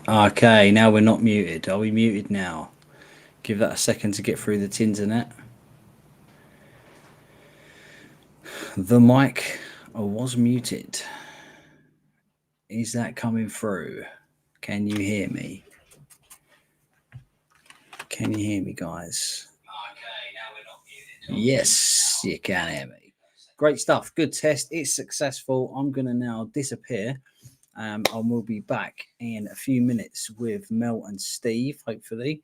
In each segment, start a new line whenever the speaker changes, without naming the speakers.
Okay, now we're not muted. Are we muted now? Give that a second to get through the Tinternet. The mic was muted. Is that coming through? Can you hear me? Can you hear me, guys? Okay, now we're not muted. Yes, you can hear me. Great stuff. Good test. It's successful. I'm going to now disappear. And we'll be back in a few minutes with Mel and Steve, hopefully,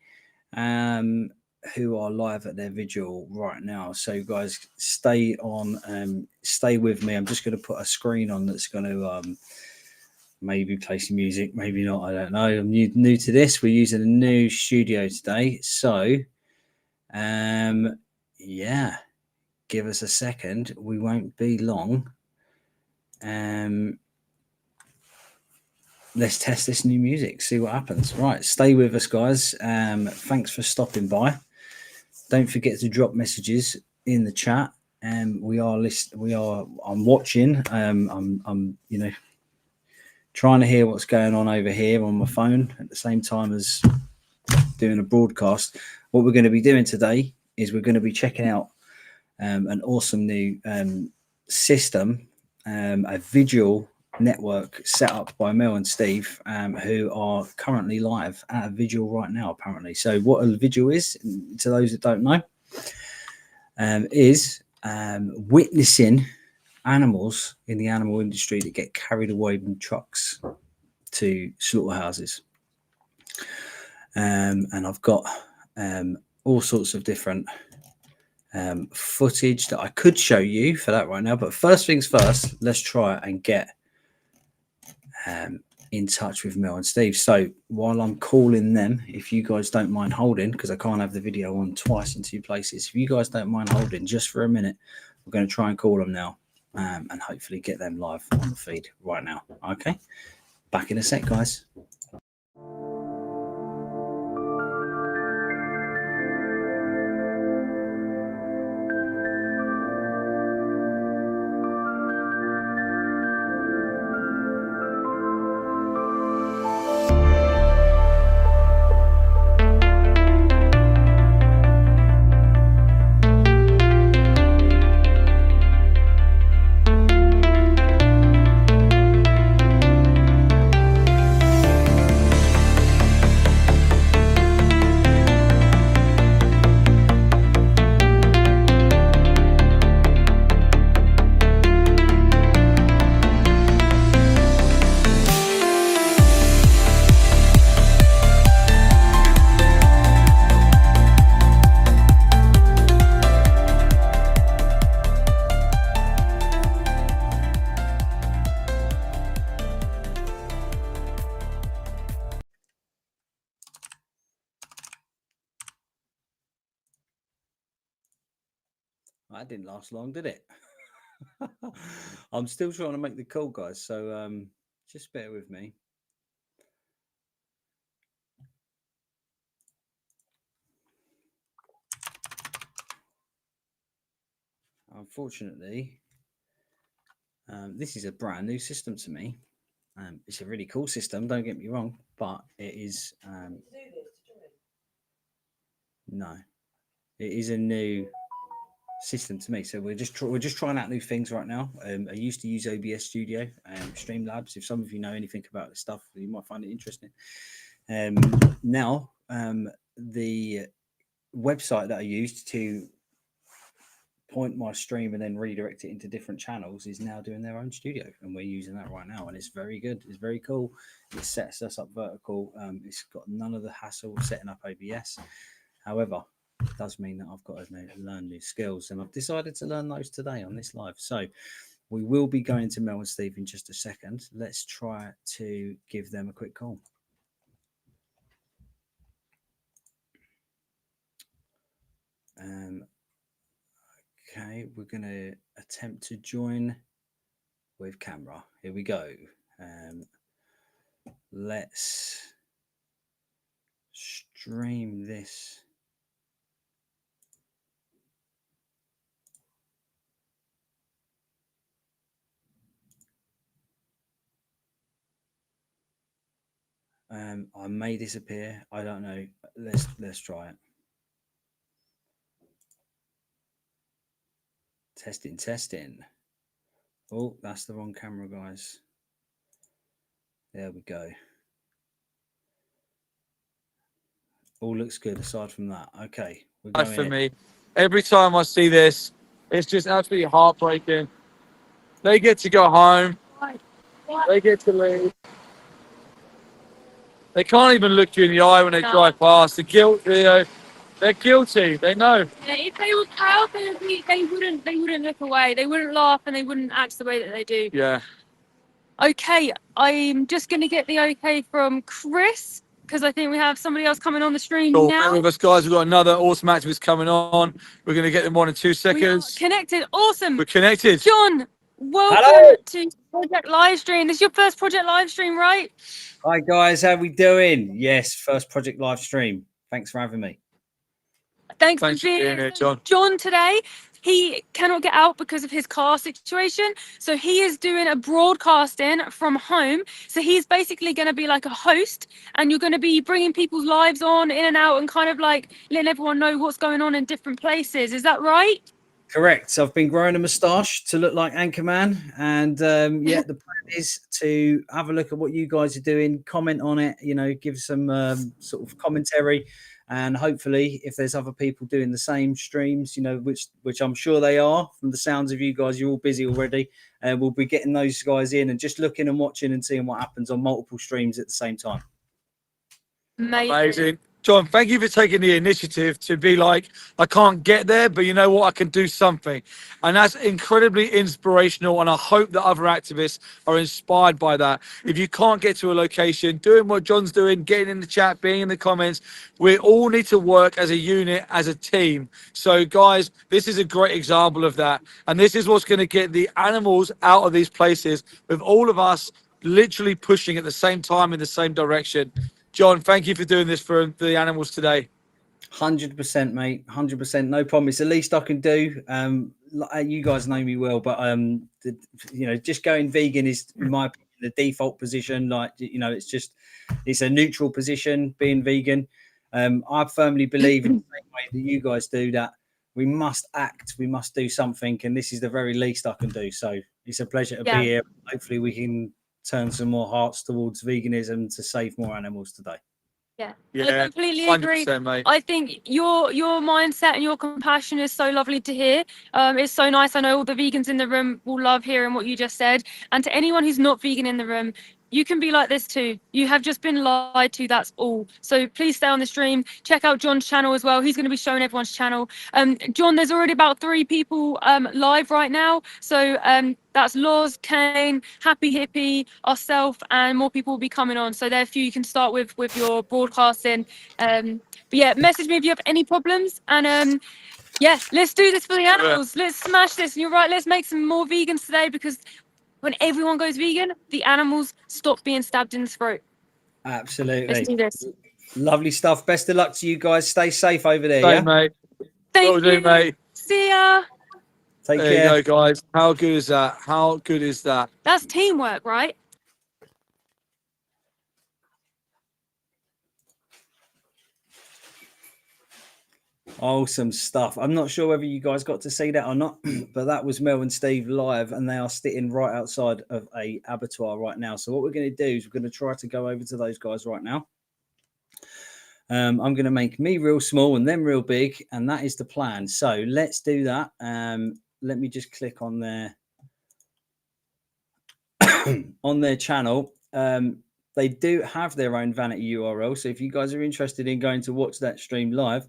who are live at their vigil right now. So, guys, stay on, stay with me. I'm just going to put a screen on that's going to maybe play some music, maybe not. I don't know. I'm new to this. We're using a new studio today, so yeah, give us a second. We won't be long. Let's test this new music, see what happens. Right, stay with us, guys. Thanks for stopping by. Don't forget to drop messages in the chat. I'm watching. I'm trying to hear what's going on over here on my phone at the same time as doing a broadcast. What we're going to be doing today is we're going to be checking out an awesome new system, a Vigil network set up by Mel and Steve, who are currently live at a Vigil right now, apparently. So what a Vigil is, to those that don't know, is witnessing animals in the animal industry that get carried away in trucks to slaughterhouses. And I've got all sorts of different footage that I could show you for that right now. But first things first, let's try and get in touch with Mel and Steve. So while I'm calling them, if you guys don't mind holding, because I can't have the video on twice in two places, if you guys don't mind holding just for a minute, we're going to try and call them now and hopefully get them live on the feed right now. Okay, back in a sec, guys. That didn't last long, did it? I'm still trying to make the call, guys, so just bear with me. Unfortunately, this is a brand new system to me. It's a really cool system, don't get me wrong, but it is no, it is a new system to me. So we're just trying out new things right now. I used to use OBS Studio and Streamlabs. If some of you know anything about this stuff, you might find it interesting. Now, the website that I used to point my stream and then redirect it into different channels is now doing their own studio, and we're using that right now, and it's very good. It's very cool. It sets us up vertical. It's got none of the hassle of setting up OBS. However, it does mean that I've got to learn new skills, and I've decided to learn those today on this live. So we will be going to Mel and Steve in just a second. Let's try to give them a quick call. Okay, we're going to attempt to join with camera. Here we go. Let's stream this. I may disappear. I don't know. Let's try it. Testing. Oh, that's the wrong camera, guys. There we go. All looks good aside from that. Okay, we're going
For
in.
me, every time I see this, it's just absolutely heartbreaking. They get to go home. They get to leave. They can't even look you in the eye when they drive past. The guilt, they're guilty. They know.
Yeah, if they were proud, they wouldn't look away. They wouldn't laugh and they wouldn't act the way that they do.
Yeah.
Okay, I'm just going to get the okay from Chris because I think we have somebody else coming on the stream
Cool.
now.
Bear with us, guys. We've got another awesome activist coming on. We're going to get them on in 2 seconds.
Connected. Awesome.
We're connected.
John, welcome
Hello.
to Project Livestream. This is your first Project Livestream, right?
Hi guys, how we doing? Yes, first project live stream. Thanks for having me.
Thanks
for
for being
here, John.
John today. He cannot get out because of his car situation. So he is doing a broadcasting from home. So he's basically going to be like a host and you're going to be bringing people's lives on in and out and kind of like letting everyone know what's going on in different places. Is that right?
Correct. So I've been growing a moustache to look like Anchorman, and yeah, the plan is to have a look at what you guys are doing, comment on it, give some sort of commentary, and hopefully, if there's other people doing the same streams, which I'm sure they are, from the sounds of you guys, you're all busy already, and we'll be getting those guys in and just looking and watching and seeing what happens on multiple streams at the same time.
Amazing. John, thank you for taking the initiative to be like, I can't get there, but you know what? I can do something. And that's incredibly inspirational. And I hope that other activists are inspired by that. If you can't get to a location, doing what John's doing, getting in the chat, being in the comments, we all need to work as a unit, as a team. So, guys, this is a great example of that. And this is what's going to get the animals out of these places with all of us literally pushing at the same time in the same direction. John, thank you for doing this for the animals today.
100%, mate. 100%. No problem. It's the least I can do. You guys know me well, but just going vegan is, in my opinion, the default position. It's a neutral position being vegan. I firmly believe in the same way that you guys do, that we must act, we must do something, and this is the very least I can do. So it's a pleasure to be here. Hopefully we can turn some more hearts towards veganism to save more animals today.
Yeah, I completely agree. Mate. I think your mindset and your compassion is so lovely to hear. It's so nice. I know all the vegans in the room will love hearing what you just said. And to anyone who's not vegan in the room, you can be like this too. You have just been lied to, that's all. So please stay on the stream. Check out John's channel as well. He's going to be showing everyone's channel. John, there's already about 3 people live right now. So that's Loz, Kane, Happy Hippie, ourselves, and more people will be coming on. So there are a few you can start with your broadcasting. But yeah, message me if you have any problems. And yeah, let's do this for the animals. Let's smash this. And you're right, let's make some more vegans today, because when everyone goes vegan, the animals stop being stabbed in the throat.
Absolutely.
Let's do this.
Lovely stuff. Best of luck to you guys. Stay safe over there. Yeah,
mate.
Thank you, mate. See ya.
Take care.
There you go, guys. How good is that? How good is that?
That's teamwork, right?
Awesome stuff. I'm not sure whether you guys got to see that or not, but that was Mel and Steve live, and they are sitting right outside of a abattoir right now. So what we're going to do is we're going to try to go over to those guys right now. I'm going to make me real small and them real big, and that is the plan. So let's do that. Let me just click on their on their channel. They do have their own vanity URL, so if you guys are interested in going to watch that stream live,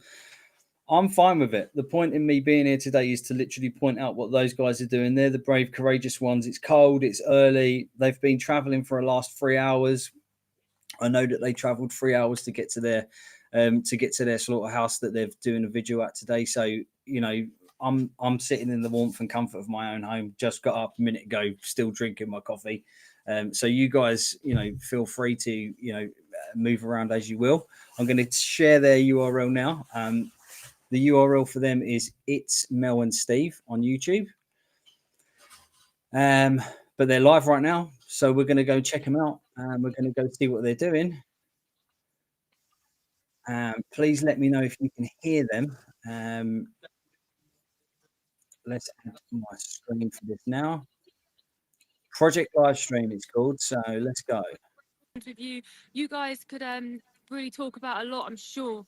I'm fine with it. The point in me being here today is to literally point out what those guys are doing. They're the brave, courageous ones. It's cold, it's early. They've been traveling for the last 3 hours. I know that they traveled 3 hours to get to their slaughterhouse that they're doing a vigil at today. So, I'm sitting in the warmth and comfort of my own home. Just got up a minute ago, still drinking my coffee. So you guys, feel free to, move around as you will. I'm going to share their URL now. The URL for them is It's Mel and Steve on YouTube. But they're live right now, so we're going to go check them out, and we're going to go see what they're doing. Please let me know if you can hear them. Let's add my screen for this now. Project live stream it's called, so let's go.
With you, you guys could really talk about a lot, I'm sure.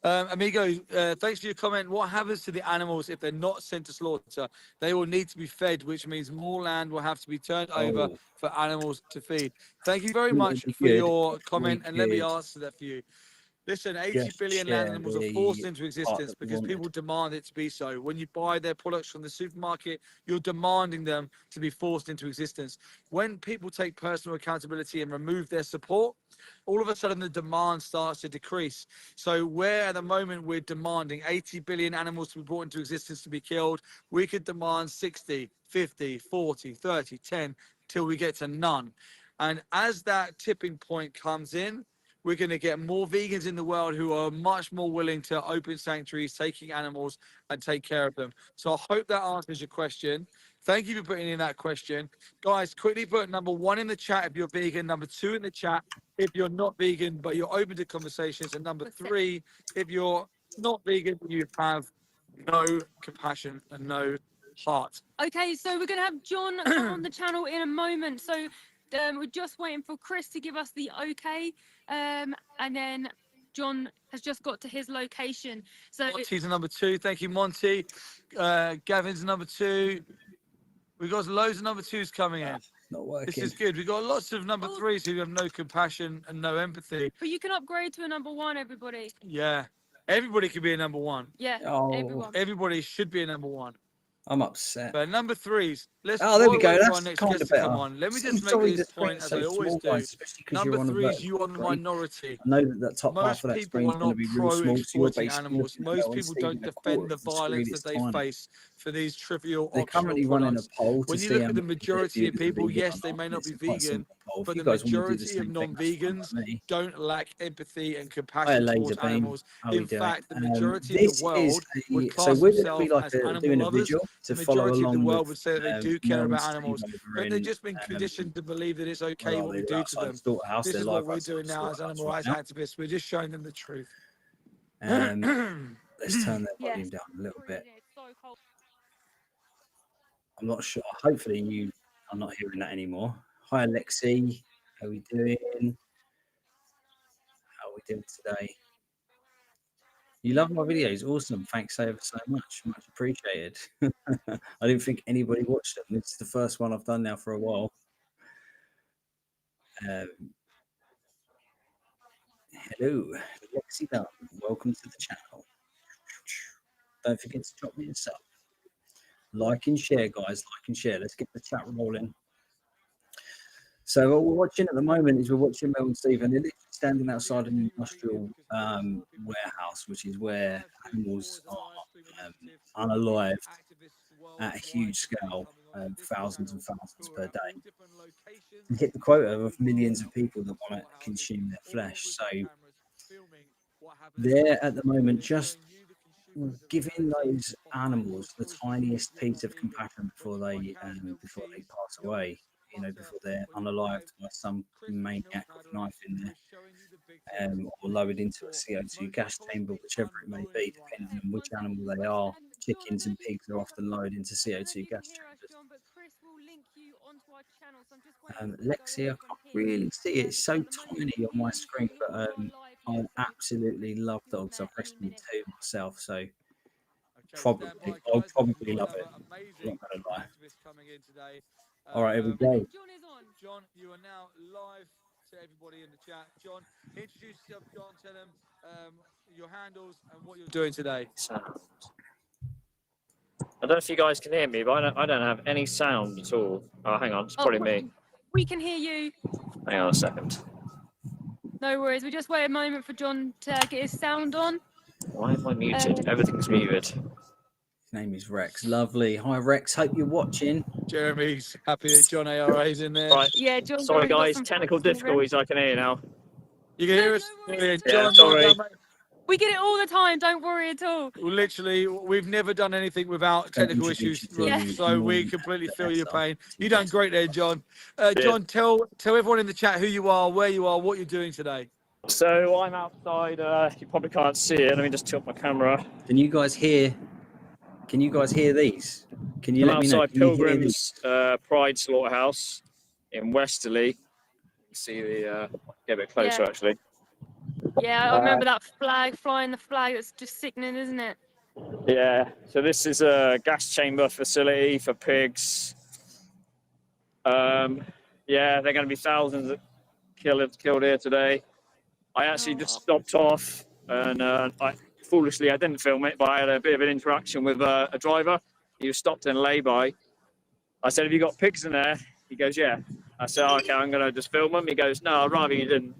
Amigo, thanks for your comment. What happens to the animals if they're not sent to slaughter? They will need to be fed, which means more land will have to be turned over for animals to feed. Thank you very much for your comment, and let me answer that for you. Listen, 80 billion land animals are forced into existence because people demand it to be so. When you buy their products from the supermarket, you're demanding them to be forced into existence. When people take personal accountability and remove their support, all of a sudden the demand starts to decrease. So where at the moment we're demanding 80 billion animals to be brought into existence to be killed, we could demand 60, 50, 40, 30, 10, till we get to none. And as that tipping point comes in, we're going to get more vegans in the world who are much more willing to open sanctuaries, taking animals and take care of them. So I hope that answers your question. Thank you for putting in that question. Guys, quickly put number 1 in the chat if you're vegan, number 2 in the chat if you're not vegan, but you're open to conversations, and number 3 if you're not vegan, you have no compassion and no heart.
Okay, so we're going to have John come on the channel in a moment. So we're just waiting for Chris to give us the okay, and then John has just got to his location. So
Monty's number 2. Thank you, Monty. Gavin's number 2. We've got loads of number 2s coming in.
Not working.
This is good. We've got lots of number 3s who have no compassion and no empathy.
But you can upgrade to a number 1, everybody.
Yeah. Everybody can be a number 1.
Yeah, everyone.
Everybody should be a number 1.
I'm upset.
But number 3s, let's.
There we go. That's
next
kind
guest
of better.
come on. Let me just make this point as I always do. Number 3s, you are the minority.
I know that top half of that screen is going to be really small.
Exploiting animals. Most people don't defend the violence that they face for these trivial
They're currently running a poll to
when you look at the majority of people, yes, they may not be vegan, but the majority of non-vegans don't lack empathy and compassion towards animals. In fact, the majority of the world would class themselves as animal lovers. The majority of the world would say that they do care about animals, but they've just been conditioned to believe that it's okay what we do to them. This is what we're doing now as animal rights activists. We're just showing them the truth.
Let's turn that volume down a little bit. I'm not sure. Hopefully you are not hearing that anymore. Hi, Alexi. How are we doing? How are we doing today? You love my videos. Awesome. Thanks ever so much. Much appreciated. I didn't think anybody watched them. It's the first one I've done now for a while. Hello, Lexi Dunn. Welcome to the channel. Don't forget to drop me a sub. Like and share, guys. Like and share. Let's get the chat rolling. So what we're watching at the moment is we're watching Mel and Stephen. They're standing outside an industrial warehouse, which is where animals are unalived at a huge scale, thousands and thousands per day. And hit the quota of millions of people that want to consume their flesh. So they're at the moment just giving those animals the tiniest piece of compassion before they pass away, before they're unalived by some maniac with a knife in there, or lowered into a CO2 gas chamber, whichever it may be, depending on which animal they are. Chickens and pigs are often lowered into CO2 gas chambers. Lexi, I can't really see it. It's so tiny on my screen, but I absolutely love dogs. I've rescued 2 myself, so I'll probably love it. I'm not gonna lie. All right, here we go.
John, you are now live to everybody in the chat. John, introduce yourself. John, tell them your handles and what you're doing today.
I don't know if you guys can hear me, but I don't have any sound at all. Oh, hang on, it's probably me.
We can hear you.
Hang on a second.
No worries. We just wait a moment for John to get his sound on.
Why am I muted? Everything's muted.
His name is Rex. Lovely. Hi, Rex. Hope you're watching.
Jeremy's happy that John ARA's in there.
Right.
Yeah, John.
Sorry, guys. Technical difficulties. I can hear you now.
You can hear us?
Yeah, sorry.
We get it all the time. Don't worry at all.
Literally, we've never done anything without technical issues, so we completely feel your pain. You've done great there, John. John, tell everyone in the chat who you are, where you are, what you're doing today.
So I'm outside. You probably can't see it. Let me just tilt my camera.
Can you guys hear? Can you guys hear these? Can you
I'm
let me know?
outside
Can you hear these?
Pilgrim's Pride Slaughterhouse in Westerly. You can see the get a bit closer actually.
Yeah, I remember that flag flying. The flag. It's just sickening, isn't it?
Yeah. So this is a gas chamber facility for pigs. Yeah, they're going to be thousands of killed here today. I actually just stopped off and I didn't film it, but I had a bit of an interaction with a driver. He was stopped in a lay-by. I said, "Have you got pigs in there?" He goes, "Yeah." I said, "Oh, okay, I'm going to just film them." He goes, "No, I'd rather you didn't."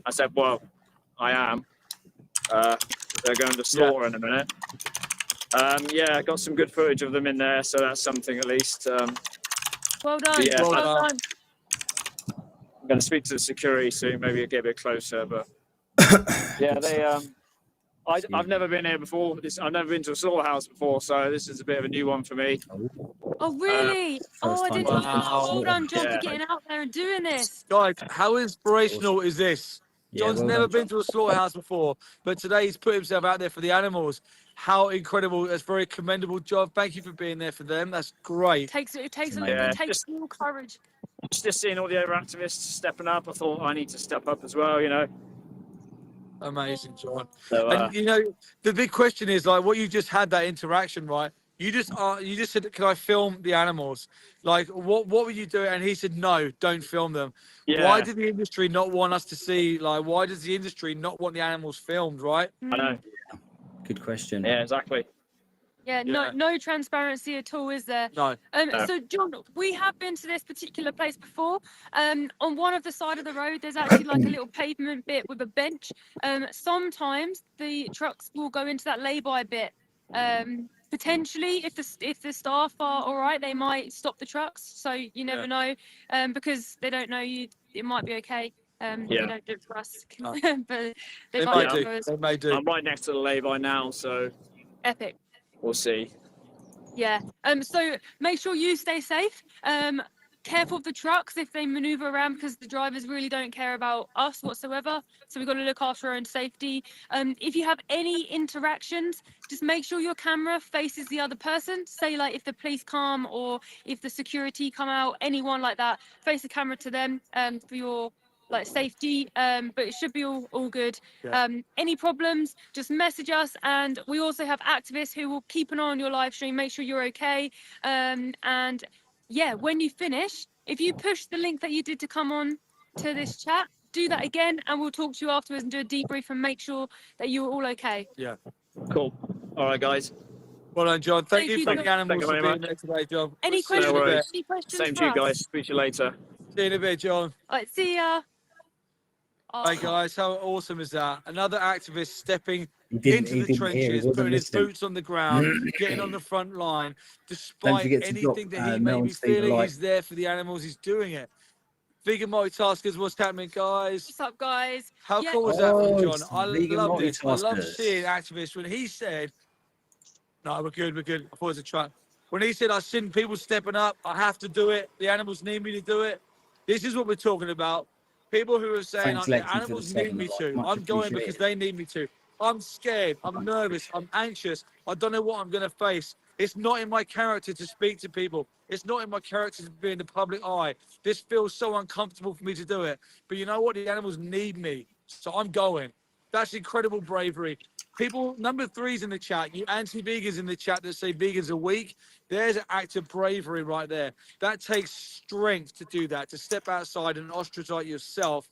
I said, "Well, I am. They're going to slaughter in a minute." Yeah, I got some good footage of them in there, so that's something at least.
Well done.
Yeah,
well done.
I'm going to speak to the security soon, maybe get a bit closer, but yeah, they. I've never been here before. I've never been to a slaughterhouse before, so this is a bit of a new one for me.
Oh, really? Oh, I didn't know. Well done, John, for getting out there and doing this.
Guys, how inspirational is this?
Yeah,
John's
well
never
done,
been to a slaughterhouse before, but today he's put himself out there for the animals. How incredible. That's a very commendable job. Thank you for being there for them. That's great.
It takes
Yeah,
real courage.
Just seeing all the other activists stepping up, I thought I need to step up as well, you know.
Amazing, John.
So,
And you know, the big question is like what you just had that interaction, right? You just said, "Can I film the animals?" Like, what were you doing? And he said, "No, don't film them."
yeah,
Why did the industry not want us to see? Like, why does the industry not want the animals filmed? Right?
I know.
Good question.
Yeah, exactly.
Yeah, no transparency at all, is there?
No.
So, John, we have been to this particular place before. On one of the side of the road, there's actually like a little pavement bit with a bench. Sometimes the trucks will go into that lay-by bit. Potentially, if the staff are all right, they might stop the trucks. So you never know, because they don't know you. It might be okay. They don't do it for us, but
They
might
may
do.
do. They may do.
I'm right next to the lay-by now, so
Epic.
we'll see.
Yeah. So make sure you stay safe. Careful of the trucks if they maneuver around, because the drivers really don't care about us whatsoever. So we've got to look after our own safety. If you have any interactions, just make sure your camera faces the other person. Say like if the police come or if the security come out, anyone like that, face the camera to them for your like safety, but it should be all good. Any problems, just message us, and we also have activists who will keep an eye on your live stream, make sure you're okay. And yeah, when you finish, if you push the link that you did to come on to this chat, do that again, and we'll talk to you afterwards and do a debrief and make sure that you're all okay.
Yeah.
Cool. All right, guys.
Well done, John. Thank you for the animals for
very
being
much.
there today, John.
Any
We'll see you in a
questions?
bit.
Any questions
Same
for
to you
us?
guys. Speak to you later.
See you in a bit, John.
All right, see ya.
Hey guys, how awesome is that? Another activist stepping
He
into the
didn't hear,
trenches,
he wasn't
putting his
listening.
boots on the ground, getting on the front line,
Don't
despite
forget to drop,
anything that he
Mel
may
and
be
Steve
feeling.
alike.
He's there for the animals. He's doing it. Vegan multitaskers, what's happening, guys?
What's up, guys?
How
Yeah.
cool was that from
Oh,
John?
it's
I
vegan
love this. I love
multitaskers.
seeing activists when he said, "No, we're good, we're good." I thought it was a truck. When he said, "I've seen people stepping up. I have to do it. The animals need me to do it." This is what we're talking about. People who are saying,
Thanks,
"The
Lexi, for the
animals need me
segment,
to.
much
I'm going
appreciated.
because they need me to. I'm scared. I'm nervous. I'm anxious. I don't know what I'm going to face. It's not in my character to speak to people. It's not in my character to be in the public eye. This feels so uncomfortable for me to do it. But you know what? The animals need me. So I'm going." That's incredible bravery. People, number 3's in the chat. You anti-vegans in the chat that say vegans are weak. There's an act of bravery right there. That takes strength to do that, to step outside and ostracize yourself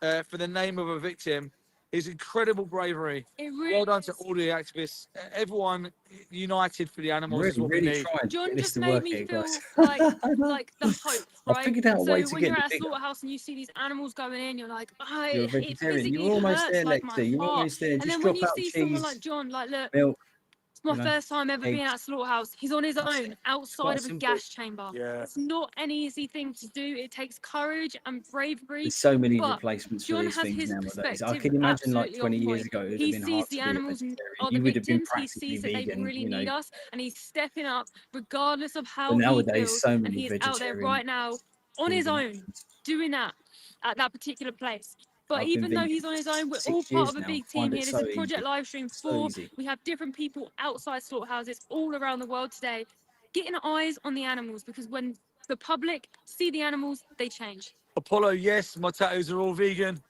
for the name of a victim is incredible bravery.
It really
Well done to
is.
all the activists. Everyone united for the animals is what we
Really
need.
tried to
John
get this
just
to
made
work
me
here,
feel
guys.
like the hope,
I
right?
figured out a way
So
to
when
get
you're
the
at a
bigger.
slaughterhouse and you see these animals going in, you're like, oh,
You're a
it
vegetarian.
physically
You're almost
hurts
there,
like my
Lexi. You're
heart.
almost there.
And
Just
then when
drop
you
out
see someone
cheese,
like John, like, look,
milk.
it's my
you know,
first time ever being
eggs.
at a slaughterhouse. He's on his
That's
own
it.
outside
quite
of a
simple.
gas chamber.
Yeah.
It's not an easy thing to do. It takes courage and bravery.
There's so many
But
replacements for
John
these
has
things
his
nowadays. I
perspective
can imagine like
absolutely
20
on
years
point.
ago, it would have
He
been
sees
hard
the
to be a
animals
vegetarian.
are the
You would have been
victims. He
practically
sees that they
vegan,
really
you know.
need us, and he's stepping up regardless of
But
how he
nowadays,
feels.
so
And
many
he is out there
vegetarian,
right now on his
vegan
own
actions.
doing that at that particular place. But
I've
even
been
though
vegan
he's on his own, we're all
6
part
years
of a
now.
big
Find
team
it
here. This
so
is Project
easy.
Livestream
So
4.
easy.
We have different people outside slaughterhouses all around the world today, getting eyes on the animals, because when the public see the animals, they change.
Apollo, yes, my tattoos are all vegan.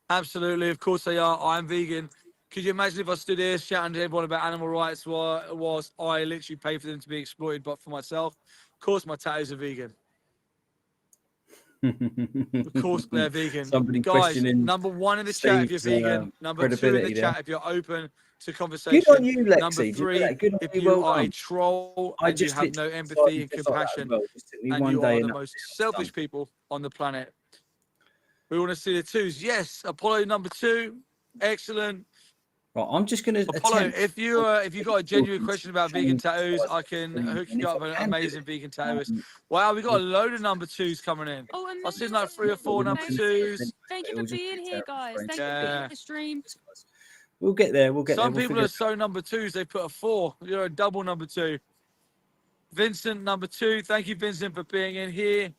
Absolutely, of course they are. I'm vegan. Could you imagine if I stood here shouting to everyone about animal rights whilst I literally pay for them to be exploited, but for myself? Of course, my tattoos are vegan. Of course, they're vegan.
Somebody
Guys,
questioning
number 1 in the chat if you're
Steve's
vegan. Number 2 in the
credibility there.
chat if you're open to
Good
conversation.
on you,
Number
Lexi. Do you know
3
that? Good on
if
you.
you
Well
are a
done.
troll
I
and you
just
have no
literally
empathy and
decided just like that as
compassion,
well. Just took me
and
one
you
day
are the
and
most
it's
selfish
done.
people on the planet. We want to see the 2s. Yes, Apollo number 2. Excellent.
Right, I'm just going to
Apollo,
attempt.
if you got a genuine question about vegan tattoos, I can hook
and
you
if
up
I
with an
can do
amazing
it,
vegan tattooist.
um,
Wow, we got a load of number 2s coming in.
Oh,
I've seen like 3 or 4 number
amazing.
2s.
Thank you
it'll
for
just
being
be
here,
terrible
guys.
for
Thank you for being
Yeah.
in the stream.
We'll get there. We'll get there.
Some
We'll
people
figure
are
it
so number 2s, they put a 4. You're a double number 2. Vincent, number 2. Thank you, Vincent, for being in here.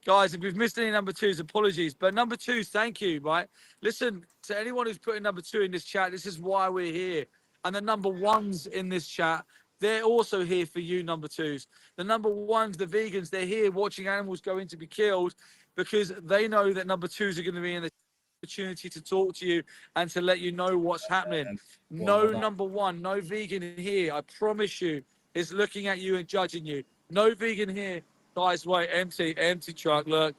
Guys, if we've missed any number 2s, apologies. But number 2s, thank you, right? Listen, to anyone who's putting number 2 in this chat, this is why we're here. And the number 1s in this chat, they're also here for you, number 2s. The number 1s, the vegans, they're here watching animals going to be killed because they know that number 2s are going to be in the opportunity to talk to you and to let you know what's happening. No number 1, no vegan here, I promise you, is looking at you and judging you. No vegan here. Guys, wait, empty truck, look.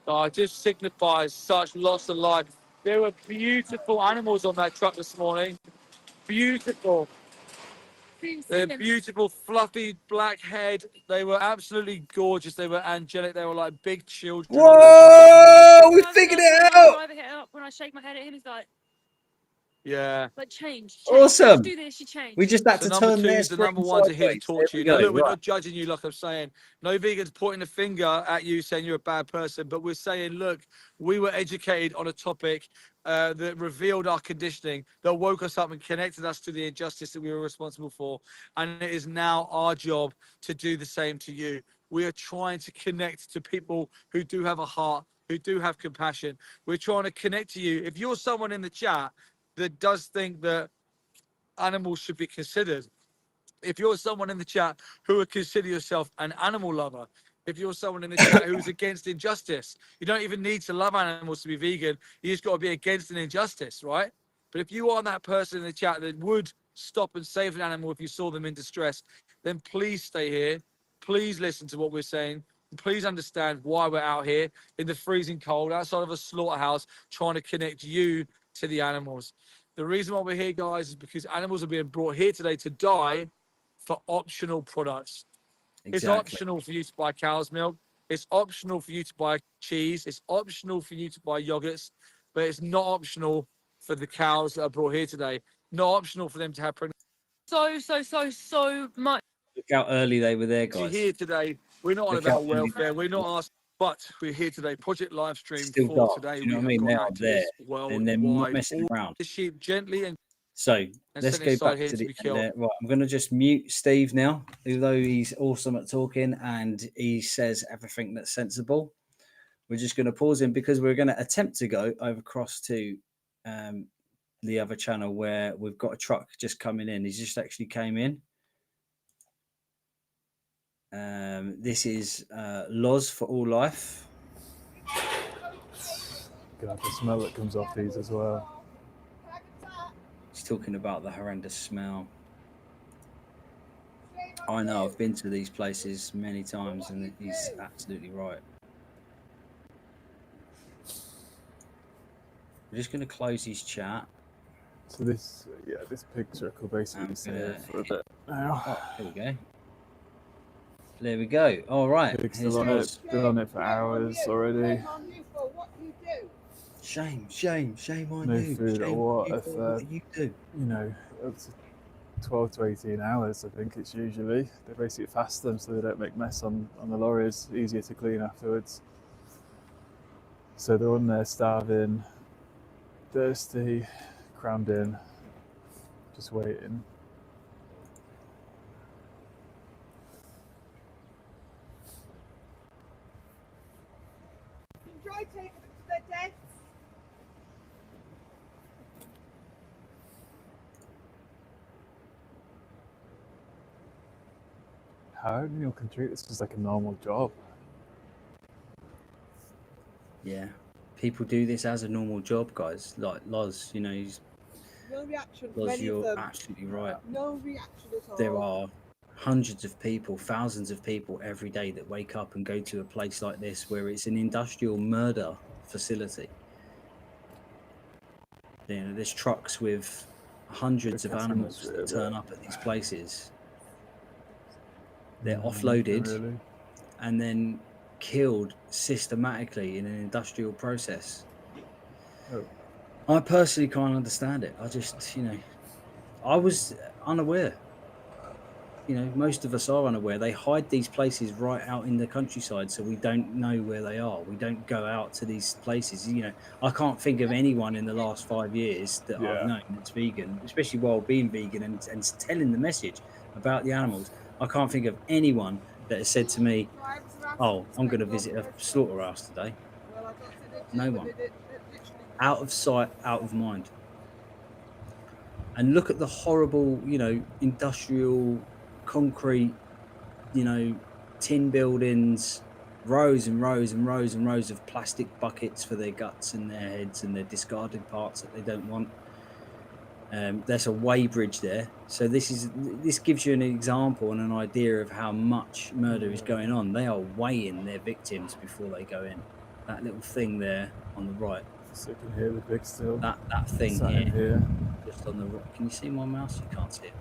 Oh, it just signifies such loss of life. There were beautiful animals on that truck this morning. Beautiful. They're beautiful, fluffy, black head. They were absolutely gorgeous. They were angelic. They were like big children.
Whoa! We figured it out!
When I shake my head at him, he's like,
Yeah.
like change.
Awesome.
Do this, you change.
We just had
So
to
number
turn their
2s, the number 1s are here to
sideways.
talk
There
to
we
you. Now,
go.
look, we're
Right.
not judging you, like I'm saying. No vegans pointing a finger at you saying you're a bad person, but we're saying, look, we were educated on a topic that revealed our conditioning, that woke us up and connected us to the injustice that we were responsible for. And it is now our job to do the same to you. We are trying to connect to people who do have a heart, who do have compassion. We're trying to connect to you. If you're someone in the chat that does think that animals should be considered, if you're someone in the chat who would consider yourself an animal lover, if you're someone in the chat who's against injustice, you don't even need to love animals to be vegan. You just got to be against an injustice, right? But if you are that person in the chat that would stop and save an animal if you saw them in distress, then please stay here. Please listen to what we're saying. Please understand why we're out here in the freezing cold outside of a slaughterhouse trying to connect you to the animals. The reason why we're here, guys, is because animals are being brought here today to die for optional products.
Exactly.
It's optional for you to buy cow's milk. It's optional for you to buy cheese. It's optional for you to buy yogurts, but it's not optional for the cows that are brought here today. Not optional for them to have pregnancy
So much.
Look how early they were there, guys.
here today. We're not on
Look how
about welfare. We're not asking, but we're here today. Project Livestream
Still
4
dark.
today.
Do you know what I
We
mean?
have
They are
got
there,
activists
and they're not
worldwide.
messing
All
around.
the sheep gently and
So let's
sent
go
inside
back
here
to
to
the
be
end
killed.
there. Right, I'm going to just mute Steve now, although he's awesome at talking and he says everything that's sensible. We're just going to pause him because we're going to attempt to go over across to the other channel where we've got a truck just coming in. He's just actually came in. This is Loz for All Life.
Gonna have the smell that comes off these as well.
He's talking about the horrendous smell. I know, I've been to these places many times and he's absolutely right. We're just going to close his chat.
So this picture will basically stay for a bit now.
Oh, here we go. There we go. All right.
Pig's
Here's
still on it.
Loz.
Been on it for hours already.
Shame on
No
you.
food
Shame
or
on you
water
for
for,
what you do.
you know, up to 12 to 18 hours, I think it's usually. They basically fast them so they don't make mess on the lorries, easier to clean afterwards. So they're on there starving, thirsty, crammed in, just waiting.
Try taking
how anyone can treat this as like a normal job.
Yeah, people do this as a normal job, guys. Like Loz, you know,
No reaction from
Loz,
any of
you're
them.
absolutely right.
No reaction at all.
There are hundreds of people, thousands of people every day that wake up and go to a place like this where it's an industrial murder facility. You know, there's trucks with hundreds of animals that turn up at these places. They're offloaded
Really?
and then killed systematically in an industrial process.
Oh.
I personally can't understand it. I just, you know, I was unaware. You know, most of us are unaware. They hide these places right out in the countryside, so we don't know where they are. We don't go out to these places. You know, I can't think of anyone in the last 5 years that I've known that's vegan, especially while being vegan and telling the message about the animals. I can't think of anyone that has said to me, "Oh, I'm going to visit a slaughterhouse today." No one. Out of sight, out of mind. And look at the horrible, you know, industrial concrete, you know, tin buildings, rows and rows and rows and rows of plastic buckets for their guts and their heads and their discarded parts that they don't want. There's a weighbridge there. So this gives you an example and an idea of how much murder is going on. They are weighing their victims before they go in. That little thing there on the right.
So you can hear the pig still.
That thing here. Just on the right. Can you see my mouse? You can't see it.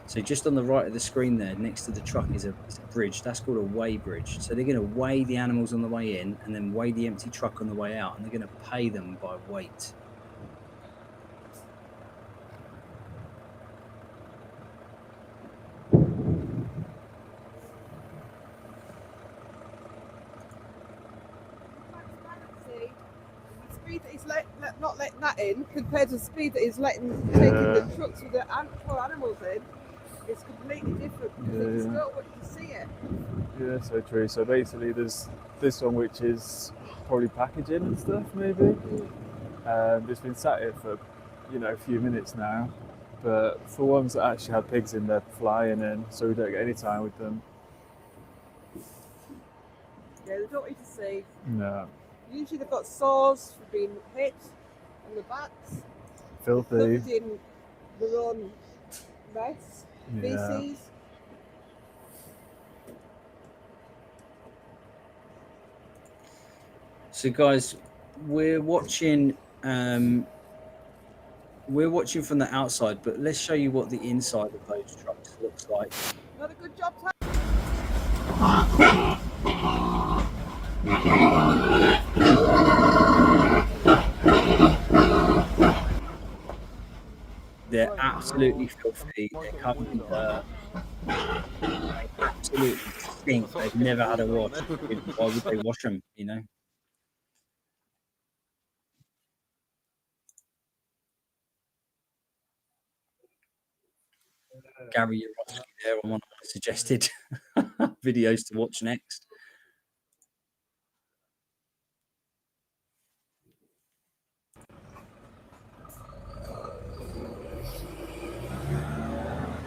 So just on the right of the screen there, next to the truck is a bridge. That's called a weigh bridge. So they're going to weigh the animals on the way in and then weigh the empty truck on the way out, and they're going to pay them by weight.
Speed that he's not letting that in compared to the speed that he's taking the trucks with the poor animals in, it's completely different because they just don't want you to see it.
Yeah, so true. So basically there's this one which is probably packaging and stuff maybe. It's been sat here for, you know, a few minutes now, but for ones that actually have pigs in, they're flying in, so we don't get any time with them.
Yeah, they don't want you to see.
No.
Usually they've got sores for being hit on the backs.
Filthy.
Covered in their own mess, feces.
So guys, we're watching from the outside, but let's show you what the inside of those trucks looks like.
Not a good job, Tom.
They're absolutely filthy. They're covered in dirt. They absolutely stink. They've never had a wash. Why would they wash them, you know? Gary Yourofsky there on one of my suggested videos to watch next.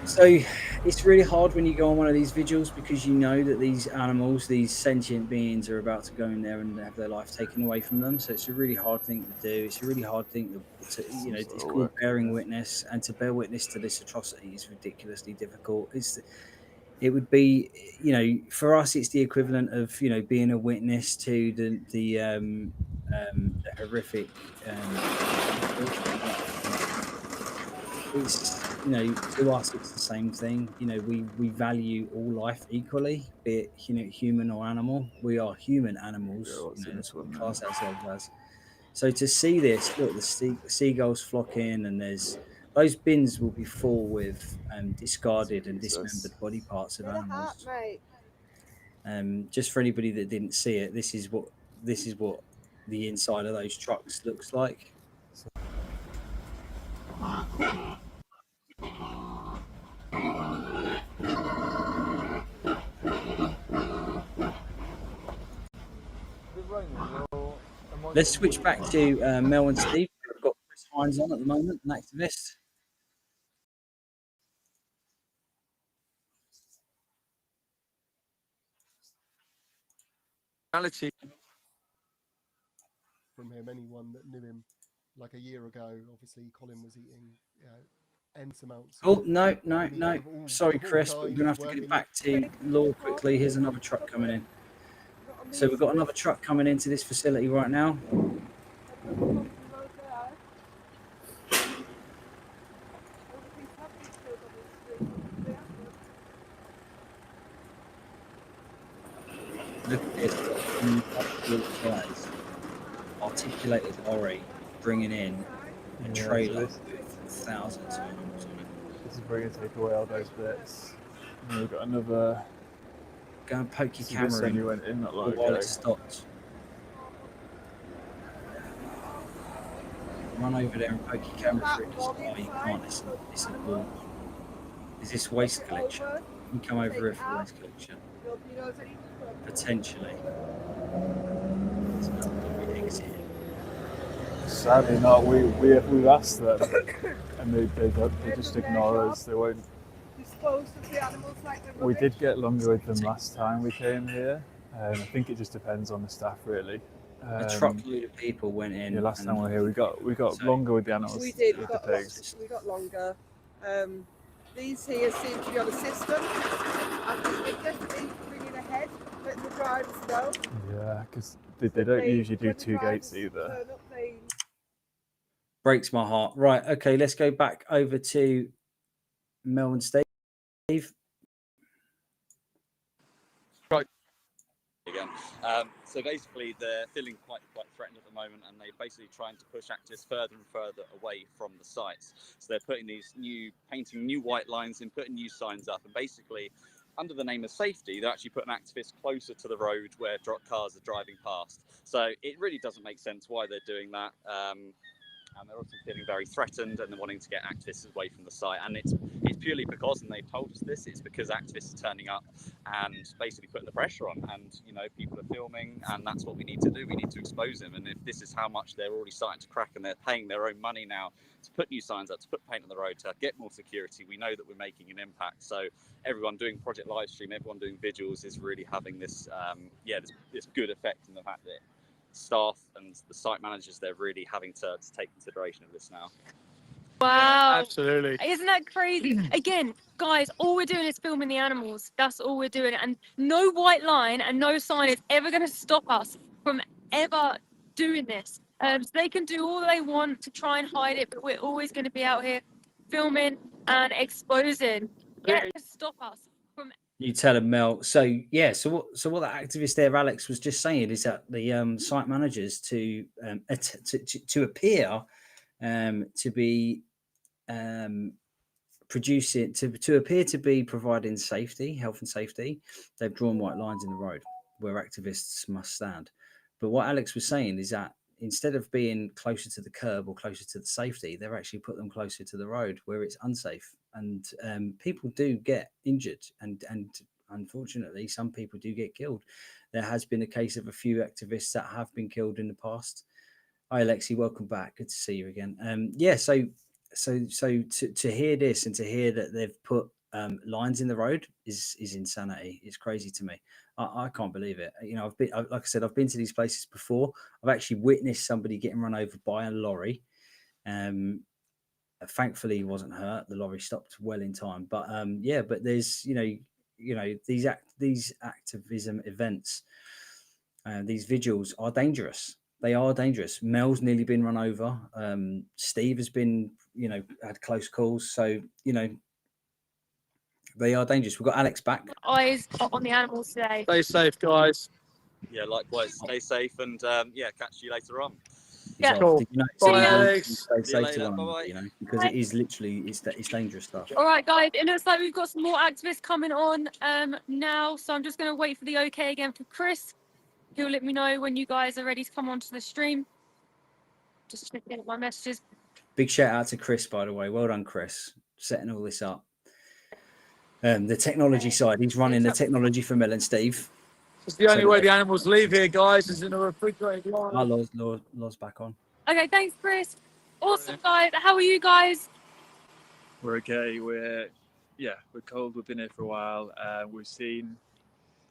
So it's really hard when you go on one of these vigils because you know that these animals, these sentient beings, are about to go in there and have their life taken away from them. So it's a really hard thing to do. It's a really hard thing to you know, it's called bearing witness, and to bear witness to this atrocity is ridiculously difficult. It would be, you know, for us, it's the equivalent of, you know, being a witness to the horrific. It's, you know, to us, it's the same thing. You know, we value all life equally, be it, you know, human or animal. We are human animals. You know, that's what we class ourselves as. So to see this, look, the seagulls flock in, and there's those bins will be full with discarded and dismembered body parts of animals. Just for anybody that didn't see it, this is what the inside of those trucks looks like. Let's switch back to Mel and Steve. We've got Chris Hines on at the moment, an activist.
reality.
From him, anyone that knew him like a year ago, obviously Colin was eating, endless amounts.
Oh, no.
Of all-
Sorry,
of all
Chris, but we're
kinds,
going to have to
working
get back to Law quickly. Here's another truck coming in. So we've got another truck coming into this facility right now. Look at this. Guys. Articulated lorry bringing in a trailer with thousands of animals on it.
This is where you take away all those bits. And we've got another.
Go and poke your
This
camera in.
you went in not long
while
ago.
it stops. Run over there and poke your camera through. Oh, you can't. It's a ball. Is this waste collection? You can come over here for waste collection. Potentially. It's another exit.
Sadly not. We've asked them, and they just ignore us. They won't. We did get longer with them last time we came here. I think it just depends on the staff, really.
A truckload of people went in.
Yeah, last time we were here, we got longer with the animals.
We did.
With
We
the pigs.
got longer. These here seem to be on a system. I think they're definitely bringing ahead, letting the drivers go.
Yeah, because they don't usually do two gates either.
Breaks my heart. Right, okay, let's go back over to Mel and Steve.
Right. Again. So basically, they're feeling quite threatened at the moment, and they're basically trying to push activists further and further away from the sites. So they're putting painting new white lines and putting new signs up, and basically, under the name of safety, they're actually putting activists closer to the road where cars are driving past. So it really doesn't make sense why they're doing that. And they're also feeling very threatened and they're wanting to get activists away from the site. And it's purely because, and they've told us this, it's because activists are turning up and basically putting the pressure on. And, people are filming, and that's what we need to do. We need to expose them. And if this is how much they're already starting to crack, and they're paying their own money now to put new signs up, to put paint on the road, to get more security, we know that we're making an impact. So everyone doing Project Livestream, everyone doing Vigils is really having this, this good effect in the fact that staff and the site managers, they're really having to take consideration of this now.
Wow.
Yeah, absolutely.
Isn't that crazy? Again, guys, all we're doing is filming the animals. That's all we're doing. And no white line and no sign is ever going to stop us from ever doing this. So they can do all they want to try and hide it, but we're always going to be out here filming and exposing. Yeah, to stop us from.
You tell them, Mel. So what that activist there, Alex, was just saying is that the site managers to appear to be producing to appear to be providing health and safety, they've drawn white lines in the road where activists must stand. But what Alex was saying is that instead of being closer to the curb or closer to the safety, they've actually put them closer to the road where it's unsafe. And people do get injured, and unfortunately, some people do get killed. There has been a case of a few activists that have been killed in the past. Hi, Alexi, welcome back. Good to see you again. So to hear this and to hear that they've put lines in the road is insanity. It's crazy to me. I can't believe it. Like I said, I've been to these places before. I've actually witnessed somebody getting run over by a lorry. Thankfully, he wasn't hurt. The lorry stopped well in time. But but there's these activism events, these vigils are dangerous. They are dangerous. Mel's nearly been run over. Steve has been, had close calls. So they are dangerous. We've got Alex back.
Eyes on the animals today.
Stay safe, guys.
Yeah, likewise. Stay safe, and catch you later on.
Yeah.
Cool. Bye, Alex.
Stay safe to one another, because it is literally it's dangerous stuff.
All right, guys. It looks like we've got some more activists coming on now. So I'm just going to wait for the okay again for Chris. He'll let me know when you guys are ready to come onto the stream. Just checking my messages.
Big shout out to Chris, by the way. Well done, Chris, setting all this up. The technology side, he's running the technology for Mel and Steve.
It's the only way the animals leave here, guys, is in a refrigerated line.
Law's back on.
Okay, thanks, Chris. Awesome, guys. How are you guys?
We're okay. We're cold. We've been here for a while. We've seen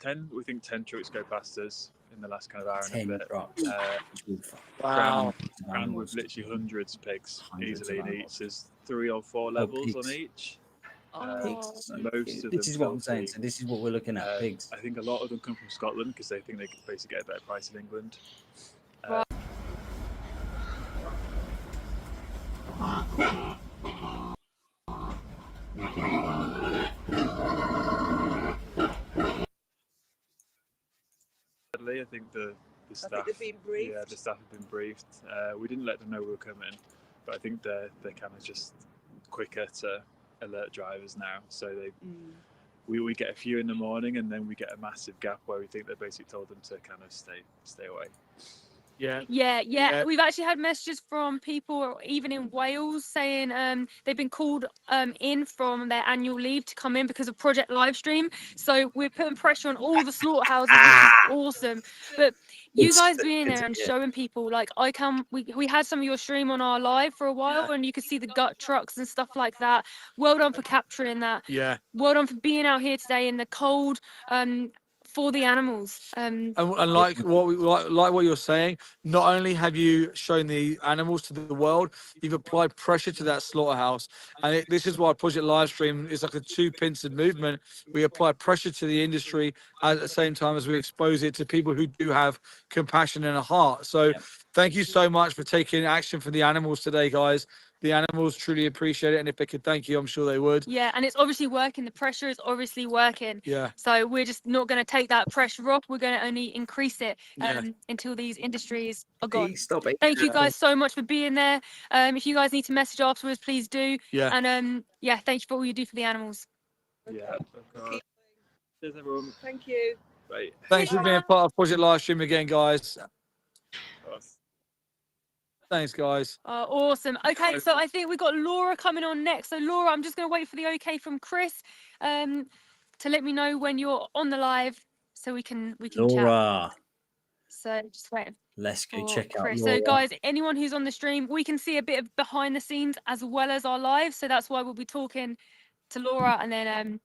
10 trucks go past us.
in the last kind of hour and
10
a bit.
trucks.
Wow.
Crammed with literally hundreds of pigs
Hundreds
easily
of
in
animals.
each. There's 3 or 4 levels on
pigs.
each.
Pigs. So
Most of
this
them
is what I'm saying.
filthy.
So this is what we're looking at. Pigs.
I think a lot of them come from Scotland because they think they can basically get a better price in England. I think the staff,
they've been briefed.
yeah, the staff have been briefed. We didn't let them know we were coming, but I think they're kind of just quicker to alert drivers now. So we get a few in the morning, and then we get a massive gap where we think they basically told them to kind of stay away.
Yeah. We've actually had messages from people, even in Wales, saying they've been called in from their annual leave to come in because of Project Livestream. So we're putting pressure on all the slaughterhouses, which is awesome. But you guys being there and showing people, like we had some of your stream on our live for a while, and you could see the gut trucks and stuff like that. Well done for capturing that.
Yeah.
Well done for being out here today in the cold. For the animals.
And like what you're saying, not only have you shown the animals to the world, you've applied pressure to that slaughterhouse. And this is why Project Livestream is like a two-pincered movement. We apply pressure to the industry at the same time as we expose it to people who do have compassion and a heart. So thank you so much for taking action for the animals today, guys. The animals truly appreciate it, and if they could thank you, I'm sure they would.
Yeah, and it's obviously working. The pressure is obviously working.
Yeah.
So we're just not going to take that pressure off. We're going to only increase it until these industries are gone. Thank you guys so much for being there. If you guys need to message afterwards, please do.
Yeah.
And thank you for all you do for the animals.
Yeah. Cheers, everyone.
Thank you.
Bye.
Thanks for being part of Project Livestream again, guys. Thanks, guys.
Awesome. Okay, so I think we've got Laura coming on next. So Laura, I'm just going to wait for the okay from Chris to let me know when you're on the live so we can
Laura.
chat. So just wait.
Let's go check out Laura.
So guys, anyone who's on the stream, we can see a bit of behind the scenes as well as our live. So that's why we'll be talking to Laura, and then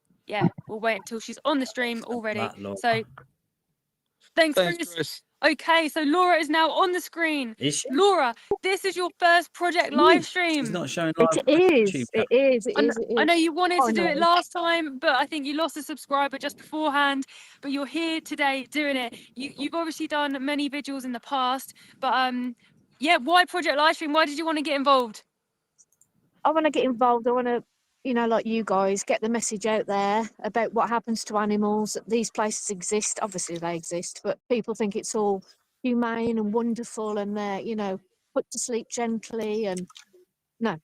we'll wait until she's on the stream already. So thanks Chris. Okay, so Laura is now on the screen.
Is she?
Laura, this is your first Project live stream.
She's not showing live.
It is.
I know you wanted to do it last time, but I think you lost a subscriber just beforehand. But you're here today doing it. You've obviously done many vigils in the past, but why Project Livestream? Why did you want to get involved?
I want to get involved. I want to, like you guys, get the message out there about what happens to animals. These places exist. Obviously, they exist, but people think it's all humane and wonderful, and they're, put to sleep gently. And no,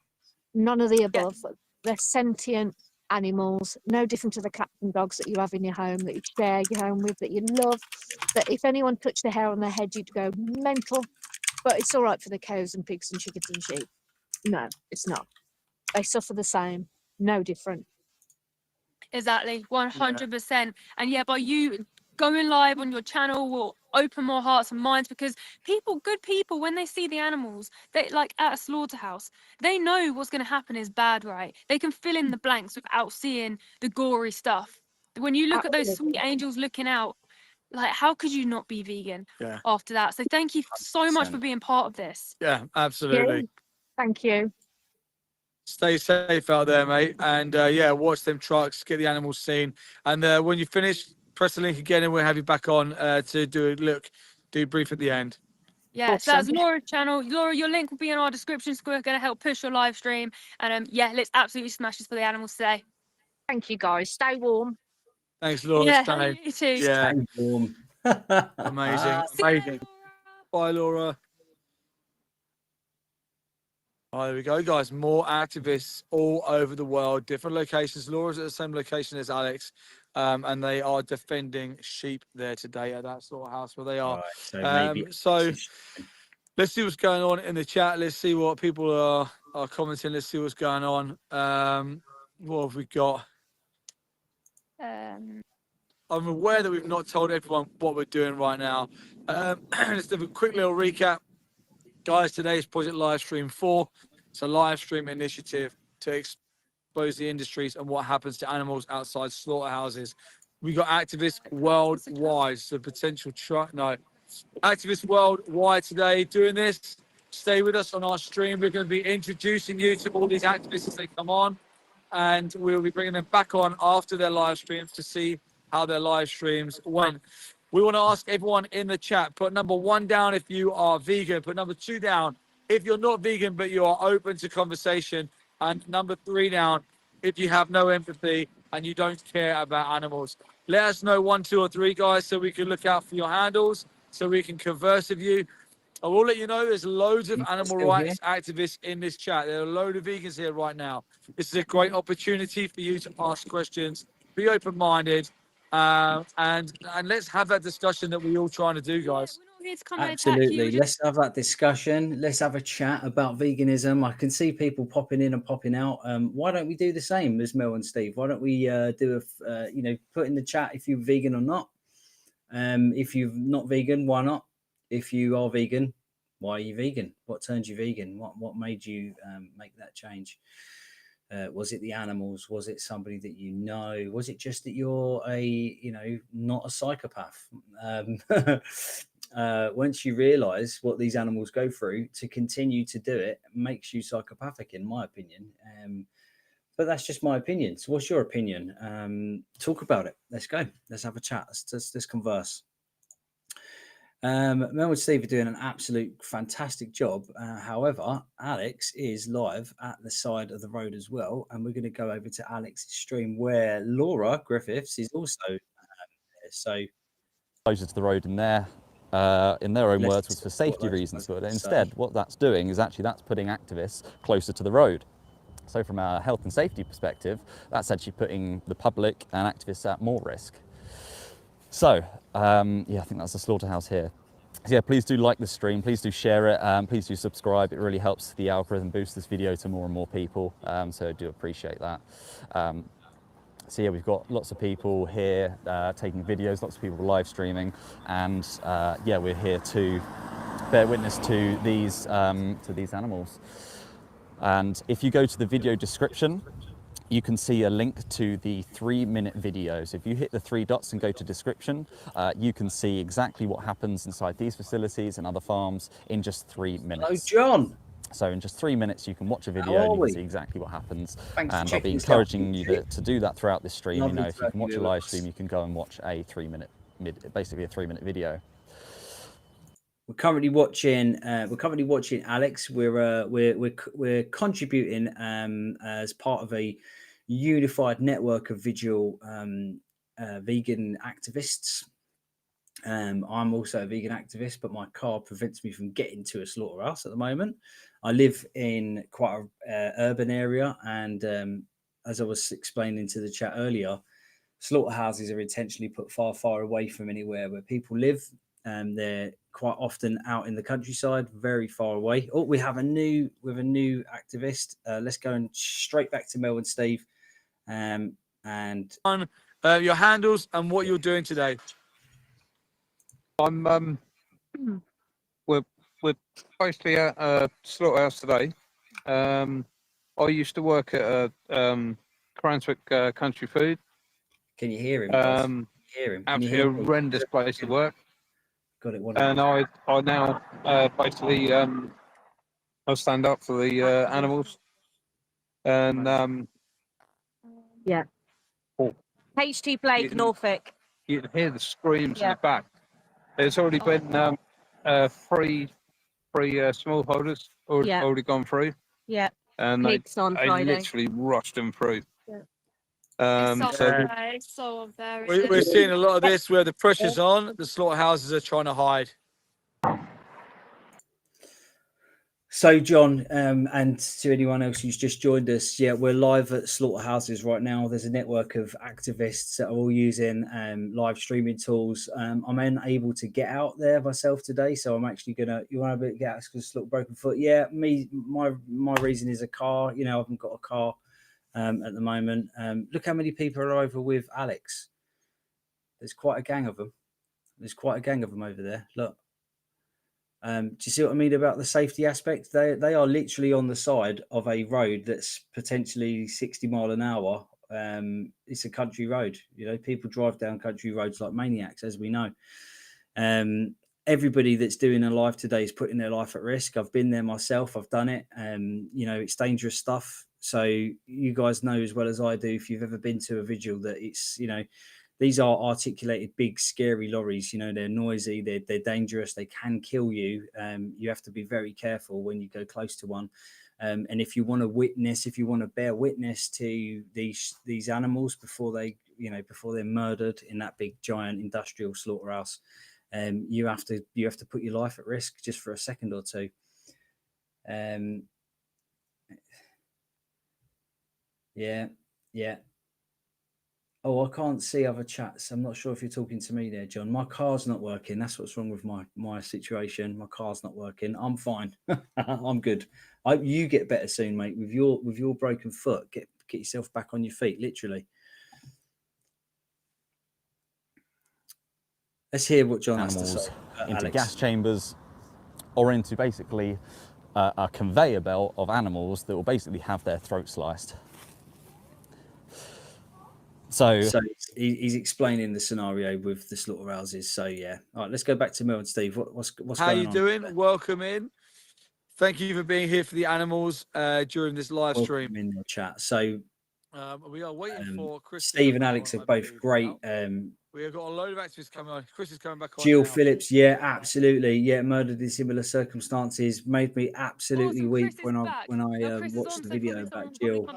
none of the above. They're sentient animals, no different to the cats and dogs that you have in your home, that you share your home with, that you love. That if anyone touched the hair on their head, you'd go mental. But it's all right for the cows and pigs and chickens and sheep. No, it's not. They suffer the same. No different.
Exactly, 100%. And by you going live on your channel will open more hearts and minds, because good people, when they see the animals, they like at a slaughterhouse, they know what's going to happen is bad, right? They can fill in the blanks without seeing the gory stuff. When you look at those sweet angels looking out, like, how could you not be vegan after that? So thank you so much for being part of this.
Yeah, absolutely.
Thank you.
Stay safe out there, mate. And watch them trucks, get the animals seen. And when you finish, press the link again and we'll have you back on to do a brief at the end.
Yeah, so that's Laura's channel. Laura, your link will be in our description, so we're going to help push your live stream. And let's absolutely smash this for the animals today.
Thank you, guys. Stay warm.
Thanks, Laura.
Yeah, you too.
Yeah.
Stay warm.
Amazing. Bye, Laura. Oh, there we go, guys. More activists all over the world, different locations. Laura's at the same location as Alex, and they are defending sheep there today at that slaughterhouse where they are.
Right,
so let's see what's going on in the chat. Let's see what people are commenting. Let's see what's going on. What have we got? I'm aware that we've not told everyone what we're doing right now. Let's do a quick little recap. Guys, today is Project Livestream 4. It's a live stream initiative to expose the industries and what happens to animals outside slaughterhouses. We got activists worldwide. So potential no. Activists worldwide today doing this. Stay with us on our stream. We're going to be introducing you to all these activists as they come on, and we'll be bringing them back on after their live streams to see how their live streams went. We want to ask everyone in the chat, put number 1 down if you are vegan, put number 2 down if you're not vegan but you are open to conversation, and number 3 down if you have no empathy and you don't care about animals. Let us know 1, 2, or 3, guys, so we can look out for your handles, so we can converse with you. I will let you know there's loads of animal rights activists in this chat. There are a load of vegans here right now. This is a great opportunity for you to ask questions, be open-minded, and let's have that discussion that we're all trying to do, guys.
Absolutely. Let's have that discussion. Let's have a chat about veganism. I can see people popping in and popping out. Why don't we do the same as Mel and Steve? Why don't we put in the chat if you're vegan or not? If you're not vegan, why not? If you are vegan, why are you vegan? What turned you vegan? What made you make that change? Was it the animals? Was it somebody that you know? Was it just that you're not a psychopath? Once you realize what these animals go through, to continue to do it makes you psychopathic, in my opinion. But that's just my opinion. So what's your opinion? Talk about it. Let's go. Let's have a chat. Let's converse. Mel and Steve are doing an absolute fantastic job. However, Alex is live at the side of the road as well. And we're going to go over to Alex's stream where Laura Griffiths is also there. So
closer to the road in their own words was for safety reasons. But instead, what that's doing is actually that's putting activists closer to the road. So from a health and safety perspective, that's actually putting the public and activists at more risk. So, I think that's the slaughterhouse here. So yeah, please do like the stream, please do share it, please do subscribe. It really helps the algorithm boost this video to more and more people, so I do appreciate that. So yeah, we've got lots of people here taking videos, lots of people live streaming, and we're here to bear witness to these animals. And if you go to the video description, you can see a link to the 3-minute video. So if you hit the 3 dots and go to description, you can see exactly what happens inside these facilities and other farms in just 3 minutes.
Hello, John.
So in just 3 minutes, you can watch a video and you can see exactly what happens.
Thanks
and I'll be encouraging you to do that throughout this stream.
Lovely
if you can watch a live stream, you can go and watch a 3-minute, basically a 3-minute video.
We're currently watching Alex. We're contributing as part of a unified network of Vigil vegan activists. I'm also a vegan activist, but my car prevents me from getting to a slaughterhouse at the moment. I live in quite an urban area, and as I was explaining to the chat earlier, slaughterhouses are intentionally put far, far away from anywhere where people live. They're quite often out in the countryside, very far away. Oh, we have a new activist. Let's go straight back to Mel and Steve. And
on your handles and what you're doing today.
I'm we're basically at a slaughterhouse today. I used to work at Cranswick Country Food.
Can you hear him?
Absolutely horrendous place to work.
Got it.
And I now basically I stand up for the animals. And
yeah. HT Blake, Norfolk.
You can hear the screams in the back. There's already been three smallholders already gone through.
Yeah.
And they literally rushed them through.
We're seeing a lot of this where the pressure's on, the slaughterhouses are trying to hide.
So, John, and to anyone else who's just joined us, yeah, we're live at slaughterhouses right now. There's a network of activists that are all using live streaming tools. I'm unable to get out there myself today, so I'm actually gonna. You want to get out because look broken foot? Yeah, my reason is a car. I haven't got a car at the moment. Look how many people are over with Alex. There's quite a gang of them. Over there. Look. Do you see what I mean about the safety aspect? They are literally on the side of a road that's potentially 60 mile an hour it's a country road. You know, people drive down country roads like maniacs, as we know. Everybody that's doing a live today is putting their life at risk. I've been there myself. I've done it. You know, it's dangerous stuff. So you guys know as well as I do, if you've ever been to a vigil, that it's, you know, these are articulated, big, scary lorries. You know, they're noisy, they're dangerous, they can kill you. You have to be very careful when you go close to one. And if you want to witness, if you want to bear witness to these animals before they, you know, before they're murdered in that big, giant industrial slaughterhouse, you have to put your life at risk just for a second or two. Yeah. Oh, I can't see other chats. I'm not sure if you're talking to me there, John. My car's not working. That's what's wrong with my situation. My car's not working. I'm fine. I'm good. I hope you get better soon, mate. With your broken foot, get yourself back on your feet, literally. Let's hear what John has to say.
Into
Alex.
gas chambers, or into basically a conveyor belt of animals that will basically have their throat sliced. So
he's explaining the scenario with the slaughterhouses. So yeah, all right. Let's go back to Mel and Steve. What's
How
going
you
on?
doing? Welcome in. Thank you for being here for the animals during this live stream.
In the chat. So
we are waiting for Chris.
Steve and Alex are both great.
We have got a load of activists coming on. Chris is coming back on.
Jill
now.
Phillips, yeah, absolutely, yeah, murdered in similar circumstances, made me absolutely weep when I watched the video about Jill.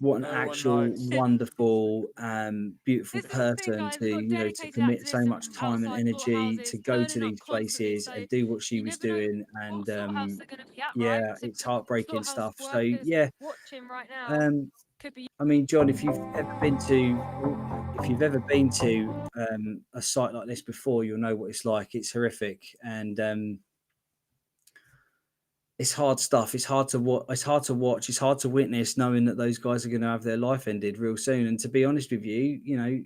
What an actual wonderful, beautiful person to commit so much time and energy to go to these places and do what she was doing, and yeah, it's heartbreaking stuff. So yeah, I mean, John, if you've ever been to a site like this before, you'll know what it's like. It's horrific, and it's hard stuff. It's hard to watch. It's hard to witness, knowing that those guys are going to have their life ended real soon. And to be honest with you, you know,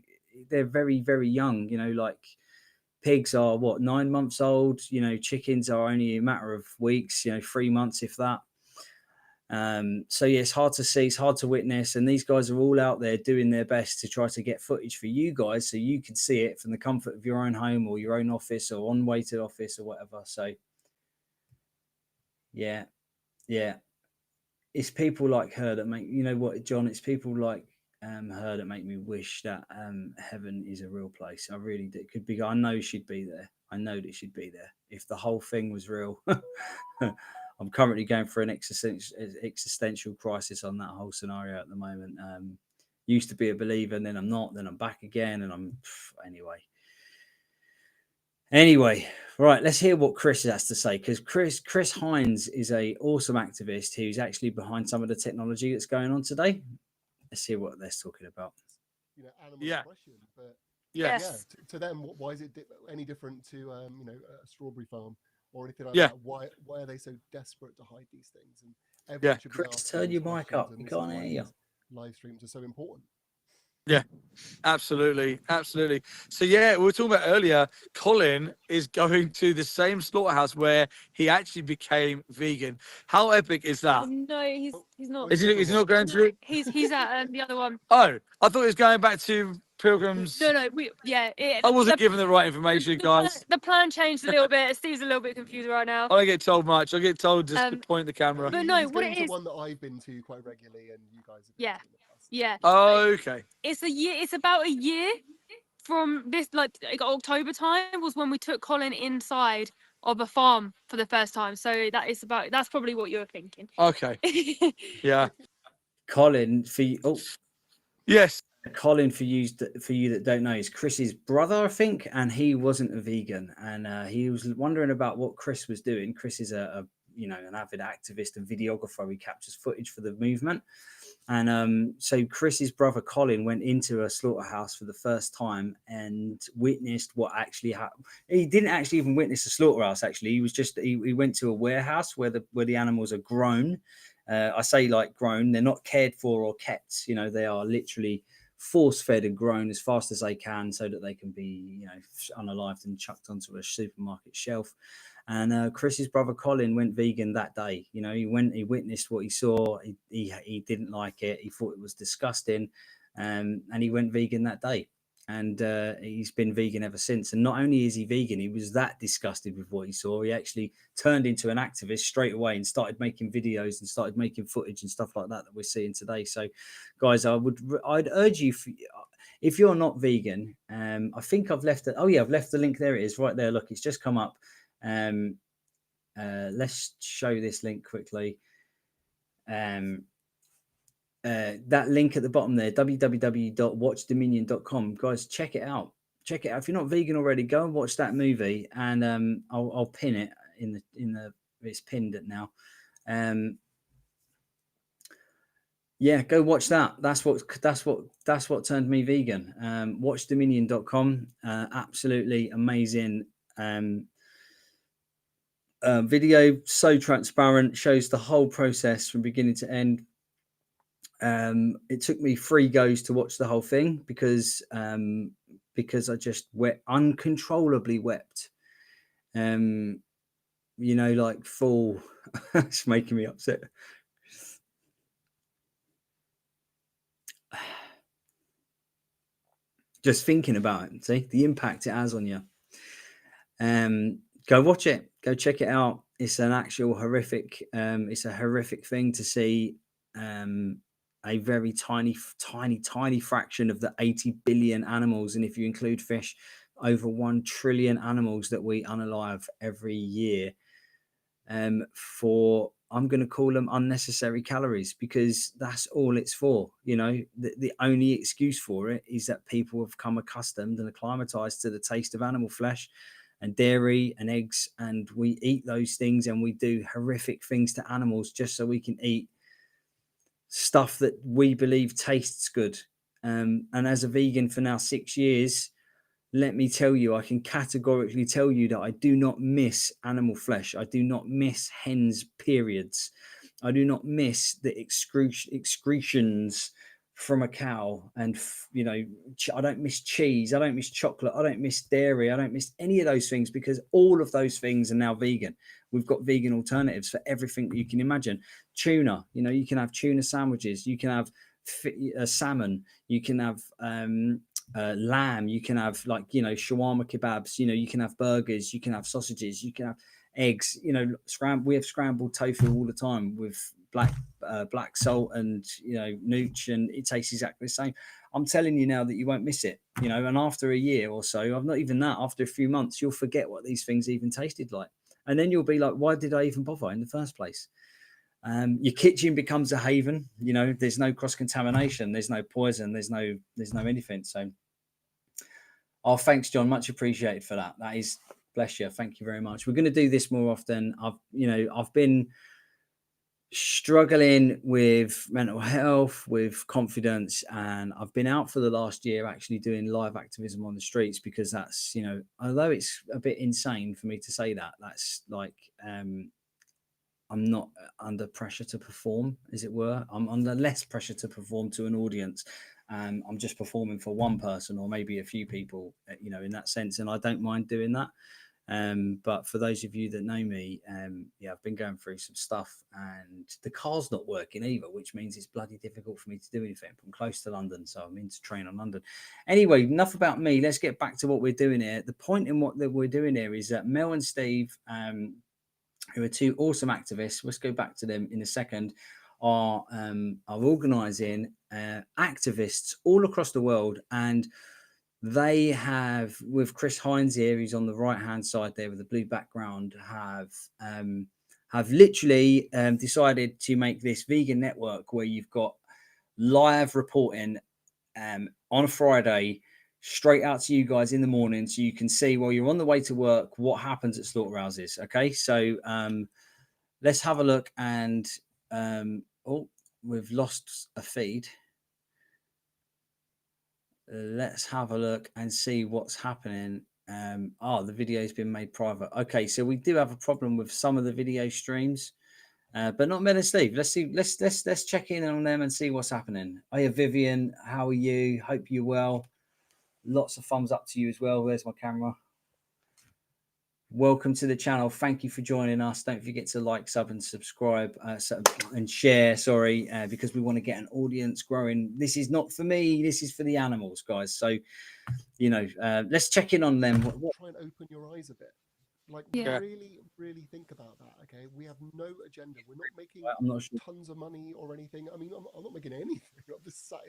they're very, very young. You know, like pigs are 9 months old. You know, chickens are only a matter of weeks. 3 months, if that. So yeah, it's hard to see, it's hard to witness, and these guys are all out there doing their best to try to get footage for you guys so you can see it from the comfort of your own home or your own office or on way to the office or whatever. So yeah, it's people like her that make, you know what, John, it's people like her that make me wish that heaven is a real place. I really do. It could be. I know she'd be there. I know that she'd be there if the whole thing was real. I'm currently going for an existential crisis on that whole scenario at the moment. Used to be a believer, and then I'm not, then I'm back again, and I'm anyway. Right, let's hear what Chris has to say, because Chris Hines is a awesome activist who's actually behind some of the technology that's going on today. Let's hear what they're talking about.
Animal oppression, but to them, why is it any different to a strawberry farm or anything like that? Why are they so desperate to hide these things? And everyone should be
Chris, turn your mic up. You can't hear you.
Live streams are so important.
Yeah, absolutely. So yeah, we were talking about earlier, Colin is going to the same slaughterhouse where he actually became vegan. How epic is that?
No, he's not.
Is he not going to it?
He's at the other one.
Oh, I thought he was going back to Pilgrims.
No,
I wasn't given the right information, guys.
The plan changed a little bit. Steve's a little bit confused right now.
I don't get told much. I get told just to point the camera.
But no, what it is.
One that I've been to quite regularly, and you guys have
been to in the past. Yeah.
Oh, okay.
It's a year. It's about a year from this, like October time was when we took Colin inside of a farm for the first time. So that's probably what you're thinking.
Okay. Yeah.
Colin,
yes.
Colin, for you that don't know, is Chris's brother, I think, and he wasn't a vegan, and he was wondering about what Chris was doing. Chris is an avid activist and videographer. He captures footage for the movement, and so Chris's brother Colin went into a slaughterhouse for the first time and witnessed what actually happened. He didn't actually even witness a slaughterhouse. Actually, he went to a warehouse where the animals are grown. I say like grown; they're not cared for or kept. They are literally force-fed and grown as fast as they can so that they can be unalived and chucked onto a supermarket shelf. And Chris's brother Colin went vegan that day. You know, he witnessed what he saw. He didn't like it. He thought it was disgusting, and he went vegan that day. And he's been vegan ever since. And not only is he vegan, he was that disgusted with what he saw. He actually turned into an activist straight away and started making videos and started making footage and stuff like that we're seeing today. So, guys, I'd urge you, if you're not vegan, I think I've left it. Oh yeah, I've left the link. There it is, right there. Look, it's just come up. Let's show this link quickly. That link at the bottom there, www.watchdominion.com. Guys, check it out. Check it out. If you're not vegan already, go and watch that movie, and I'll pin it in the it's pinned it now. Yeah, go watch that. That's what turned me vegan. Watchdominion.com. Absolutely amazing video, so transparent, shows the whole process from beginning to end. It took me 3 goes to watch the whole thing because I just uncontrollably wept. You know, like full. It's making me upset. Just thinking about it, see the impact it has on you. Go watch it. Go check it out. It's an actual horrific. It's a horrific thing to see. A very tiny fraction of the 80 billion animals, and if you include fish, over 1 trillion animals that we unalive every year. For I'm going to call them unnecessary calories, because that's all it's for. You know, the only excuse for it is that people have come accustomed and acclimatized to the taste of animal flesh and dairy and eggs, and we eat those things and we do horrific things to animals just so we can eat stuff that we believe tastes good. And as a vegan for now 6 years, let me tell you, I can categorically tell you that I do not miss animal flesh. I do not miss hens' periods. I do not miss the excretions from a cow. And, you know, I don't miss cheese. I don't miss chocolate. I don't miss dairy. I don't miss any of those things, because all of those things are now vegan. We've got vegan alternatives for everything that you can imagine. Tuna, you know, you can have tuna sandwiches. You can have salmon. You can have lamb. You can have, like, you know, shawarma kebabs. You know, you can have burgers. You can have sausages. You can have eggs. You know, we have scrambled tofu all the time with black salt and, you know, nooch, and it tastes exactly the same. I'm telling you now that you won't miss it, you know. And after a year or so, I'm not even that, after a few months, you'll forget what these things even tasted like, and then you'll be like, why did I even bother in the first place? Your kitchen becomes a haven. You know, there's no cross contamination, there's no poison, there's no anything. So, oh, thanks, John, much appreciated for that. That is, bless you, thank you very much. We're going to do this more often. I've been struggling with mental health, with confidence, and I've been out for the last year actually doing live activism on the streets, because that's, you know, although it's a bit insane for me to say that, that's like, I'm not under pressure to perform, as it were. I'm under less pressure to perform to an audience. I'm just performing for one person or maybe a few people, you know, in that sense, and I don't mind doing that. But for those of you that know me, yeah, I've been going through some stuff, and the car's not working either, which means it's bloody difficult for me to do anything. I'm close to London, so I'm in to train on London. Anyway, enough about me. Let's get back to what we're doing here. The point in what that we're doing here is that Mel and Steve, who are 2 awesome activists, let's go back to them in a second, are organising activists all across the world, and they have, with Chris Hines here, who's on the right hand side there with the blue background, have literally decided to make this vegan network where you've got live reporting on a Friday straight out to you guys in the morning, so you can see while you're on the way to work what happens at slaughterhouses. Okay, so let's have a look. And oh, we've lost a feed. Let's have a look and see what's happening. The video's been made private. Okay, so we do have a problem with some of the video streams, but not Mel and Steve. Let's see. Let's check in on them and see what's happening. Hiya, Vivian. How are you? Hope you're well. Lots of thumbs up to you as well. Where's my camera? welcome to the channel. Thank you for joining us. Don't forget to like, sub, and subscribe, and share. Sorry, because we want to get an audience growing. This is not for me. This is for the animals, guys. So, you know, let's check in on them.
Try and open your eyes a bit. Like,
Yeah.
really think about that. Okay, we have no agenda. We're not making
I'm not sure.
tons of money or anything. I mean, I'm not making anything. I'm just sat,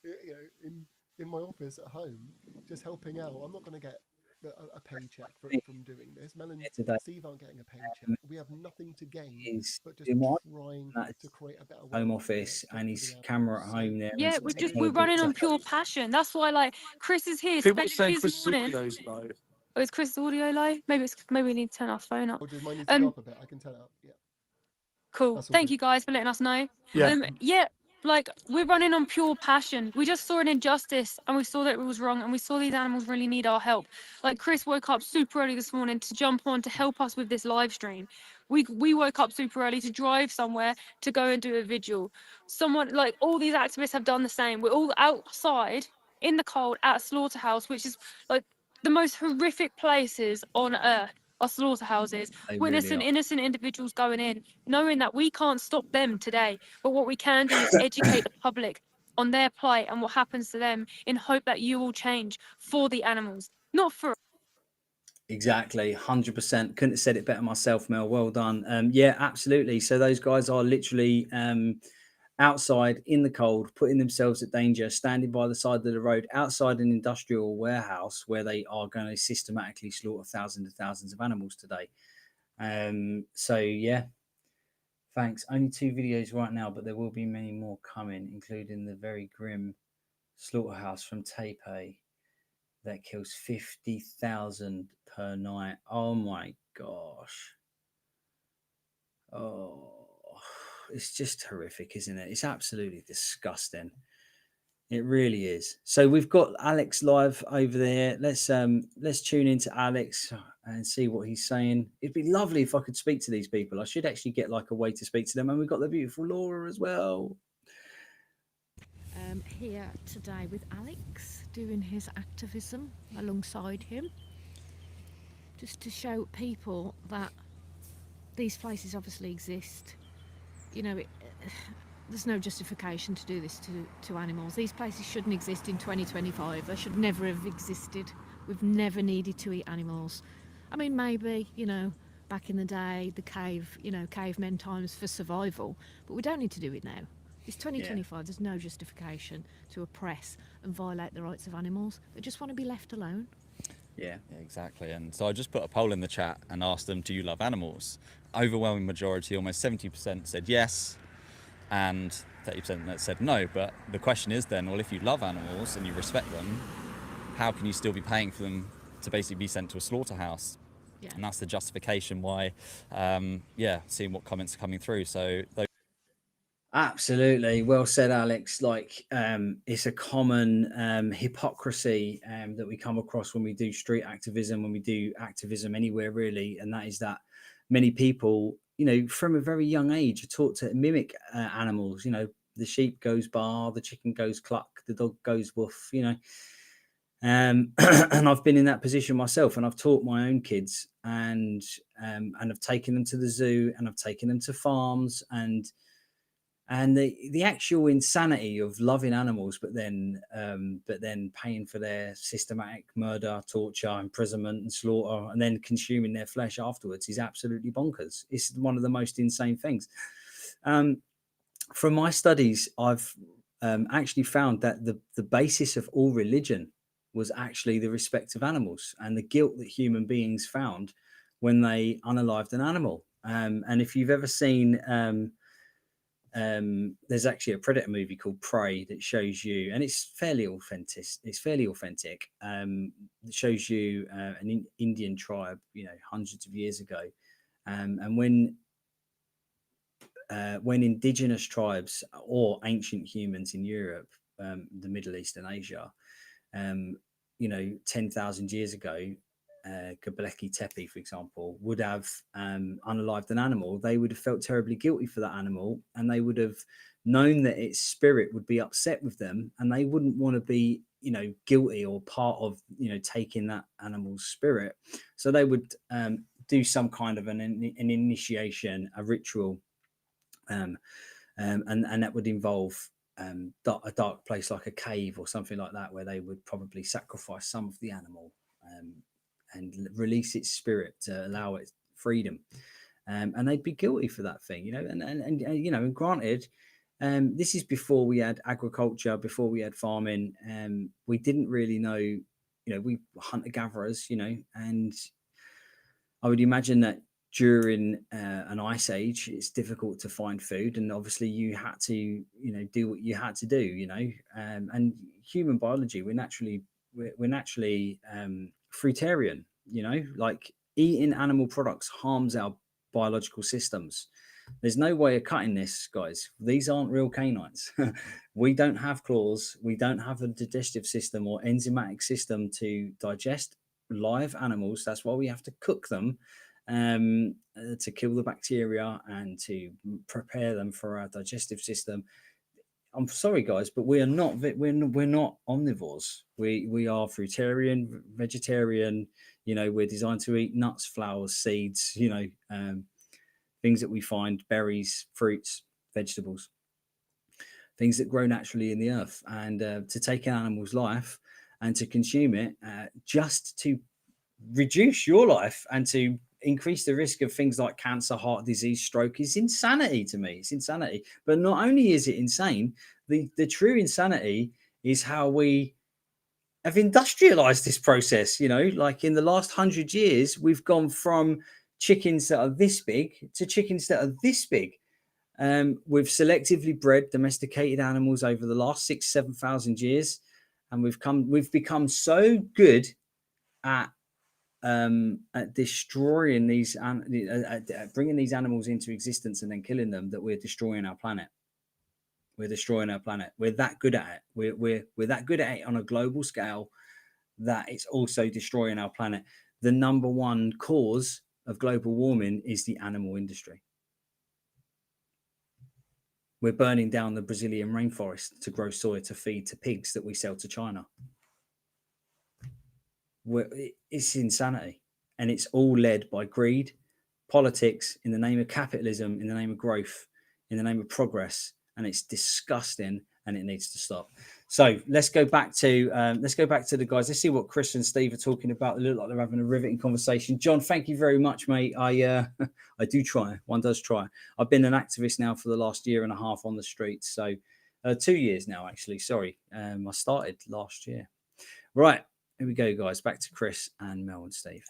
you know, in my office at home, just helping out. I'm not going to get a paycheck from doing this. Mel and Steve aren't getting a paycheck. We have nothing to gain, but just trying to create a better
home office and his camera at home there.
Yeah, we're running on pure passion. That's why, like, Chris is here.
People
spending
saying
his
Chris'
morning.
audio is low.
Oh, is Chris' audio low? Maybe we need to turn our phone up.
Or does mine need to go up a bit? I can turn it up. Yeah.
Cool. Thank you guys for letting us know.
Yeah.
Yeah, like, we're running on pure passion. We just saw an injustice and we saw that it was wrong, and we saw these animals really need our help. Like, Chris woke up super early this morning to jump on to help us with this live stream. We woke up super early to drive somewhere to go and do a vigil. Someone, like, all these activists have done the same. We're all outside in the cold at a slaughterhouse, which is like the most horrific places on earth. Are slaughterhouses, witnessing innocent individuals going in, knowing that we can't stop them today, but what we can do is educate the public on their plight and what happens to them, in hope that you will change for the animals, not for.
Exactly, 100%. Couldn't have said it better myself, Mel. Well done. Yeah, absolutely. So those guys are literally outside in the cold, putting themselves at danger, standing by the side of the road outside an industrial warehouse where they are going to systematically slaughter thousands and thousands of animals today. So yeah, thanks. Only 2 videos right now, but there will be many more coming, including the very grim slaughterhouse from Taipei that kills 50,000 per night. Oh my gosh. Oh, it's just horrific, isn't it? It's absolutely disgusting. It really is. So we've got Alex live over there. Let's tune into Alex and see what he's saying. It'd be lovely if I could speak to these people. I should actually get like a way to speak to them. And we've got the beautiful Laura as well.
Here today with Alex doing his activism alongside him, just to show people that these places obviously exist. You know, there's no justification to do this to animals. These places shouldn't exist in 2025. They should never have existed. We've never needed to eat animals. I mean, maybe, you know, back in the day, the cavemen times for survival, but we don't need to do it now. It's 2025. There's no justification to oppress and violate the rights of animals. They just want to be left alone.
Yeah, exactly. And so I just put a poll in the chat and asked them, do you love animals? Overwhelming majority, almost 70% said yes, and 30% that said no. But the question is then, well, if you love animals and you respect them, how can you still be paying for them to basically be sent to a slaughterhouse? Yeah. And that's the justification why, seeing what comments are coming through. So
Absolutely. Well said, Alex. Like, it's a common hypocrisy that we come across when we do street activism, when we do activism anywhere, really. And that is that many people, you know, from a very young age are taught to mimic animals. You know, the sheep goes baa, the chicken goes cluck, the dog goes woof, you know. And I've been in that position myself, and I've taught my own kids, and I've taken them to the zoo, and I've taken them to farms, and the actual insanity of loving animals, but then paying for their systematic murder, torture, imprisonment, and slaughter, and then consuming their flesh afterwards is absolutely bonkers. It's one of the most insane things. From my studies, I've actually found that the basis of all religion was actually the respect of animals and the guilt that human beings found when they unalived an animal. And if you've ever seen there's actually a Predator movie called Prey that shows you, and it's fairly authentic. It shows you an Indian tribe, you know, hundreds of years ago, and when indigenous tribes or ancient humans in Europe, the Middle East and Asia, 10,000 years ago, Göbekli Tepe, for example, would have unalived an animal, they would have felt terribly guilty for that animal, and they would have known that its spirit would be upset with them, and they wouldn't want to be, you know, guilty or part of, you know, taking that animal's spirit. So they would do some kind of an initiation, a ritual, and that would involve a dark place like a cave or something like that, where they would probably sacrifice some of the animal and release its spirit to allow it freedom. And they'd be guilty for that thing, you know. And you know, and granted, this is before we had agriculture, before we had farming. We didn't really know, you know, we hunter gatherers, you know, and I would imagine that during an ice age, it's difficult to find food, and obviously you had to, you know, do what you had to do, you know. And human biology, we're naturally fruitarian, you know, like eating animal products harms our biological systems. There's no way of cutting this, guys. These aren't real canines. We don't have claws. We don't have a digestive system or enzymatic system to digest live animals. That's why we have to cook them to kill the bacteria and to prepare them for our digestive system. I'm sorry, guys, but we are not. We're not omnivores. We are fruitarian, vegetarian. You know, we're designed to eat nuts, flowers, seeds. You know, things that we find, berries, fruits, vegetables, things that grow naturally in the earth. And to take an animal's life and to consume it just to reduce your life and to increase the risk of things like cancer, heart disease, stroke is insanity to me. It's insanity. But not only is it insane, the true insanity is how we have industrialized this process. You know, like in the last 100 years, we've gone from chickens that are this big to chickens that are this big. We've selectively bred domesticated animals over the last 7,000 years, and we've become so good at destroying these bringing these animals into existence and then killing them that we're destroying our planet. We're destroying our planet. We're that good at it. We're that good at it on a global scale that it's also destroying our planet. The number one cause of global warming is the animal industry. We're burning down the Brazilian rainforest to grow soy to feed to pigs that we sell to China. It's insanity, and it's all led by greed, politics, in the name of capitalism, in the name of growth, in the name of progress, and it's disgusting, and it needs to stop. So let's go back to the guys. Let's see what Chris and Steve are talking about. They look like they're having a riveting conversation. John, thank you very much, mate. I do try. One does try. I've been an activist now for the last 1.5 years on the streets. So 2 years now, actually. Sorry, I started last year. Right. Here we go, guys. Back to Chris and Mel and Steve.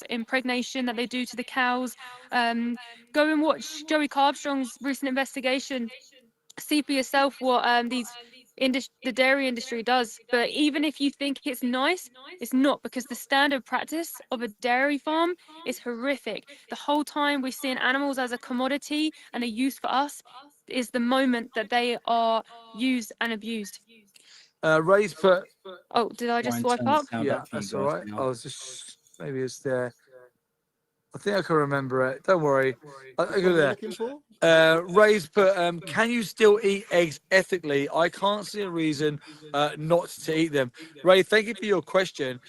Impregnation that they do to the cows. Go and watch Joey Carbstrong's recent investigation. See for yourself what the dairy industry does. But even if you think it's nice, it's not, because the standard practice of a dairy farm is horrific. The whole time we're seeing animals as a commodity and a use for us is the moment that they are used and abused.
Ray's put.
Oh, did I just swipe up?
Yeah, that's all right. I was just, maybe it's there. I think I can remember it. Don't worry. I go there. Ray's put, can you still eat eggs ethically? I can't see a reason not to eat them. Ray, thank you for your question.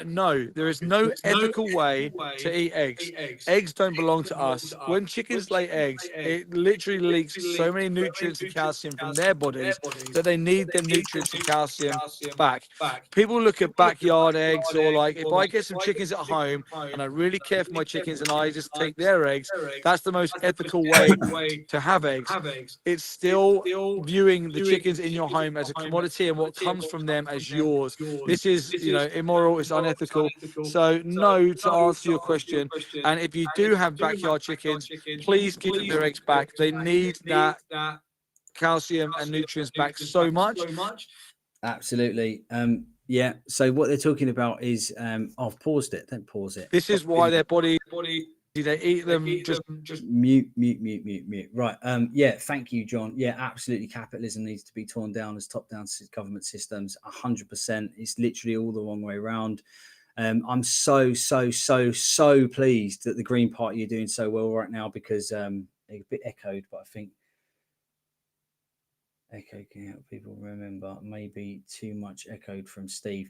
No, there is no ethical way to eat eggs. Eggs don't belong to us. When chickens lay eggs, it literally leaks so many nutrients and calcium from their bodies that they need them nutrients and calcium back. People look at backyard eggs, or like, if I get some chickens at home and I really care for my chickens, chickens and I just take their eggs, that's the most ethical way to have eggs. It's still viewing the chickens in your home as a commodity and what comes from them as yours. This is, you know, immoral, it's unethical. So no, to answer your question. And if you do have backyard chickens, please give them their eggs back. They need that calcium and nutrients back so much.
Absolutely. Yeah. So what they're talking about is, I've paused it. Don't pause it.
This is why their body, they eat them just
mute. Right. Yeah. Thank you, John. Yeah, absolutely. Capitalism needs to be torn down as top-down government systems. 100%. It's literally all the wrong way around. I'm so pleased that the Green Party are doing so well right now, because they're a bit echoed, but I think echo can help people remember. Maybe too much echoed from Steve.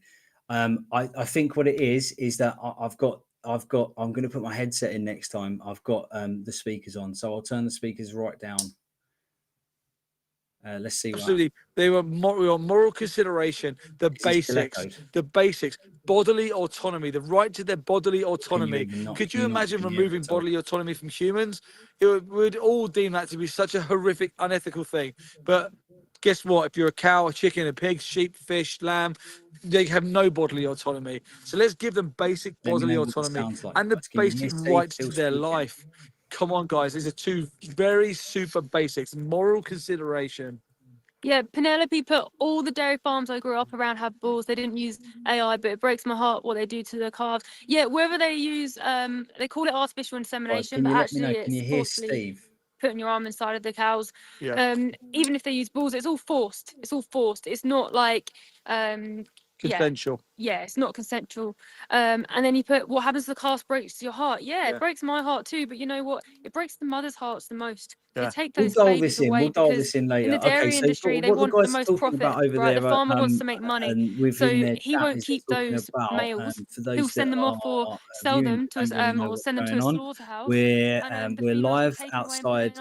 I think what it is that I'm going to put my headset in next time. I've got the speakers on, so I'll turn the speakers right down. Let's see.
Absolutely, they were moral consideration, the basics, bodily autonomy, the right to their bodily autonomy. Could you imagine removing bodily autonomy from humans? We'd all deem that to be such a horrific, unethical thing. But guess what? If you're a cow, a chicken, a pig, sheep, fish, lamb, they have no bodily autonomy. So let's give them basic bodily autonomy and the basic rights to their life. Come on, guys. These are two very super basics. Moral consideration.
Yeah, Penelope put all the dairy farms I grew up around have bulls. They didn't use AI, but it breaks my heart what they do to the calves. Yeah, whether they use, they call it artificial insemination, but actually it's forcefully putting your arm inside of the cows.
Yeah.
Even if they use bulls, it's all forced. It's all forced. It's not like
consensual.
Yeah, it's not consensual. And then you put, what happens to the calf breaks your heart. Yeah, it breaks my heart too, but you know what? It breaks the mother's hearts the most. They take those babies away
We'll dial this in later.
in the dairy industry, they want the most profit, right? The farmer wants to make money, so he won't keep those males. He'll send them off or sell them to or send them to a slaughterhouse.
We're live outside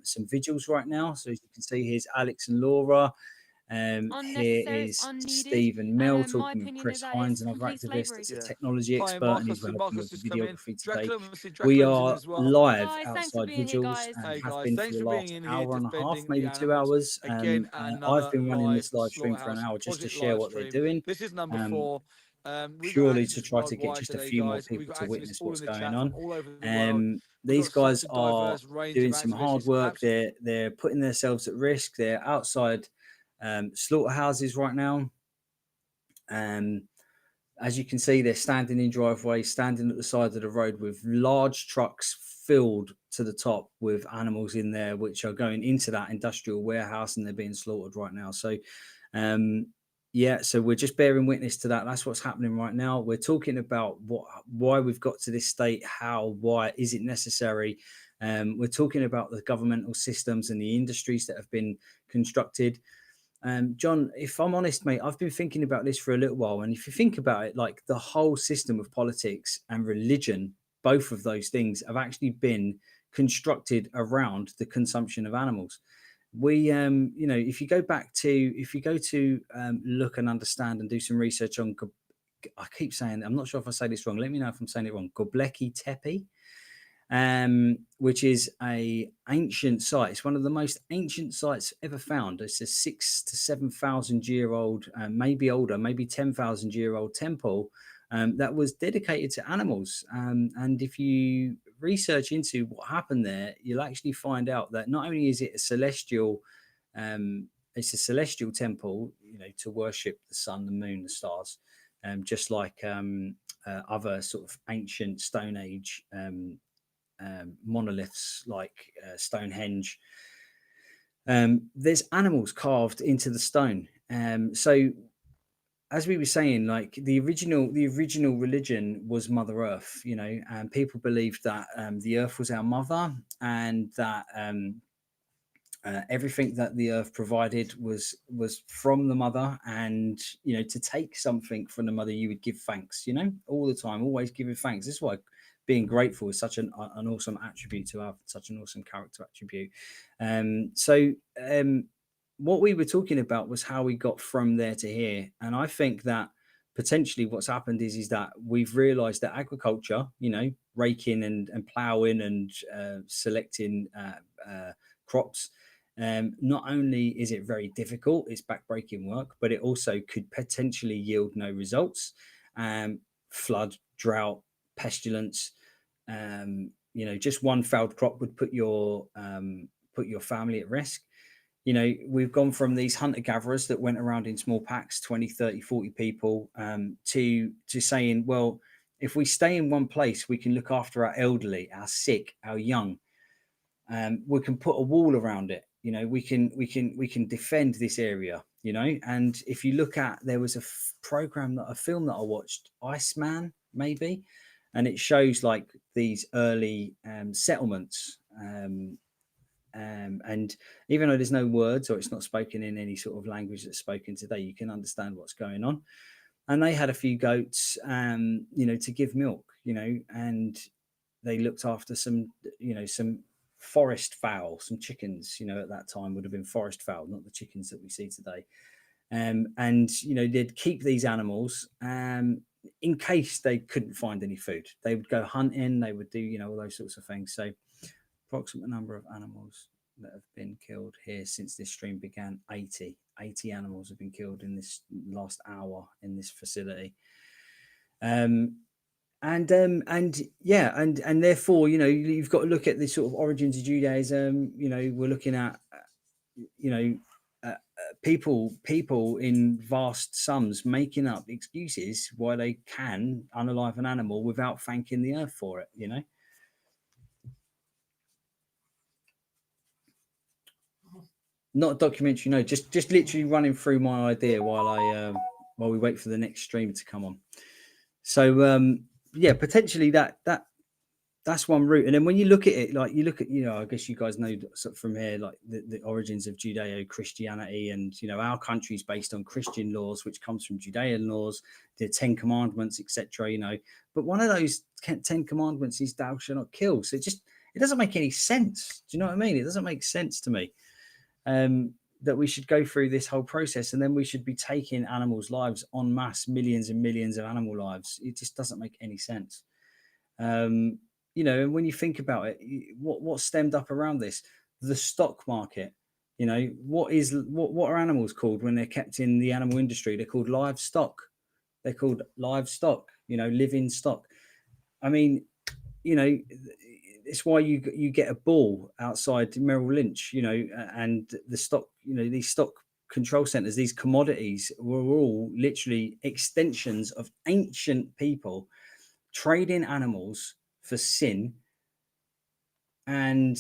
some vigils right now, so as you can see, here's Alex and Laura. Here is Steve and Mel talking with Chris Hines, another activist. It's a technology expert, and he's helping with the videography today. We are live outside Vigils and have been for the last hour and a half, maybe 2 hours. I've been running this live stream for an hour just to share what they're doing.
This is number 4.
Purely to try to get just a few more people to witness what's going on. These guys are doing some hard work. They're putting themselves at risk. They're outside slaughterhouses right now. As you can see, they're standing in driveways, standing at the side of the road with large trucks filled to the top with animals in there, which are going into that industrial warehouse, and they're being slaughtered right now. So yeah, so we're just bearing witness to that. That's what's happening right now. We're talking about why we've got to this state, why is it necessary? We're talking about the governmental systems and the industries that have been constructed. John, if I'm honest, mate, I've been thinking about this for a little while. And if you think about it, like the whole system of politics and religion, both of those things have actually been constructed around the consumption of animals. We, you know, if you go to look and understand and do some research on, I keep saying, I'm not sure if I say this wrong. Let me know if I'm saying it wrong. Göbekli Tepe. Which is a ancient site. It's one of the most ancient sites ever found. It's a 6,000 to 7,000 year old, maybe older, maybe 10,000 year old temple that was dedicated to animals. And if you research into what happened there, you'll actually find out that not only is it a celestial, it's a celestial temple, you know, to worship the sun, the moon, the stars, just like other sort of ancient Stone Age monoliths like Stonehenge. There's animals carved into the stone. So as we were saying, like the original religion was Mother Earth, you know, and people believed that the earth was our mother, and that everything that the earth provided was from the mother. And you know, to take something from the mother, you would give thanks, you know, all the time, always giving thanks. This is why being grateful is such an awesome attribute to have, such an awesome character attribute. What we were talking about was how we got from there to here. And I think that potentially what's happened is that we've realized that agriculture, you know, raking and ploughing and selecting crops. Not only is it very difficult, it's backbreaking work, but it also could potentially yield no results. Flood, drought, pestilence. Just one failed crop would put your family at risk. We've gone from these hunter-gatherers that went around in small packs, 20, 30, 40 people, to saying, well, if we stay in one place, we can look after our elderly, our sick, our young. We can put a wall around it. We can defend this area. And if you look at, there was a film that I watched, Iceman, maybe, and it shows like these early settlements. And even though there's no words or it's not spoken in any sort of language that's spoken today, you can understand what's going on. And they had a few goats, to give milk, and they looked after some forest fowl, some chickens, at that time would have been forest fowl, not the chickens that we see today. And they'd keep these animals in case they couldn't find any food. They would go hunting, they would do, all those sorts of things. So approximate number of animals that have been killed here since this stream began, 80 animals have been killed in this last hour in this facility. And therefore, you've got to look at the sort of origins of Judaism. We're looking at, people in vast sums making up excuses why they can unalive an animal without thanking the earth for it, Not a documentary, no, just literally running through my idea while we wait for the next stream to come on. So potentially that's one route. And then when you look at it, like you look at, I guess you guys know from here, like the origins of Judeo-Christianity, and our country is based on Christian laws, which comes from Judean laws, the 10 Commandments, etc. But one of those 10 Commandments is thou shalt not kill. So it doesn't make any sense. Do you know what I mean? It doesn't make sense to me. That we should go through this whole process and then we should be taking animals' lives en masse, millions and millions of animal lives. It just doesn't make any sense. And when you think about it, what stemmed up around this? The stock market. What are animals called when they're kept in the animal industry? They're called livestock. They're called livestock, living stock. I mean, it's why you get a bull outside Merrill Lynch, and the stock, these stock control centers, these commodities were all literally extensions of ancient people trading animals for sin, and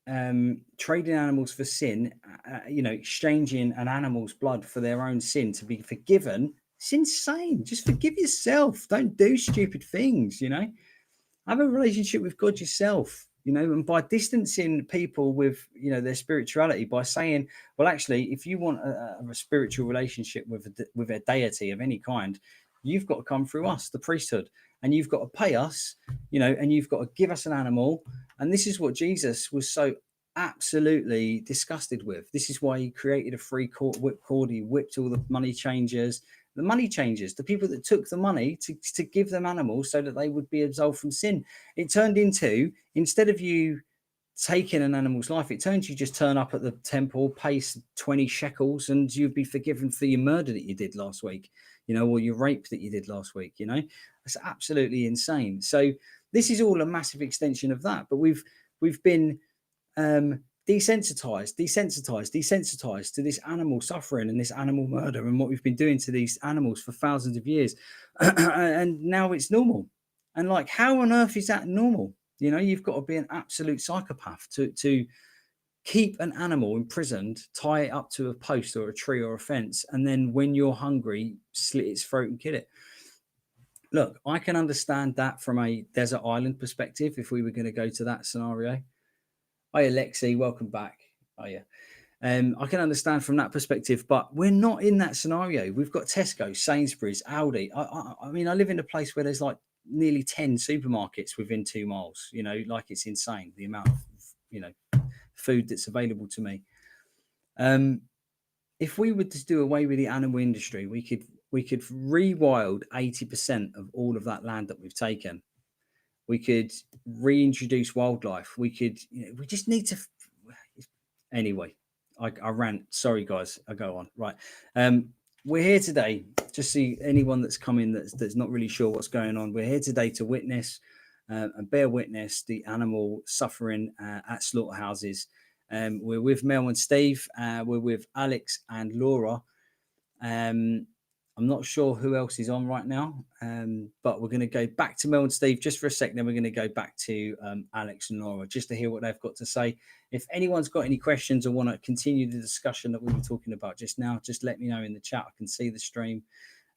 exchanging an animal's blood for their own sin to be forgiven. It's insane. Just forgive yourself. Don't do stupid things, Have a relationship with God yourself, and by distancing people with, their spirituality, by saying, well, actually, if you want a spiritual relationship with a deity of any kind, you've got to come through us, the priesthood, and you've got to pay us, and you've got to give us an animal. And this is what Jesus was so absolutely disgusted with. This is why he created a free whip cord. He whipped all the money changers. The people that took the money to give them animals so that they would be absolved from sin. It turned into, instead of you taking an animal's life, it turns you just turn up at the temple, pay 20 shekels, and you'd be forgiven for your murder that you did last week, or your rape that you did last week. It's absolutely insane. So this is all a massive extension of that. But we've been desensitized to this animal suffering and this animal murder and what we've been doing to these animals for thousands of years. And now it's normal. And like, how on earth is that normal? You've got to be an absolute psychopath to keep an animal imprisoned, tie it up to a post or a tree or a fence, and then when you're hungry, slit its throat and kill it. Look, I can understand that from a desert island perspective if we were going to go to that scenario. Hi, Alexi, welcome back. Oh, yeah. I can understand from that perspective, but we're not in that scenario. We've got Tesco, Sainsbury's, Aldi. I mean, I live in a place where there's like nearly 10 supermarkets within 2 miles. Like, it's insane the amount of food that's available to me. If we were to do away with the animal industry, we could rewild 80% of all of that land that we've taken. We could reintroduce wildlife. We could, we just need to. Anyway, I rant. Sorry, guys. I go on. Right. We're here today. Just see anyone that's coming that's not really sure what's going on. We're here today to witness and bear witness the animal suffering at slaughterhouses. We're with Mel and Steve. We're with Alex and Laura. I'm not sure who else is on right now, but we're going to go back to Mel and Steve just for a second. Then we're going to go back to Alex and Laura just to hear what they've got to say. If anyone's got any questions or want to continue the discussion that we were talking about just now, just let me know in the chat. I can see the stream.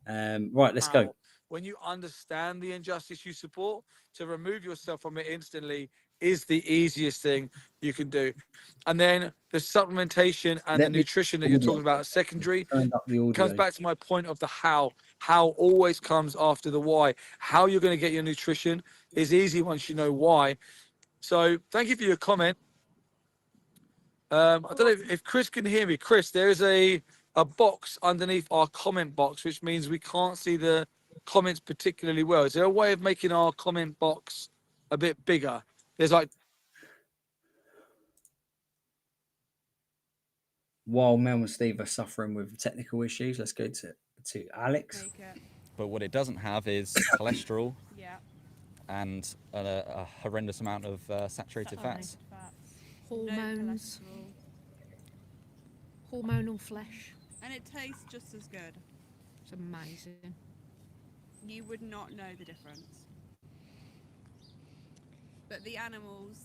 Right, let's go.
When you understand the injustice you support, to remove yourself from it instantly is the easiest thing you can do. And then the supplementation and the nutrition that you're talking about secondary comes back to my point of the how. How always comes after the why. How you're going to get your nutrition is easy once you know why. So thank you for your comment. I don't know if Chris can hear me. Chris, there is a box underneath our comment box, which means we can't see the comments particularly well. Is there a way of making our comment box a bit bigger? There's like,
while Mel and Steve are suffering with technical issues, let's go to Alex.
But what it doesn't have is cholesterol and a horrendous amount of saturated fats.
Hormones. Hormonal flesh.
And it tastes just as good.
It's amazing.
You would not know the difference. But the animals,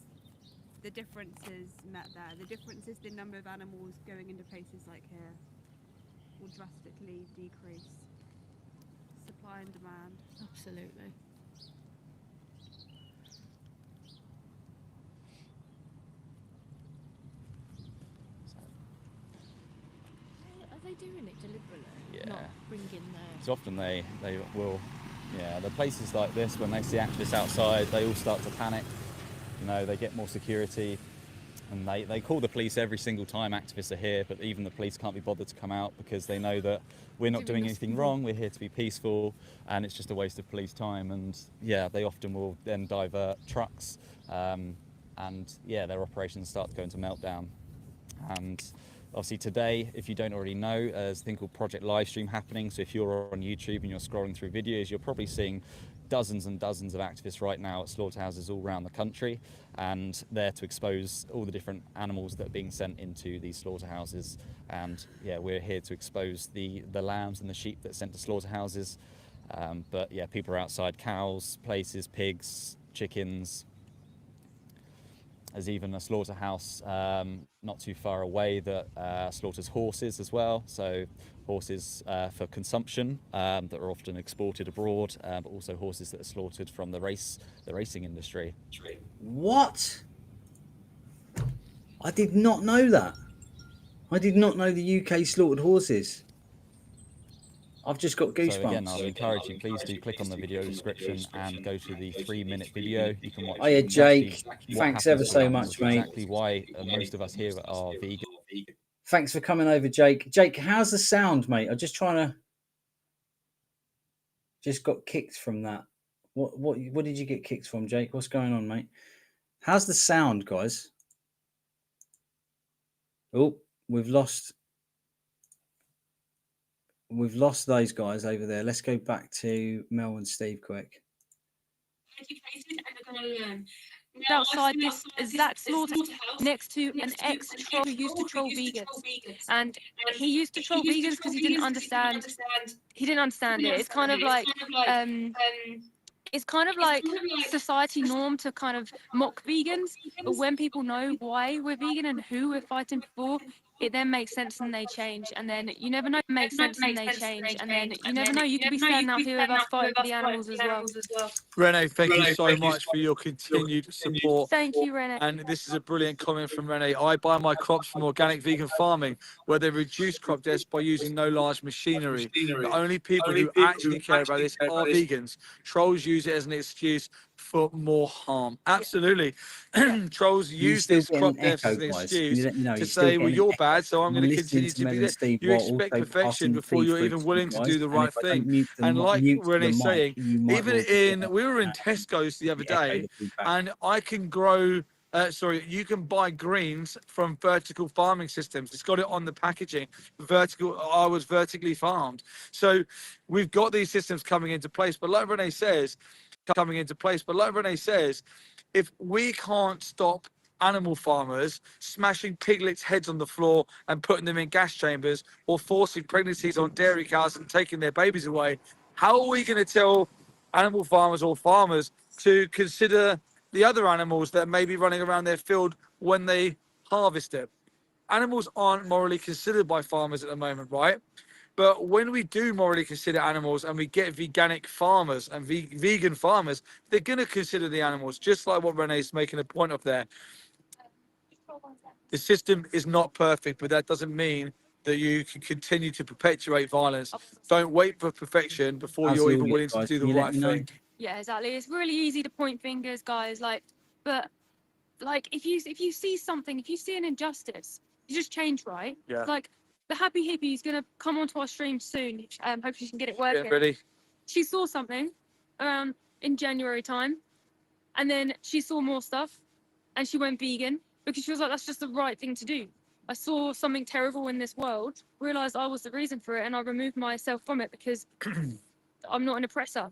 the difference is met there. The difference is the number of animals going into places like here will drastically decrease. Supply and demand.
Absolutely. Are they doing it deliberately?
Yeah.
Not bringing their...
So often they will, the places like this, when they see activists outside, they all start to panic. They get more security, and they call the police every single time activists are here, but even the police can't be bothered to come out because they know that we're not doing anything wrong, we're here to be peaceful, and it's just a waste of police time. And they often will then divert trucks, and their operations start to go into meltdown. And obviously today, if you don't already know, there's a thing called Project Livestream happening. So if you're on YouTube and you're scrolling through videos, you're probably seeing dozens and dozens of activists right now at slaughterhouses all around the country, and there to expose all the different animals that are being sent into these slaughterhouses. And we're here to expose the lambs and the sheep that are sent to slaughterhouses. But people are outside, cows, places, pigs, chickens. There's even a slaughterhouse not too far away that slaughters horses as well. So horses for consumption that are often exported abroad, but also horses that are slaughtered from the racing industry.
What? I did not know that. I did not know the UK slaughtered horses. I've just got goosebumps.
So again, I'll encourage you, please do click on the video description and go to the 3-minute video. You can watch.
Oh yeah, Jake, thanks ever so much, mate.
Exactly why most of us here are vegan.
Thanks for coming over, Jake. Jake, how's the sound, mate? I'm just trying to. Just got kicked from that. What did you get kicked from, Jake? What's going on, mate? How's the sound, guys? Oh, we've lost those guys over there. Let's go back to Mel and Steve quick.
Outside this exact slaughterhouse next to an ex-troll who used to troll vegans, and he used to troll vegans because he didn't understand it. It's kind of like society norm to kind of mock vegans, but when people know why we're vegan and who we're fighting for, it then makes sense and they change. And then you never know, it makes sense and they change. And then you never know, you could be standing out here with us fighting for the animals as well.
Renee, thank you so much for your continued support.
Thank you, Renee.
And this is a brilliant comment from Renee. I buy my crops from organic vegan farming, where they reduce crop deaths by using no large machinery. The only people who actually care about this are vegans. Trolls use it as an excuse for more harm. Absolutely. Trolls
You're
use
still
this crop
getting
deaths as
echo,
an
guys. Can you
excuse
let me know?
to
You're still
say, well,
getting
you're
echo.
bad, so I'm going to
listening
continue
to
to be
Mel
there.
and Steve
You
while
expect
also
perfection
passing the
before
feed
you're
through
even
to you
willing to
guys.
do the
And
right
if I don't
thing.
mute
And like
the
Renee's
mic,
saying,
you might
even
well just get
we were in
um,
Tesco's the other
the echo,
day,
the feedback.
and I can grow. You can buy greens from vertical farming systems. It's got it on the packaging. I was vertically farmed. So we've got these systems coming into place. But like Renee says, if we can't stop animal farmers smashing piglets' heads on the floor and putting them in gas chambers or forcing pregnancies on dairy cows and taking their babies away, how are we going to tell animal farmers or farmers to consider the other animals that may be running around their field when they harvest it? Animals aren't morally considered by farmers at the moment, right? But when we do morally consider animals and we get veganic farmers and vegan farmers, they're going to consider the animals, just like what Renee's making a point of there. The system is not perfect, but that doesn't mean that you can continue to perpetuate violence. Don't wait for perfection before
How's
you're
the
even
audio,
willing to
guys?
do
Can
the
you let
right
me know?
thing.
Yeah, exactly. It's really easy to point fingers, guys. But if you see something, if you see an injustice, you just change, right?
Yeah.
Like the happy hippie is gonna come onto our stream soon. Hopefully she can get it working.
Get ready.
She saw something around in January time, and then she saw more stuff, and she went vegan because she was like, that's just the right thing to do. I saw something terrible in this world, realized I was the reason for it, and I removed myself from it because I'm not an oppressor.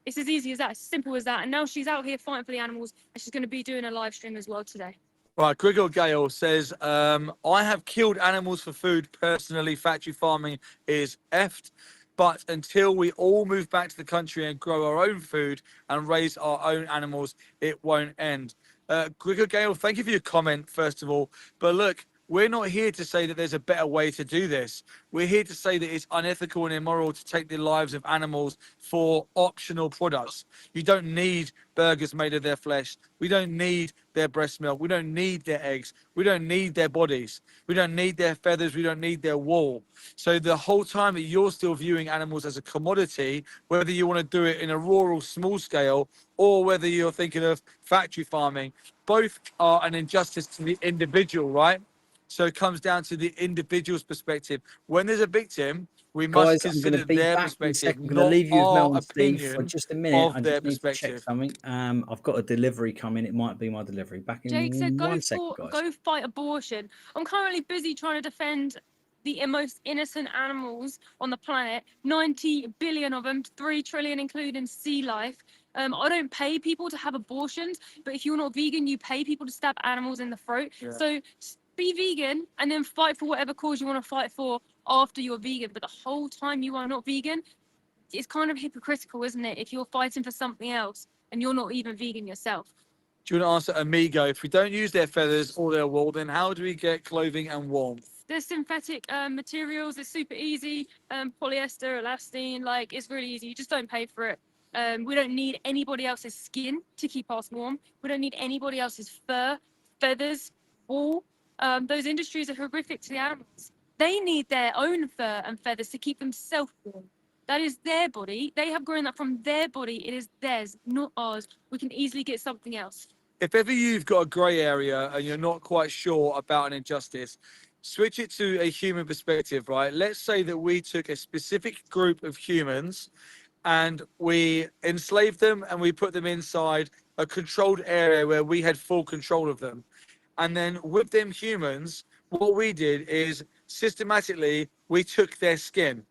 It's as easy as that, as simple as that. And now she's out here fighting for the animals, and she's going to be doing a live stream as well today.
Right, Grigor Gale says, I have killed animals for food. Personally, factory farming is effed. But until we all move back to the country and grow our own food and raise our own animals, it won't end. Grigor Gale, thank you for your comment, first of all. But look, we're not here to say that there's a better way to do this. We're here to say that it's unethical and immoral to take the lives of animals for optional products. You don't need burgers made of their flesh. We don't need their breast milk. We don't need their eggs. We don't need their bodies. We don't need their feathers. We don't need their wool. So the whole time that you're still viewing animals as a commodity, whether you want to do it in a rural small scale or whether you're thinking of factory farming, both are an injustice to the individual, right? So it comes down to the individual's perspective. When there's a victim, we must
Guys, I'm going
consider
to be
their
back in a
perspective,
second. I'm going to
not
leave you with
our
Mel and Steve for
opinion
just a minute.
of
I
their
just need to check
perspective.
something. I've got a delivery coming. It might be my delivery. Back
Jake said,
in 1 second, guys.
go fight abortion. I'm currently busy trying to defend the most innocent animals on the planet. 90 billion of them, 3 trillion, including sea life. I don't pay people to have abortions, but if you're not vegan, you pay people to stab animals in the throat.
Yeah.
So be vegan and then fight for whatever cause you want to fight for after you're vegan. But the whole time you are not vegan, it's kind of hypocritical, isn't it? If you're fighting for something else and you're not even vegan yourself.
Do you want to answer Amigo? If we don't use their feathers or their wool, then how do we get clothing and warmth?
There's synthetic materials. It's super easy. Polyester, elastine, it's really easy. You just don't pay for it. We don't need anybody else's skin to keep us warm. We don't need anybody else's fur, feathers, wool. Those industries are horrific to the animals. They need their own fur and feathers to keep themselves warm. That is their body. They have grown that from their body. It is theirs, not ours. We can easily get something else.
If ever you've got a grey area and you're not quite sure about an injustice, switch it to a human perspective, right? Let's say that we took a specific group of humans and we enslaved them and we put them inside a controlled area where we had full control of them. And then with them humans, what we did is systematically we took their skin.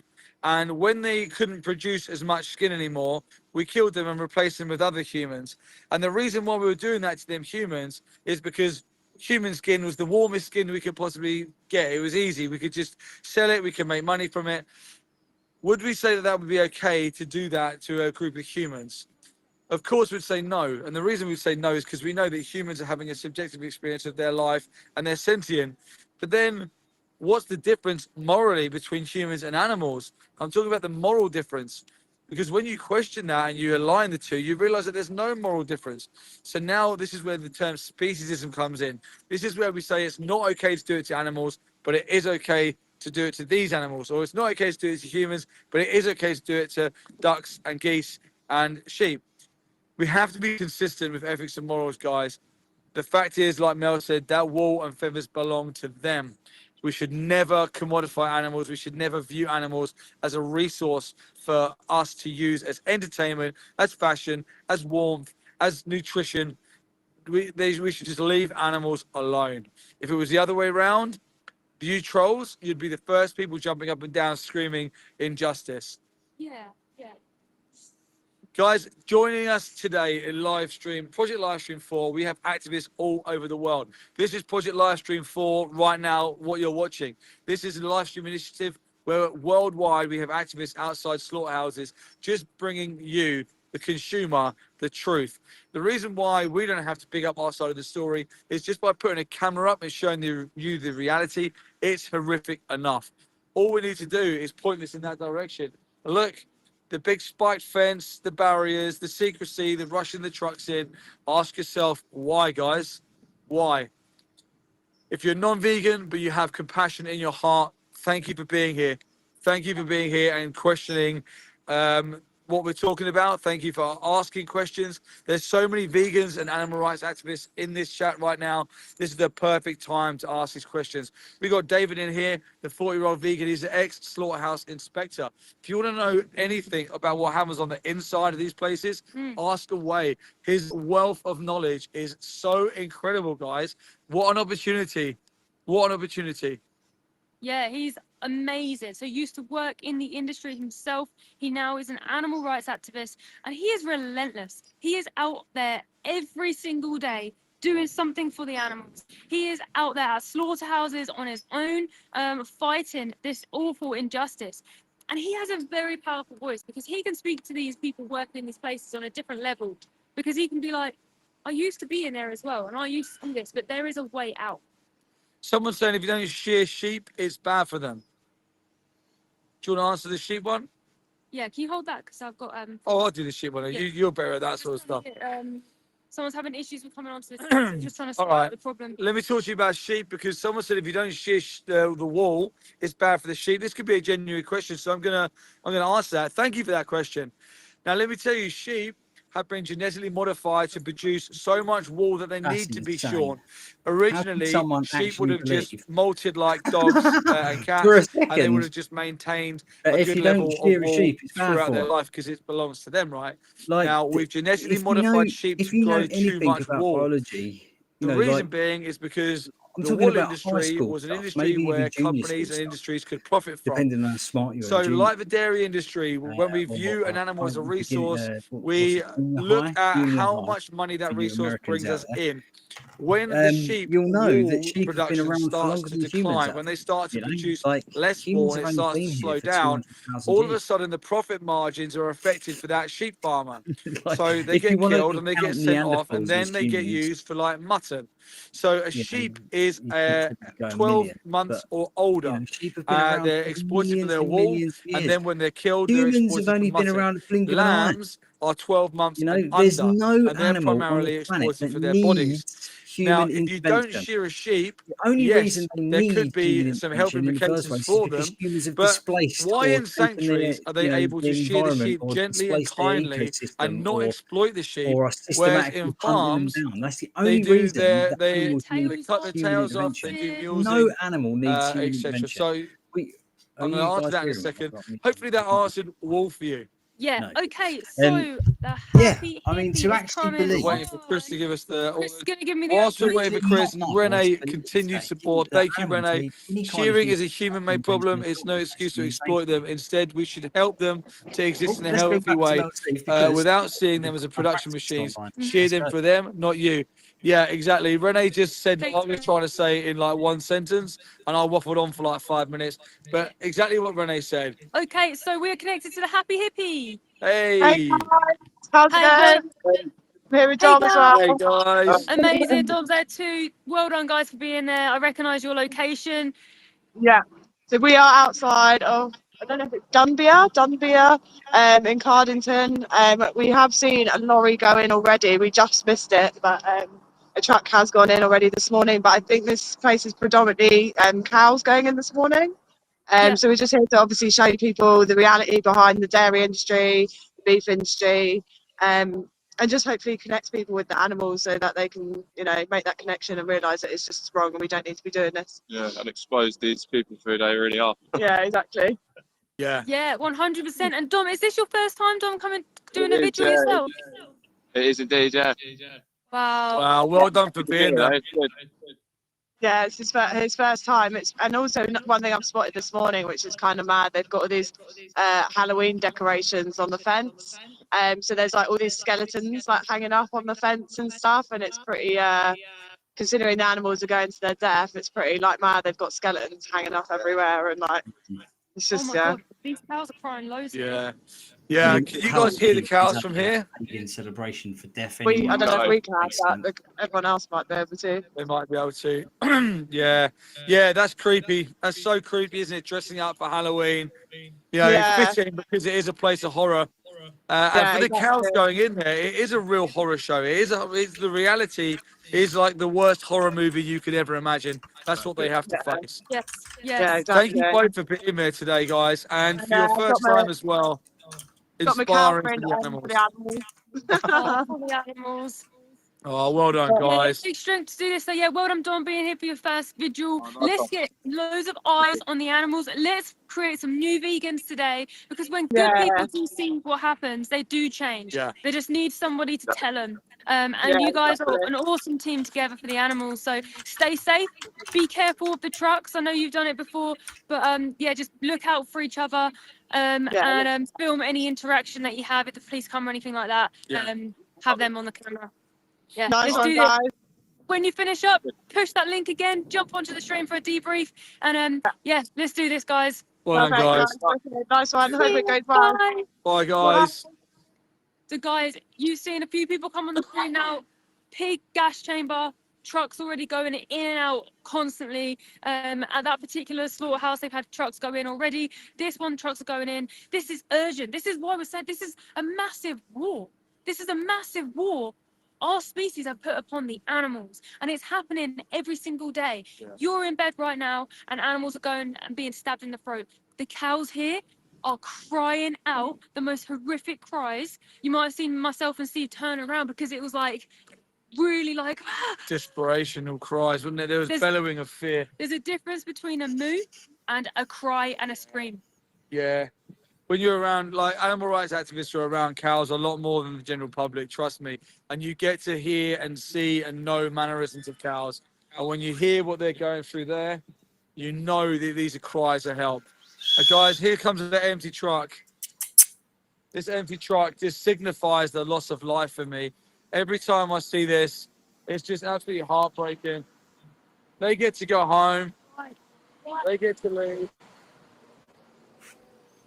And when they couldn't produce as much skin anymore, we killed them and replaced them with other humans. And the reason why we were doing that to them humans is because human skin was the warmest skin we could possibly get. It was easy. We could just sell it. We could make money from it. Would we say that that would be okay to do that to a group of humans? Of course, we'd say no. And the reason we'd say no is because we know that humans are having a subjective experience of their life and they're sentient. But then what's the difference morally between humans and animals? I'm talking about the moral difference. Because when you question that and you align the two, you realize that there's no moral difference. So now this is where the term speciesism comes in. This is where we say it's not okay to do it to animals, but it is okay to do it to these animals. Or it's not okay to do it to humans, but it is okay to do it to ducks and geese and sheep. We have to be consistent with ethics and morals, guys. The fact is, like Mel said, that wool and feathers belong to them. We should never commodify animals. We should never view animals as a resource for us to use as entertainment, as fashion, as warmth, as nutrition. We should just leave animals alone. If it was the other way around, you trolls, you'd be the first people jumping up and down screaming injustice.
Yeah, yeah.
Guys, joining us today in live stream, Project Livestream 4, we have activists all over the world. This is Project Livestream 4 right now, what you're watching. This is a live stream initiative where worldwide we have activists outside slaughterhouses just bringing you, the consumer, the truth. The reason why we don't have to pick up our side of the story is just by putting a camera up and showing you the reality. It's horrific enough. All we need to do is point this in that direction. Look, the big spiked fence, the barriers, the secrecy, the rushing the trucks in. Ask yourself, why, guys? Why? If you're non-vegan, but you have compassion in your heart, thank you for being here. Thank you for being here and questioning what we're talking about. Thank you for asking questions. There's so many vegans and animal rights activists in this chat right now. This is the perfect time to ask these questions. We got David in here, the 40-year-old vegan. He's an ex-slaughterhouse inspector. If you want to know anything about what happens on the inside of these places, ask away. His wealth of knowledge is so incredible, guys. What an opportunity. What an opportunity.
Yeah, he's amazing. So he used to work in the industry himself. He now is an animal rights activist, and he is relentless. He is out there every single day doing something for the animals. He is out there at slaughterhouses on his own, fighting this awful injustice. And he has a very powerful voice because he can speak to these people working in these places on a different level, because he can be like, I used to be in there as well, and I used to do this, but there is a way out.
Someone's saying if you don't shear sheep, it's bad for them. Do you want to answer the sheep one?
Yeah, can you hold that? Because I've got
Oh, I'll do the sheep one.
Yeah.
You're better at that sort of stuff.
Someone's having issues with coming onto the just trying to
All
sort
right.
out the problem.
Let me talk to you about sheep, because someone said if you don't shear the wool, it's bad for the sheep. This could be a genuine question, so I'm gonna answer that. Thank you for that question. Now let me tell you, sheep have been genetically modified to produce so much wool that they need to be shorn. Originally, sheep would have just molted like dogs and cats, and they would have just maintained a good level of wool throughout their life because it belongs to them, right? Now, we've genetically modified sheep to grow too much wool.
Biology,
the reason being is because the wool industry was an industry where companies and industries could profit from.
Depending on how smart you are.
So, like the dairy industry, when we view an animal as a resource, we look at how much money that resource brings us in. When the sheep wool production starts to decline, when they start to produce less wool and it starts to slow down, all of a sudden the profit margins are affected for that sheep farmer. So they get killed and they get sent off, and then they get used for like mutton. So a sheep is 12 months or older. They're exploited for their wool, and then when they're killed, they're exploited for mutton. Lambs are 12 months and
there's
under,
no
and they're
animal
primarily
on the planet
exploited
that
for their bodies.
needs human
Now, if you don't
intervention.
shear a sheep,
The only
yes,
reason they
there
need
could be
human
some health
intervention in the first
implications
place is
for
because
them.
humans have
But
displaced
why
or
in sanctuaries are they able to
the
shear the
environment
sheep
or
gently and
displaced their
kindly
ecosystem
and not
or
exploit the sheep?
are
Whereas
systematically
in
hunting
farms,
them down. That's the
they
only
do
reason
their
that
they
animals need
cut their
human
tails off, they
intervention.
do
No
mulesing,
animal needs human
etc.
intervention.
So I'm going to answer that in a second. Hopefully that answered wool for you.
Yeah.
No.
Okay. So the happy hippie is coming.
We're waiting for Chris to give us the.
Chris is going to give me the.
Whilst we're waiting for Chris, Renee,
but
continued
it's
support.
the
Thank you,
animals
Renee.
need any kind of
Shearing is a
human
human-made problem.
intervention
It's
at
no
all.
excuse to
That's
exploit them. Instead, we should help them to exist in a
Let's go
healthy
back to
way,
Mel Steve, because
without seeing them as a production
practice
machines.
online.
Shear
Let's
them
go.
for them, not you. Yeah, exactly. Renee just said what I was trying to say in like one sentence, and I waffled on for like 5 minutes. But exactly what Renee said.
Okay, so we're connected to the happy hippie.
Hey.
How's it going? Here with Dom as well.
Hey guys.
Amazing. Dom's there too. Well done, guys, for being there. I recognise your location.
Yeah. So we are outside of, I don't know if it's Dunbier, in Cardington. We have seen a lorry go in already. We just missed it, but a truck has gone in already this morning. But I think this place is predominantly cows going in this morning. So we're just here to obviously show people the reality behind the dairy industry, the beef industry, and just hopefully connect people with the animals so that they can, you know, make that connection and realise that it's just wrong and we don't need to be doing this.
Yeah, and expose these people for who they really are.
Yeah, exactly.
Yeah.
Yeah, 100%. And Dom, is this your first time, Dom, coming doing
It
a
is,
vigil
yeah.
yourself?
It is indeed, yeah.
Wow.
Wow, well done for being there.
It's good.
Yeah, it's his first time. And also one thing I've spotted this morning, which is kind of mad. They've got all these Halloween decorations on the fence. So there's like all these skeletons like hanging up on the fence and stuff, and it's pretty. Considering the animals are going to their death, it's pretty like mad. They've got skeletons hanging up everywhere, and like it's just
Oh my God, these cows are crying loads.
Yeah. Yeah, can you guys hear the cows from here?
In celebration for death.
I don't know if we can have that, but everyone else might be able to.
They might be able to. Yeah, that's creepy. That's so creepy, isn't it? Dressing up for Halloween. You know, it's fitting because it is a place of horror. And for the cows going in there, it is a real horror show. It's the reality is like the worst horror movie you could ever imagine. That's what they have to face.
Yes, yes.
Yeah, exactly.
Thank you both for being here today, guys, and for your first
got my-
time as well.
Got my cow
Inspiring
friend
for the
on
animals.
for the animals.
Oh, for the animals.
Oh, well done, guys.
Big strength to do this. So yeah, well done, Dom, being here for your first vigil. Let's get loads of eyes on the animals. Let's create some new vegans today, because when good people do see what happens, they do change.
Yeah.
They just need somebody to tell them. And you guys are an awesome team together for the animals. So stay safe. Be careful of the trucks. I know you've done it before, but yeah, just look out for each other. And film any interaction that you have if the police come or anything like that. Have them on the camera. Yeah,
Nice
let's
one,
do this.
guys.
When you finish up, push that link again, jump onto the stream for a debrief, and yeah, let's do this, guys.
Well done, guys.
Nice one. Hope it goes well.
Bye.
Bye, guys.
So, guys, you've seen a few people come on the screen now. Pig gas chamber, trucks already going in and out constantly. At that particular slaughterhouse, they've had trucks go in already. This one, trucks are going in. This is urgent. This is why we said this is a massive war. This is a massive war our species have put upon the animals, and it's happening every single day. You're in bed right now, and animals are going and being stabbed in the throat. The cows here are crying out the most horrific cries. You might have seen myself and Steve turn around because it was like really like
Desperational cries, wasn't it? There was bellowing of fear.
There's a difference between a moo and a cry and a scream.
Yeah. When you're around, like, animal rights activists are around cows a lot more than the general public, trust me. And you get to hear and see and know mannerisms of cows. And when you hear what they're going through there, you know that these are cries of help. Guys, here comes the empty truck. This empty truck just signifies the loss of life for me. Every time I see this, it's just absolutely heartbreaking. They get to go home. They get to leave.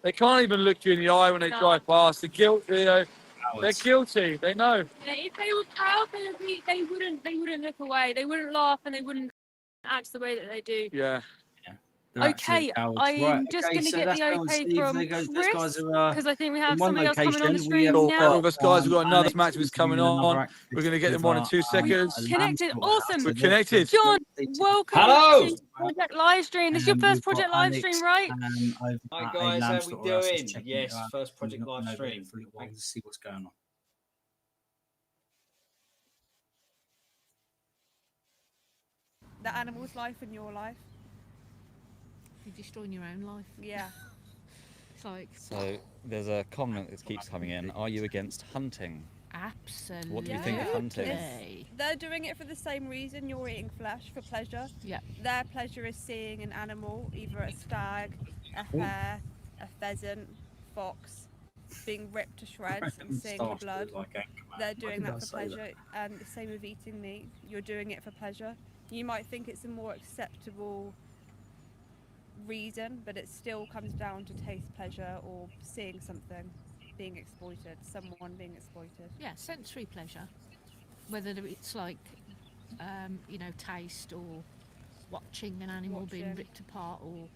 They can't even look you in the eye when they drive past. The guilt, you know, they're guilty. They know.
Yeah, if they were proud, they wouldn't look away. They wouldn't laugh, and they wouldn't act the way that they do.
Yeah.
Okay, I'm just going to get the okay from Chris, because I think we have somebody else coming on the stream now.
Us guys, we've got another activist coming on. We're going to get them on in 2 seconds.
Connected, awesome.
We're connected.
John, welcome
Hello.
to Project Livestream. This is your first Project Livestream, right?
Hi guys, how we doing? Yes, first Project Livestream.
Let's see what's going on.
The animal's life and your life.
You're destroying your own life.
Yeah.
It's like...
So there's a comment that keeps coming in. Are you against hunting?
Absolutely.
What do you think of hunting?
They're doing it for the same reason. You're eating flesh for pleasure.
Yeah.
Their pleasure is seeing an animal, either a stag, a hare, a pheasant, fox, being ripped to shreds and seeing the blood. They're doing that for pleasure. And the same with eating meat. You're doing it for pleasure. You might think it's a more acceptable reason, but it still comes down to taste, pleasure, or seeing something being exploited, someone being exploited.
Yeah, sensory pleasure. Whether it's like, you know, taste or watching an animal being ripped apart, or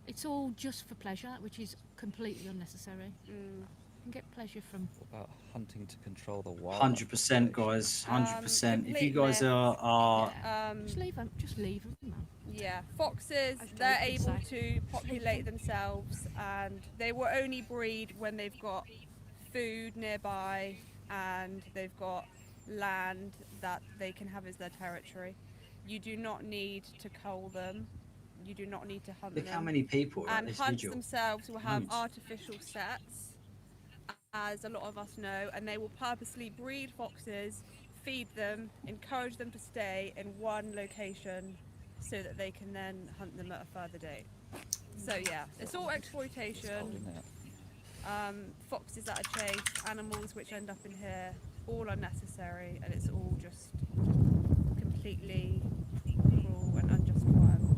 it's all just for pleasure, which is completely unnecessary. You can get pleasure from...
What about hunting to control the wild?
100%, guys. 100%. If you guys are
just leave them. Just leave them. Man.
Yeah, foxes, they're able to populate themselves, and they will only breed when they've got food nearby, and they've got land that they can have as their territory. You do not need to cull them. You do not need to hunt
Look
them.
how many people are at
And
this
hunts
vigil.
themselves will have
Loads.
artificial sets, as a lot of us know, and they will purposely breed foxes, feed them, encourage them to stay in one location so that they can then hunt them at a further date. So yeah, it's all exploitation. Foxes that are chased, animals which end up in here, all unnecessary, and it's all just completely cruel and unjustifiable.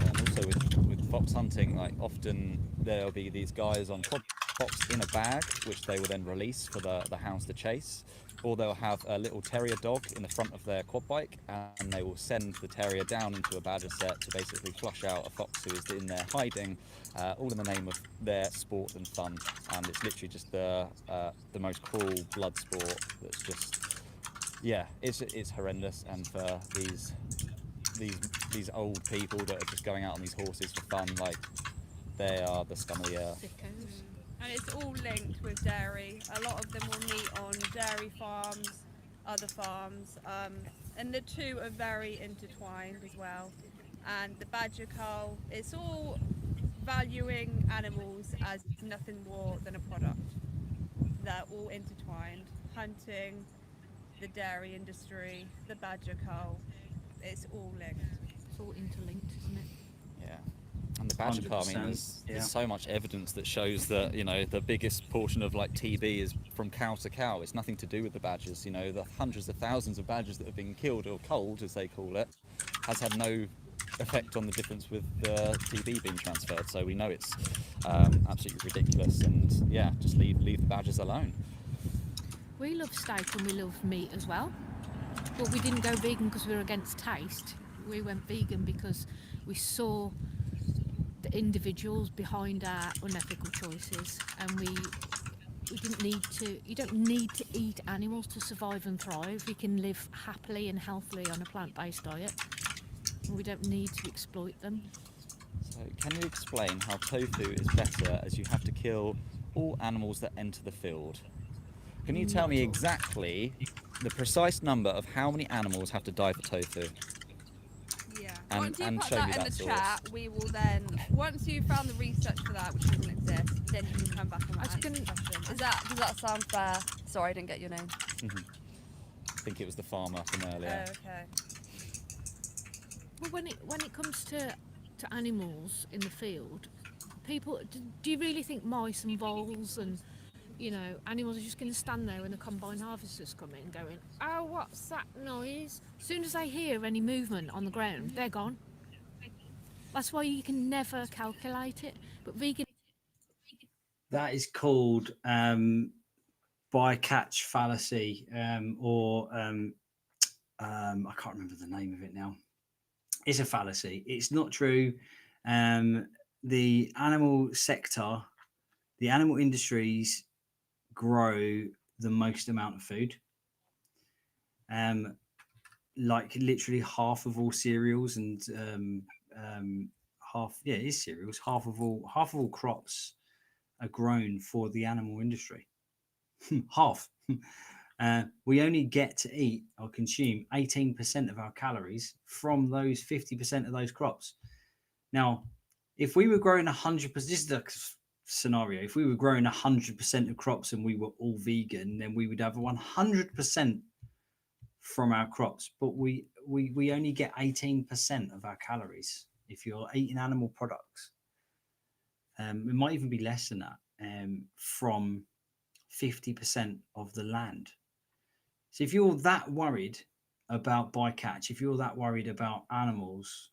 And also with fox hunting, like often there'll be these guys on quad fox in a bag, which they will then release for the hounds to chase, or they'll have a little terrier dog in the front of their quad bike, and they will send the terrier down into a badger set to basically flush out a fox who is in there hiding, all in the name of their sport and fun. And it's literally just the most cruel blood sport that's just, yeah, it's horrendous. And for these old people that are just going out on these horses for fun, like, they are the scum of the earth.
And it's all linked with dairy. A lot of them will meet on dairy farms, other farms, and the two are very intertwined as well. And the badger cull, it's all valuing animals as nothing more than a product. They're all intertwined. Hunting, the dairy industry, the badger cull, it's all linked.
It's all interlinked, isn't it?
Yeah. And the badger cull, I mean,
100%,
there's so much evidence that shows that, you know, the biggest portion of like TB is from cow to cow. It's nothing to do with the badgers. You know, the hundreds of thousands of badgers that have been killed, or culled as they call it, has had no effect on the difference with the TB being transferred. So we know it's absolutely ridiculous, and yeah, just leave the badgers alone.
We love steak and we love meat as well, but we didn't go vegan because we were against taste. We went vegan because we saw the individuals behind our unethical choices, and we didn't need to. You don't need to eat animals to survive and thrive. We can live happily and healthily on a plant-based diet. We don't need to exploit them.
So can you explain how tofu is better, as you have to kill all animals that enter the field? Can you tell me exactly the precise number of how many animals have to die for tofu?
Yeah.
And,
Once you
and
put
show
that
me
in
that
the
source.
chat, we will then, once you've found the research for that, which doesn't exist, then you can come back and answer the question.
Does that sound fair? Sorry, I didn't get your name.
I think it was the farmer from earlier.
Okay.
Well, when it comes to animals in the field, people, do you really think mice and voles and, you know, animals are just going to stand there when the combine harvesters come in going, oh, what's that noise? As soon as they hear any movement on the ground, they're gone. That's why you can never calculate it. But vegan...
That is called bycatch fallacy, or I can't remember the name of it now. It's a fallacy. It's not true. The animal sector, the animal industries grow the most amount of food. Like literally half of all cereals and it is cereals. Half of all crops are grown for the animal industry. Half. We only get to eat or consume 18% of our calories from those 50% of those crops. Now, if we were growing 100%, this is the scenario. If we were growing 100% of crops and we were all vegan, then we would have 100% from our crops. But we only get 18% of our calories if you're eating animal products. It might even be less than that, from 50% of the land. So if you're that worried about bycatch, if you're that worried about animals,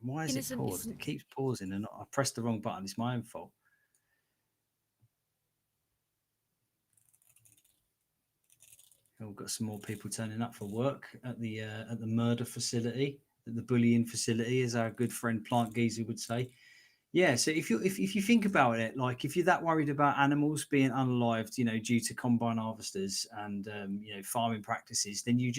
why is it paused? It keeps pausing, and I pressed the wrong button. It's my own fault. We've got some more people turning up for work at the murder facility, at the bullying facility, as our good friend Plant Geezer would say. Yeah, so if you think about it, like if you're that worried about animals being unalived, you know, due to combine harvesters and you know, farming practices, then you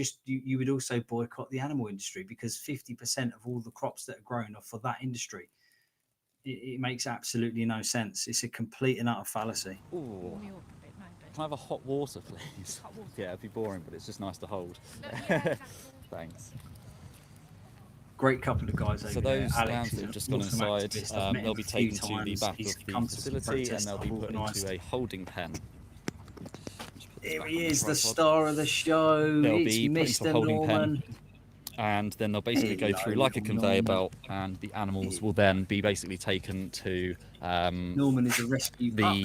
would also boycott the animal industry, because 50% of all the crops that are grown are for that industry. It makes absolutely no sense. It's a complete and utter fallacy.
Ooh. I have a hot water, please?
Hot water.
Yeah, it'd be boring, but it's just nice to hold.
No, yeah, exactly.
Thanks.
Great couple of guys over
So
there.
those
Alex
lambs
is
that
an
have just gone
awesome
inside,
activist. I've met
they'll
him
be
a few
taken to the
times.
back
He's
of
come
the
to
facility, and
protest
they'll
I've
be put
organised.
into a holding pen.
Here he is, the star of the show.
They'll
It's
be put into a
Mr.
holding
Norman.
pen, and then they'll basically go through like a
Hello,
conveyor
Norman.
belt, and the animals will then be basically taken to
Norman is a rescue pup.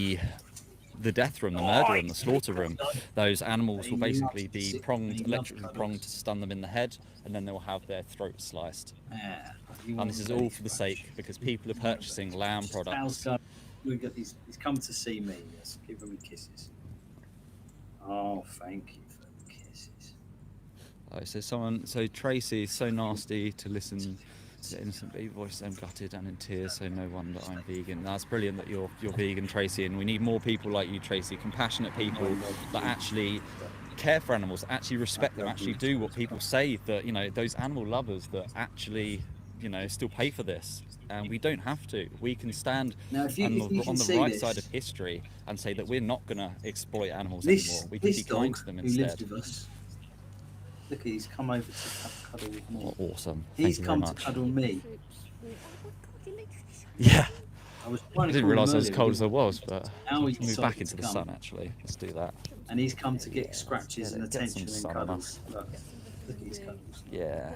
the death room, the murder room, the slaughter room. Those animals will basically be pronged, electrically pronged to stun them in the head, and then they will have their throats sliced.
Yeah.
And this is all for the sake, because people are purchasing lamb products.
He's come to see me. Yes, give him kisses. Oh, thank you for the kisses.
Oh, so Tracy is so nasty to listen to the innocent baby voice. I'm gutted and in tears, so no wonder I'm vegan. That's brilliant that you're vegan, Tracy, and we need more people like you, Tracy, compassionate people that actually care for animals, actually respect them, actually do what people say, that, you know, those animal lovers that actually, you know, still pay for this. And we don't have to. We can stand on the right side of history and say that we're not going to exploit animals anymore. We can be kind to them instead.
Lives with us. Look, he's come over to cuddle with me.
Oh, awesome.
He's come to cuddle me.
Yeah.
I
didn't realise I was as cold as I was, but
now
let's move back into the sun, actually. Let's do that.
And he's come to get scratches and
Get
attention
some
and
sun
cuddles. Look at his cuddles.
Yeah.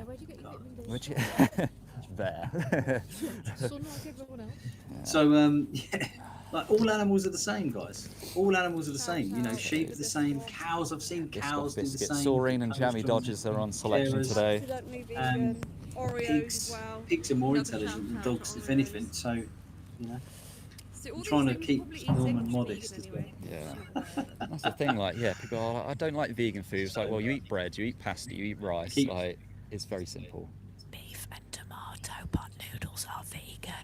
Where'd you there.
So yeah, like all animals are the same, guys. All animals are the same. You know, sheep are the same. Cows, I've seen cows do the
Biscuit,
same.
Saurine and Jammy Dodgers are on selection today.
Pigs are more intelligent than dogs, if anything. So, you know, I'm trying to keep Norman modest as well.
Yeah, that's the thing. Like, yeah, people are like, I don't like vegan food. It's like, well, you eat bread, you eat pasta, you eat rice. Like, it's very simple.
Beef and tomato pot noodles are vegan.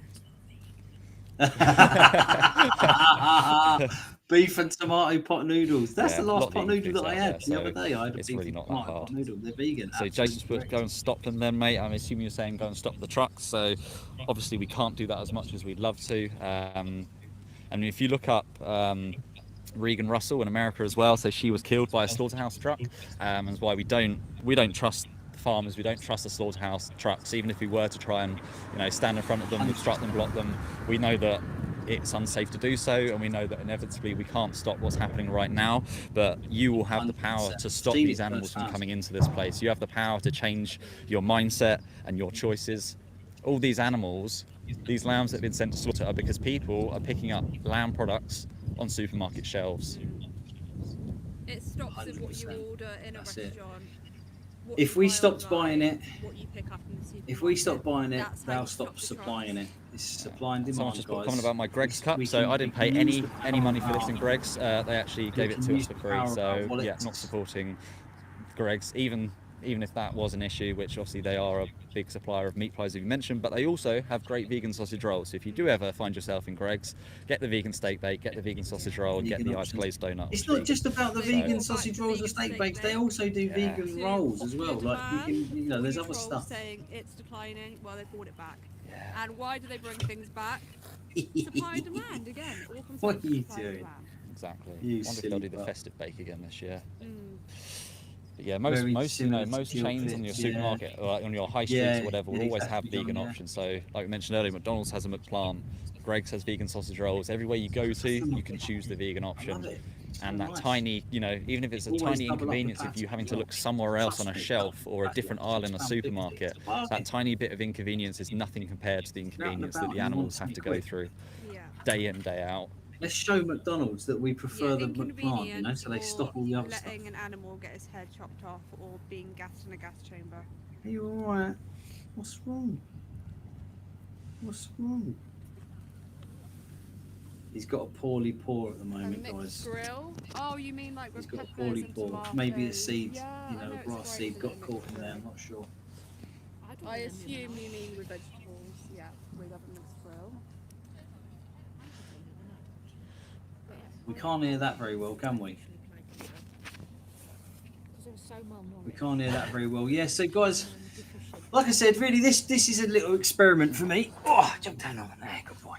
Beef and tomato pot noodles. That's
Yeah,
the
a lot
last
of
pot
vegan
noodle that I
foods out
had
there,
the other
so
day. I had a
it's
beef
really
and
not that
tomato pot
hard.
noodle. They're vegan.
So Jason's supposed to go and stop them then, mate. I'm assuming you're saying go and stop the trucks. So obviously we can't do that as much as we'd love to. And if you look up Regan Russell in America as well, so she was killed by a slaughterhouse truck. And that's why we don't trust farmers, we don't trust the slaughterhouse trucks. Even if we were to try and, you know, stand in front of them, obstruct them, block them, we know that it's unsafe to do so, and we know that inevitably we can't stop what's happening right now, but you will have the power to stop these animals from coming into this place. You have the power to change your mindset and your choices. All these animals, these lambs that have been sent to slaughter, are because people are picking up lamb products on supermarket shelves.
It stops with what you order in a restaurant.
If we stopped buying it,
What you pick up in the supermarket.
if we stop buying it,
That's how
they'll
you
stop
stop the
supplying it. It's supply and
Someone
demand,
just put a
guys.
comment about my Greg's cup,
We
so
can-
I didn't
we
pay
can use
any
the
money
power
for
of
this in
our-
Greg's. They actually gave it
can
to us
use
for
the
free,
power of our
so
wallet.
yeah, not supporting Greg's, even if that was an issue, which obviously they are a big supplier of meat pies, as you mentioned, but they also have great vegan sausage rolls. So if you do ever find yourself in Greg's, get the vegan steak bake, get the vegan sausage roll, and get
Vegan
the ice
options.
glazed donut.
It's
which
not
is
just about the
vegan.
vegan sausage rolls or steak bakes. They also do vegan rolls as well. Like you can, you know, there's other
Trolls
stuff.
saying it's declining. Well, they brought it back. And why do they bring things back? Supply and demand again. It all comes
What
back
are
to
you
supply and
doing?
demand.
Exactly.
You
Wonder if
silly
they'll do the
butt.
festive bake again this year.
Mm.
But yeah,
Very
most
similar to
most
Jill
chains on your
Pitts, yeah.
supermarket, or on your high streets
Yeah,
or whatever, will
yeah,
always
exactly,
have vegan
yeah.
options. So, like we mentioned earlier, McDonald's has a McPlant, Greg's has vegan sausage rolls. Everywhere you go to, you can choose the vegan option.
it.
And that
nice.
tiny, you know, even if it's a
Always
tiny
double up the
inconvenience of
patty
you having
as
to
well.
look somewhere else on a
Trust me,
shelf or a
patty
different
up
aisle in a
£6.50.
supermarket, that tiny bit of inconvenience is nothing compared to the inconvenience that
about
the
and you want
animals have to go
something
through
Yeah.
day in, day out.
Let's show McDonald's that we prefer the McPlant, you know,
Inconvenient
so they
or
stop all the other stuff.
letting an animal get his head chopped off or being gassed in a gas chamber.
Are you alright? What's wrong? What's wrong? He's got a poorly paw at the
A
moment,
mixed
guys.
grill? Oh, you mean like with
He's got a
peppers
poorly
and
paw.
tomatoes?
Maybe a seed,
Yeah,
you
I
know,
know
a
it's
grass
gross
seed
in
got
a
caught in
mixed
there. I'm
grill.
not sure.
I assume you mean with vegetables, yeah, with a mixed grill.
We can't hear that very well, can we? We can't hear that very well. Yeah, so guys, like I said, really, this is a little experiment for me. Oh, jump down on there, good boy.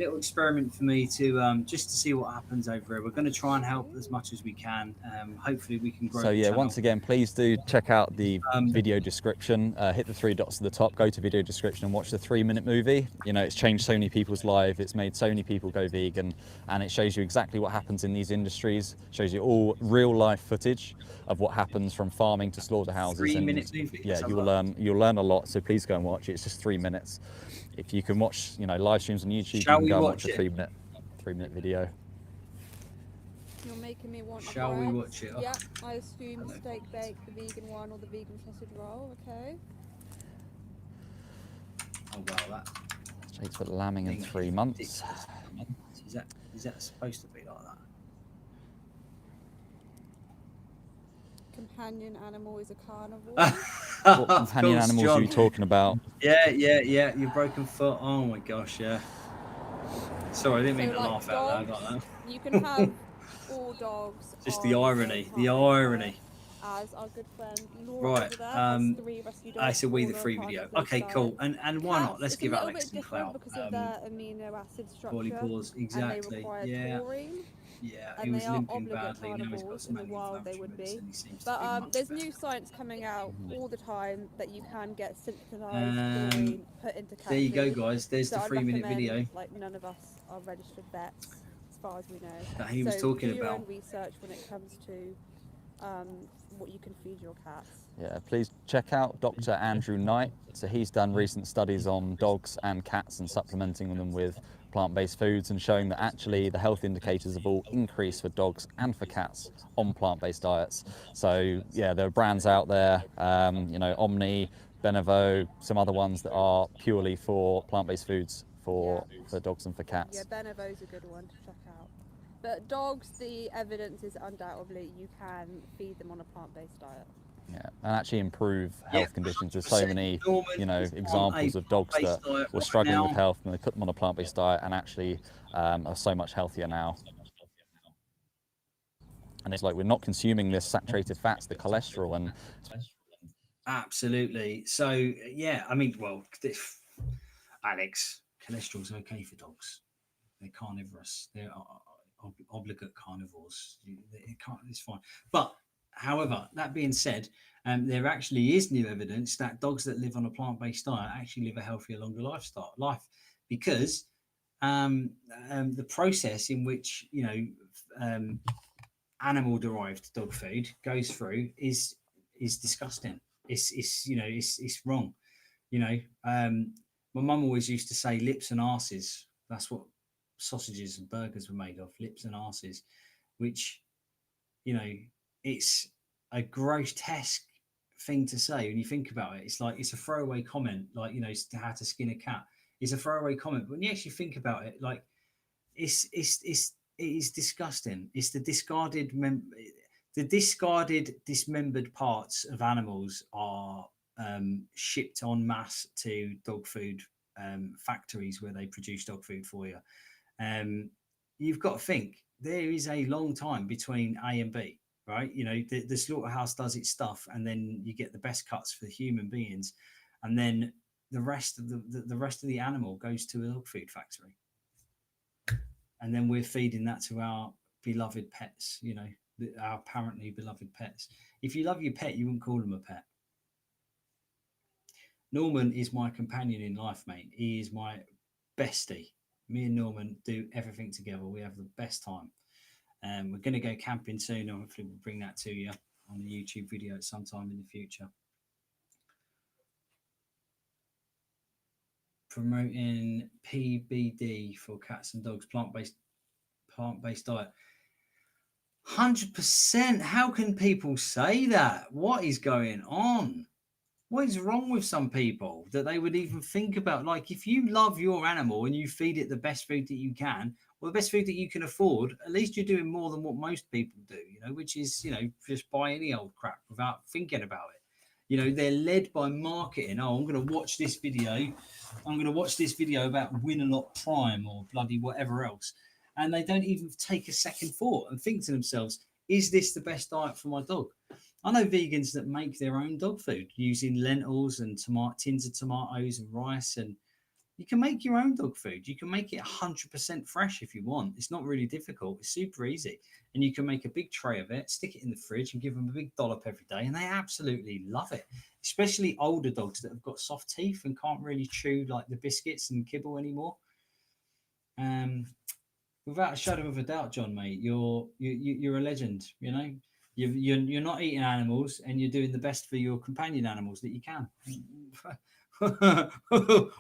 little experiment for me to just to see what happens over here. We're going to try and help as much as we can. Hopefully we can grow.
So
the
yeah,
channel.
once again, please do check out the video description. Hit the 3 dots at the top, go to video description and watch the 3-minute movie. You know, it's changed so many people's lives. It's made so many people go vegan, and it shows you exactly what happens in these industries. Shows you all real life footage of what happens from farming to slaughterhouses.
3-minute movie.
Yeah, you'll learn a lot. So please go and watch it. It's just 3 minutes. If you can watch, you know, live streams on YouTube,
Shall
you can
we
go and
watch
watch a
it?
3-minute video.
You're making me want.
Shall we watch it?
Yeah, I assume the steak bake, the vegan one, or the vegan sausage roll. Okay.
Oh wow, that.
Jake's put lambing in 3 months.
Is that supposed to be like that?
Companion animal is a carnivore.
What companion
course,
animals
John.
are you talking about?
Yeah. Your broken foot. Oh my gosh, yeah. Sorry, I didn't mean to laugh out loud like that.
You can have all dogs.
Just the irony. The irony.
As our good friend Laura
Right.
over there has 3 rescue dogs.
I said we the
all on
free
part
video.
of the
Okay,
diet.
cool. And why not? Let's
It's
give
a little
Alex
bit
some
different
clout.
because of their amino acid structure.
Polypores,
And
exactly.
they require
Yeah.
taurine.
Yeah,
And
he was
they are
limping
obligate
badly. Now he's got
carnivores.
some
In the wild they would be.
anti-inflammatory medicine. He seems to be
But
much
there's
better.
new science coming out all the time that you can get synthesized taurine put into cat
There you go,
food.
guys. There's
So
the
I'd
3-minute
recommend,
video
Like none of us are registered vets, as far as we know.
that he was
So
talking
do your
about.
own research when it comes to what you can feed your cats.
Yeah, please check out Dr. Andrew Knight. So he's done recent studies on dogs and cats and supplementing them with plant-based foods and showing that actually the health indicators have all increased for dogs and for cats on plant-based diets. So yeah, there are brands out there, you know, Omni, Benevo, some other ones that are purely for plant-based foods for dogs and for cats.
Yeah, Benevo's a good one to check out. But dogs, the evidence is undoubtedly you can feed them on a plant-based diet.
Yeah, and actually improve health conditions. There's so many, you know, examples of dogs that were struggling with health and they put them on a plant-based diet and actually are so much healthier now. And it's like we're not consuming the saturated fats, the cholesterol, and
Absolutely. So yeah, I mean, well, Alex, cholesterol's okay for dogs. They're carnivorous. They're obligate carnivores. It's fine. But however, that being said, there actually is new evidence that dogs that live on a plant-based diet actually live a healthier, longer life because the process in which animal-derived dog food goes through is disgusting. It's wrong. My mum always used to say lips and arses. That's what sausages and burgers were made of, lips and arses, which, it's a grotesque thing to say when you think about it. It's like it's a throwaway comment, like how to skin a cat. It's a throwaway comment, but when you actually think about it, like it is disgusting. It's the discarded dismembered parts of animals are shipped en masse to dog food factories where they produce dog food for you. You've got to think there is a long time between A and B, right? The slaughterhouse does its stuff, and then you get the best cuts for human beings, and then the rest of the animal goes to a dog food factory, and then we're feeding that to our beloved pets. Our apparently beloved pets. If you love your pet, you wouldn't call them a pet. Norman is my companion in life, mate. He is my bestie. Me and Norman do everything together. We have the best time. We're going to go camping soon. Hopefully we'll bring that to you on the YouTube video at some time in the future. Promoting PBD for cats and dogs, plant-based diet. 100%. How can people say that? What is going on? What is wrong with some people that they would even think about? Like, if you love your animal and you feed it the best food that you can, or the best food that you can afford, at least you're doing more than what most people do, which is, just buy any old crap without thinking about it. They're led by marketing. Oh, I'm going to watch this video. I'm going to watch this video about Win-A-Lot Prime or bloody whatever else. And they don't even take a second thought and think to themselves, is this the best diet for my dog? I know vegans that make their own dog food using lentils and tins of tomatoes and rice, and You can make your own dog food. You can make it 100% fresh if you want. It's not really difficult. It's super easy. And you can make a big tray of it, stick it in the fridge and give them a big dollop every day. And they absolutely love it, especially older dogs that have got soft teeth and can't really chew like the biscuits and kibble anymore. Without a shadow of a doubt, John, mate, you're a legend. You know, you're not eating animals and you're doing the best for your companion animals that you can.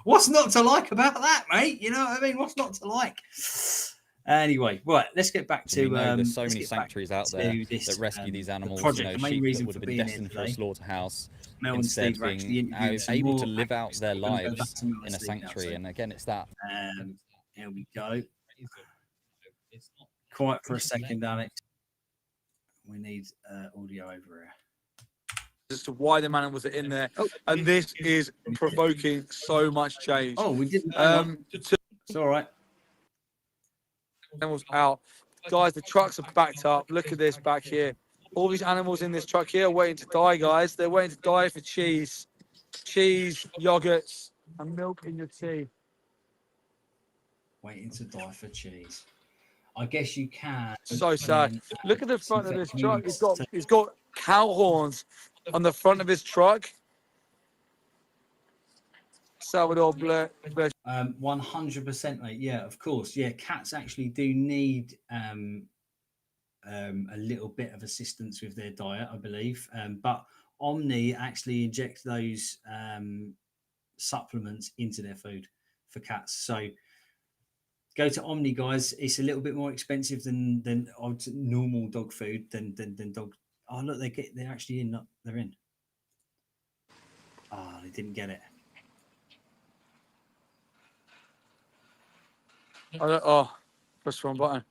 What's not to like about that, mate? You know what I mean? What's not to like? Anyway, right, let's get back to.
There's so many sanctuaries out there that rescue these animals.
Project,
you know,
the main
sheep
reason
that would
for
have been
being
destined
here
for a
today.
slaughterhouse,
Mel and
instead
Steve are actually
being
interviewing some
able
more
to live out
activists.
their
We're gonna go back
lives
to Mel and
in a
Steve now,
sanctuary.
so,
And again, it's that.
Here we go. Quiet for a second, Alex. We need audio over here.
As to why the animals are in there, and this is provoking so much change.
Oh, we didn't. It's all right.
Animals out, guys. The trucks are backed up. Look at this back here. All these animals in this truck here are waiting to die, guys. They're waiting to die for cheese, yogurts, and milk in your tea.
Waiting to die for cheese. I guess you can.
So sad. Look at the front of this truck. He's got cow horns on the front of his truck. Salvador Blair.
100%, mate. Yeah, of course. Yeah, cats actually do need a little bit of assistance with their diet, I believe. But Omni actually inject those supplements into their food for cats. So go to Omni, guys. It's a little bit more expensive than normal dog food than dog. Oh look, they're actually in. They're in. Ah, they didn't get it.
Press the wrong button.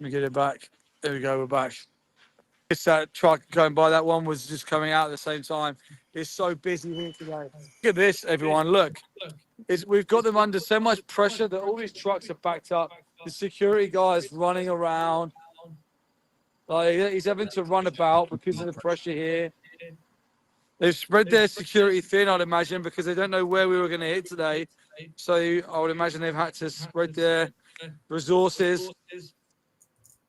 Let me get it back. There we go. We're back. It's that truck going by. That one was just coming out at the same time. It's so busy here today. Look at this, everyone. Look. We've got them under so much pressure that all these trucks are backed up. The security guys running around. Like he's having to run about because of the pressure here. They've spread their security thin, I'd imagine, because they don't know where we were going to hit today. So I would imagine they've had to spread their resources.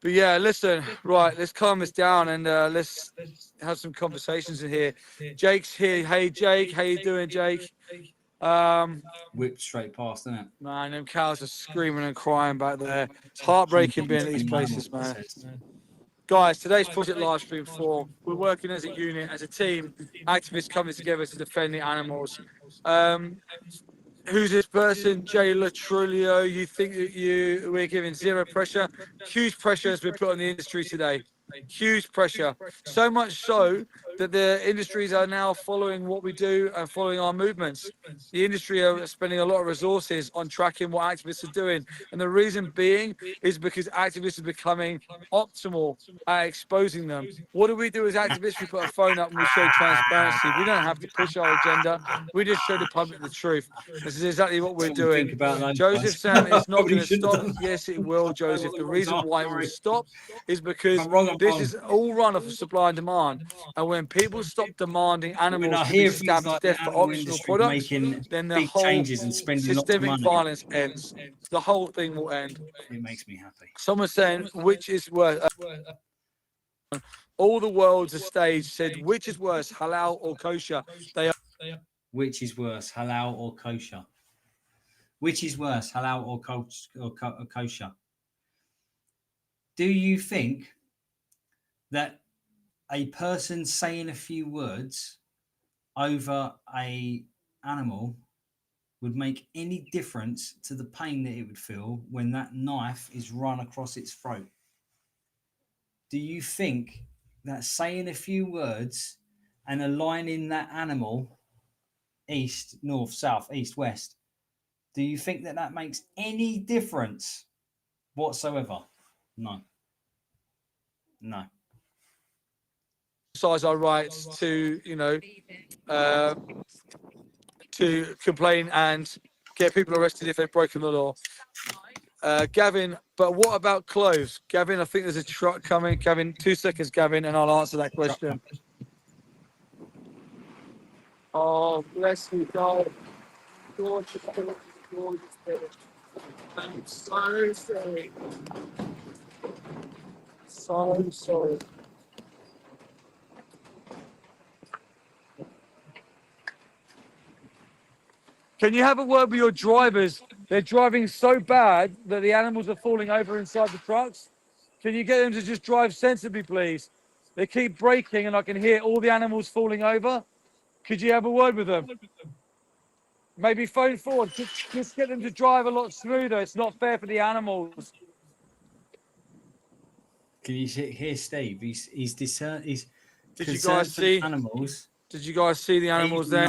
But yeah, listen, right, let's calm this down and let's have some conversations in here. Jake's here. Hey, Jake. How you doing, Jake?
Whipped straight past, isn't it?
Man, them cows are screaming and crying back there. It's heartbreaking being at these places, man. Guys, today's Project Livestream 4. We're working as a unit, as a team, activists coming together to defend the animals. Who's this person? Jay Latrulio. You think that we're giving zero pressure? Huge pressure has been put on the industry today. Huge pressure. So much so that the industries are now following what we do and following our movements. The industry are spending a lot of resources on tracking what activists are doing. And the reason being is because activists are becoming optimal at exposing them. What do we do as activists? We put a phone up and we show transparency. We don't have to push our agenda. We just show the public the truth. This is exactly what we're doing. Joseph saying it's not going to stop. Yes, it will, Joseph. The reason why it will stop is because this is all run off of supply and demand. And when people stop demanding animals to be stabbed to death for optional products, then the whole systemic violence ends. The whole thing will end.
It makes me happy.
Someone's saying, which is worse? All the world's a stage said, which is worse, halal or kosher? They are.
Which is worse, halal or kosher? Which is worse, halal or kosher? Do you think that a person saying a few words over a animal would make any difference to the pain that it would feel when that knife is run across its throat? Do you think that saying a few words and aligning that animal east, north, south, east, west, do you think that that makes any difference whatsoever? No. No.
Exercise our rights to, to complain and get people arrested if they've broken the law. Gavin, but what about clothes? Gavin, I think there's a truck coming. Gavin, 2 seconds, Gavin, and I'll answer that question. Oh, bless you, God. I'm so sorry. So sorry. Can you have a word with your drivers? They're driving so bad that the animals are falling over inside the trucks. Can you get them to just drive sensibly, please? They keep braking and I can hear all the animals falling over. Could you have a word with them? Maybe phone forward. Just get them to drive a lot smoother. It's not fair for the animals.
Can you hear Steve? He's concerned. He's
Did you
concerned
guys
for the
see?
animals.
Did you guys see the animals there?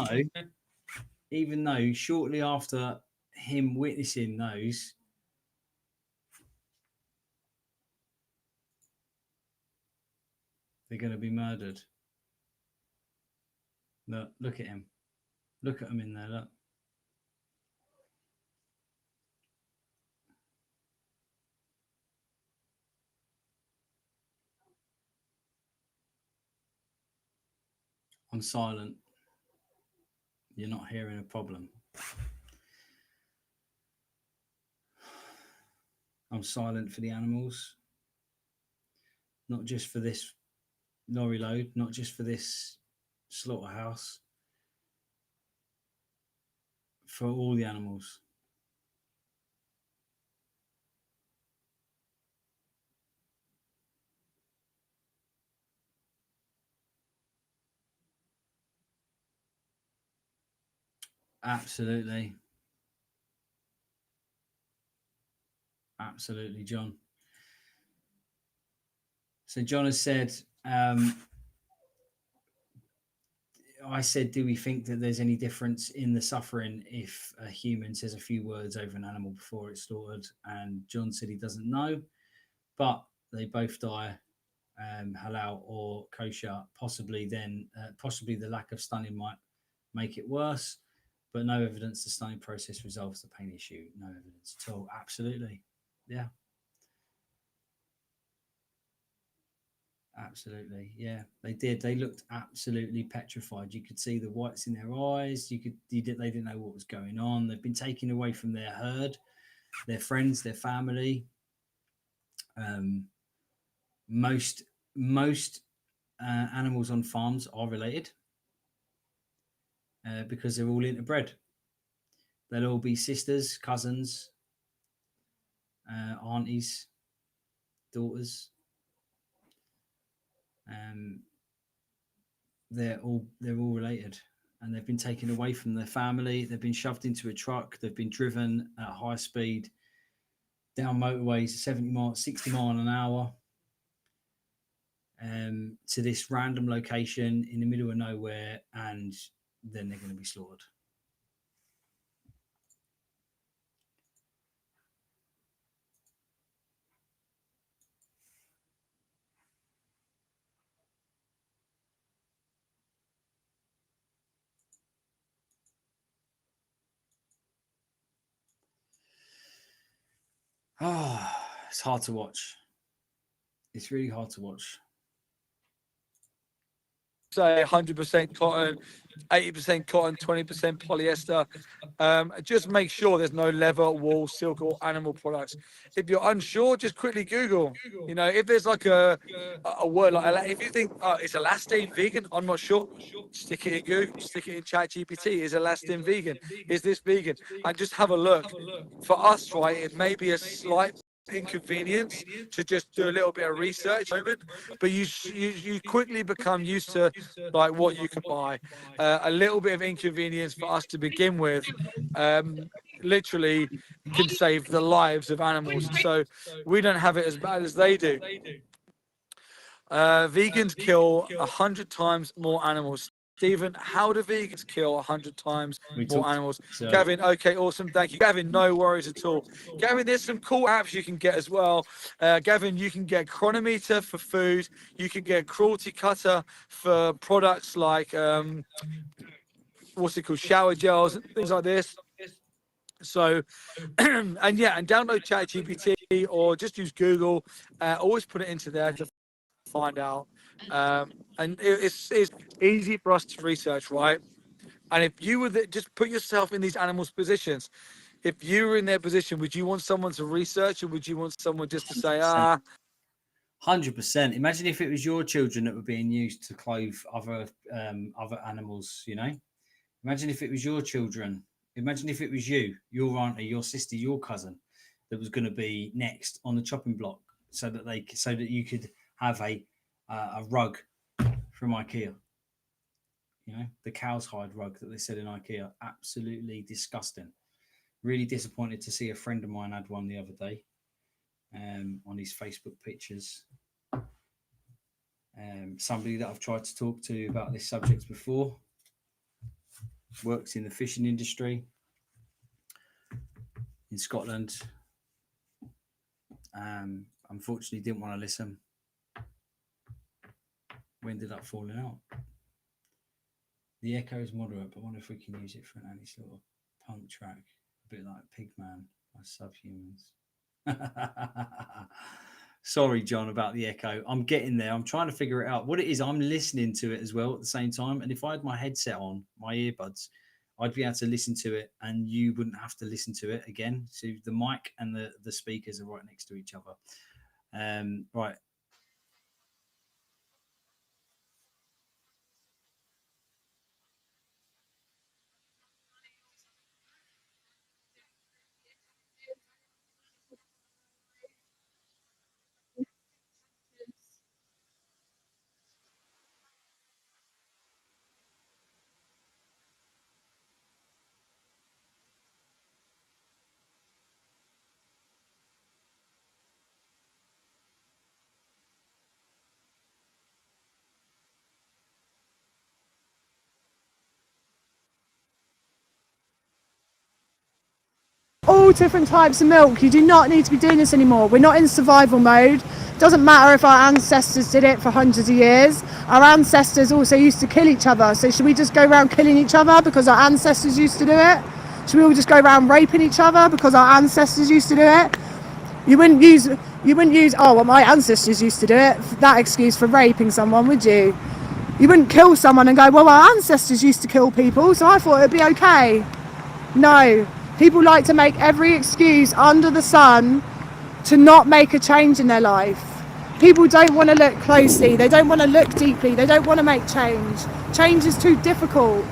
Even though shortly after him witnessing those, they're going to be murdered. Look at him. Look at him in there. Look. I'm silent. You're not hearing a problem. I'm silent for the animals. Not just for this lorry load, not just for this slaughterhouse, for all the animals. Absolutely. Absolutely, John. So John has said, I said, do we think that there's any difference in the suffering if a human says a few words over an animal before it's slaughtered? And John said he doesn't know, but they both die halal or kosher. Possibly the lack of stunning might make it worse, but no evidence the stunning process resolves the pain issue. No evidence at all. Absolutely. Yeah. Absolutely, yeah, they did. They looked absolutely petrified. You could see the whites in their eyes. They didn't know what was going on. They've been taken away from their herd, their friends, their family. Most animals on farms are related because they're all interbred. They'll all be sisters, cousins, aunties, daughters. They're all related, and they've been taken away from their family. They've been shoved into a truck. They've been driven at high speed down motorways, 60 miles an hour, to this random location in the middle of nowhere, and then they're going to be slaughtered. It's hard to watch. It's really hard to watch.
Say 100% cotton, 80% cotton, 20% polyester. Just make sure there's no leather, wool, silk, or animal products. If you're unsure, just quickly Google. You know, if there's like a word like, if you think it's elastane vegan, I'm not sure. Stick it in Google, stick it in ChatGPT. Is elastane vegan? Is this vegan? And just have a look. For us, right, it may be a slight inconvenience to just do a little bit of research, but you quickly become used to like what you can buy. A little bit of inconvenience for us to begin with literally can save the lives of animals, so we don't have it as bad as they do. Vegans kill 100 times more animals. Stephen, how do vegans kill 100 times more animals? Gavin, okay, awesome. Thank you. Gavin, no worries at all. Gavin, there's some cool apps you can get as well. Gavin, you can get Chronometer for food. You can get Cruelty Cutter for products like, what's it called, shower gels and things like this. So, and download ChatGPT or just use Google. Always put it into there to find out. And it's easy for us to research, right? And if you were just put yourself in these animals' positions, if you were in their position, would you want someone to research, or would you want someone just to say,
100%. Imagine if it was your children that were being used to clothe other animals, you know? Imagine if it was your children. Imagine if it was you, your auntie, your sister, your cousin that was going to be next on the chopping block so that you could have a rug from IKEA. You know, the cow's hide rug that they said in IKEA. Absolutely disgusting. Really disappointed to see a friend of mine had one the other day on his Facebook pictures. Somebody that I've tried to talk to about this subject before, works in the fishing industry in Scotland. Unfortunately, didn't want to listen. We ended up falling out. The echo is moderate, but I wonder if we can use it for any sort of punk track, a bit like Pigman by Subhumans. Sorry, John, about the echo. I'm getting there. I'm trying to figure it out. What it is, I'm listening to it as well at the same time. And if I had my headset on, my earbuds, I'd be able to listen to it and you wouldn't have to listen to it again. So the mic and the speakers are right next to each other. Right.
All different types of milk. You do not need to be doing this anymore. We're not in survival mode. Doesn't matter if our ancestors did it for hundreds of years. Our ancestors also used to kill each other. So should we just go around killing each other because our ancestors used to do it? Should we all just go around raping each other because our ancestors used to do it? You wouldn't use, oh, well, my ancestors used to do it, that excuse for raping someone, would you? You wouldn't kill someone and go, well, our ancestors used to kill people, so I thought it'd be okay. No. People like to make every excuse under the sun to not make a change in their life. People don't want to look closely. They don't want to look deeply. They don't want to make change. Change is too difficult.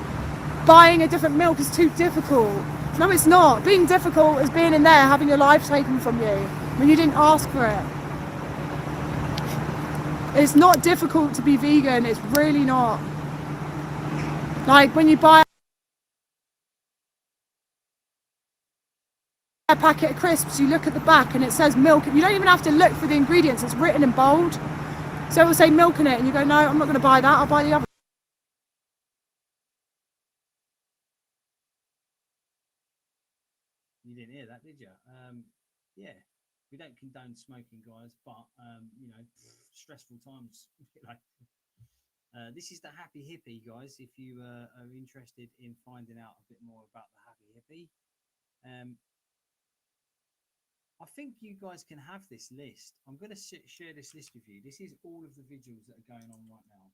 Buying a different milk is too difficult. No, it's not. Being difficult is being in there, having your life taken from you when you didn't ask for it. It's not difficult to be vegan. It's really not. Like when you buy a packet of crisps, you look at the back and it says milk. You don't even have to look for the ingredients. It's written in bold. So it will say milk in it and you go, no, I'm not going to buy that. I'll buy the other.
You didn't hear that, did you? Yeah, we don't condone smoking, guys, but you know, stressful times. This is the Happy Hippie, guys. If you are interested in finding out a bit more about the Happy Hippie, I think you guys can have this list. I'm going to share this list with you. This is all of the vigils that are going on right now.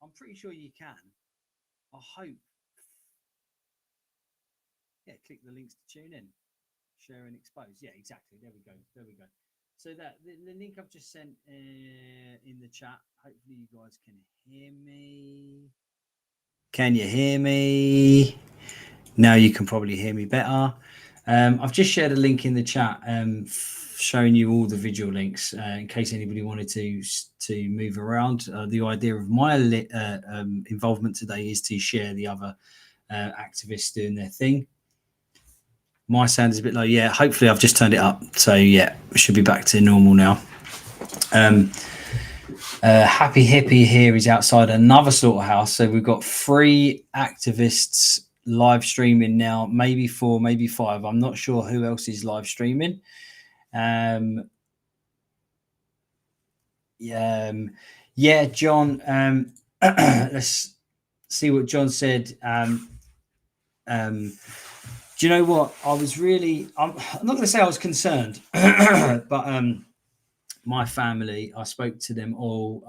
I'm pretty sure you can. I hope. Yeah, click the links to tune in, share and expose. Yeah, exactly. There we go. There we go. So that the link I've just sent in the chat. Hopefully you guys can hear me. Can you hear me? Now you can probably hear me better. I've just shared a link in the chat showing you all the Vigil links in case anybody wanted to move around. The idea of my involvement today is to share the other activists doing their thing. My sound is a bit low. Yeah, hopefully I've just turned it up. So yeah, we should be back to normal now. Happy Hippie here is outside another slaughterhouse. So we've got 3 activists live streaming now, maybe 4, maybe 5. I'm not sure who else is live streaming. Yeah, John. Let's see what John said. Do you know what? I was really, I'm not going to say I was concerned, but my family, I spoke to them all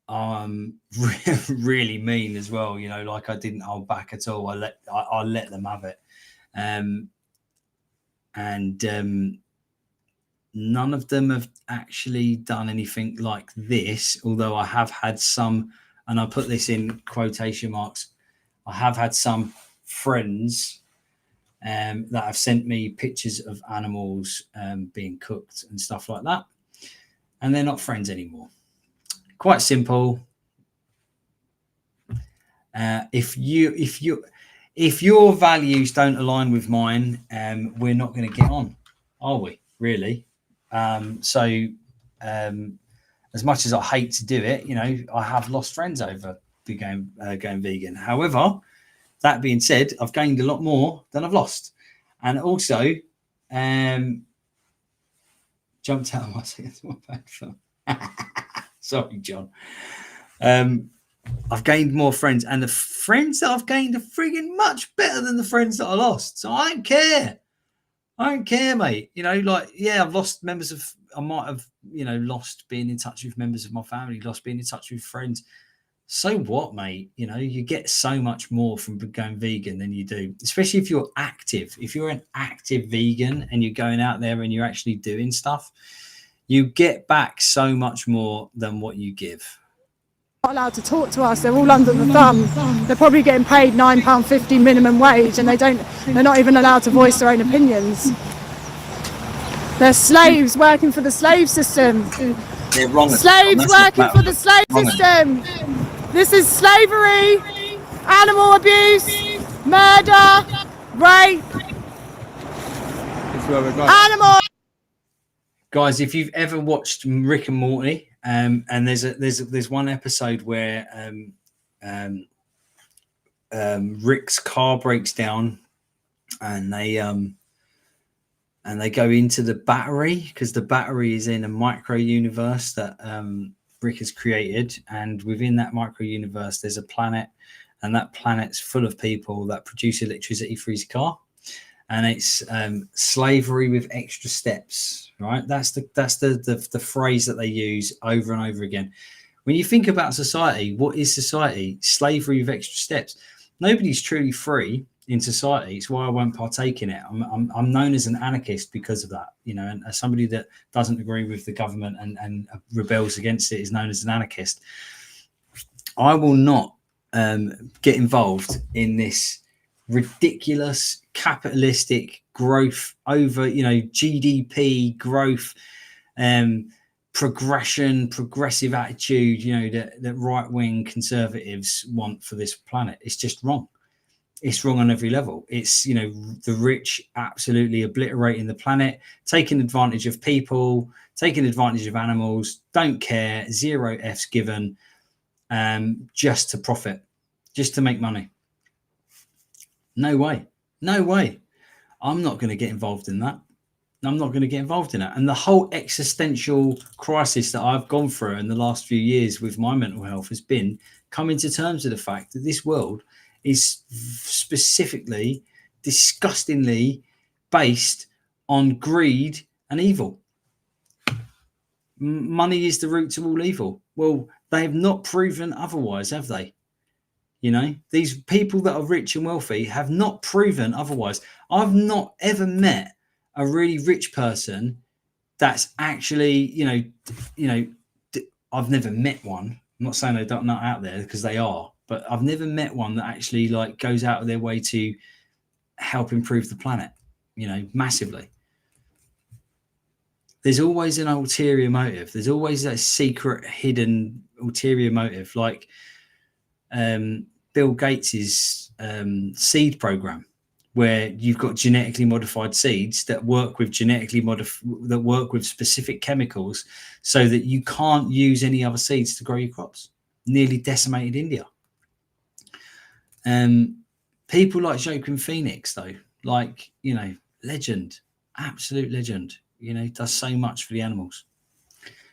really mean as well. You know, like I didn't hold back at all. I let them have it, and none of them have actually done anything like this. Although I have had some, and I put this in quotation marks, I have had some friends that have sent me pictures of animals being cooked and stuff like that, and they're not friends anymore. Quite simple. If your values don't align with mine, we're not going to get on, are we? Really? So as much as I hate to do it, you know, I have lost friends over going vegan. However, that being said, I've gained a lot more than I've lost, and also jumped out of my seat. Sorry, John. I've gained more friends, and the friends that I've gained are frigging much better than the friends that I lost. So I don't care. I don't care, mate. You know, like, yeah, I've lost members of, I might have, you know, lost being in touch with members of my family, lost being in touch with friends. So what, mate? You know, you get so much more from going vegan than you do, especially if you're active. If you're an active vegan and you're going out there and you're actually doing stuff, you get back so much more than what you give.
Not allowed to talk to us. They're all under the thumb. They're probably getting paid £9.50 minimum wage, and they're not even allowed to voice their own opinions. They're slaves working for the slave system.
They're wrong.
Slaves working for the slave system. This is slavery, animal abuse, murder, rape, animal.
Guys, if you've ever watched Rick and Morty, and there's one episode where Rick's car breaks down, and they go into the battery, because the battery is in a micro universe that Rick has created, and within that micro universe there's a planet, and that planet's full of people that produce electricity for his car, and it's slavery with extra steps. Right, that's the phrase that they use over and over again. When you think about society, what is society? Slavery with extra steps. Nobody's truly free in society. It's why I won't partake in it. I'm known as an anarchist because of that. You know, and as somebody that doesn't agree with the government and rebels against it is known as an anarchist. I will not get involved in this ridiculous capitalistic growth over, you know, GDP growth, progressive attitude, you know, that right-wing conservatives want for this planet. It's just wrong. It's wrong on every level. It's, you know, the rich absolutely obliterating the planet, taking advantage of people, taking advantage of animals, don't care, zero F's given, just to profit, just to make money. No way. No way. I'm not going to get involved in that. I'm not going to get involved in that. And the whole existential crisis that I've gone through in the last few years with my mental health has been coming to terms with the fact that this world is specifically, disgustingly based on greed and evil. Money is the root to all evil. Well, they have not proven otherwise, have they? You know, these people that are rich and wealthy have not proven otherwise. I've not ever met a really rich person that's actually, you know, I've never met one. I'm not saying they're not out there, because they are, but I've never met one that actually like goes out of their way to help improve the planet, you know, massively. There's always an ulterior motive. There's always that secret, hidden ulterior motive, like Bill Gates's seed program, where you've got genetically modified seeds that work with specific chemicals, so that you can't use any other seeds to grow your crops. Nearly decimated India. People like Joaquin Phoenix, though, like, you know, legend, absolute legend. You know, does so much for the animals.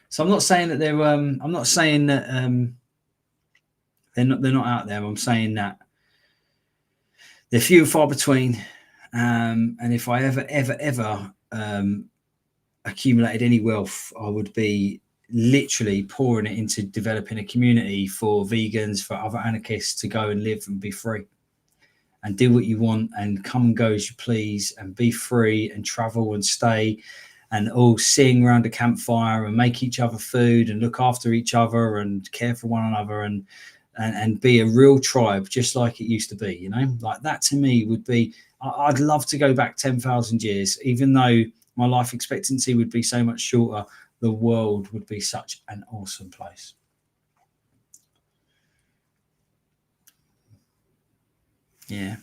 So I'm not saying that they're. I'm not saying that they're not out there. I'm saying that they're few and far between. And if I ever accumulated any wealth, I would be literally pouring it into developing a community for vegans, for other anarchists to go and live and be free and do what you want and come and go as you please and be free and travel and stay and all sing around a campfire and make each other food and look after each other and care for one another and be a real tribe, just like it used to be, you know, like that to me would be, I'd love to go back 10,000 years, even though my life expectancy would be so much shorter, the world would be such an awesome place. Yeah.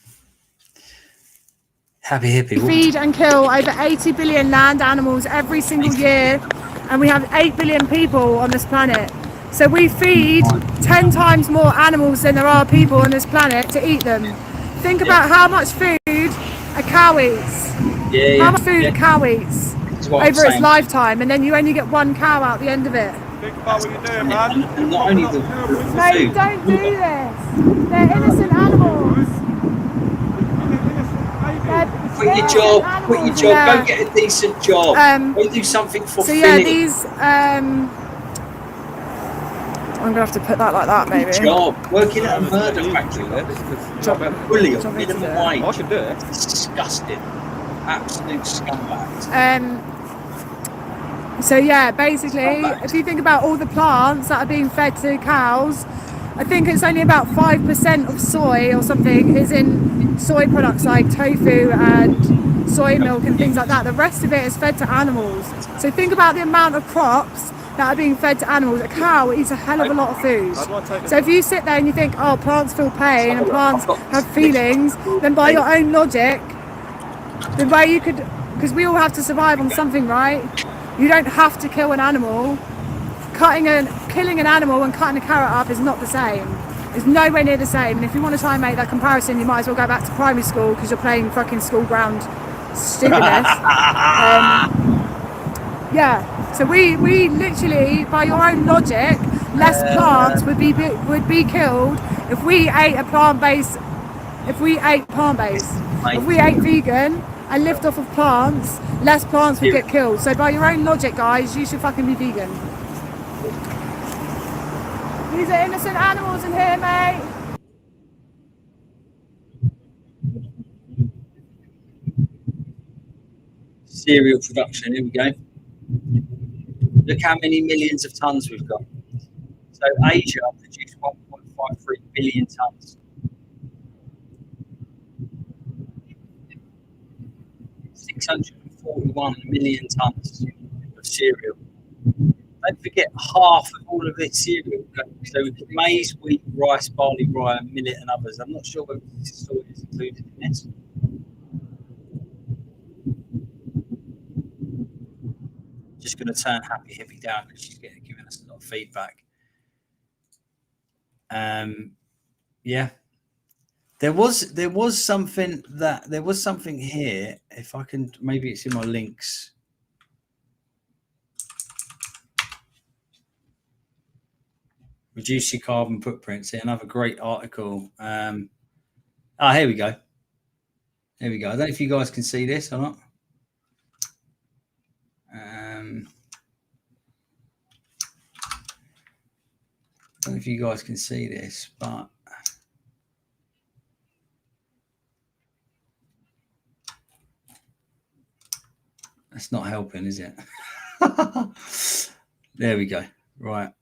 Happy hippie.
We feed and kill over 80 billion land animals every single year, and we have 8 billion people on this planet. So we feed 10 times more animals than there are people on this planet to eat them. Think about how much food a cow eats. How much food a cow eats over its lifetime, and then you only get one cow out the end of it.
Think about what you're doing, man.
And not only the
Mate, don't do this. They're innocent animals.
Quit your job. Quit your job. Go get a decent job. Go do something fulfilling.
So yeah, these. I'm gonna have to put that like that, maybe.
Job working at a murder factory. Bully on minimum wage. I can do it. It's disgusting. Absolute scumbags.
So yeah, basically, if you think about all the plants that are being fed to cows, I think it's only about 5% of soy or something is in soy products like tofu and soy milk and things like that. The rest of it is fed to animals. So think about the amount of crops that are being fed to animals. A cow eats a hell of a lot of food. So if you sit there and you think, oh, plants feel pain and plants have feelings, then by your own logic, the way you could, because we all have to survive on something, right? You don't have to kill an animal. Killing an animal and cutting a carrot up is not the same. It's nowhere near the same. And if you want to try and make that comparison, you might as well go back to primary school because you're playing fucking school ground stupidness. Yeah. So we literally, by your own logic, less plants would be killed if we ate plant-based. If we ate vegan and lived off of plants, less plants would get killed. So by your own logic, guys, you should fucking be vegan. These are innocent animals in here, mate.
Cereal production, here we go. Look how many millions of tons we've got. So Asia produced 1.53 billion tons. 641 million tons of cereal. Don't forget, half of all of this cereal. So maize, wheat, rice, barley, rye, millet, and others. I'm not sure whether soy is included in this. Just going to turn Happy Hippie down because she's giving us a lot of feedback. Yeah. There was something here. If I can, maybe it's in my links. Reduce your carbon footprint. See, another great article. Here we go. Here we go. I don't know if you guys can see this or not. I don't know if you guys can see this, but that's not helping, is it? There we go. Right.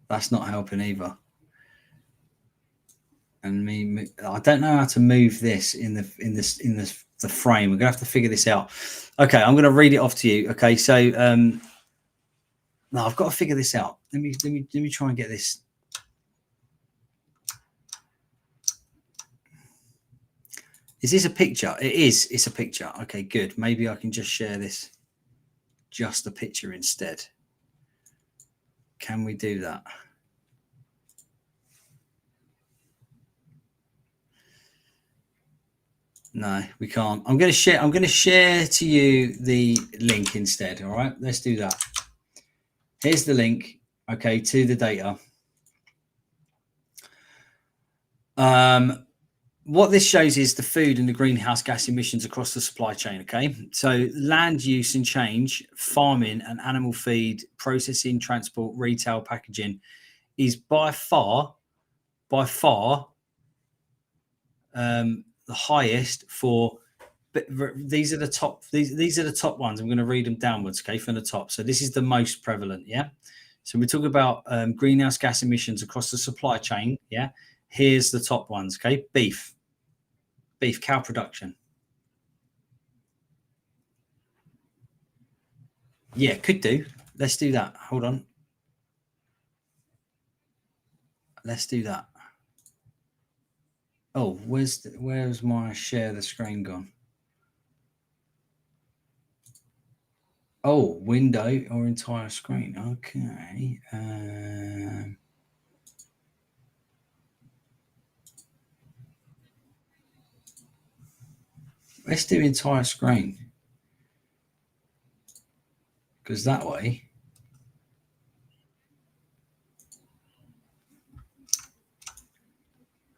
That's not helping either. And I don't know how to move this in the frame. We're gonna have to figure this out. Okay, I'm gonna read it off to you. Okay, so no, I've got to figure this out. Let me try and get this. Is this a picture? It is. It's a picture. Okay, good. Maybe I can just share this. Just a picture instead. Can we do that? No, we can't. I'm going to share to you the link instead. All right, let's do that. Here's the link. Okay, to the data. what this shows is the food and the greenhouse gas emissions across the supply chain. Okay, so land use and change, farming and animal feed, processing, transport, retail, packaging is by far the highest for. But these are the top. These are the top ones. I'm going to read them downwards. Okay, from the top. So this is the most prevalent. Yeah. So we talk about greenhouse gas emissions across the supply chain. Yeah. Here's the top ones. Okay, beef, cow production. Yeah, could do. Let's do that. Hold on. Let's do that. Oh, where's my share the screen gone? Oh, window or entire screen. Okay. Let's do entire screen. Because that way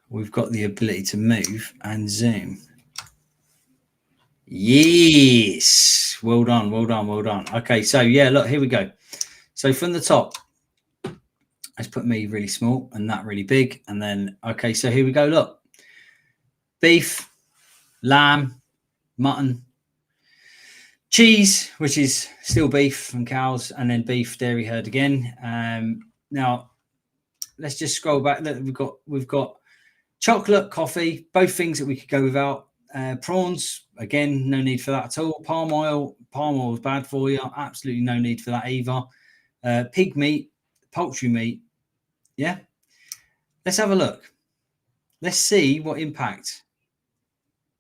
we've got the ability to move and zoom. Yes. Well done, well done, well done. Okay, so yeah, look, here we go. So from the top, let's put me really small and that really big. And then, okay, so here we go. Look, beef, lamb, mutton, cheese, which is still beef and cows, and then beef, dairy herd again. Now, let's just scroll back. Look, we've got chocolate, coffee, both things that we could go without. Prawns, again, no need for that at all. Palm oil is bad for you. Absolutely no need for that either. Pig meat, poultry meat. Yeah. Let's have a look. Let's see what impact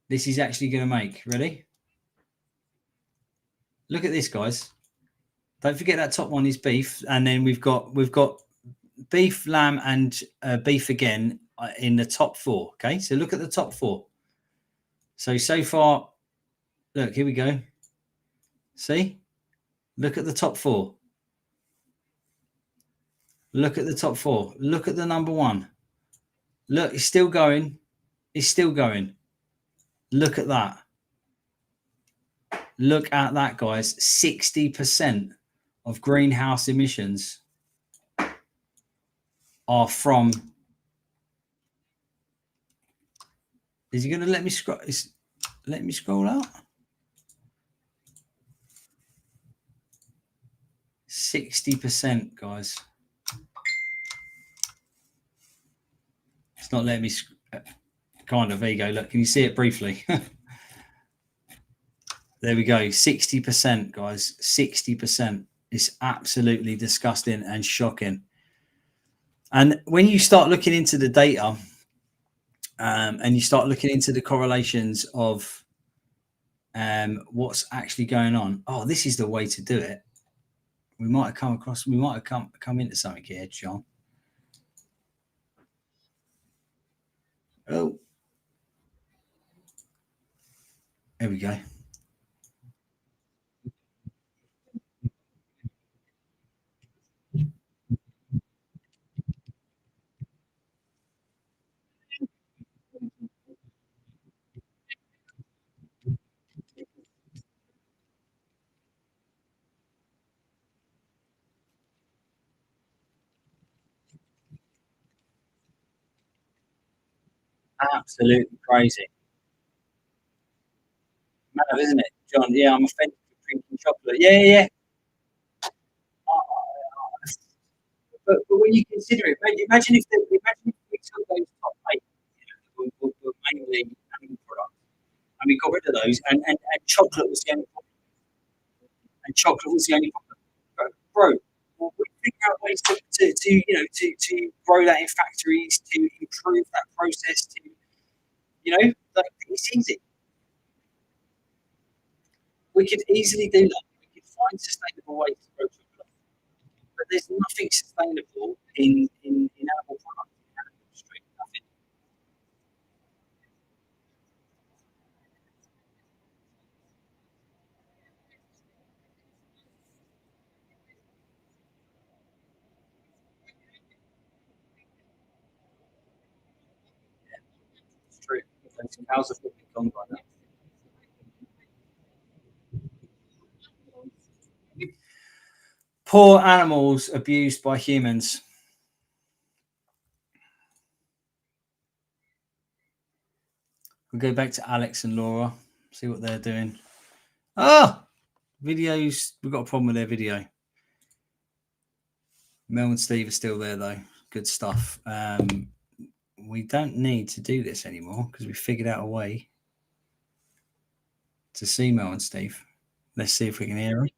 this is actually going to make. Ready? Look at this, guys. Don't forget that top one is beef, and then we've got beef, lamb, and beef again in the top four. Okay, so look at the top four. So far, look, here we go. See? Look at the top four. Look at the top four. Look at the number one. Look, it's still going. It's still going. Look at that. Look at that, guys. 60% of greenhouse emissions are from. Is he going to let me scroll? Let me scroll out. 60%, guys. It's not letting me. Kind of. There you go. Look, can you see it briefly? There we go. 60%, guys. 60%. It's absolutely disgusting and shocking. And when you start looking into the data, and you start looking into the correlations of what's actually going on. Oh, this is the way to do it. We might have come into something here, John. Oh, there we go. Absolutely crazy. Mad, isn't it, John? Yeah, I'm offended for drinking chocolate. Yeah. But when you consider it, imagine if we took those top 8, were mainly animal products, and we got rid of those, and chocolate was the only problem. And chocolate was the only problem. Bro, we figure out ways to grow that in factories, to improve that process, to like it's easy. We could easily do that. We could find sustainable ways to grow chocolate. But there's nothing sustainable in animal products, in animal industry. Nothing. It's true. Cows are flipping gone right now. Poor animals abused by humans. We'll go back to Alex and Laura, see what they're doing. Ah, videos. We've got a problem with their video. Mel and Steve are still there, though. Good stuff. We don't need to do this anymore because we figured out a way to see Mel and Steve. Let's see if we can hear them.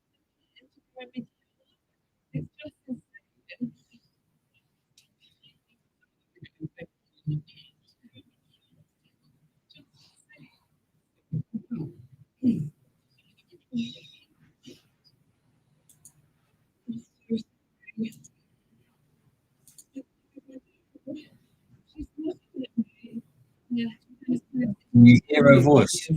You hear her voice.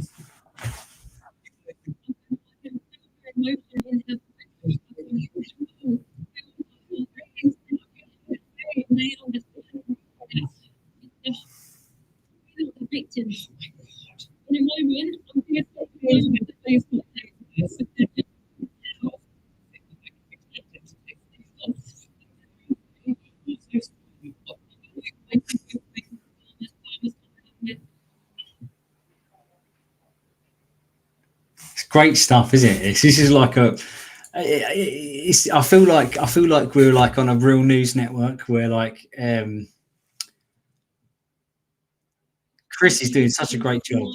Victims. In a moment, I'm going to talk about the Facebook pages.
It's great stuff, isn't it? This is like a. I feel like we're like on a real news network where like Chris is doing such a great job.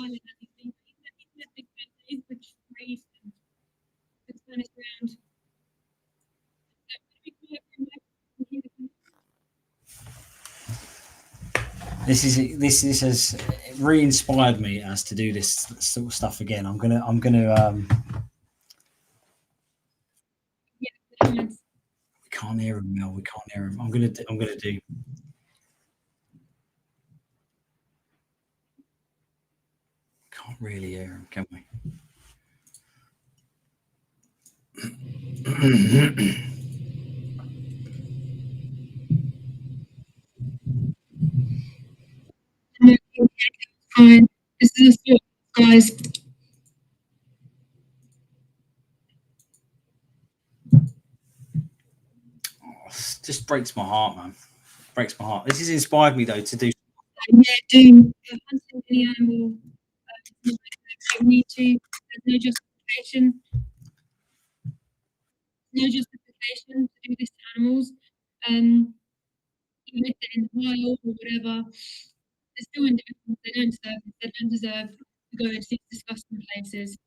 This has re-inspired me as to do this sort of stuff again. I'm gonna we can't hear him, Mel. We can't hear him. I'm gonna do. Can't really hear him, can we?
Fine. This is a guys.
Just breaks my heart, man. Breaks my heart. This has inspired me though to do.
Yeah, do hunting any animal. You need to. There's no justification. No justification to do this to animals. Even if they're in the wild or whatever, they're still individuals. They don't deserve it. They don't deserve to go into these disgusting places.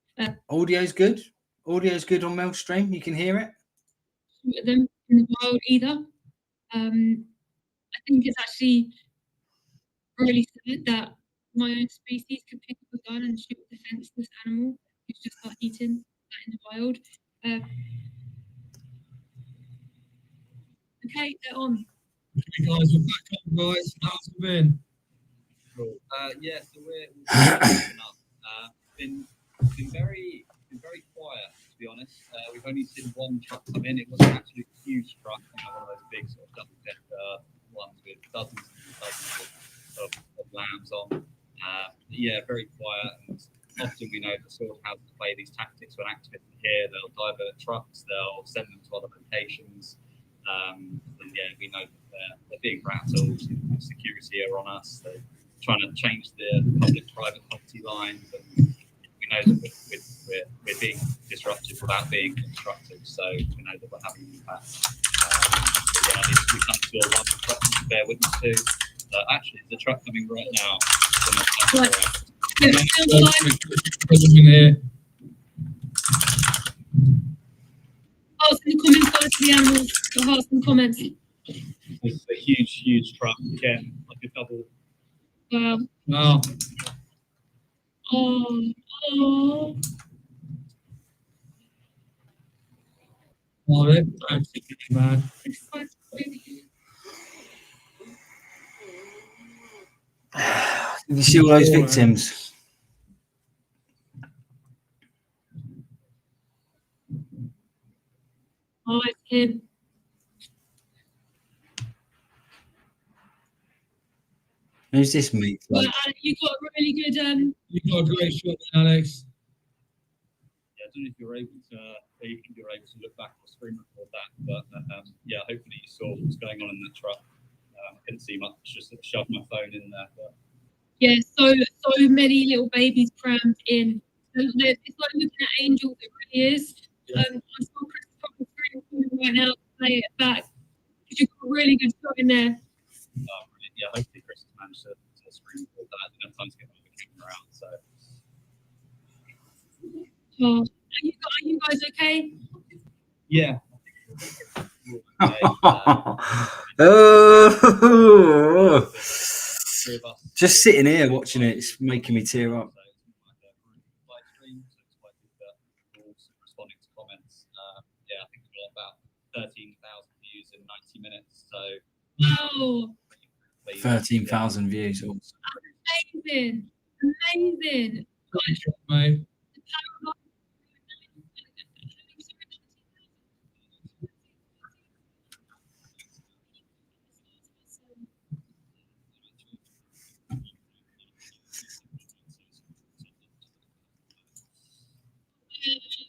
Audio's good. Audio's good on Melstream. You can hear it.
Shoot them in the wild either. I think it's actually really sad that my own species could pick up a gun and shoot a defenseless animal who's just got eaten in the wild. Okay, they're on.
Hey guys, we're back on, guys. How's it been?
Cool. Yeah, so we're up. Been very quiet, to be honest. We've only seen one truck come in. It wasn't actually a huge truck, one of those big sort of double-decker ones with dozens and dozens of lambs on. Yeah, very quiet, and often we know that sword houses play these tactics when activists are here. They'll divert trucks, they'll send them to other locations. And yeah, we know that they're being rattled. Security are on us. They're trying to change the public-private property lines, and we know that we're being disruptive without being constructive. So we know that we're having an impact. Yeah, we come to a one truck to bear witness to. Actually, there's a truck coming right now.
Here.
Hearts in the comments, guys, for the animals. Got hearts in the comments.
It's a huge truck again, like a double.
Wow.
Wow.
Oh.
Oh, they're absolutely mad.
You see all those victims.
Oh, it's him.
Who's this meat?
Well, you got a really good.
You got a great shot, Alex. Yeah, I don't know if you're able to look back or screen record that, but yeah, hopefully you saw what was going on in that truck. I couldn't see much, just shoved my phone in there. But...
Yeah, so many little babies crammed in. It's like looking at angels. It really is.
Yeah.
I saw Chris probably screen right now to play it back because you've got a really good shot in there.
Yeah, hopefully Chris has managed to screen record that. I didn't have time to get the camera out, so.
Oh, are you guys okay?
Yeah.
Oh, just sitting here watching it, it's making me tear up.
Responding to comments. Yeah, I think we got about 13,000 views in 90 minutes. So.
Wow.
13,000 views.
Amazing. Amazing.
Great job, mate.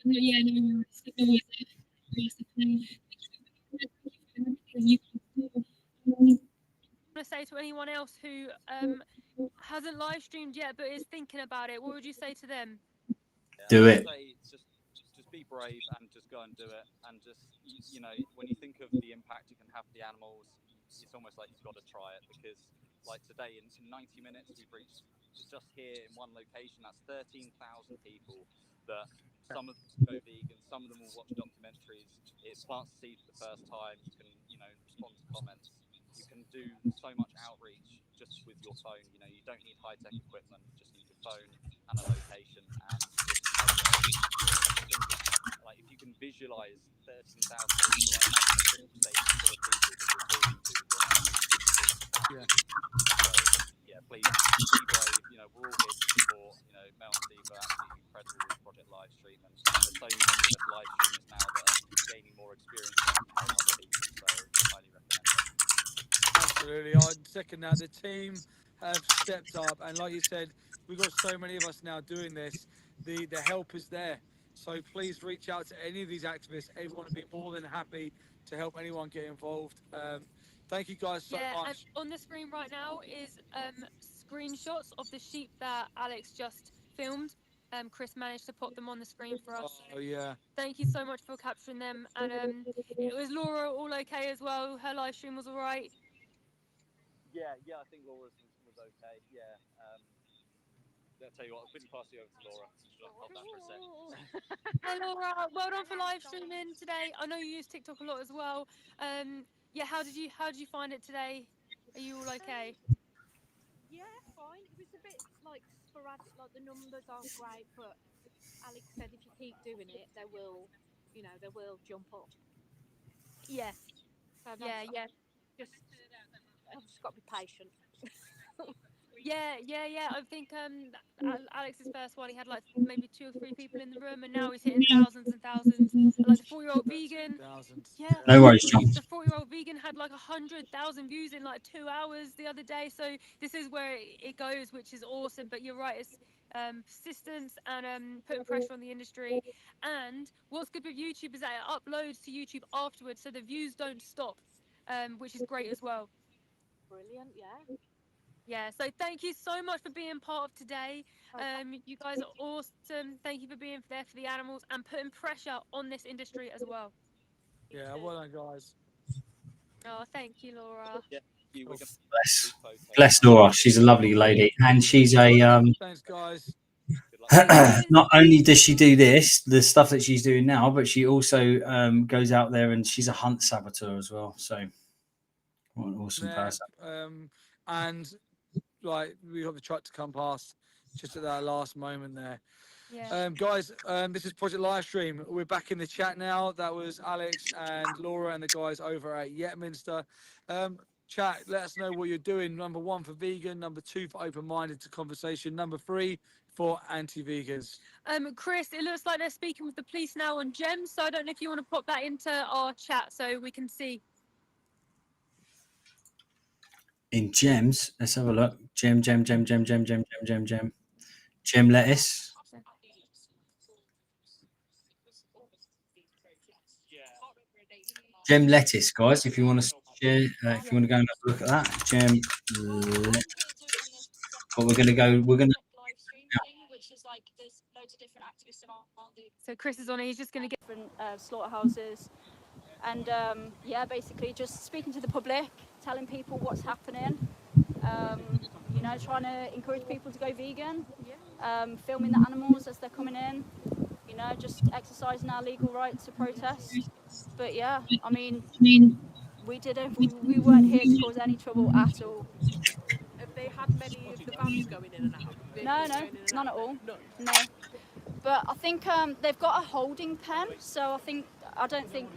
Yeah, no, I want to say to anyone else who hasn't live streamed yet but is thinking about it, what would you say to them?
Do it.
Just be brave and just go and do it. And just you know, when you think of the impact you can have for the animals, it's almost like you've got to try it, because like today in 90 minutes we've reached just here in one location. That's 13,000 people that some of them go vegan, some of them will watch documentaries. It plants the seed for the first time. You can, you know, respond to comments. You can do so much outreach just with your phone. You know, you don't need high-tech equipment. You just need your phone and a location, and like if you can visualize 13,000 people, I imagine a football stadium full of people that you're talking to. Yeah. So, yeah, please be brave. You know, we're all here to support. You know, Mel and Steve are absolutely incredible with Project Livestream, and there's so many of us live streamers now that are gaining more experience and can help other people. So, highly recommend it.
Absolutely, I'd second that. The team have stepped up, and like you said, we've got so many of us now doing this. The help is there. So please reach out to any of these activists. Everyone would be more than happy to help anyone get involved. Thank you guys so much.
And on the screen right now is screenshots of the sheep that Alex just filmed. Chris managed to pop them on the screen for us.
Oh yeah.
Thank you so much for capturing them. And it was Laura all okay as well? Her live stream was all right?
Yeah, I think Laura's was okay. Yeah. I'll tell you what, I'll quickly pass you over to Laura. Hold that for a second.
Hey Laura, well done for live streaming today. I know you use TikTok a lot as well. Yeah, how did you find it today? Are you all okay?
Yeah, fine. It was a bit like sporadic, like the numbers aren't great, but Alex said if you keep doing it, they will jump up.
Yeah.
So
Yeah.
I've just got to be patient.
Yeah. I think Alex's first one, he had like maybe 2 or 3 people in the room, and now he's hitting thousands and thousands. Like the 4-year-old vegan. Yeah.
No worries, John.
The 4-year-old vegan had like 100,000 views in like 2 hours the other day. So this is where it goes, which is awesome. But you're right, it's persistence and putting pressure on the industry. And what's good with YouTube is that it uploads to YouTube afterwards, so the views don't stop, which is great as well.
Brilliant, yeah.
Yeah, so thank you so much for being part of today. You guys are awesome. Thank you for being there for the animals and putting pressure on this industry as well.
Yeah, well done, guys.
Oh, thank you, Laura.
Yeah,
Bless Laura. She's a lovely lady, and she's a
Thanks, guys.
not only does she do this, the stuff that she's doing now, but she also goes out there and she's a hunt saboteur as well. So, what an awesome person.
And like we got the truck to come past just at that last moment there.
Yeah.
Guys, this is Project Livestream. We're back in the chat now. That was Alex and Laura and the guys over at Yetminster. Chat, let us know what you're doing. Number 1 for vegan, number 2 for open-minded to conversation, number 3 for anti-vegans.
Chris, it looks like they're speaking with the police now on Gems, so I don't know if you want to pop that into our chat so we can see.
In gems, let's have a look. Gem lettuce. Gem lettuce, guys. If you want to share, if you want to go and have a look at that, gem lettuce. But we're going to go. We're going to.
So Chris is on. He's just going to get
different slaughterhouses, and yeah, basically just speaking to the public, telling people what's happening. You know, trying to encourage people to go vegan. Filming the animals as they're coming in. You know, just exercising our legal right to protest. But yeah, I mean, we weren't here to cause any trouble at all.
Have they had many of the vans going in and out?
No, none at all. No. But I think they've got a holding pen, so I don't think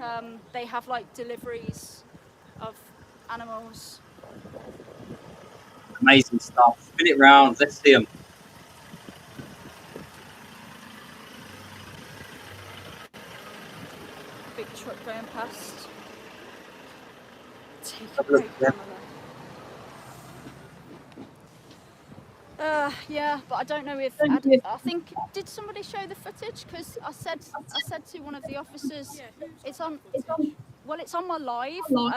they have like deliveries of animals.
Amazing stuff. Spin it round. Let's see them.
Big truck going past. Take a
Have a look
break,
at them.
yeah, but I don't know if I think did somebody show the footage? Because I said to one of the officers, it's on my live. So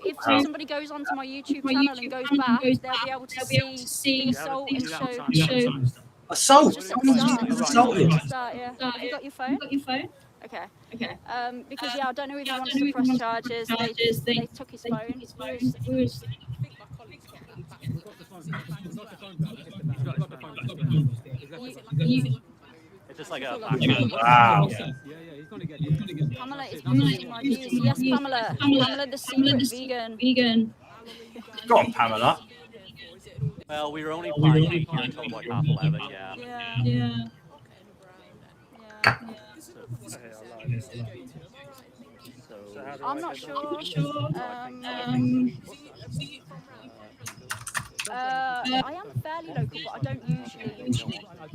if somebody goes onto my YouTube channel and goes back, they'll be able to see the assault and show.
Assault.
Just at the
Assaulted.
start, yeah. Have you got your phone? Okay. Because yeah, I don't know if he wants to press charges. They took his phone.
It's just like a
wow.
Pamela is boosting my views. Yes, Pamela. Pamela, the secret vegan.
Go on, Pamela.
Well, we were only planning here until like 11:30. Yeah.
I'm not sure. I am fairly local, but I don't usually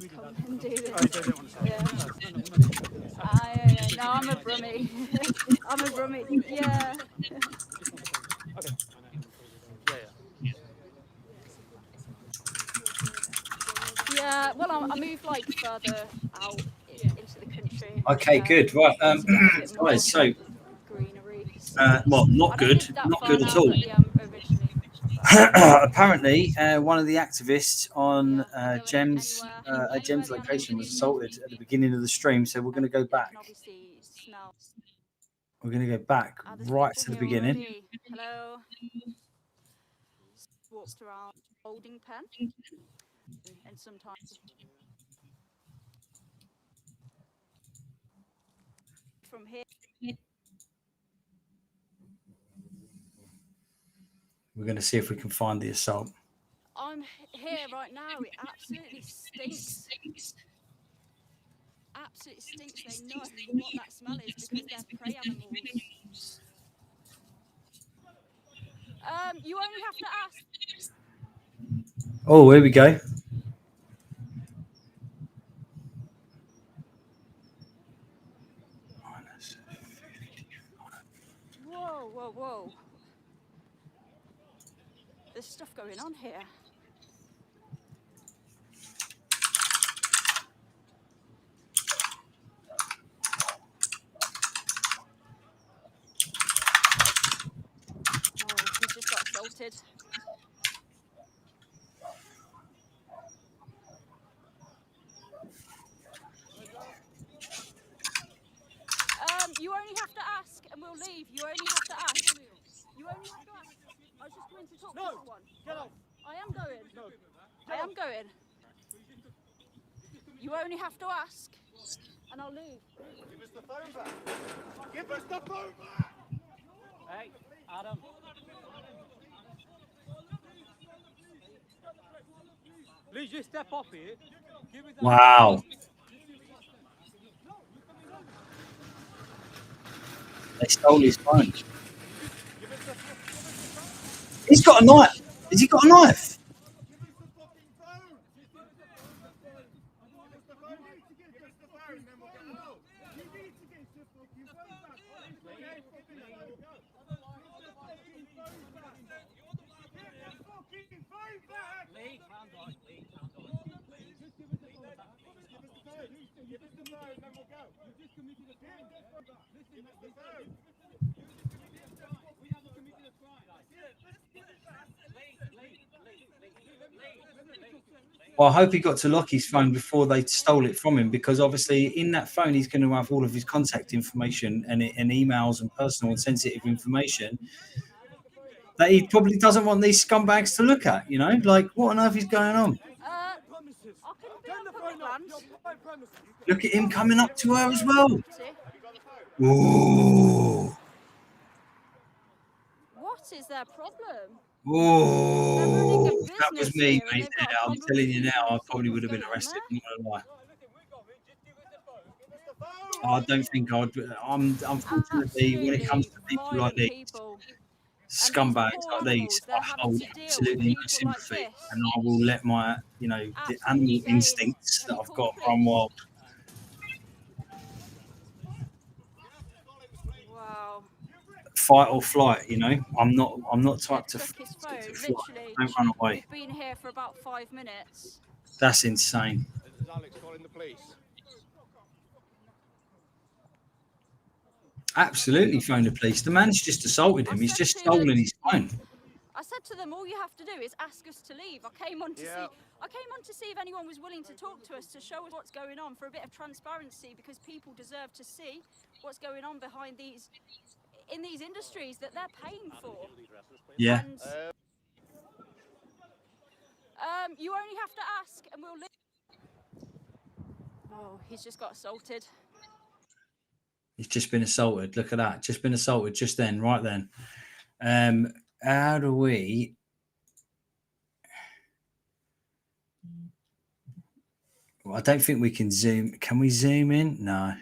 come and do this. Yeah. No, I'm a Brummie. I'm a Brummie. Yeah. Yeah. Well, I moved like further out into the country.
Okay, good. Right, guys. So, well, not good at all. Apparently, one of the activists on Gem's location was assaulted at the beginning of the stream. So we're going to go back. We're going to go back right to the beginning.
Hello. Walked around holding pen, and sometimes. From here.
We're going to see if we can find the assault.
I'm here right now. It absolutely stinks. Absolutely stinks. They know what that smell is because they're prey animals. You only have to ask.
Oh, here we go.
Whoa. There's stuff going on here. He just got assaulted. You only have to ask and we'll leave. You only have to ask. You only have to ask. I was just going to talk to someone. Get off. I am going. I am going. You only have to ask and I'll leave.
Give us the phone back. Give us the phone back.
Hey, Adam.
Please just step off here.
Wow. They stole his phone. He's got a knife. Has he got a knife? Well, I hope he got to lock his phone before they stole it from him, because obviously in that phone he's going to have all of his contact information and emails and personal and sensitive information that he probably doesn't want these scumbags to look at. You know, like what on earth is going on?
I can be on public land.
Look at him coming up to her as well. Ooh.
What is their problem?
Oh, if that was me, mate. I'm telling you now, I probably would have been arrested. I'm not gonna lie. I don't think I'd. Unfortunately, when it comes to people like these, scumbags like these, I hold absolutely no sympathy, and I will let my, the animal instincts that I've got run wild.
Wow.
Fight or flight, I'm not type to
Took his phone.
fly.
Literally,
Don't run away.
we've been here for about 5 minutes.
That's insane.
Is Alex calling the police?
Absolutely phone the police. The man's just assaulted him. He's just stolen his phone.
I said to them, all you have to do is ask us to leave. I came on to see if anyone was willing to talk to us, to show us what's going on, for a bit of transparency, because people deserve to see what's going on behind in these industries that they're paying for.
Yeah.
And, you only have to ask and we'll leave. Oh, he's just got assaulted.
He's just been assaulted. Look at that. Just been assaulted just then, right then. How do we... Well, I don't think we can zoom. Can we zoom in? No.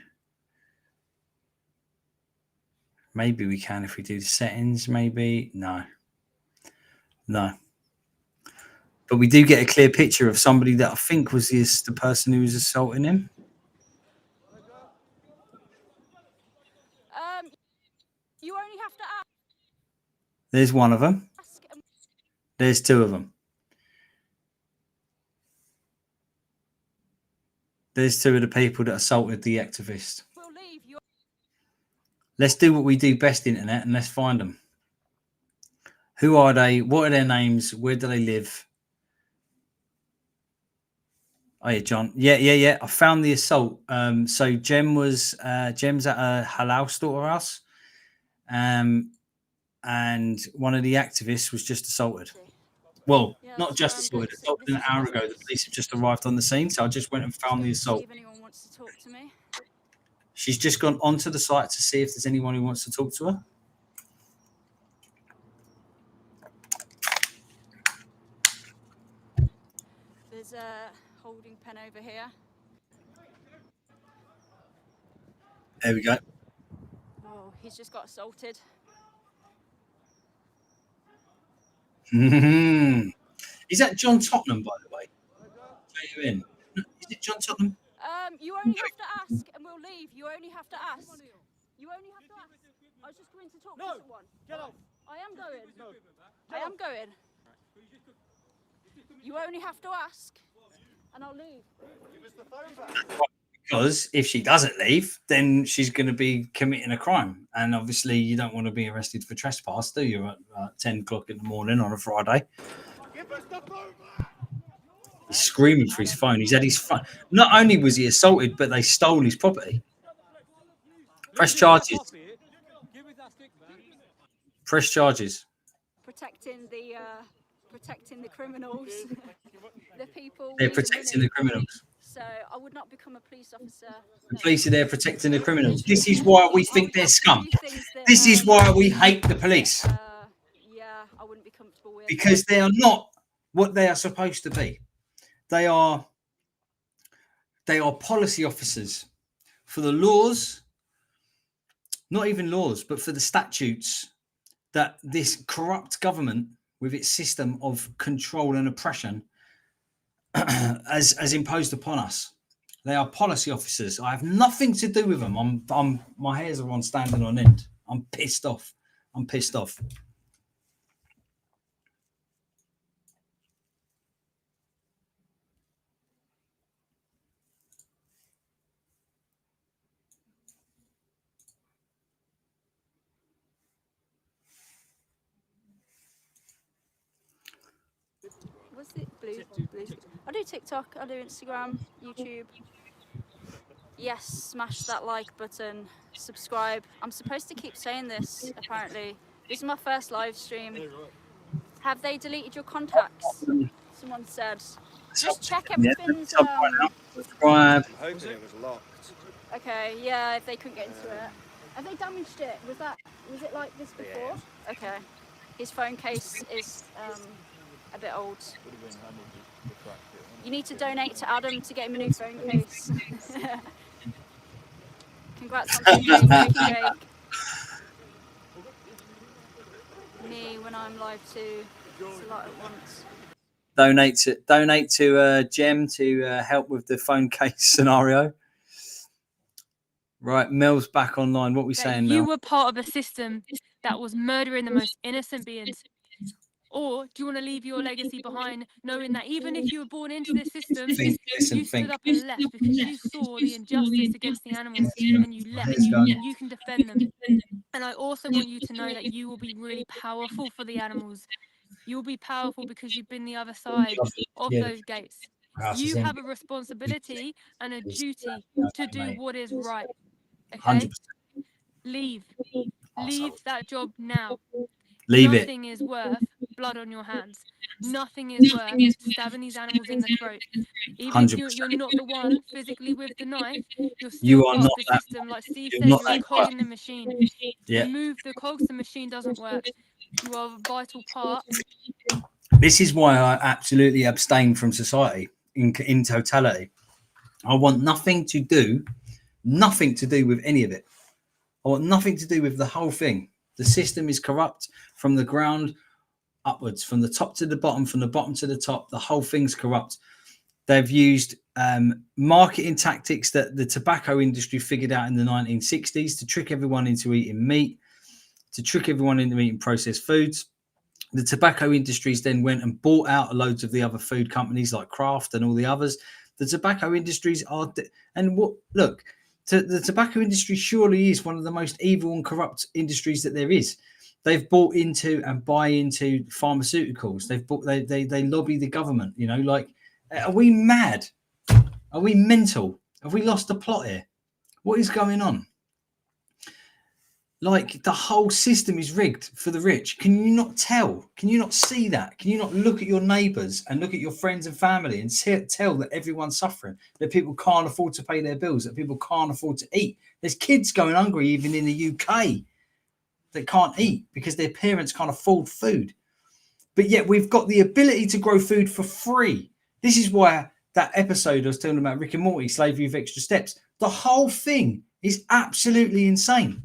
Maybe we can if we do the settings, maybe. No. No. But we do get a clear picture of somebody that I think was the person who was assaulting him.
You only have to ask.
There's one of them. There's two of them. There's two of the people that assaulted the activist. Let's do what we do best, internet, and let's find them. Who are they? What are their names? Where do they live? Oh yeah, John. Yeah. I found the assault. So Gem's at a halal slaughterhouse. And one of the activists was just assaulted. Well, not just assaulted an hour ago. The police have just arrived on the scene, so I just went and found the assault.
If anyone wants to talk to me.
She's just gone onto the site to see if there's anyone who wants to talk to her.
There's a holding pen over here.
There we go.
Oh, he's just got assaulted.
Is that John Tottenham, by the way? Are you in? Is it John Tottenham?
You only have to ask and we'll leave. You only have to ask. You only have to ask. I was just going to talk to someone. Get off. I am going. I am going. You only have to ask and I'll leave. Give us the phone back.
Because if she doesn't leave, then she's going to be committing a crime. And obviously you don't want to be arrested for trespass, do you, at 10 o'clock in the morning on a Friday?
Give us the phone back.
He's screaming for his phone. He's had his phone. Not only was he assaulted, but they stole his property. Press charges. Press charges.
Protecting the criminals. The people.
They're protecting the criminals.
So I would not become a police officer.
The police are there protecting the criminals. This is why we think they're scum. This is why we hate the police.
Yeah, I wouldn't be comfortable with.
Because they are not what they are supposed to be. They are policy officers for the laws, not even laws, but for the statutes that this corrupt government with its system of control and oppression has imposed upon us. They are policy officers. I have nothing to do with them. My hairs are on standing on end. I'm pissed off. I'm pissed off.
what's it? Blue. I do TikTok. I do Instagram, YouTube. Yes, smash that like button. Subscribe. I'm supposed to keep saying this. Apparently, this is my first live stream. Have they deleted your contacts? Someone said. Just check everything's.
Subscribe.
I'm hoping it was locked.
Okay, yeah, if they couldn't get into it. Have they damaged it? Was it like this before?
Yeah.
Okay. His phone case is a bit old. You need to donate to Adam to get him a new phone case. Congrats on 2K, thank you, Jake. Me when I'm live too. It's a lot at once.
Donate to Gem to help with the phone case scenario. Right, Mel's back online. What are we saying,
You
Mel?
were part of a system that was murdering the most innocent beings. Or do you want to leave your legacy behind, knowing that even if you were born into this system, you stood up and left because you saw the injustice against the animals and you left. You can defend them. And I also want you to know that you will be really powerful for the animals. You'll be powerful because you've been the other side of those gates. You have a responsibility and a duty to do what is right. Okay?
100%.
Leave that job now.
Leave it.
Nothing is worth blood on your hands. Nothing is worth stabbing these animals in the throat. Even if you're not the one physically with the knife, you're still part of the system. Like Steve said, you're a cog in the machine.
Yeah.
Remove the cogs, the machine doesn't work. You are a vital part.
This is why I absolutely abstain from society in totality. I want nothing to do with any of it. I want nothing to do with the whole thing. The system is corrupt from the ground upwards, from the top to the bottom, from the bottom to the top. The whole thing's corrupt. They've used marketing tactics that the tobacco industry figured out in the 1960s to trick everyone into eating meat, to trick everyone into eating processed foods. The tobacco industries then went and bought out loads of the other food companies like Kraft and all the others. The tobacco industries are, the tobacco industry surely is one of the most evil and corrupt industries that there is. They've bought into and buy into pharmaceuticals. They lobby the government. You know, like, are we mad? Are we mental? Have we lost the plot here? What is going on? Like, the whole system is rigged for the rich. Can you not tell? Can you not see that? Can you not look at your neighbours and look at your friends and family and tell that everyone's suffering, that people can't afford to pay their bills, that people can't afford to eat? There's kids going hungry even in the UK that can't eat because their parents can't afford food. But yet we've got the ability to grow food for free. This is why that episode I was telling about Rick and Morty, Slavery with Extra Steps, the whole thing is absolutely insane.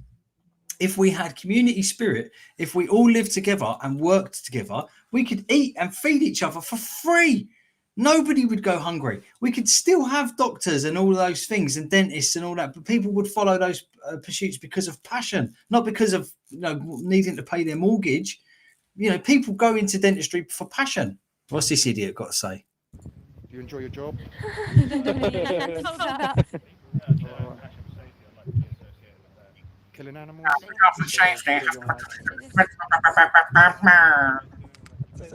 If we had community spirit, if we all lived together and worked together, we could eat and feed each other for free. Nobody would go hungry. We could still have doctors and all those things and dentists and all that, but people would follow those pursuits because of passion, not because of needing to pay their mortgage. You know, people go into dentistry for passion. What's this idiot got to say?
Do you enjoy your job? Killing animals?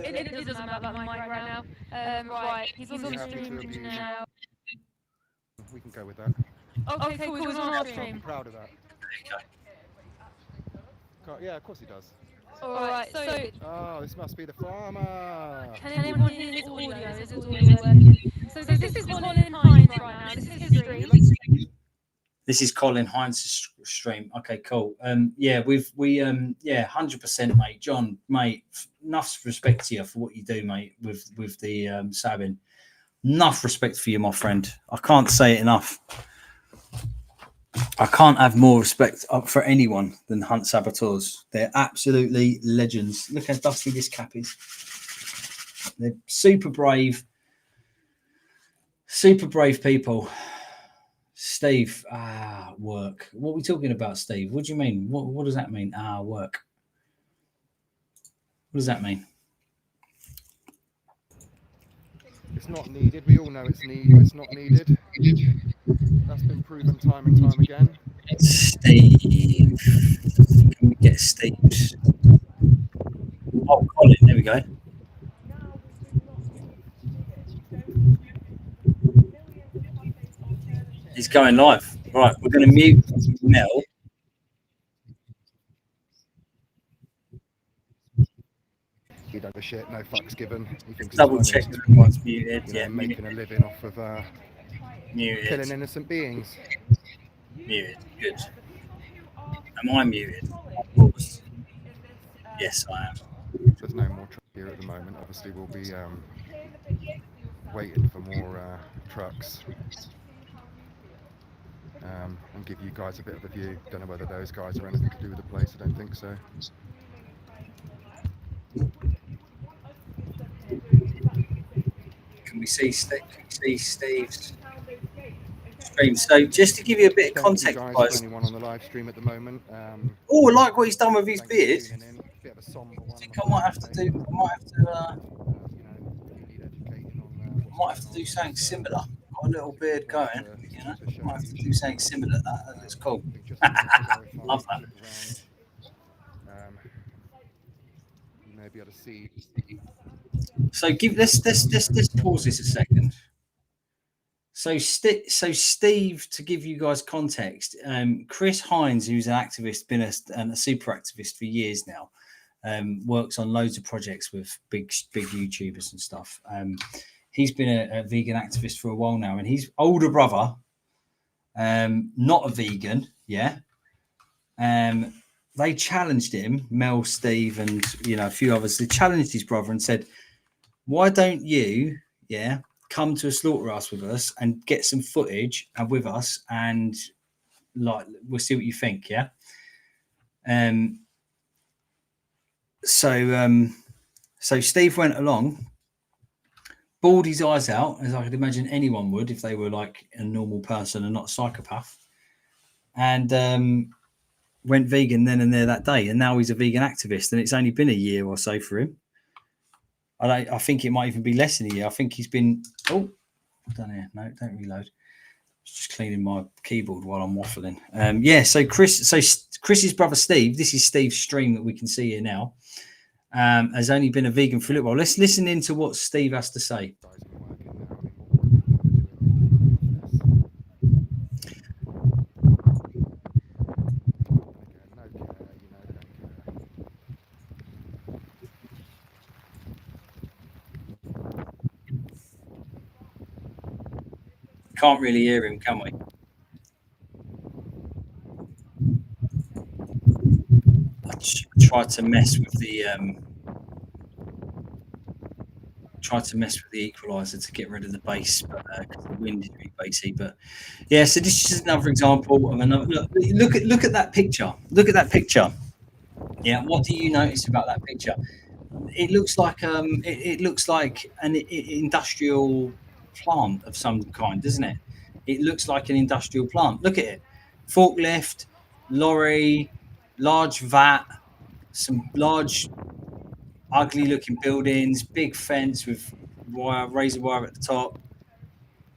It doesn't matter about my mic right now. Right, he's on the stream now.
We can go with that.
Okay, cool, he's on our stream.
I'm proud of that. Yeah, of course he does.
Alright, so...
Oh, this must be the farmer.
Can anyone hear his audio? Is his audio working? So this is Colin Hines right now. This is his stream.
This is Colin Hines' stream. Okay, cool. Yeah, 100%, mate. John, mate, enough respect to you for what you do, mate, with the sabbing. Enough respect for you, my friend. I can't say it enough. I can't have more respect for anyone than Hunt Saboteurs. They're absolutely legends. Look how dusty this cap is. They're super brave people. Steve, work. What are we talking about, Steve? What do you mean? What does that mean? Work. What does that mean?
It's not needed. We all know it's needed. It's not needed. That's been proven time and time again.
Steve. Can we get Steve's? Oh, Colin. There we go. He's going live. Right, we're going to mute Mel.
He don't give a shit, no fucks given. He thinks
Double
it's
check
funny.
everyone's muted.
You know,
Yeah,
making a living off of
muted.
killing innocent beings.
Muted. Good. Am I muted? Of course. Yes, I am.
There's no more truck here at the moment. Obviously, we'll be waiting for more trucks and give you guys a bit of a view. Don't know whether those guys are anything to do with the place. I don't think so.
Can we see Steve's stream? So just to give you a bit of context,
guys,
guys.
for anyone on the live stream at the moment.
Oh, I like what he's done with his beard.
Bit of a somber one.
I think I might have to do. I might have to do something similar. Got a little beard going, you know. Might have to do something similar. That looks cool. Love that.
You may be able to see.
So let's pause this a second. So Steve, to give you guys context, Chris Hines, who's an activist, been a super activist for years now, works on loads of projects with big YouTubers and stuff. He's been a vegan activist for a while now, and his older brother, not a vegan, they challenged him, Mel, Steve, and a few others. They challenged his brother and said, "Why don't you, come to a slaughterhouse with us and get some footage and with us, and like we'll see what you think." So Steve went along, bawled his eyes out, as I could imagine anyone would if they were like a normal person and not a psychopath, and went vegan then and there that day. And now he's a vegan activist, and it's only been a year or so for him. I think it might even be less than a year. I think he's been. Oh, done here. No, don't reload. Just cleaning my keyboard while I'm waffling. So Chris's brother Steve. This is Steve's stream that we can see here now. Has only been a vegan for a little while. Let's listen into what Steve has to say. Can't really hear him, can we? I tried to mess with the equalizer to get rid of the bass, but because the wind is really bassy. But yeah, so this is another example of another. Look at that picture. Look at that picture. Yeah, what do you notice about that picture? It looks like it looks like an industrial plant of some kind, doesn't it? It looks like an industrial plant. Look at it. Forklift, lorry, large vat, some large ugly looking buildings, big fence with razor wire at the top,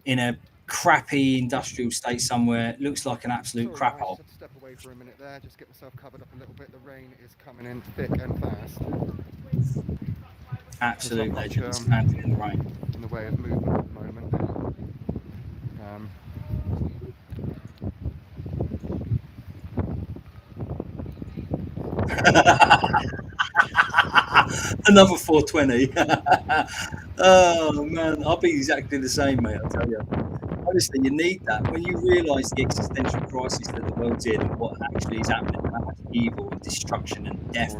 in a crappy industrial state somewhere. It looks like an absolute crap hole.
Just step away for a minute there, just get myself covered up a little bit. The rain is coming in thick and fast.
Absolute legend, standing in the rain.
In the way of movement at the moment.
Another 420. Oh man, I'll be exactly the same, mate. I'll tell you. Honestly, you need that when you realise the existential crisis that the world's in and what actually is happening, how much evil and destruction and death,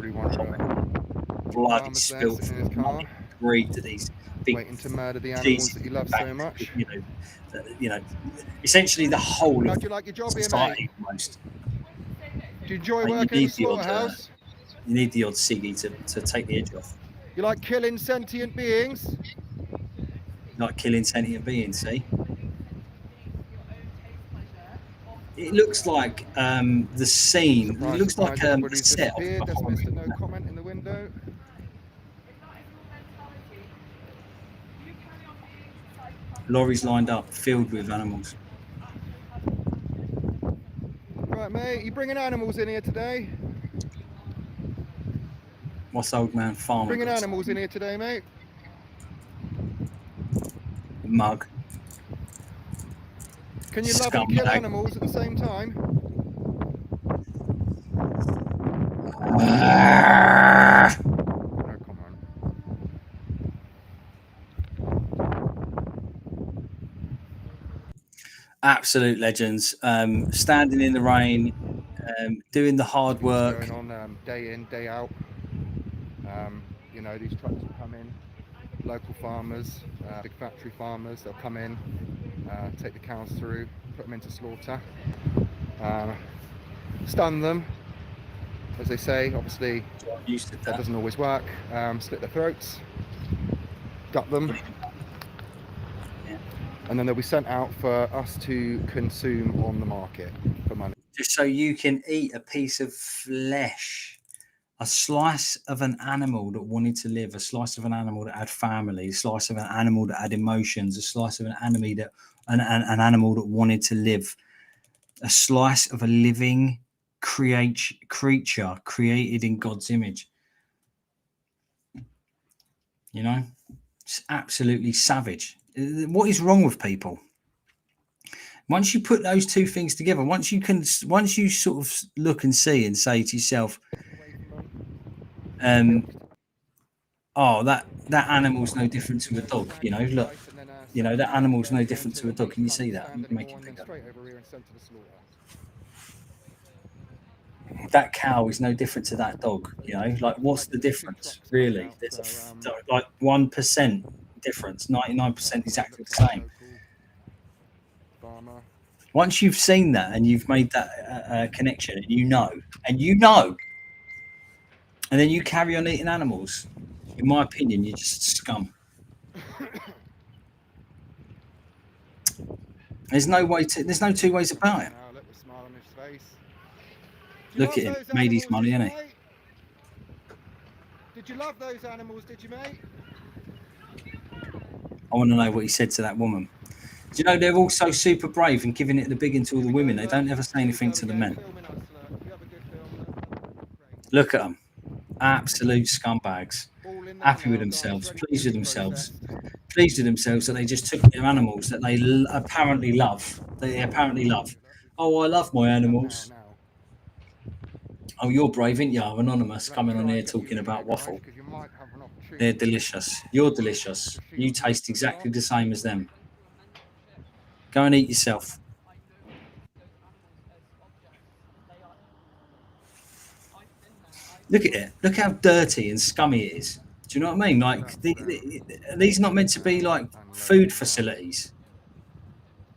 blood is spilled from the greed to these big
waiting to murder the animals that you love so much.
Essentially the whole
How
of
do you like your job
society
here, mate?
almost.
Do you enjoy working in the slaughterhouse?
You need the odd ciggy to take the edge off.
You like killing sentient beings?
Like killing sentient beings, see? It looks like the scene. It looks like a set of a horror movie.
No comment in the window.
Lorries lined up, filled with animals.
Right, mate, you bringing animals in here today?
What's old man farmer?
Bringing animals in here today, mate?
Mug.
Can you love and kill animals at the same time?
Absolute legends. Standing in the rain, doing the hard work.
Going on day in, day out. You know, these trucks will come in. Local farmers, big factory farmers, they'll come in, take the cows through, put them into slaughter, stun them, as they say. Obviously, that doesn't always work. Slit their throats, gut them, and then they'll be sent out for us to consume on the market for money.
Just so you can eat a piece of flesh, a slice of an animal that wanted to live, a slice of an animal that had family, a slice of an animal that had emotions, a slice of an animal that wanted to live, a slice of a living creature created in God's image. You know, it's absolutely savage. What is wrong with people? Once you put those two things together, once you sort of look and see and say to yourself, oh, that animal's no different to a dog, you know, look, you know, that animal's no different to a dog. Can you see that? You can make it bigger. That cow is no different to that dog, you know, like what's the difference really? There's like 1% difference, 99% exactly the same. Once you've seen that and you've made that connection and you know, and then you carry on eating animals, in my opinion, you're just scum. There's no two ways about it. Look at him, made his money, hasn't he?
Did you love those animals, did you, mate?
I want to know what he said to that woman. Do you know they're all so super brave and giving it the big one to all the women? They don't ever say anything to the men. Look at them. Absolute scumbags. Happy with themselves, pleased with themselves that they just took their animals that they apparently love. Oh, I love my animals. Oh, you're brave, ain't you? Anonymous coming on here talking about waffle. They're delicious. You're delicious. You taste exactly the same as them. Go and eat yourself. Look at it. Look how dirty and scummy it is. Do you know what I mean? Like, these are not meant to be like food facilities.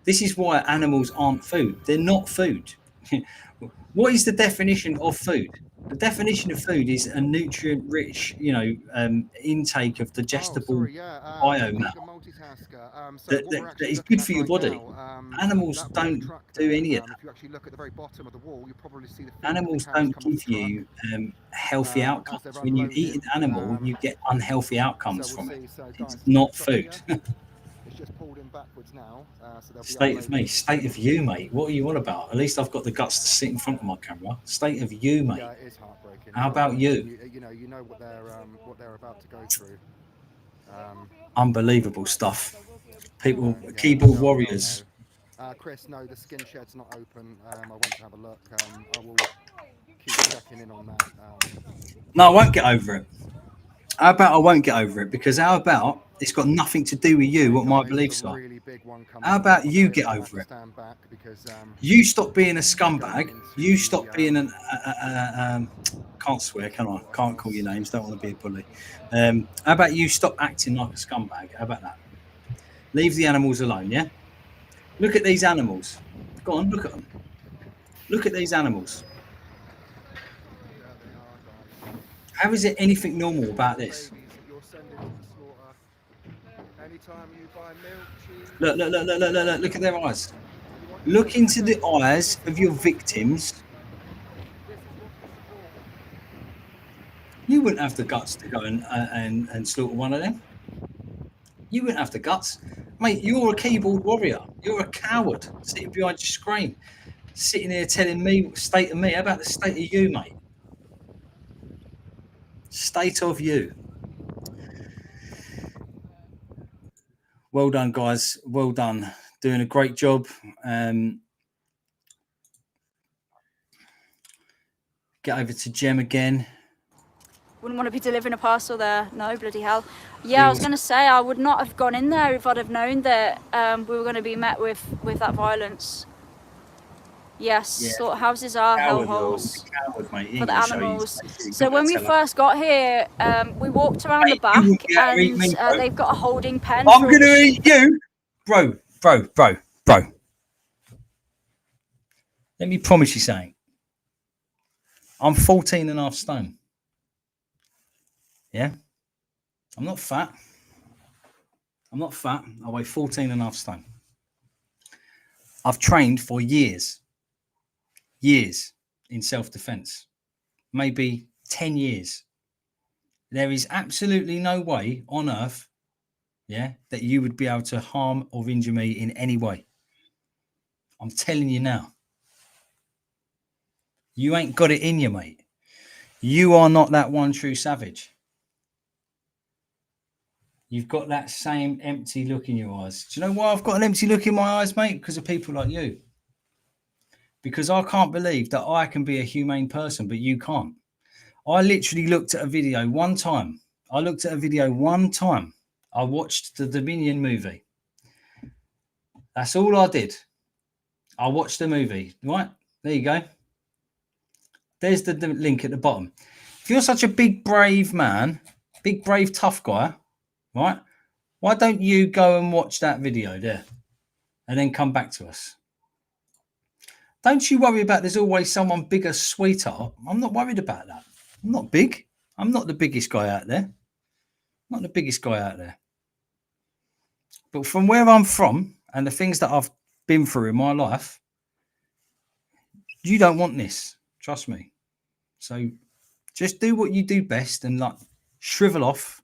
This is why animals aren't food. They're not food. What is the definition of food? The definition of food is a nutrient-rich, intake of digestible biomass that is good for your body. Animals don't do any of that.
If you actually look at the very bottom of the wall, you'll probably see the
animals don't give you healthy outcomes. When you eat an animal, you get unhealthy outcomes from it. It's not food.
It's just pulled in backwards now.
State of me, state of you, mate. What are you on about? At least I've got the guts to sit in front of my camera. State of you, mate.
Yeah, it is heartbreaking.
How about you?
You know what they're about to go through.
Unbelievable stuff. People, keyboard warriors.
Chris, no, the skin shed's not open. I went to have a look. I will keep checking in on that.
No, I won't get over it. How about I won't get over it? Because how about it's got nothing to do with you, what my beliefs are. How about you get over it? You stop being a scumbag. You stop being an... can't swear, can I? Can't call your names. Don't want to be a bully. How about you stop acting like a scumbag? How about that? Leave the animals alone, yeah? Look at these animals. Go on, look at them. Look at these animals. How is it anything normal about this? Look at their eyes. Look into the eyes of your victims. You wouldn't have the guts to go and slaughter one of them. You wouldn't have the guts. Mate, you're a keyboard warrior. You're a coward sitting behind your screen. Sitting here telling me, state of me. How about the state of you, mate? State of you. Well done, guys. Well done. doing a great job. Get over to Gem again.
Wouldn't want to be delivering a parcel there. No, bloody hell. Yeah, I was going to say, I would not have gone in there if I'd have known that we were going to be met with that violence. Yes,
Yeah.
slaughterhouses are hellholes
Coward, mate.
for the animals. So when we first got here, we walked around the back and they've got a holding pen.
I'm going to eat you. Bro. Let me promise you something. I'm 14.5 stone. Yeah? I'm not fat. I weigh 14.5 stone. I've trained for years in self-defense, maybe 10 years. There is absolutely no way on earth, yeah, that you would be able to harm or injure me in any way. I'm telling you now. You ain't got it in you, mate. You are not that one true savage. You've got that same empty look in your eyes. Do you know why I've got an empty look in my eyes, mate? Because of people like you. Because I can't believe that I can be a humane person, but you can't. I literally looked at a video one time. I watched the Dominion movie. That's all I did. I watched the movie. Right? There you go. There's the link at the bottom. If you're such a big, brave man, big, brave, tough guy, right? Why don't you go and watch that video there and then come back to us? Don't you worry about there's always someone bigger, sweetheart. I'm not worried about that. I'm not big. I'm not the biggest guy out there. But from where I'm from and the things that I've been through in my life, you don't want this. Trust me. So just do what you do best and like shrivel off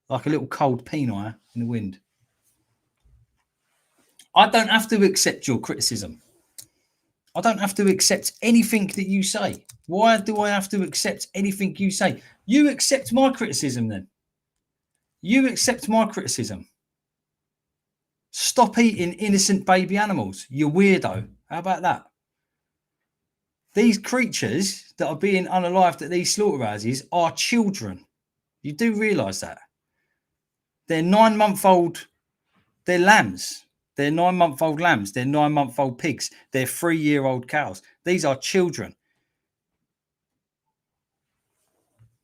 like a little cold peanut in the wind. I don't have to accept your criticism. I don't have to accept anything that you say. Why do I have to accept anything you say? You accept my criticism then. You accept my criticism. Stop eating innocent baby animals, you weirdo. How about that? These creatures that are being unalived at these slaughterhouses are children. You do realise that. They're 9-month-old, they're lambs. They're 9-month-old lambs. They're 9-month-old pigs. They're 3-year-old cows. These are children.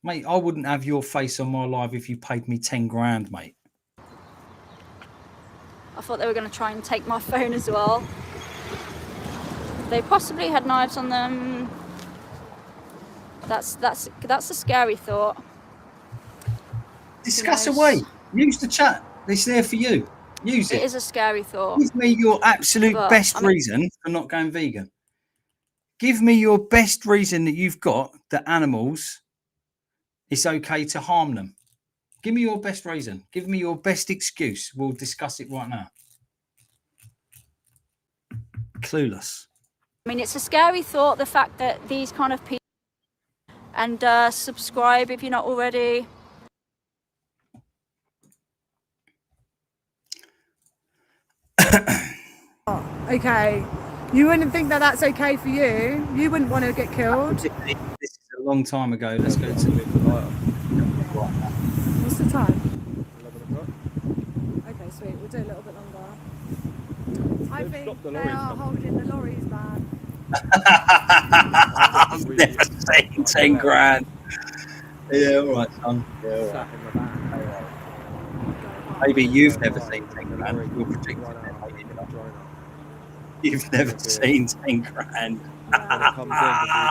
Mate, I wouldn't have your face on my live if you paid me 10 grand, mate.
I thought they were going to try and take my phone as well. They possibly had knives on them. That's a scary thought.
Discuss away. Use the chat. It's there for you. Use it.
It is a scary thought.
Give me your absolute best reason for not going vegan. Give me your best reason that you've got that animals, it's okay to harm them. Give me your best reason. Give me your best excuse. We'll discuss it right now. Clueless.
I mean, it's a scary thought, the fact that these kind of people, and subscribe if you're not already.
Okay, you wouldn't think that that's okay for you. You wouldn't want to get killed.
This is a long time ago. Let's go to the
What's the time?
11 o'clock.
Okay, sweet. We'll do a little bit longer. I think they are holding the lorries, man.
I've never seen 10 grand. Yeah, all right, son. Yeah, all right. Maybe you've never seen 10 grand. You're predicting it. You've never seen 10 grand.
When it comes in, you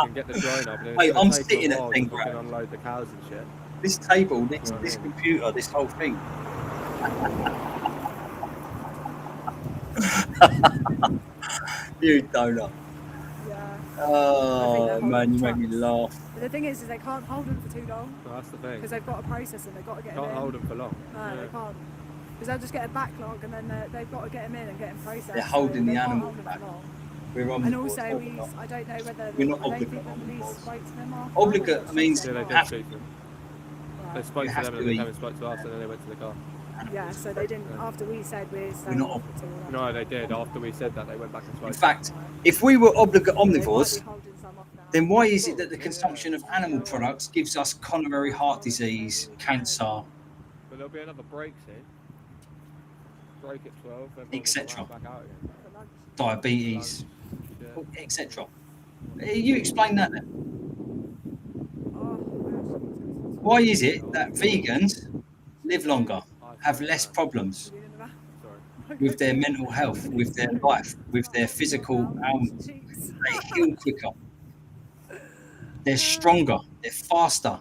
can get the drone up.
Wait, I'm sitting at 10
grand.
grand.
Unload the cows and shit.
This table, this computer, this whole thing. You donut.
Yeah.
Oh man, you make me laugh.
But the thing is they can't hold them for too long.
No, that's the thing.
Because they've got to process them. They've got to get them in.
Can't hold them for long.
No, they can't. Because they'll just get a backlog and then they've got to get them in and get them processed.
They're holding the animal back. We're on.
And also, I don't know whether
we're not
the police spoke to them after.
Obligate means
yeah, they did speak to them. They spoke to them and then they spoke to us and then they went to the car.
Yeah, so they didn't, after we said we're
We're
staying
not
off at all.
No, they did. After we said that, they went back and
In
smoked.
fact, if we were obligate
They might be
omnivores,
holding some off now.
then why is it that the consumption of animal products gives us coronary heart disease, cancer,
But there'll be another break soon. Break at 12. Everyone will
etc.,
come back out again.
diabetes,
Yeah.
etc.? You explain that then. Why is it that vegans live longer, have less problems with their mental health, with their life, with their physical ailments? They heal quicker. They're stronger. They're faster.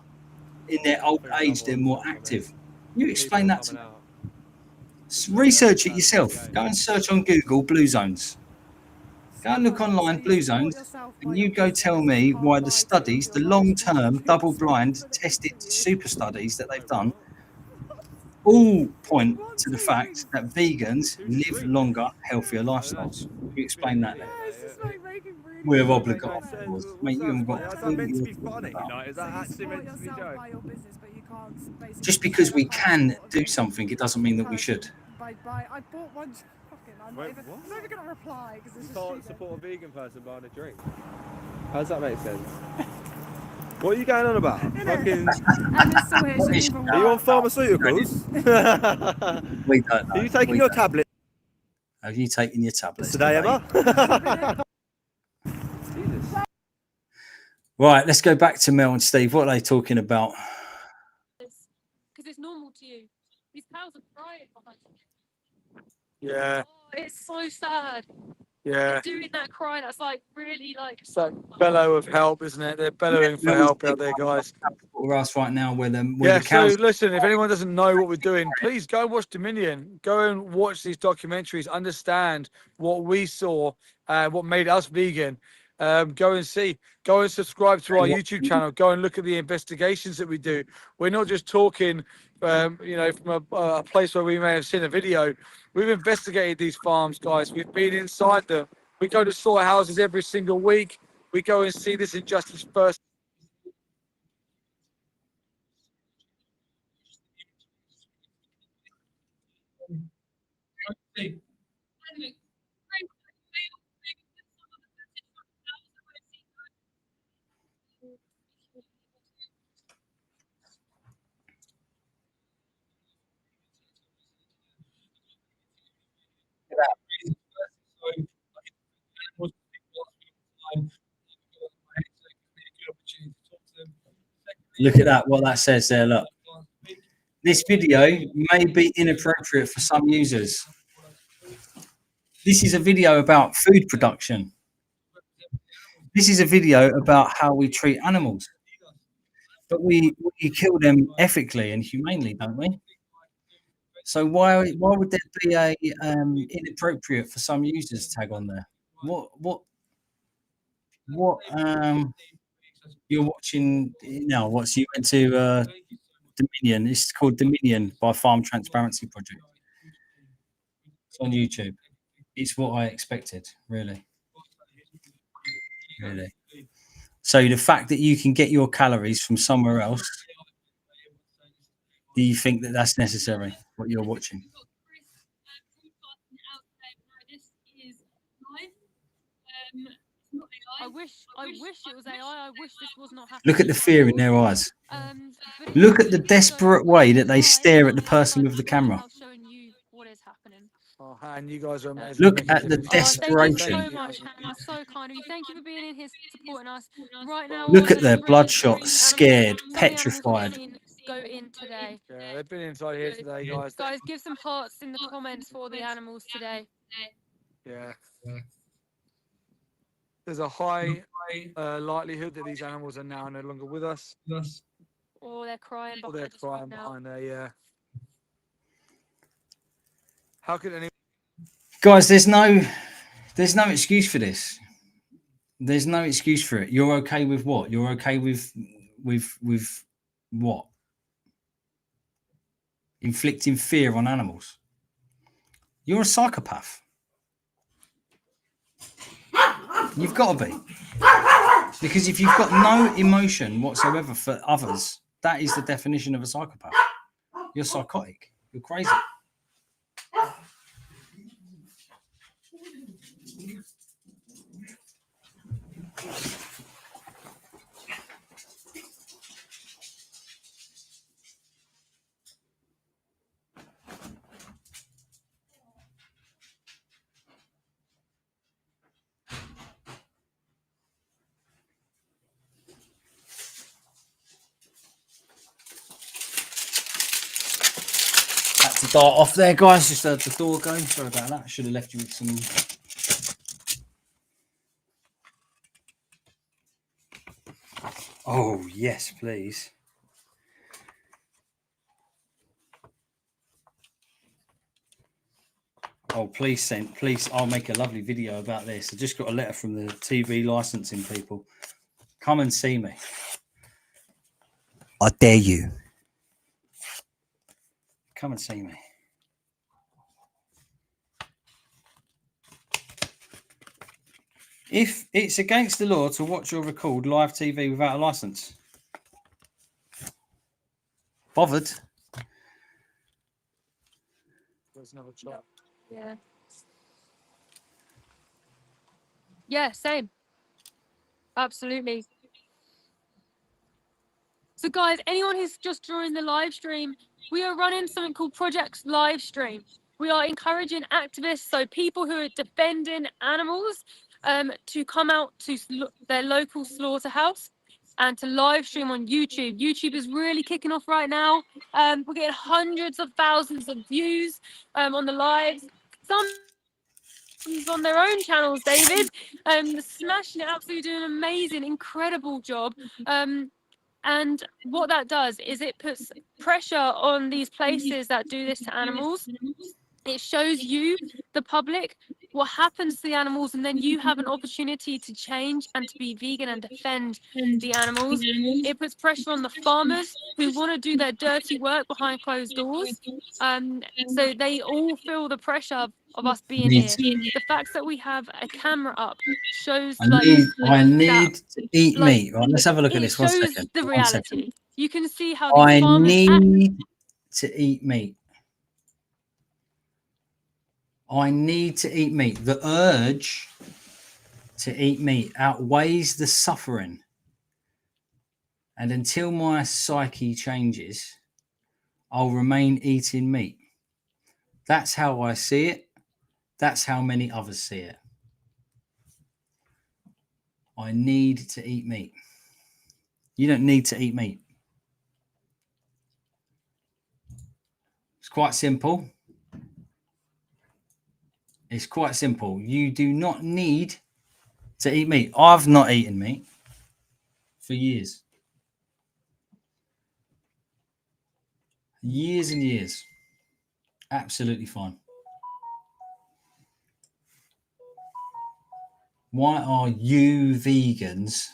In their old age, they're more active. You explain that to me. Research it yourself. Go and search on Google blue zones. Go and look online, blue zones, and you go tell me why the studies, the long-term, double-blind, tested super studies that they've done, all point to the fact that vegans live longer, healthier lifestyles. You explain that then. We're obligate omnivores. Mate, you haven't got a clue what you're talking about.
Is that actually meant to be a joke?
Just because we can do something, it doesn't mean that we should.
I bought one. Fucking, I'm not even going to reply because
You can't support a vegan person buying a drink. How does that make sense? What are you going on about? Fucking... Are you on pharmaceuticals?
We don't know.
Are you taking your tablet?
Have you taken your tablets
Today, Emma?
Jesus. Right, let's go back to Mel and Steve. What are they talking about?
Because it's normal to you. These cows are crying behind you.
Yeah.
Oh, it's so sad.
Yeah.
They're doing that cry. That's like really like.
It's that bellow of help, isn't it? They're bellowing for help out there, guys.
For us right now, where the
So
cows.
listen, if anyone doesn't know what we're doing, please go and watch Dominion. Go and watch these documentaries. Understand what we saw, what made us vegan. Go and see. Go and subscribe to our YouTube channel. Go and look at the investigations that we do. We're not just talking, from a place where we may have seen a video. We've investigated these farms, guys. We've been inside them. We go to slaughterhouses every single week. We go and see this injustice first.
Look at that, what that says there, look. This video may be inappropriate for some users. This is a video about food production. This is a video about how we treat animals. But we kill them ethically and humanely, don't we? So why would there be a inappropriate for some users tag on there? What you're watching now? What, so you went to Dominion? It's called Dominion by Farm Transparency Project. It's on YouTube. It's what I expected, really. Really. So the fact that you can get your calories from somewhere else, do you think that that's necessary, what you're watching?
I wish it was AI. I wish this was not happening.
Look at the fear in their eyes. Look at the desperate way that they stare at the person with the camera.
Oh, and you guys are amazing.
Look at the desperation.
Thank you so much, Hannah. So kind of you. Thank you for being in here supporting us. Right now,
Look at their bloodshot, scared, petrified.
Go in today.
Yeah, they've been inside here today, guys.
Guys, give some hearts in the comments for the animals today.
Yeah. There's a high likelihood that these animals are now no longer with us.
Or they're crying.
Or they're crying behind there, yeah. How could anyone?
Guys, there's no excuse for this. There's no excuse for it. You're okay with what? You're okay with what? Inflicting fear on animals. You're a psychopath. You've got to be. Because if you've got no emotion whatsoever for others, that is the definition of a psychopath. You're psychotic. You're crazy. Had to dart off there, guys. Just heard the door going. Sorry about that. I should have left you with some. Oh yes, please. Oh, please send. Please, I'll make a lovely video about this. I just got a letter from the TV licensing people. Come and see me. I dare you. Come and see me. If it's against the law to watch or record live TV without a license, bothered.
There's another shot.
Yeah. Yeah, same. Absolutely. So guys, anyone who's just joined the live stream, we are running something called Project Live Stream. We are encouraging activists, so people who are defending animals, to come out to their local slaughterhouse and to live stream on YouTube. YouTube is really kicking off right now. We're getting hundreds of thousands of views on the lives. Some on their own channels, David, smashing it, absolutely doing an amazing, incredible job. And what that does is it puts pressure on these places that do this to animals. It shows you, the public, what happens to the animals, and then you have an opportunity to change and to be vegan and defend the animals. It puts pressure on the farmers who want to do their dirty work behind closed doors. So they all feel the pressure of us being here. The fact that we have a camera up shows
I need to eat meat. Right, let's have a look at
it
this. One
shows
second.
the
One second.
reality. You can see how these
I
farmers act.
need to eat meat. I need to eat meat. The urge to eat meat outweighs the suffering. And until my psyche changes, I'll remain eating meat. That's how I see it. That's how many others see it. I need to eat meat. You don't need to eat meat. It's quite simple. It's quite simple. You do not need to eat meat. I've not eaten meat for years. Years and years. Absolutely fine. Why are you vegans?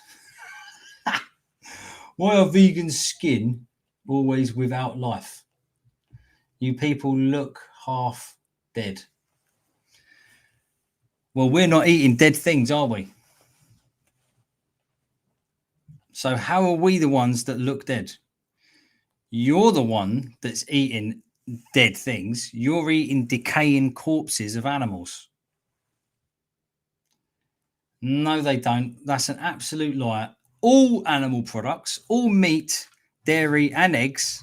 Why are vegans' skin always without life? You people look half dead. Well, we're not eating dead things, are we? So how are we the ones that look dead? You're the one that's eating dead things. You're eating decaying corpses of animals. No, they don't. That's an absolute lie. All animal products, all meat, dairy, and eggs,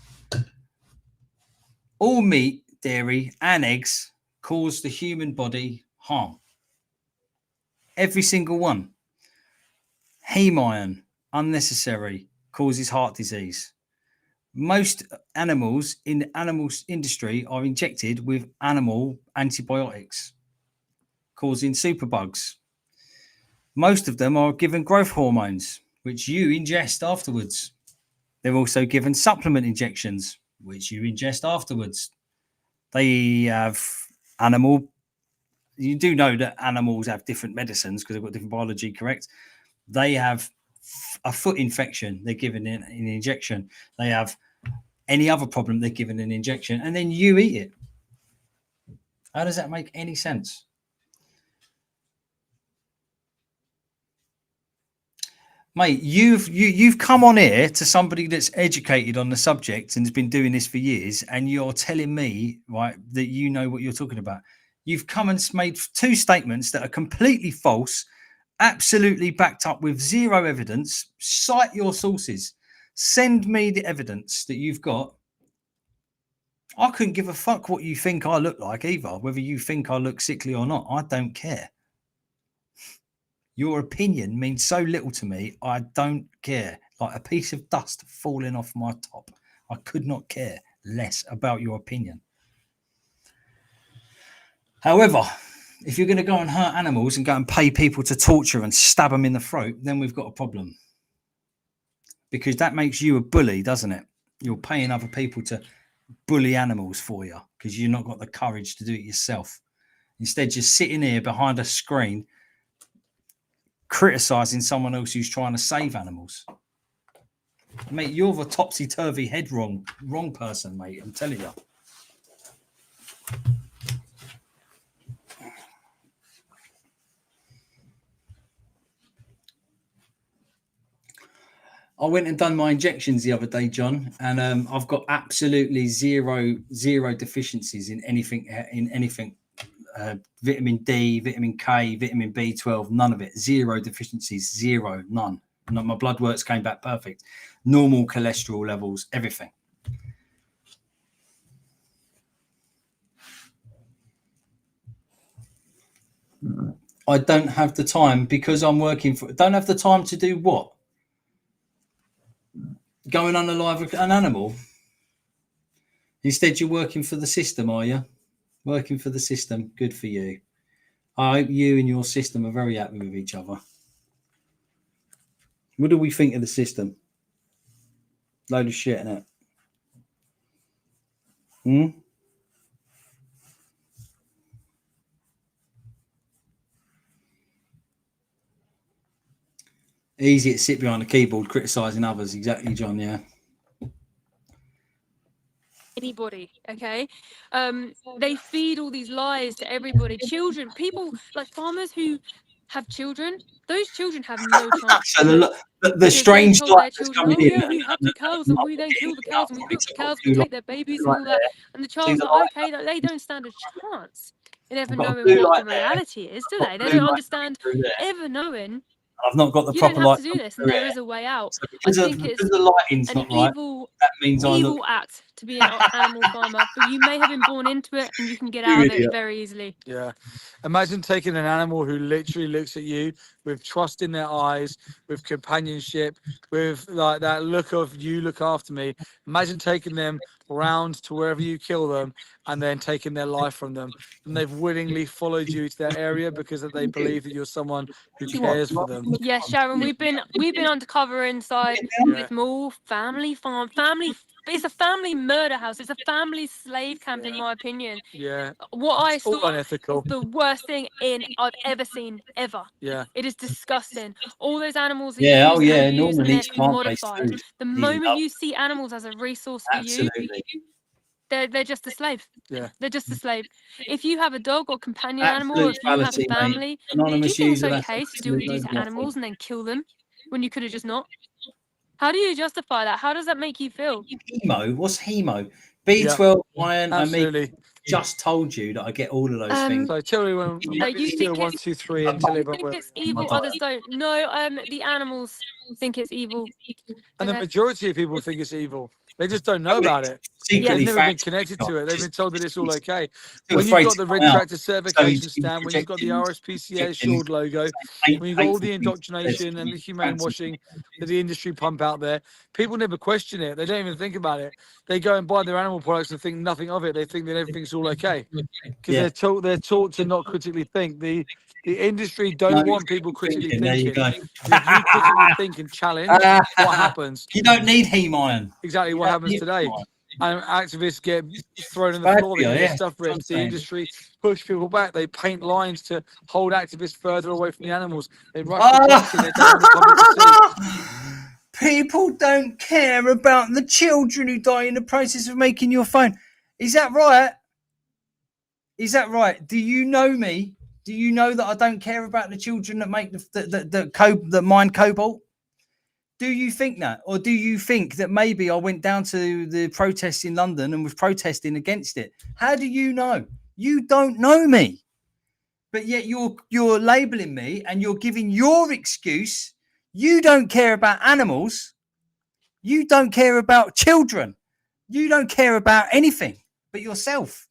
all meat, dairy, and eggs cause the human body harm. Every single one. Heme iron, unnecessary, causes heart disease. Most animals in the animal industry are injected with animal antibiotics, causing superbugs. Most of them are given growth hormones, which you ingest afterwards. They're also given supplement injections, which you ingest afterwards. They have animal. You do know that animals have different medicines because they've got different biology, correct? They have a foot infection, they're given an injection. They have any other problem, they're given an injection, and then you eat it. How does that make any sense? Mate, you've come on here to somebody that's educated on the subject and has been doing this for years, and you're telling me, right, that you know what you're talking about. You've come and made 2 statements that are completely false, absolutely backed up with zero evidence. Cite your sources. Send me the evidence that you've got. I couldn't give a fuck what you think I look like either, whether you think I look sickly or not. I don't care. Your opinion means so little to me. I don't care. Like a piece of dust falling off my top. I could not care less about your opinion. However, if you're going to go and hurt animals and go and pay people to torture and stab them in the throat, then we've got a problem. Because that makes you a bully, doesn't it? You're paying other people to bully animals for you because you've not got the courage to do it yourself. Instead, you're sitting here behind a screen criticizing someone else who's trying to save animals. Mate, you're the topsy-turvy head wrong person, mate. I'm telling you. I went and done my injections the other day, John, and I've got absolutely zero deficiencies in anything. Vitamin D, vitamin K, vitamin B12, none of it. Zero deficiencies, zero, none. And my blood works came back perfect. Normal cholesterol levels, everything. I don't have the time because I'm working for. Don't have the time to do what? Going unalive an animal. Instead, you're working for the system, are you? Working for the system. Good for you. I hope you and your system are very happy with each other. What do we think of the system? Load of shit, innit? Easy to sit behind a keyboard criticising others. Exactly, John, yeah.
Anybody, okay? They feed all these lies to everybody. Children, people like farmers who have children, those children have no chance.
So the strange
told their
light that's
children,
coming
oh
in.
yeah, we have the cows and we then kill the cows and we milk the cows, we take their babies and
Right
all that.
there.
And the
See
child's
the
like,
light?
okay, that they don't stand a chance in ever
I've got a
knowing
blue
what the
light there.
reality is, do
I've got
they?
a
They
blue
don't
light
understand
through there.
ever knowing
I've not got the
you don't
proper
have
light
to do
coming
this and
through
there
here.
is a way out.
So
I
because
think it's
the lighting's
an
not right,
evil
that means I look.
evil act to be an animal farmer, but you may have been born into it and you can get
You
out of it
idiot.
very easily.
Yeah. Imagine taking an animal who literally looks at you with trust in their eyes, with companionship, with like that look of you look after me. Imagine taking them round to wherever you kill them and then taking their life from them. And they've willingly followed you to that area because they believe that you're someone who cares for them.
Yes, Sharon, we've been undercover inside
Yeah.
small family farm, it's a family murder house. It's a family slave camp, in my opinion.
Yeah.
What I
It's all
saw
unethical.
is the worst thing I've ever seen, ever.
Yeah.
It is disgusting. All those animals are
Yeah,
used and abused
normal
and they're
eats plant-based
commodified.
food.
The
Easy
moment
love.
you see animals as a resource for
Absolutely.
you, they're just a slave.
Yeah.
They're just a slave. If you have a dog or companion animal, or
Absolute
if you have
fallacy, mate.
family, do you
Anonymous
think it's
user, that's
okay to do what you do
absolute
to animals and then kill them when you could have just not? How do you justify that? How does that make you feel?
Hemo? What's hemo? B12, iron,
Absolutely.
Just told you that I get all of those things.
So tell me when
You
do
think
1, 2, 3 and tell
you
everyone
think
where.
it's evil, others don't. No, the animals think it's evil.
And the
Okay.
majority of people think it's evil. They just don't know about it.
Secretly
They've never been
facts.
connected to it. They've been told that it's all okay.
Too
When you've
afraid
got
to
the
come
red
out.
tractor
So
certification
he's
stamp, when you've got the RSPCA
projecting
Assured logo, when you've got all the indoctrination and the humane washing that the industry pump out there, people never question it. They don't even think about it. They go and buy their animal products and think nothing of it. They think that everything's all okay because they're taught to not critically think. The industry don't want people critically
There you
thinking.
go.
If you critically think and challenge, what happens?
You don't need heme iron.
Exactly what happens today. And activists get thrown on the
Bad
floor, they
for you,
get their
yeah.
stuff
That's what I'm
ripped. The
saying.
industry push people back. They paint lines to hold activists further away from the animals. They rush the clocks and they don't want the public to see.
People don't care about the children who die in the process of making your phone. Is that right? Is that right? Do you know me? Do you know that I don't care about the children that make that mine cobalt? Do you think that? Or do you think that maybe I went down to the protests in London and was protesting against it? How do you know? You don't know me. But yet you're labeling me and you're giving your excuse. You don't care about animals. You don't care about children. You don't care about anything but yourself.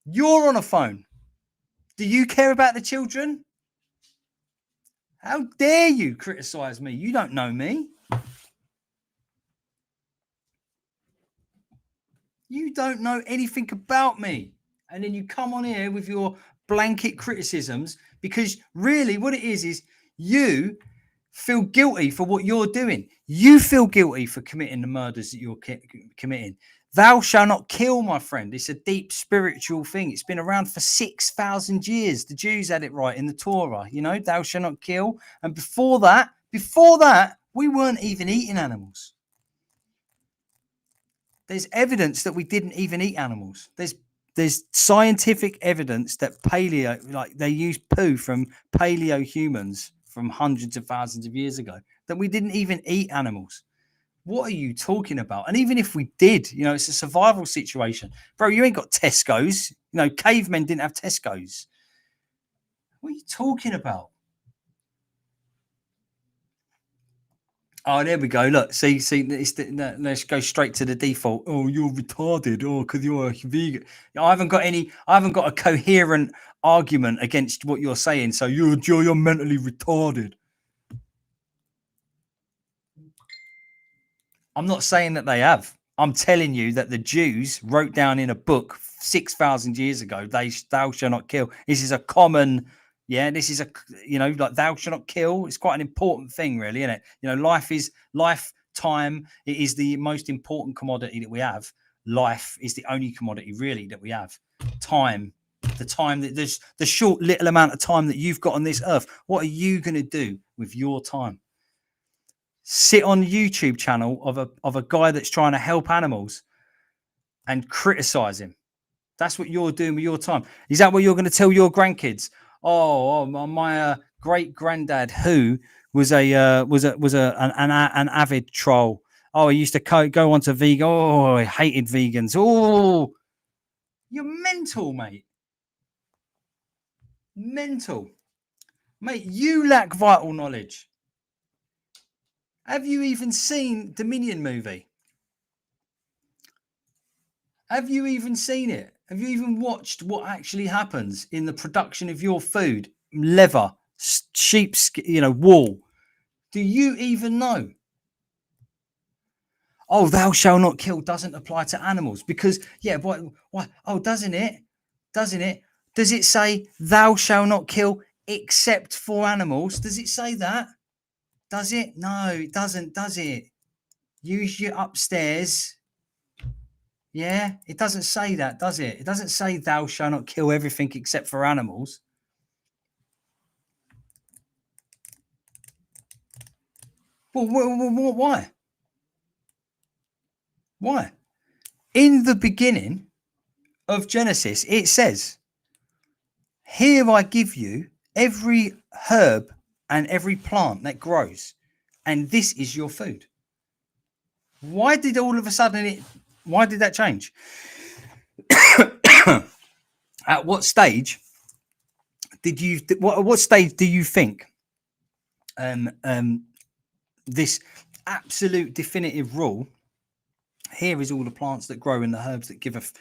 You're on a phone. Do you care about the children? How dare you criticize me? You don't know me. You don't know anything about me. And then you come on here with your blanket criticisms because really what it is you feel guilty for what you're doing. You feel guilty for committing the murders that you're committing. Thou shalt not kill, my friend. It's a deep spiritual thing. It's been around for 6,000 years. The Jews had it right in the Torah, you know, thou shalt not kill. And before that, we weren't even eating animals. There's evidence that we didn't even eat animals. There's scientific evidence that they used poo from paleo humans from hundreds of thousands of years ago, that we didn't even eat animals. What are you talking about? And even if we did, you know, it's a survival situation. Bro, you ain't got Tesco's. You know, cavemen didn't have Tesco's. What are you talking about? Oh, there we go. Look, see, let's go straight to the default. Oh, you're retarded. Oh, because you're a vegan. I haven't got a coherent argument against what you're saying. So you're mentally retarded. I'm not saying that they have. I'm telling you that the Jews wrote down in a book 6,000 years ago, thou shalt not kill. This is a common, this is like thou shalt not kill. It's quite an important thing, really, isn't it? You know, lifetime. It is the most important commodity that we have. Life is the only commodity, really, that we have. Time, the time that there's the short little amount of time that you've got on this earth. What are you going to do with your time? Sit on the YouTube channel of a guy that's trying to help animals and criticize him. That's what you're doing with your time. Is that what you're going to tell your grandkids? Oh, my great granddad who was an avid troll. Oh, he used to go onto vegan. Oh, I hated vegans. Oh, you're mental, mate. Mental, mate. You lack vital knowledge. Have you even seen Dominion movie? Have you even seen it? Have you even watched what actually happens in the production of your food? Leather, sheep's, wool. Do you even know? Oh, thou shalt not kill doesn't apply to animals because, why? Oh, doesn't it? Doesn't it? Does it say thou shalt not kill except for animals? Does it say that? Does it? No, it doesn't, does it? Use your upstairs. Yeah, it doesn't say that, does it? It doesn't say thou shalt not kill everything except for animals. Well, why? Why? In the beginning of Genesis, it says, here I give you every herb and every plant that grows, and this is your food. Why did all of a sudden why did that change? At what stage what stage do you think this absolute definitive rule, here is all the plants that grow and the herbs that give us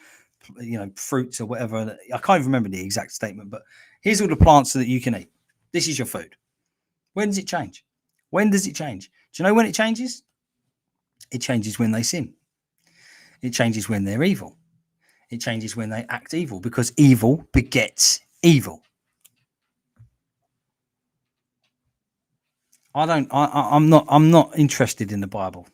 fruits or whatever, I can't even remember the exact statement, but here's all the plants that you can eat, this is your food. When does it change? When does it change? Do you know when it changes? It changes when they sin. It changes when they're evil. It changes when they act evil, because evil begets evil. I'm not interested in the Bible.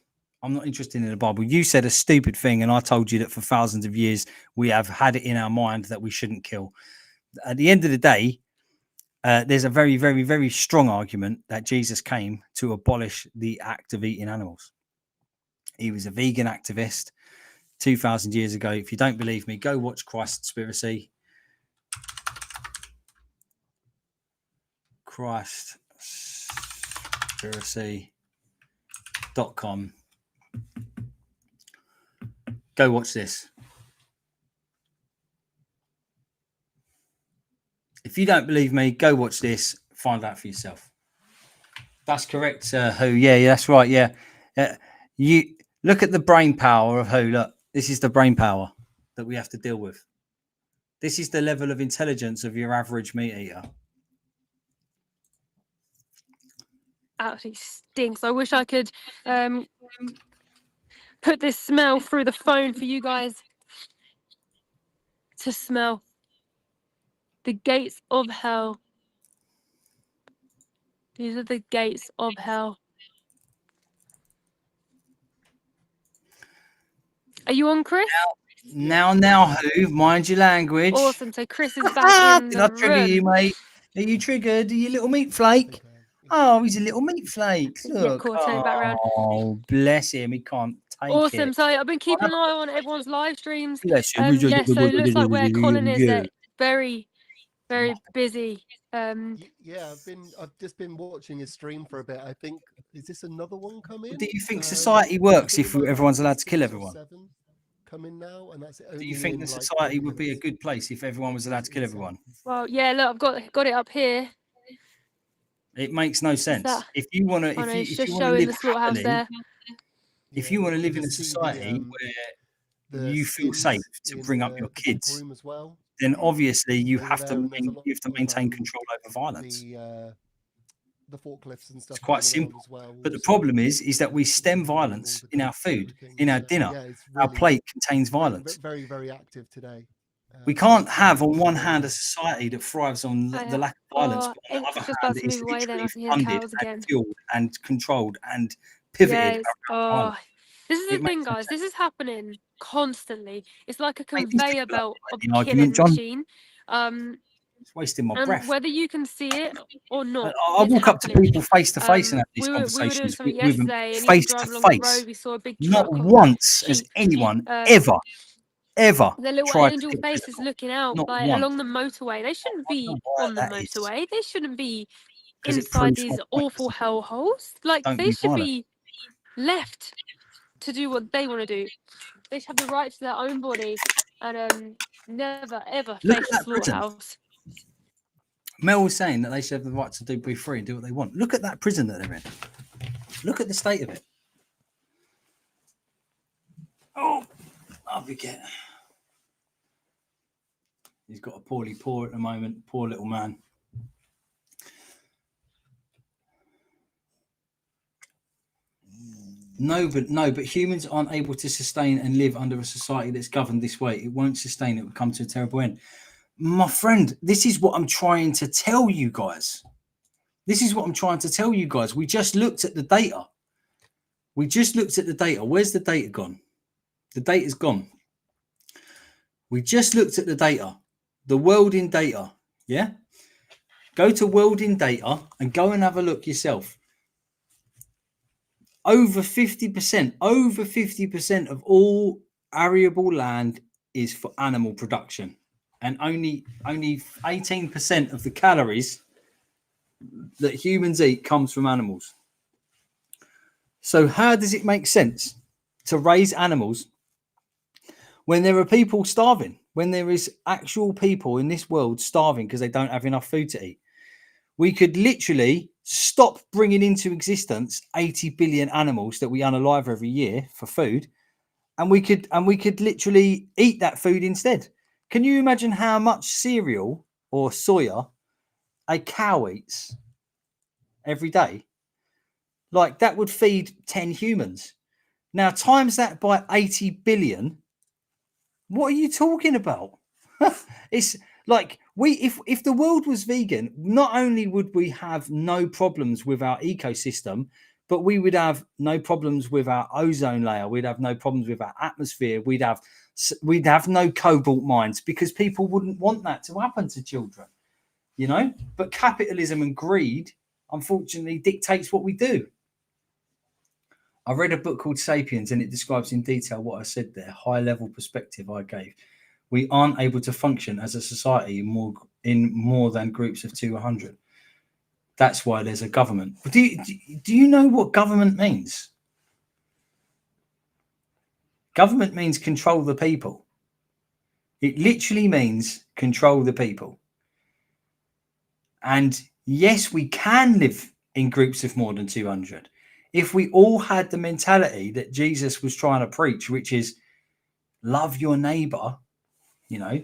I'm not interested in the Bible. You said a stupid thing, and I told you that for thousands of years we have had it in our mind that we shouldn't kill. At the end of the day, there's a very, very, very strong argument that Jesus came to abolish the act of eating animals. He was a vegan activist 2,000 years ago. If you don't believe me, go watch Christspiracy. Christspiracy. Activism.com. Go watch this. If you don't believe me, go watch this. Find out for yourself. That's correct, Who. Yeah, that's right. Yeah. You look at the brain power of Who. Look, this is the brain power that we have to deal with. This is the level of intelligence of your average meat eater.
Absolutely stinks. I wish I could put this smell through the phone for you guys to smell. The gates of hell. These are the gates of hell. Are you on, Chris?
Now, Who, mind your language.
Awesome. So Chris is back in
Did
the
I trigger you,
room.
mate? Are you triggered? Are you a little meat flake? Oh, he's a little meat flake.
Yeah,
Look.
cool. Turn it back around.
Oh, bless him. He can't take
Awesome.
it.
So I've been keeping an eye on everyone's live streams.
Bless him.
Yes, so it looks like where Colin is, they're very, very busy.
Yeah, I've just been watching his stream for a bit. I think, is this another one coming?
Do you think society works if everyone's allowed to kill everyone?
Coming now, and that's
Do you think the society would be a good place if everyone was allowed to kill everyone?
Well, yeah, look, I've got it up here.
It makes no sense. If you want to, if you want to live happily,
there.
if you want to live in a society where you feel safe to bring up your kids, then obviously you have to maintain control over violence.
The forklifts and stuff.
It's quite simple. But the problem is that we stem violence in our food, in our dinner. Our plate contains violence.
Very, very active today.
We can't have, on one hand, a society that thrives on the lack of violence, but on the other hand, it's literally funded and fueled and controlled and pivoted.
This is the thing, guys. This is happening constantly. It's like a conveyor belt of a killing machine.
It's wasting my breath.
Whether you can see it or not,
I walk up to people face to face and have these conversations with them face to face. Not once has anyone ever
the little
tried
angel
to
faces looking out
Not
like
once.
along the motorway. They shouldn't be on the motorway. They shouldn't be
'Cause it
inside
proves
these
my point,
awful hell holes. Like
Don't
they
be
should
violent.
be left to do what they want to do. They should have the right to their own body and never ever
Look
face
at
the
that prison.
slaughterhouse.
Mel was saying that they should have the right to be free and do what they want. Look at that prison that they're in. Look at the state of it. Oh, I'll forget. He's got a poorly paw at the moment. Poor little man. No, but humans aren't able to sustain and live under a society that's governed this way. It won't sustain. It will come to a terrible end. My friend, this is what I'm trying to tell you guys. This is what I'm trying to tell you guys. We just looked at the data. Where's the data gone? The data's gone. We just looked at the data. The world in data. Yeah? Go to world in data and go and have a look yourself. Over 50% of all arable land is for animal production. And only 18% of the calories that humans eat comes from animals. So how does it make sense to raise animals when there are people starving, when there is actual people in this world starving because they don't have enough food to eat? We could literally stop bringing into existence 80 billion animals that we unalive every year for food, and we could literally eat that food instead. Can you imagine how much cereal or soya a cow eats every day? Like that would feed 10 humans. Now times that by 80 billion. What are you talking about? It's like if the world was vegan, not only would we have no problems with our ecosystem, but we would have no problems with our ozone layer. We'd have no problems with our atmosphere. We'd have no cobalt mines because people wouldn't want that to happen to children, you know? But capitalism and greed, unfortunately, dictates what we do. I read a book called Sapiens and it describes in detail what I said there, high level perspective I gave. We aren't able to function as a society in more than groups of 200. That's why there's a government. Do you know what government means? Government means control the people. It literally means control the people. And yes, we can live in groups of more than 200. If we all had the mentality that Jesus was trying to preach, which is love your neighbor, you know,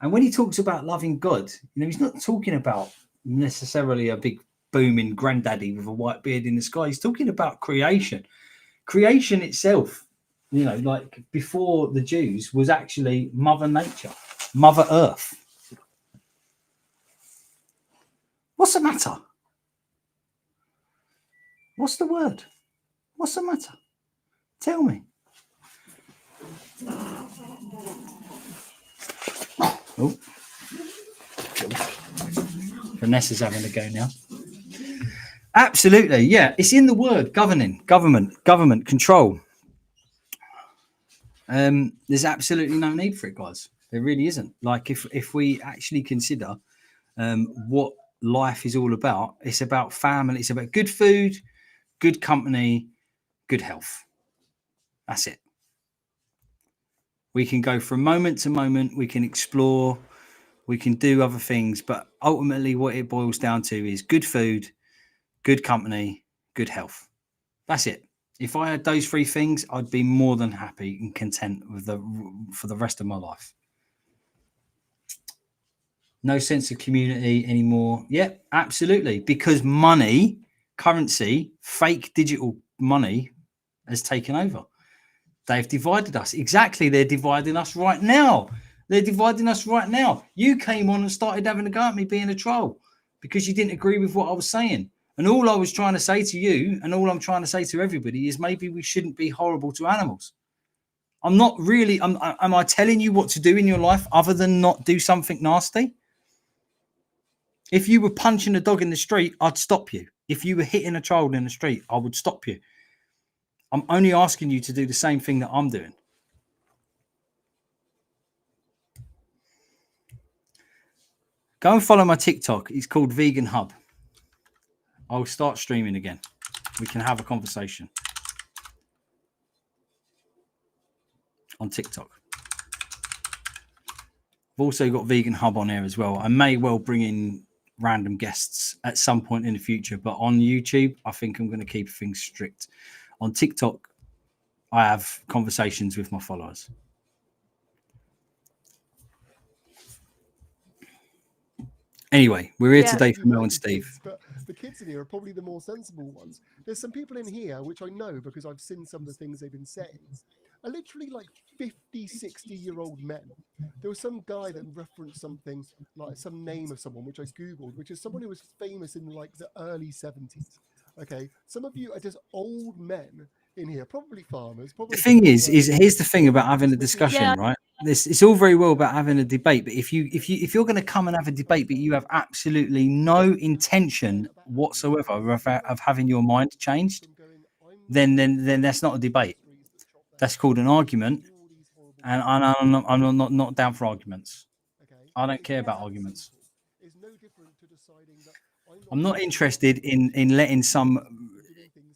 and when he talks about loving God, you know, he's not talking about necessarily a big booming granddaddy with a white beard in the sky. He's talking about creation. Creation itself, you know, like before the Jews, was actually Mother Nature, Mother Earth. What's the matter? What's the word? What's the matter? Tell me. Oh, Vanessa's having a go now. Absolutely, yeah. It's in the word governing, government, control. There's absolutely no need for it, guys. There really isn't. Like if we actually consider what life is all about, it's about family, it's about good food, good company, good health. That's it. We can go from moment to moment, we can explore, we can do other things, but ultimately what it boils down to is good food, good company, good health. That's it. If I had those three things, I'd be more than happy and content with for the rest of my life. No sense of community anymore. Yeah, absolutely. Because money, currency, fake digital money has taken over. They've divided us. Exactly. They're dividing us right now. They're dividing us right now. You came on and started having a go at me being a troll because you didn't agree with what I was saying. And all I was trying to say to you, and all I'm trying to say to everybody, is maybe we shouldn't be horrible to animals. I'm not really, am I telling you what to do in your life other than not do something nasty? If you were punching a dog in the street, I'd stop you. If you were hitting a child in the street, I would stop you. I'm only asking you to do the same thing that I'm doing. Go and follow my TikTok. It's called Vegan Hub. I'll start streaming again. We can have a conversation on TikTok. I've also got Vegan Hub on here as well. I may well bring in random guests at some point in the future, but on YouTube, I think I'm going to keep things strict. On TikTok, I have conversations with my followers. Anyway, we're here today for Mel and Steve.
But the kids in here are probably the more sensible ones. There's some people in here, which I know because I've seen some of the things they've been saying, are literally like 50, 60-year-old men. There was some guy that referenced something like some name of someone, which I Googled, which is someone who was famous in like the early 70s. Okay, some of you are just old men in here, probably farmers. Probably
the thing is here's the thing about having a discussion, right? It's all very well about having a debate, but if you're going to come and have a debate, but you have absolutely no intention whatsoever of having your mind changed, then that's not a debate. That's called an argument, and I'm not down for arguments. I don't care about arguments. I'm not interested in letting some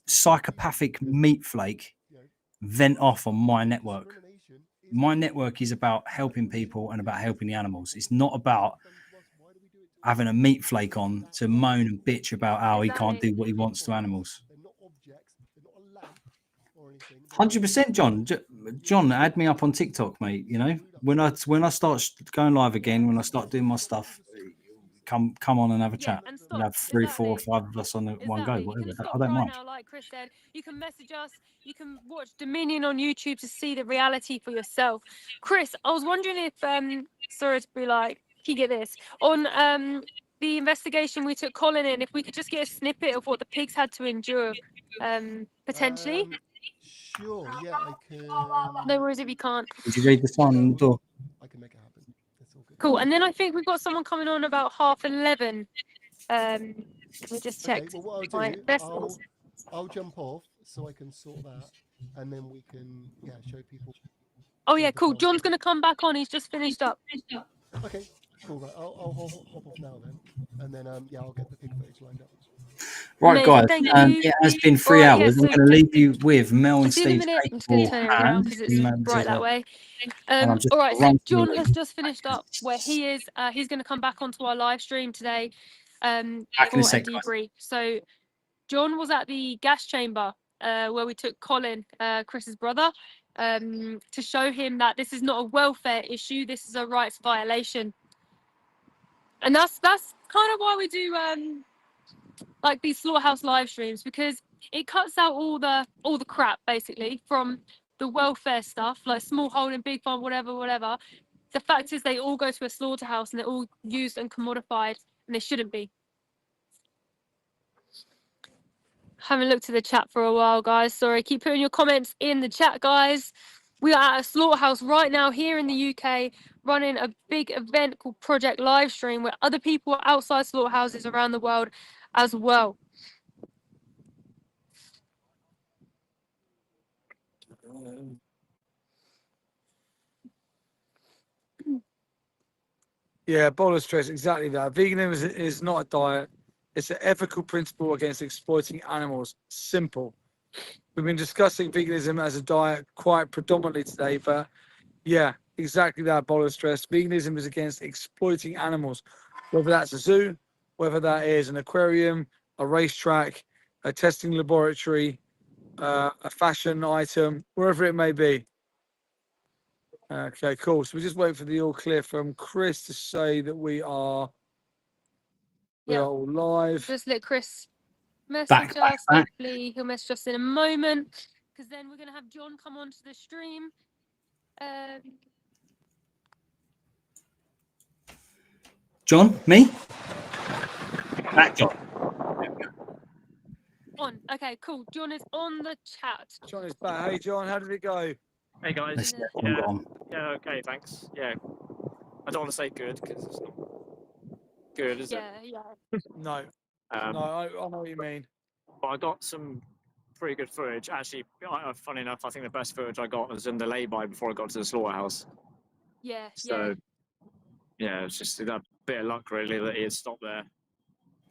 psychopathic meat flake vent off on my network. My network is about helping people and about helping the animals. It's not about having a meat flake on to moan and bitch about how he can't do what he wants to animals. 100%, John. John, add me up on TikTok, mate. You know, when I start going live again, when I start doing my stuff, come on and have a chat. We'll have 3, 4, 5 of us on one go, whatever. I don't mind.
Now, like Chris said, you can message us, you can watch Dominion on YouTube to see the reality for yourself. Chris, I was wondering if sorry to be like, can you get this on the investigation we took Colin in, if we could just get a snippet of what the pigs had to endure potentially.
Sure, yeah, I can.
No worries if you can't.
Did you read the sign on the door?
I can make it happen. That's all good.
Cool. And then I think we've got someone coming on about 11:30. We just checked.
Okay, well, what I'll do, I'll jump off so I can sort that, and then we can show people.
Oh yeah, cool. John's gonna come back on. He's just finished up.
Okay, cool. Right. I'll hop off now then, and then I'll get the pig footage lined up.
Right,
Amazing,
guys.
thank you.
It has been 3
Alright,
hours.
yeah,
I'm
so
going to leave you with Mel
I'll
and
see you in a
Steve's
minute. I'm just going to turn it around because it's bright that way.
And I'm just
All right,
gonna
so
run through
John has
these.
just finished up where he is. He's going to come back onto our live stream today
Back in a
for a
sec, guys.
debrief. So John was at the gas chamber where we took Colin, Chris's brother, to show him that this is not a welfare issue. This is a rights violation. And that's kind of why we do like these slaughterhouse live streams, because it cuts out all the crap basically from the welfare stuff, like small holding, big farm, whatever. The fact is they all go to a slaughterhouse and they're all used and commodified, and they shouldn't be. Haven't looked at the chat for a while, guys. Sorry, keep putting your comments in the chat, guys. We are at a slaughterhouse right now here in the UK, running a big event called Project Livestream, where other people are outside slaughterhouses around the world as well.
Yeah, bolus stress, exactly that. Veganism is not a diet. It's an ethical principle against exploiting animals. Simple. We've been discussing veganism as a diet quite predominantly today, but yeah, exactly that, bolus stress. Veganism is against exploiting animals, whether that's a zoo, whether that is an aquarium, a racetrack, a testing laboratory, a fashion item, wherever it may be. Okay, cool. So we just wait for the all clear from Chris to say that we are all live.
Just let Chris message us.
back.
Hopefully he'll message us in a moment, because then we're going to have John come onto the stream.
John, me? Back, John.
On. Okay, cool. John is on the chat.
John is back. Hey, John, how did it go?
Hey guys.
Let's get John on.
Yeah, okay, thanks. Yeah. I don't want to say good because it's not good, is it?
Yeah.
No. No, I know what you mean.
But I got some pretty good footage. Actually, funny enough, I think the best footage I got was in the lay-by before I got to the slaughterhouse.
Yeah.
So, yeah, it's just that bit of luck, really, that he had stopped there.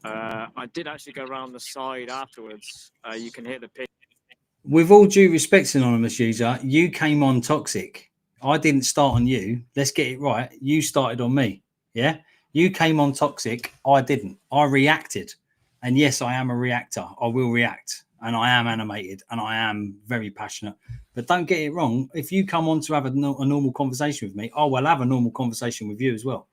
I did actually go around the side afterwards. You can hear the pig.
With all due respect, anonymous user, you came on toxic. I didn't start on you. Let's get it right. You started on me. Yeah. You came on toxic. I didn't. I reacted. And yes, I am a reactor. I will react. And I am animated. And I am very passionate. But don't get it wrong. If you come on to have a normal conversation with me, I will have a normal conversation with you as well.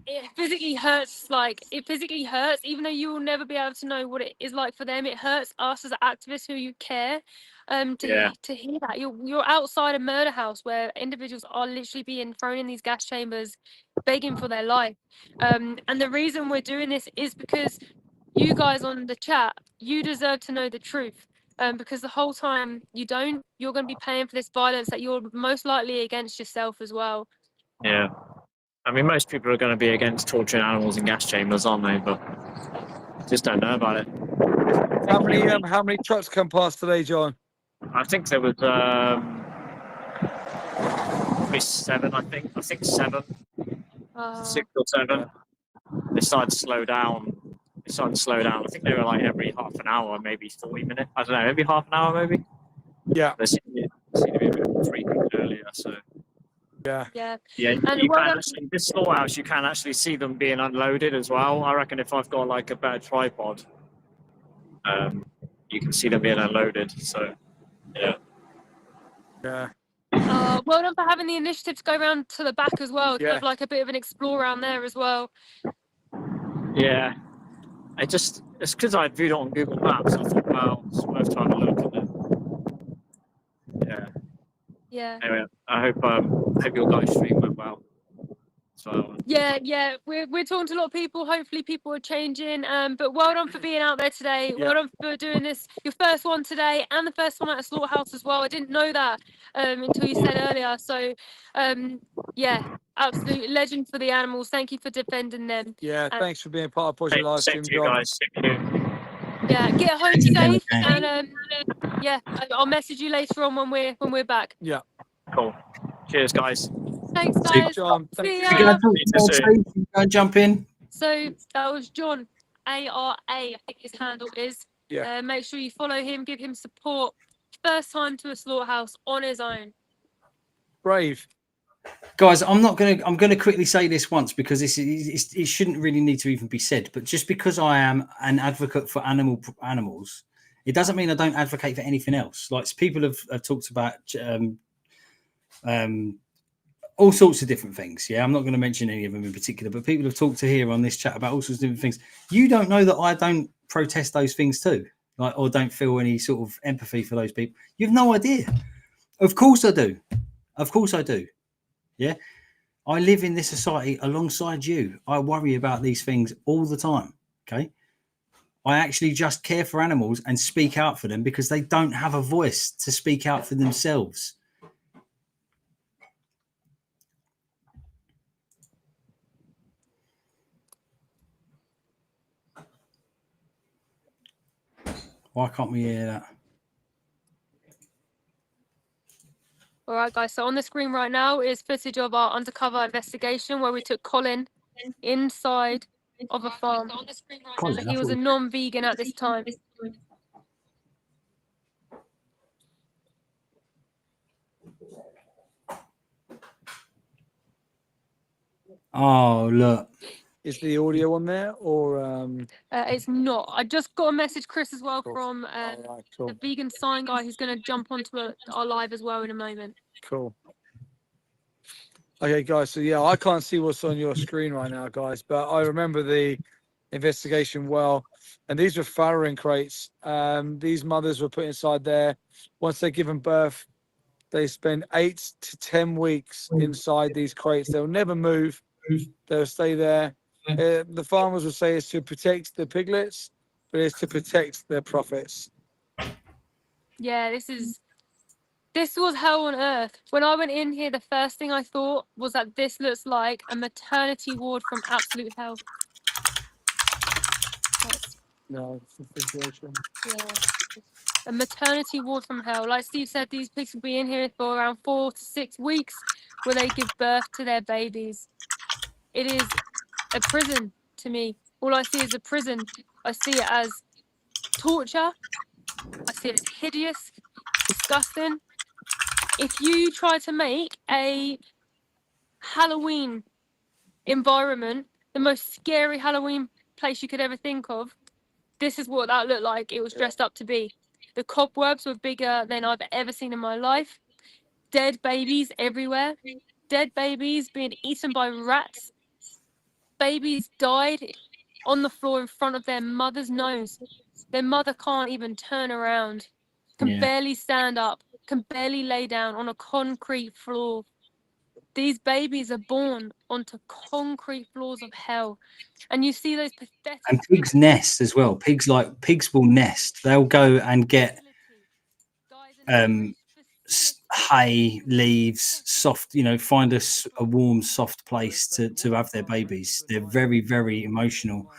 It physically hurts. Like, it physically hurts, even though you will never be able to know what it is like for them. It hurts us as activists who you care to hear that. You're outside a murder house where individuals are literally being thrown in these gas chambers begging for their life. And the reason we're doing this is because you guys on the chat, you deserve to know the truth. Because the whole time you don't, you're going to be paying for this violence that you're most likely against yourself as well.
Yeah. I mean, most people are going to be against torturing animals in gas chambers, aren't they? But just don't know about it.
How many trucks come past today, John?
I think there was probably 7. I think 7, 6 or 7. They started to slow down. I think they were like every half an hour, maybe 40 minutes. I don't know, maybe half an hour, maybe.
Yeah.
They seem to be a bit more frequent earlier, so.
Yeah.
Yeah,
And
you can actually, this slaughterhouse, you can actually see them being unloaded as well. I reckon if I've got like a better tripod, you can see them being unloaded. So, yeah.
Yeah.
Well done for having the initiative to go around to the back as well.
Yeah.
Have like a bit of an explore around there as well.
Yeah. It's because I viewed it on Google Maps. I thought, well, it's worth trying to look at it. Yeah.
Yeah.
Anyway, I hope your guys' stream went well. So.
Yeah. We're talking to a lot of people. Hopefully people are changing. But well done for being out there today. Well done for doing this. Your first one today and the first one at a slaughterhouse as well. I didn't know that until you said earlier. So yeah, absolute legend for the animals. Thank you for defending them.
Yeah, thanks for being part of Project Livestream,
Thank you
John.
guys. Thank you.
Yeah, get home safe, and yeah, I'll message you later on when we're back.
Yeah.
Cool. Cheers, guys.
Thanks, guys.
John.
See
You go
ya.
and jump in.
So that was John. ARA, I think his handle is.
Yeah.
Make sure you follow him, give him support. First time to a slaughterhouse on his own.
Brave.
Guys, I'm gonna quickly say this once because it shouldn't really need to even be said. But just because I am an advocate for animals, it doesn't mean I don't advocate for anything else. Like people have talked about all sorts of different things. Yeah, I'm not going to mention any of them in particular, but people have talked to here on this chat about all sorts of different things. You don't know that I don't protest those things too, like, or don't feel any sort of empathy for those people. You have no idea. Of course I do. Of course I do. Yeah. I live in this society alongside you. I worry about these things all the time. Okay. I actually just care for animals and speak out for them because they don't have a voice to speak out for themselves. Why can't we hear that?
All right, guys. So on the screen right now is footage of our undercover investigation where we took Colin inside of a farm.
Colin,
So he was a non-vegan at this time.
Oh, look.
Is the audio on there or
It's not. I just got a message, Chris, as well,
Cool.
from
cool.
the vegan sign guy who's going to jump onto our live as well in a moment.
Cool. Okay, guys. So yeah, I can't see what's on your screen right now, guys, but I remember the investigation well. And these were farrowing crates. These mothers were put inside there. Once they're given birth, they spend 8 to 10 weeks inside these crates. They'll never move. They'll stay there. The farmers will say it's to protect the piglets, but it's to protect their profits.
Yeah, this was hell on earth. When I went in here, the first thing I thought was that this looks like a maternity ward from absolute hell.
No, it's a situation.
Yeah. A maternity ward from hell. Like Steve said, these pigs will be in here for around 4 to 6 weeks where they give birth to their babies. It is a prison to me. All I see is a prison. I see it as torture. I see it as hideous, disgusting. If you try to make a Halloween environment, the most scary Halloween place you could ever think of, this is what that looked like. It was dressed up to be. The cobwebs were bigger than I've ever seen in my life. Dead babies everywhere. Dead babies being eaten by rats. Babies died on the floor in front of their mother's nose. Their mother can't even turn around, can barely stand up, can barely lay down on a concrete floor. These babies are born onto concrete floors of hell. And you see those pathetic...
And pigs nest as well. Pigs will nest. They'll go and get hay, leaves, soft, find a warm, soft place to have their babies. They're very, very emotional,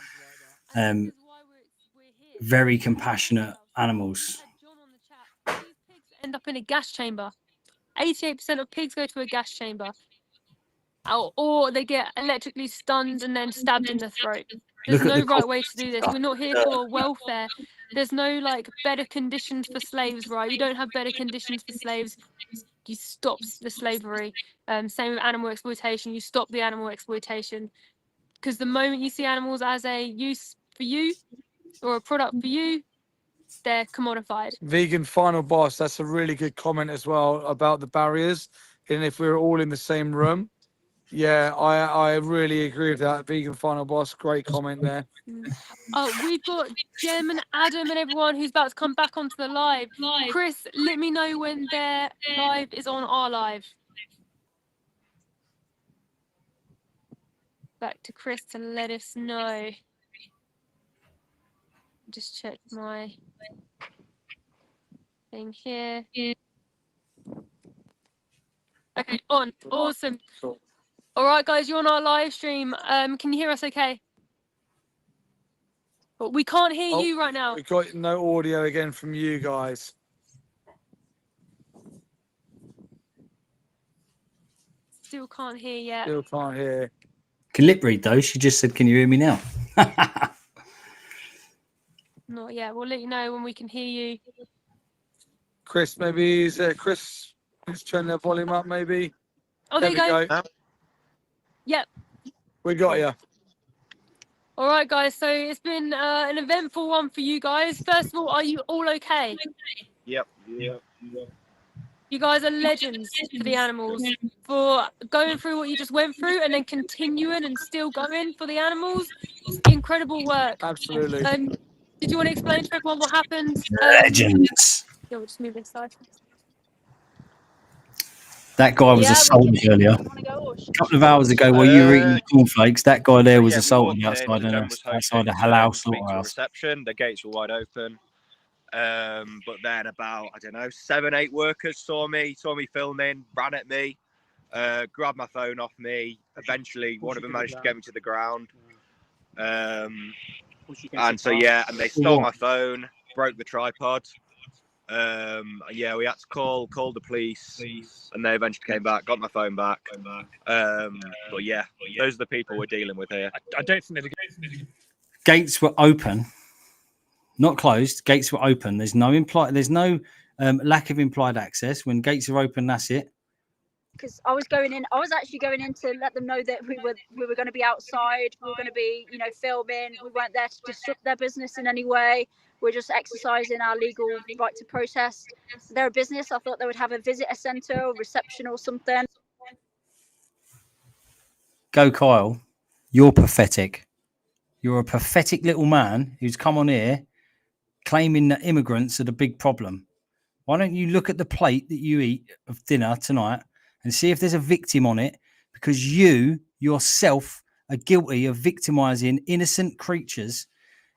very compassionate animals.
End up in a gas chamber. 88% of pigs go to a gas chamber. Or they get electrically stunned and then stabbed in the throat. There's no right way to do this. We're not here for welfare. There's no better conditions for slaves, right? You don't have better conditions for slaves. You stop the slavery. Same with animal exploitation. You stop the animal exploitation. Because the moment you see animals as a use for you or a product for you, they're commodified.
Vegan final boss, that's a really good comment as well about the barriers. And if we were all in the same room, yeah, I really agree with that. Vegan final boss, great comment there.
We've got Jem and Adam and everyone who's about to come back onto the live. Chris, let me know when their live is on our live. Back to Chris to let us know. Just check my thing here. Okay, on. Awesome. All right, guys, you're on our live stream. Can you hear us okay? But we can't hear you right now.
We got no audio again from you guys.
Still can't hear yet.
Still can't hear.
Can lip read though. She just said, "Can you hear me now?"
Not yet. We'll let you know when we can hear you.
Chris, maybe is Chris? Let's turn their volume up, maybe.
Oh,
there
there you
we
go. Yep.
We got you.
All right, guys. So it's been an eventful one for you guys. First of all, are you all okay?
Yep.
You guys are legends for the animals, for going through what you just went through and then continuing and still going for the animals. Incredible work.
Absolutely.
Did you want to explain to everyone what happened?
Legends.
Yeah, we'll just move this side.
That guy was assaulted earlier. A couple of hours ago, while you were eating cornflakes, that guy there was assaulted outside a halal slaughterhouse.
Reception, the gates were wide open. But then about, I don't know, 7, 8 workers saw me filming, ran at me, grabbed my phone off me. Eventually, one of them managed to get me to the ground. And so, yeah, and they stole my phone, broke the tripod. Yeah, we had to call the police, and they eventually came back, got my phone back. But yeah, those are the people we're dealing with here.
I don't think they're
Gates were open, not closed. Gates were open. There's no lack of implied access. When gates are open, that's it.
Because I was actually going in to let them know that we were going to be outside. We were going to be, filming. We weren't there to disrupt their business in any way. We're just exercising our legal right to protest. They're a business. I thought they would have a visitor centre or reception or something.
Go, Kyle. You're pathetic. You're a pathetic little man who's come on here claiming that immigrants are the big problem. Why don't you look at the plate that you eat of dinner tonight and see if there's a victim on it? Because you yourself are guilty of victimizing innocent creatures.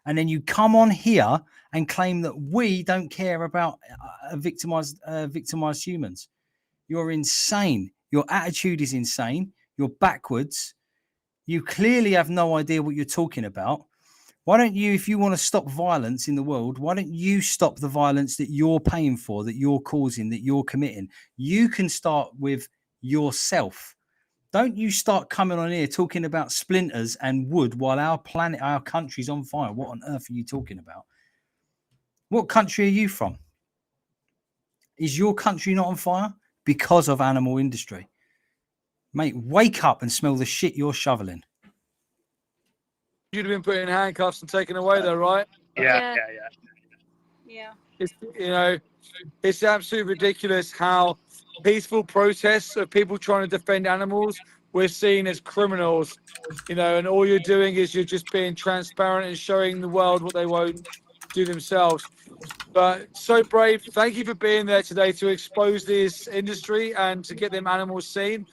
And then you come on here and claim that we don't care about victimized humans. You're insane. Your attitude is insane. You're backwards. You clearly have no idea what you're talking about. Why don't you, if you want to stop violence in the world, why don't you stop the violence that you're paying for, that you're causing, that you're committing? You can start with yourself. Don't you start coming on here talking about splinters and wood while our planet, our country's on fire. What on earth are you talking about? What country are you from? Is your country not on fire? Because of animal industry. Mate, wake up and smell the shit you're shoveling.
You'd have been put in handcuffs and taken away though, right?
Yeah.
It's, it's absolutely ridiculous how peaceful protests of people trying to defend animals we're seen as criminals, and all you're doing is you're just being transparent and showing the world what they won't do themselves. But so brave. Thank you for being there today to expose this industry and to get them animals seen.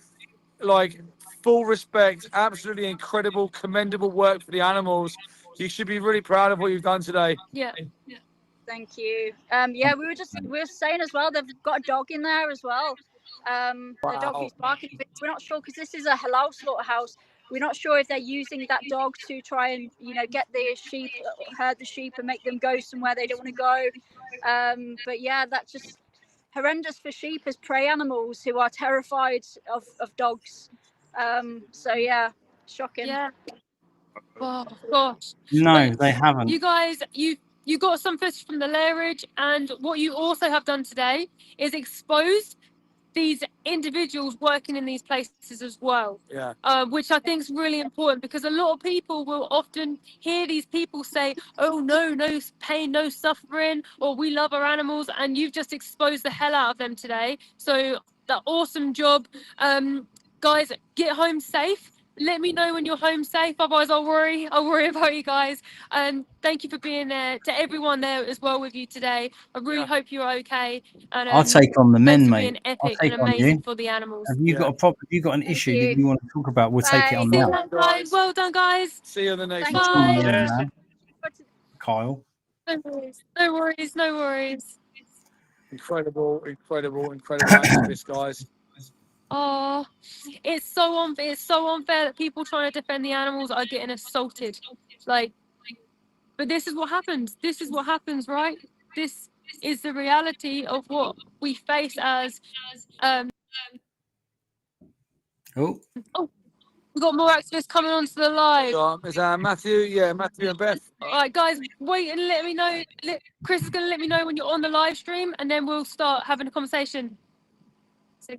Like, full respect, absolutely incredible, commendable work for the animals. You should be really proud of what you've done today.
Yeah.
Thank you. Yeah, we were saying as well, they've got a dog in there as well. The dog who's barking. We're not sure because this is a halal slaughterhouse. We're not sure if they're using that dog to try and get the sheep, herd the sheep, and make them go somewhere they don't want to go. But yeah, that's just horrendous for sheep as prey animals who are terrified of dogs. So yeah, shocking.
Yeah. Oh gosh.
No, they haven't.
You guys, you got some fish from the lairage, and what you also have done today is exposed these individuals working in these places as well.
Yeah.
Which I think is really important, because a lot of people will often hear these people say, "Oh no pain, no suffering," or "We love our animals," and you've just exposed the hell out of them today. So that awesome job. Guys, get home safe. Let me know when you're home safe. Otherwise, I'll worry about you guys. And thank you for being there. To everyone there as well with you today, I really hope you're okay. And
I'll take on the men,
thanks for
mate.
being epic
I'll take
and
on
amazing
you.
for the animals.
Have you got a problem? Have you got an issue that you want to talk about? We'll take it on
Well
now.
done, guys. Well done, guys.
See you on the next
What's
one.
going on now? Kyle.
No worries.
Incredible activists, guys.
Oh, it's so unfair that people trying to defend the animals are getting assaulted. But this is what happens. This is what happens, right? This is the reality of what we face as
Oh,
We've got more activists coming onto the live.
Is that Matthew? Yeah, Matthew and Beth.
All right, guys, wait and let me know. Chris is going to let me know when you're on the live stream, and then we'll start having a conversation. So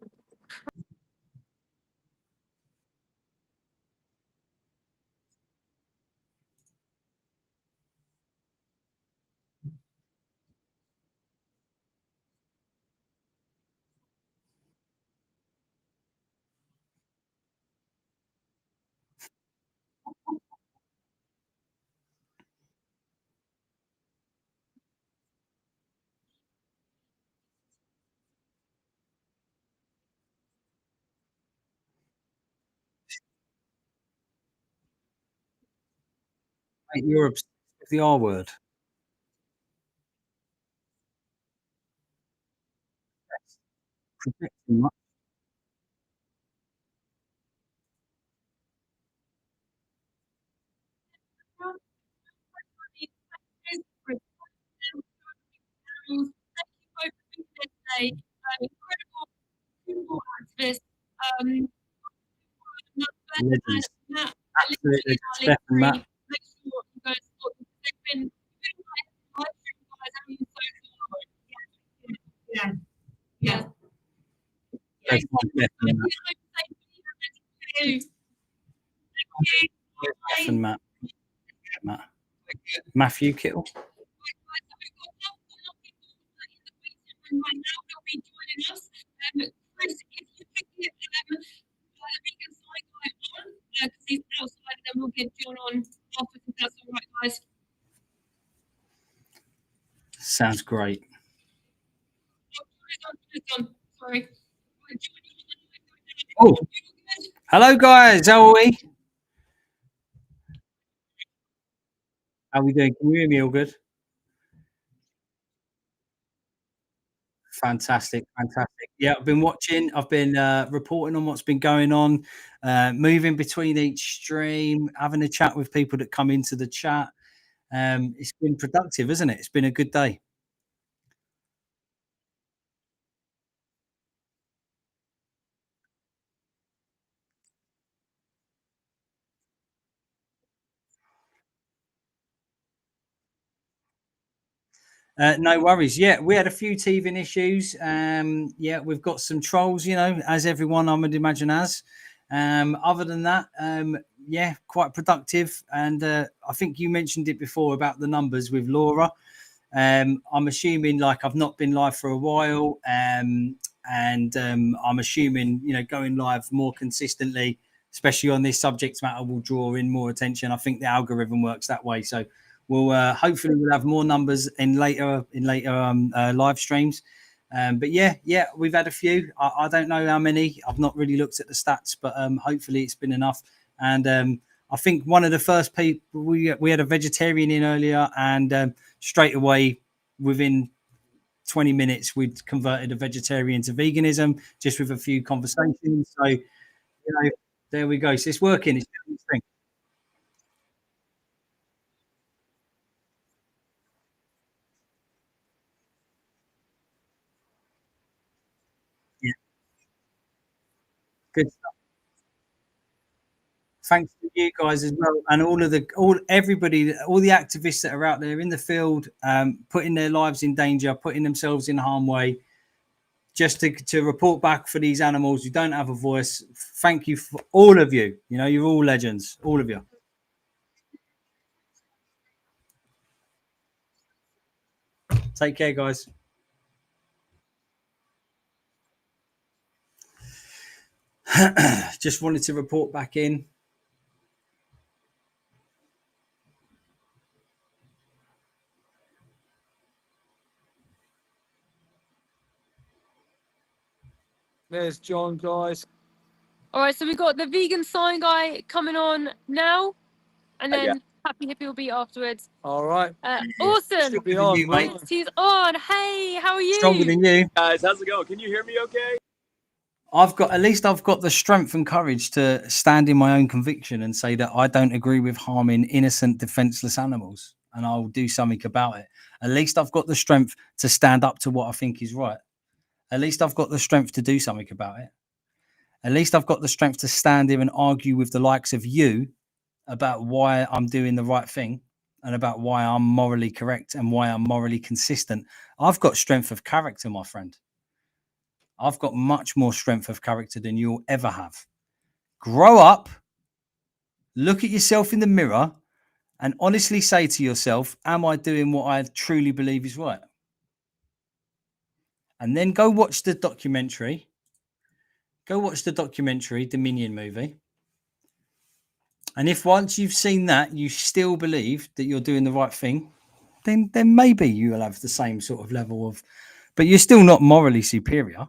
Mate, you're obsessed with the R word. Projecting, right?
incredible activists.
Legends.
Matt,
Absolutely. Steph and Matt.
make sure you guys support them. They've been live stream guys having so yeah. Yeah.
Steph and Matt. Steph and Matt. Matthew Kittle.
Right now he'll be joining us. Chris, if you could get the vegan side guy on, because he's outside, and then we'll get John on after, if that's all right, guys.
Sounds great.
Sorry.
Oh, hello guys. How are we? How are we doing? Can you hear me all good? Fantastic, fantastic. Yeah, I've been watching. I've been reporting on what's been going on, moving between each stream, having a chat with people that come into the chat. It's been productive, isn't it? It's been a good day. No worries. Yeah, we had a few teething issues. Yeah, we've got some trolls, you know, as everyone I would imagine has. Other than that, yeah, quite productive. And I think you mentioned it before about the numbers with Laura. I'm assuming, like, I've not been live for a while, and I'm assuming, you know, going live more consistently, especially on this subject matter, will draw in more attention. I think the algorithm works that way. So we'll hopefully we'll have more numbers in later live streams. But yeah, we've had a few. I don't know how many. I've not really looked at the stats, but hopefully it's been enough. And I think one of the first people we had a vegetarian in earlier, and straight away within 20 minutes we'd converted a vegetarian to veganism just with a few conversations. So, you know, there we go. So it's working. It's doing its thing. Yeah. Good stuff. Thanks to you guys as well, and everybody, all the activists that are out there in the field, putting their lives in danger, putting themselves in harm's way, just to report back for these animals who don't have a voice. Thank you for all of you. You know, you're all legends, all of you. Take care, guys. Just wanted to report back in.
There's John, guys.
All right, so we've got the vegan sign guy coming on now, and then
Yeah.
Happy Hippie will be afterwards.
All right.
Awesome.
Should be on, mate.
He's on. Hey, how are you?
Stronger than you.
Guys, how's it going? Can you hear me okay?
I've got the strength and courage to stand in my own conviction and say that I don't agree with harming innocent, defenseless animals, and I'll do something about it. At least I've got the strength to stand up to what I think is right. At least I've got the strength to do something about it. At least I've got the strength to stand here and argue with the likes of you about why I'm doing the right thing and about why I'm morally correct and why I'm morally consistent. I've got strength of character, my friend. I've got much more strength of character than you'll ever have. Grow up, look at yourself in the mirror, and honestly say to yourself, am I doing what I truly believe is right? And then go watch the documentary. Go watch the documentary, Dominion movie. And if once you've seen that, you still believe that you're doing the right thing, then maybe you will have the same sort of level of, but you're still not morally superior.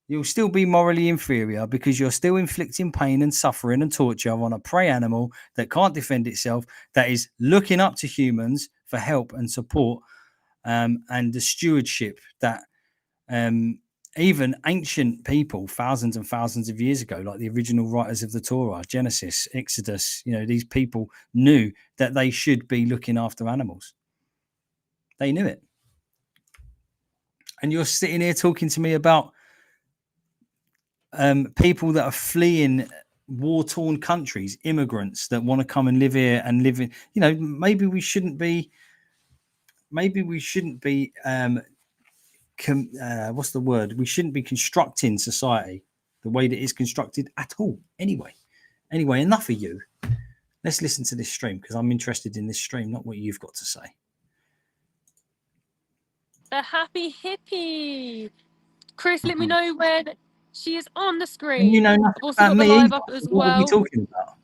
You'll still be morally inferior because you're still inflicting pain and suffering and torture on a prey animal that can't defend itself, that is looking up to humans for help and support, and the stewardship that even ancient people, thousands and thousands of years ago, like the original writers of the Torah, Genesis, Exodus, these people knew that they should be looking after animals. They knew it. And you're sitting here talking to me about people that are fleeing war-torn countries, immigrants that want to come and live here and live in, maybe we shouldn't be what's the word? We shouldn't be constructing society the way that it's constructed at all. Anyway, enough of you. Let's listen to this stream because I'm interested in this stream, not what you've got to say.
The happy hippie. Chris, let me know when she is on the screen.
And you know nothing
I've also
about
got the
me
live
either.
up as
What are we
well.
talking about?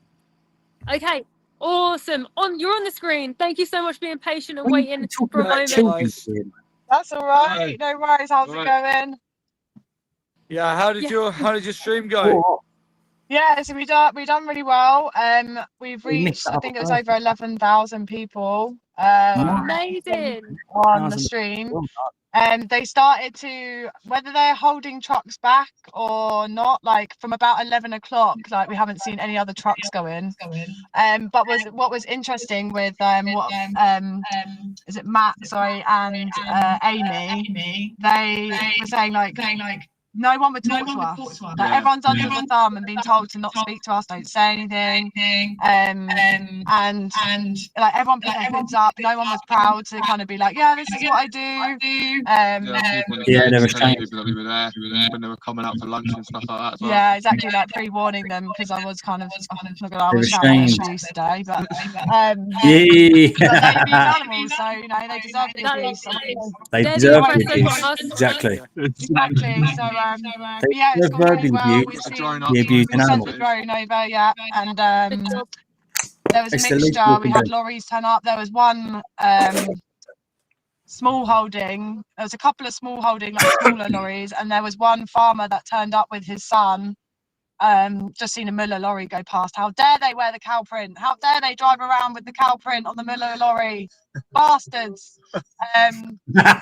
Okay, awesome. You're on the screen. Thank you so much for being patient and
What are you
waiting
talking
for a
about
moment.
children?
That's all right. No worries. How's it going?
Yeah, how did your stream go?
Oh,
Yeah, so we done really well. We've
we missed
reached, I
that
think it
whole
was over 11,000 people
Amazing.
on the stream. They started to, whether they're holding trucks back or not, like from about 11 o'clock, like we haven't seen any other trucks go in. But what was interesting with is it Matt, sorry, and Amy, they were saying like no one would talk to us. Like everyone's under the thumb and being told to not speak to us, don't say anything. And like everyone put their hoods up. No one was proud to kind of be like, yeah, this is what I do.
they were ashamed.
People that we were there when they were coming out for lunch and stuff like that as well.
Yeah, exactly. Like pre-warning them because I was shouting at
ashamed.
abuse today, but
Yeah.
but they abuse animals, so they deserve the abuse.
They
They're
deserve
the
the
oppressors,
abuse.
not us.
Exactly.
Exactly. So
They
yeah, it's
deserve
gone really
verbal
well.
abuse.
We've seen
The abuse
we
in
sent
animals.
the drone over, yeah, and there was a
It's the least
mixture.
we
We
can
had
do.
lorries turn up. There was one small holding. There was a couple of small holding, like smaller lorries, and there was one farmer that turned up with his son. Just seen a Muller lorry go past. How dare they wear the cow print? How dare they drive around with the cow print on the Muller lorry? Bastards. Yeah, there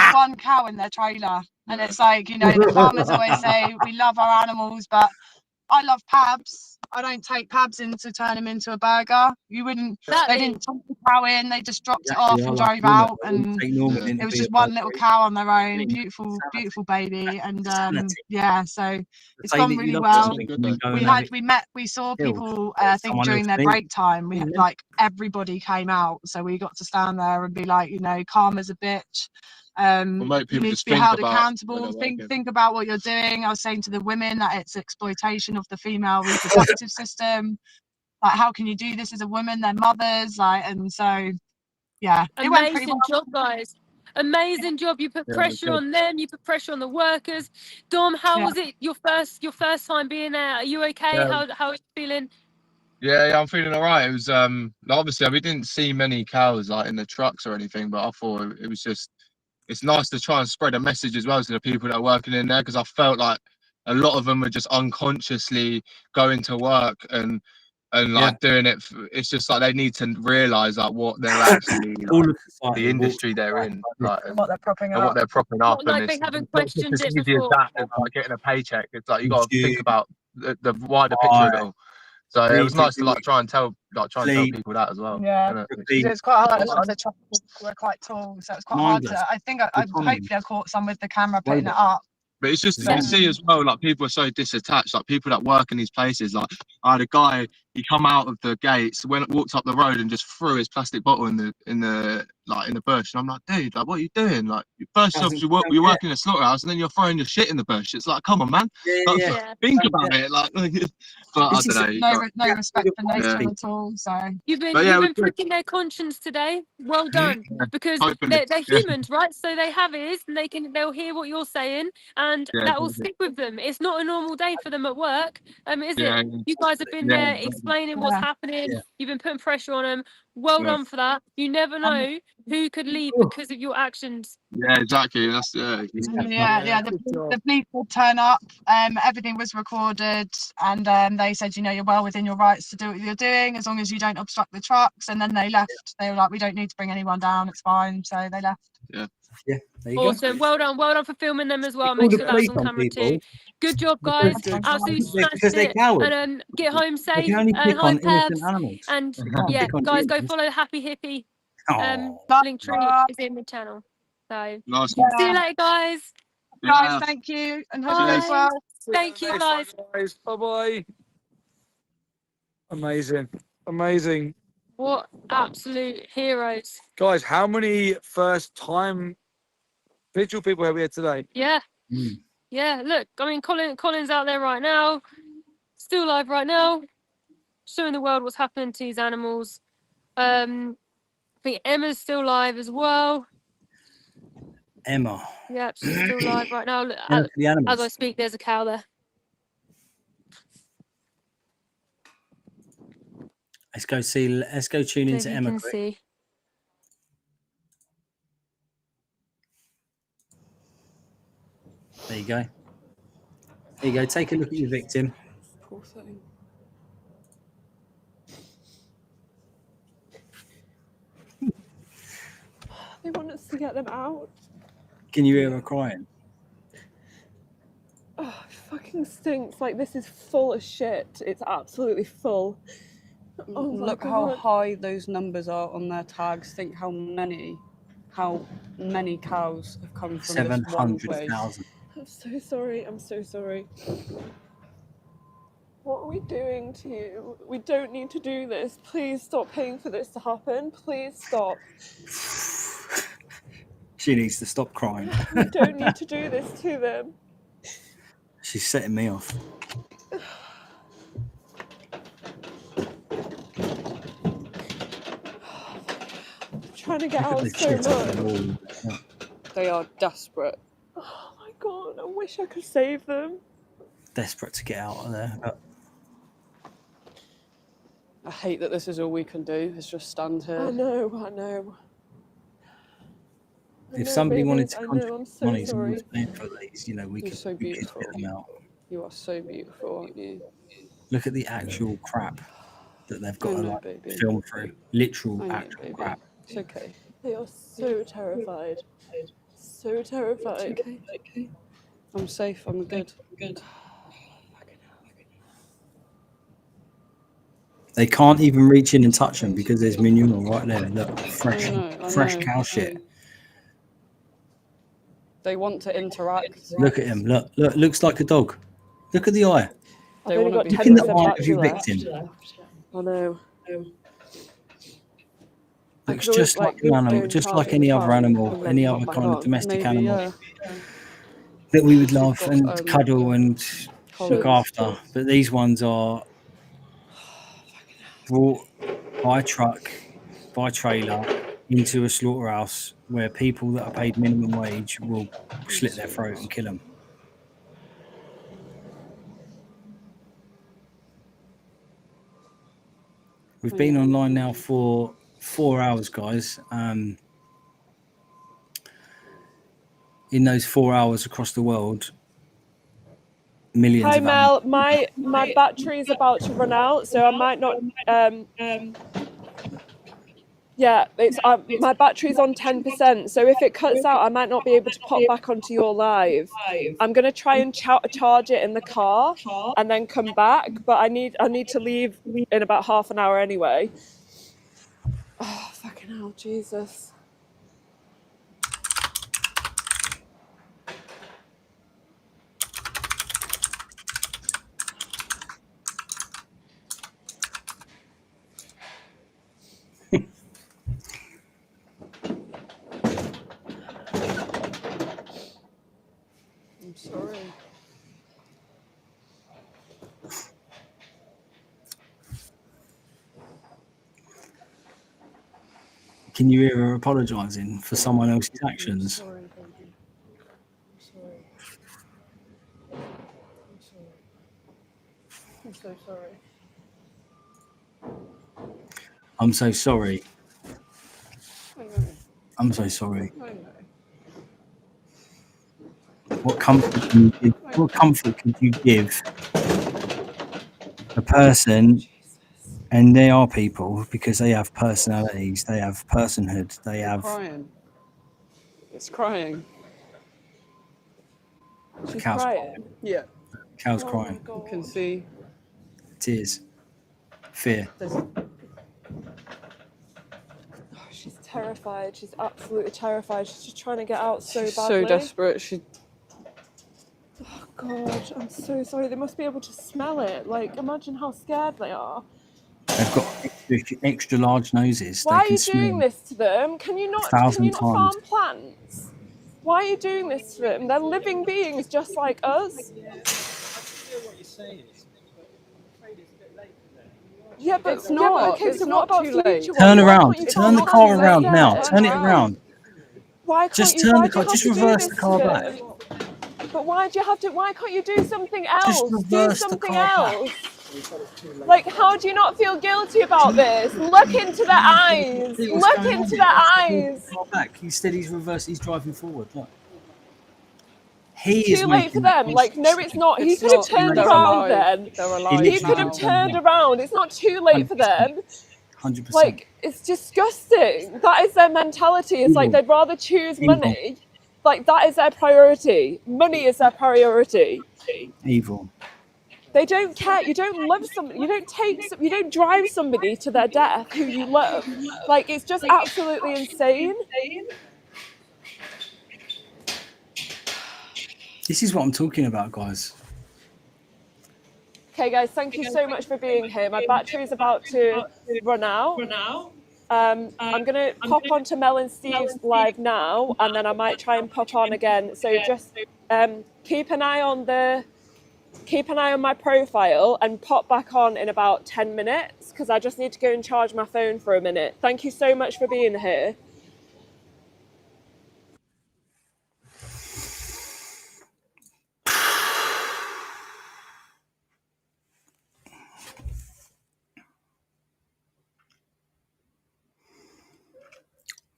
was one cow in their trailer. And it's like, the farmers always say we love our animals, but I love Pabs. I don't take Pabs in to turn them into a burger. You wouldn't. They didn't take the cow in. They just dropped it off and drove out. And it was just one little cow on their own. Beautiful, beautiful baby. And yeah, so it's gone really well. We saw people. I think during their break time, we had like everybody came out, so we got to stand there and be like, karma's a bitch. You need to be held accountable. Think about what you're doing. I was saying to the women that it's exploitation of the female reproductive system. Like, how can you do this as a woman? They're mothers, and so yeah, it went pretty
Amazing
well.
job, guys. Amazing job. You put pressure on them. You put pressure on the workers. Dom, how was it? Your first time being there? Are you okay? How are you feeling?
Yeah, I'm feeling all right. It was obviously we didn't see many cows like in the trucks or anything, but I thought it was just. It's nice to try and spread a message as well to the people that are working in there, because I felt like a lot of them were just unconsciously going to work and like doing it. It's just like they need to realise like what they're actually the industry they're in, like, and what they're propping up.
Like
And
they
it's
haven't
not just
questioned
as
it
easy as
before.
that as like getting a paycheck. It's like you got to think about the wider picture of it all. So it was nice to like try and tell people that as well.
Yeah, it's quite hard. A lot of the trucks were quite tall, so it's quite hard to. I think hopefully I caught some with the camera putting it up.
But it's just to see as well, like people are so disattached, like people that work in these places. Like I had a guy, he come out of the gates, walked up the road and just threw his plastic bottle in the bush. And I'm like, dude, like what are you doing? Like first off, you work in a slaughterhouse and then you're throwing your shit in the bush. It's like, come on, man. Think about it. Like, but I don't know.
No respect for nature at all. So
You've been pricking their conscience today. Well done, because they're humans, right? So they have ears, and they'll hear what you're saying, and that will stick with them. It's not a normal day for them at work, is it? You guys have been there explaining what's happening. You've been putting pressure on them. Well done for that. You never know who could leave because of your actions.
Yeah, exactly. That's
The police would turn up. Everything was recorded, and they said, you're well within your rights to do what you're doing as long as you don't obstruct the trucks. And then they left. They were like, we don't need to bring anyone down. It's fine. So they left.
Yeah.
There you
Awesome.
go.
Well done for filming them as well.
All
Make
the
sure that's on
police
camera
people.
too. Good job, guys. Absolutely
Because they're
smashed it.
cowards.
And get home
They
safe.
can only pick
Home
on innocent
Pabs.
animals.
And
They can't
yeah,
pick on
guys, go
humans.
follow Happy Hippie.
Oh.
Link tree is in the channel. So
Nice.
see you later, guys.
Guys, thank you, and hope it goes well.
Thank you, guys.
Bye bye. Amazing.
What absolute heroes.
Guys, how many first-time Vigil people have we had today?
Yeah. Yeah, look, I mean, Colin's out there right now, still alive right now, showing the world what's happening to these animals. I think Emma's still alive as well.
Emma.
Yeah, she's still alive right now. Look,
Emma for the animals.
as I speak, there's a cow there.
Let's go tune into Emma.
Can see.
There you go. There you go. Take a look at your victim.
Poor thing. They want us to get them out.
Can you hear her crying?
Oh, it fucking stinks. Like, this is full of shit. It's absolutely full. Oh my
Look how
God.
high those numbers are on their tags. Think how many cows have come from this one place.
700,000.
I'm so sorry. I'm so sorry. What are we doing to you? We don't need to do this. Please stop paying for this to happen. Please stop.
She needs to stop crying.
We don't need to do this to them.
She's setting me off.
I'm trying to get
Look at
out
the
so
shit on the
much.
wall.
They are desperate.
Oh my God, I wish I could save them.
Desperate to get out of there. But
I hate that this is all we can do, is just stand here.
I know.
if somebody wanted to
I'm
contribute
so
money
sorry.
towards paying for these, we
You're
could,
so
we could
beautiful.
get them out.
You are so beautiful, aren't you?
Look at the actual crap that they've got
I
to
know,
like
baby.
film through. Literal
I know,
actual
baby.
crap.
It's okay.
They are so terrified. So terrified.
Okay. I'm safe. I'm good.
They can't even reach in and touch them because there's manure right there. Look, fresh
I know.
cow shit.
They want to interact.
Look at him. Look, looks like a dog. Look at the eye.
They want to be.
Look in the eye of your victim.
I know.
Looks just like an animal, just like any other animal, any other kind of domestic animal that we would love and cuddle and look after. But these ones are brought by truck, by trailer, into a slaughterhouse where people that are paid minimum wage will slit their throat and kill them. We've been online now for 4 hours, guys. In those 4 hours across the world, millions
Hi
of
Mel, my battery is about to run out, so I might not. Yeah, it's my battery's on 10%, so if it cuts out, I might not be able to pop back onto your live. I'm gonna try and charge it in the car and then come back, but I need to leave in about half an hour anyway. Oh fucking hell, Jesus!
Can you hear her apologising for someone else's actions?
Sorry, baby. I'm sorry. I'm so sorry.
I'm so sorry.
I know.
I'm so sorry.
I know.
What comfort can you give? What comfort could you give a person? And they are people because they have personalities, they have personhood, they have.
Crying. It's crying.
She's crying.
Yeah.
Cow's crying.
You can see.
Tears. Fear.
Oh, she's terrified. She's absolutely terrified. She's just trying to get out so badly.
So desperate. She.
Oh God, I'm so sorry. They must be able to smell it. Like, imagine how scared they are.
They've got extra large noses.
Why
they
are you doing this to them? Can you not? Can you not farm plants? Why are you doing this to them? They're living beings just like us. Yeah, but
It's not.
Yeah, but okay,
It's
so
not
what about
too late.
future
Turn
ones? Why
around.
can't you
Turn the
farm
car
plants
around
instead?
now. Turn it around.
Why can't
Just
you?
turn
Why
the
do you
car.
have
Just
to do
reverse
this
the
to
car
them?
back.
But why do you have to? Why can't you do something else?
Just
Do
reverse the
something
car
else. Like, how do you not feel guilty about this? Look into their eyes. Look into their eyes.
Back. Instead, he's reversed. He's driving forward. Look. He is
Too late for
making that
them. Like, no, it's not. He
It's
could have
not.
turned
They're
around
alive.
then.
They're
He
alive
He could have
now.
turned around. It's not too late for them.
100%.
Like, it's disgusting. That is their mentality. It's like they'd rather choose money. Like, that is their priority. Money is their priority.
Evil.
They don't care. You don't love somebody. You don't you don't drive somebody to their death who you love. Like, it's just absolutely insane.
This is what I'm talking about, guys.
Okay, guys, thank you so much for being here. My battery is about to run out. I'm going to pop onto Mel and Steve's live now, and then I might try and pop on again. So just keep an eye on my profile and pop back on in about 10 minutes because I just need to go and charge my phone for a minute. Thank you so much for being here.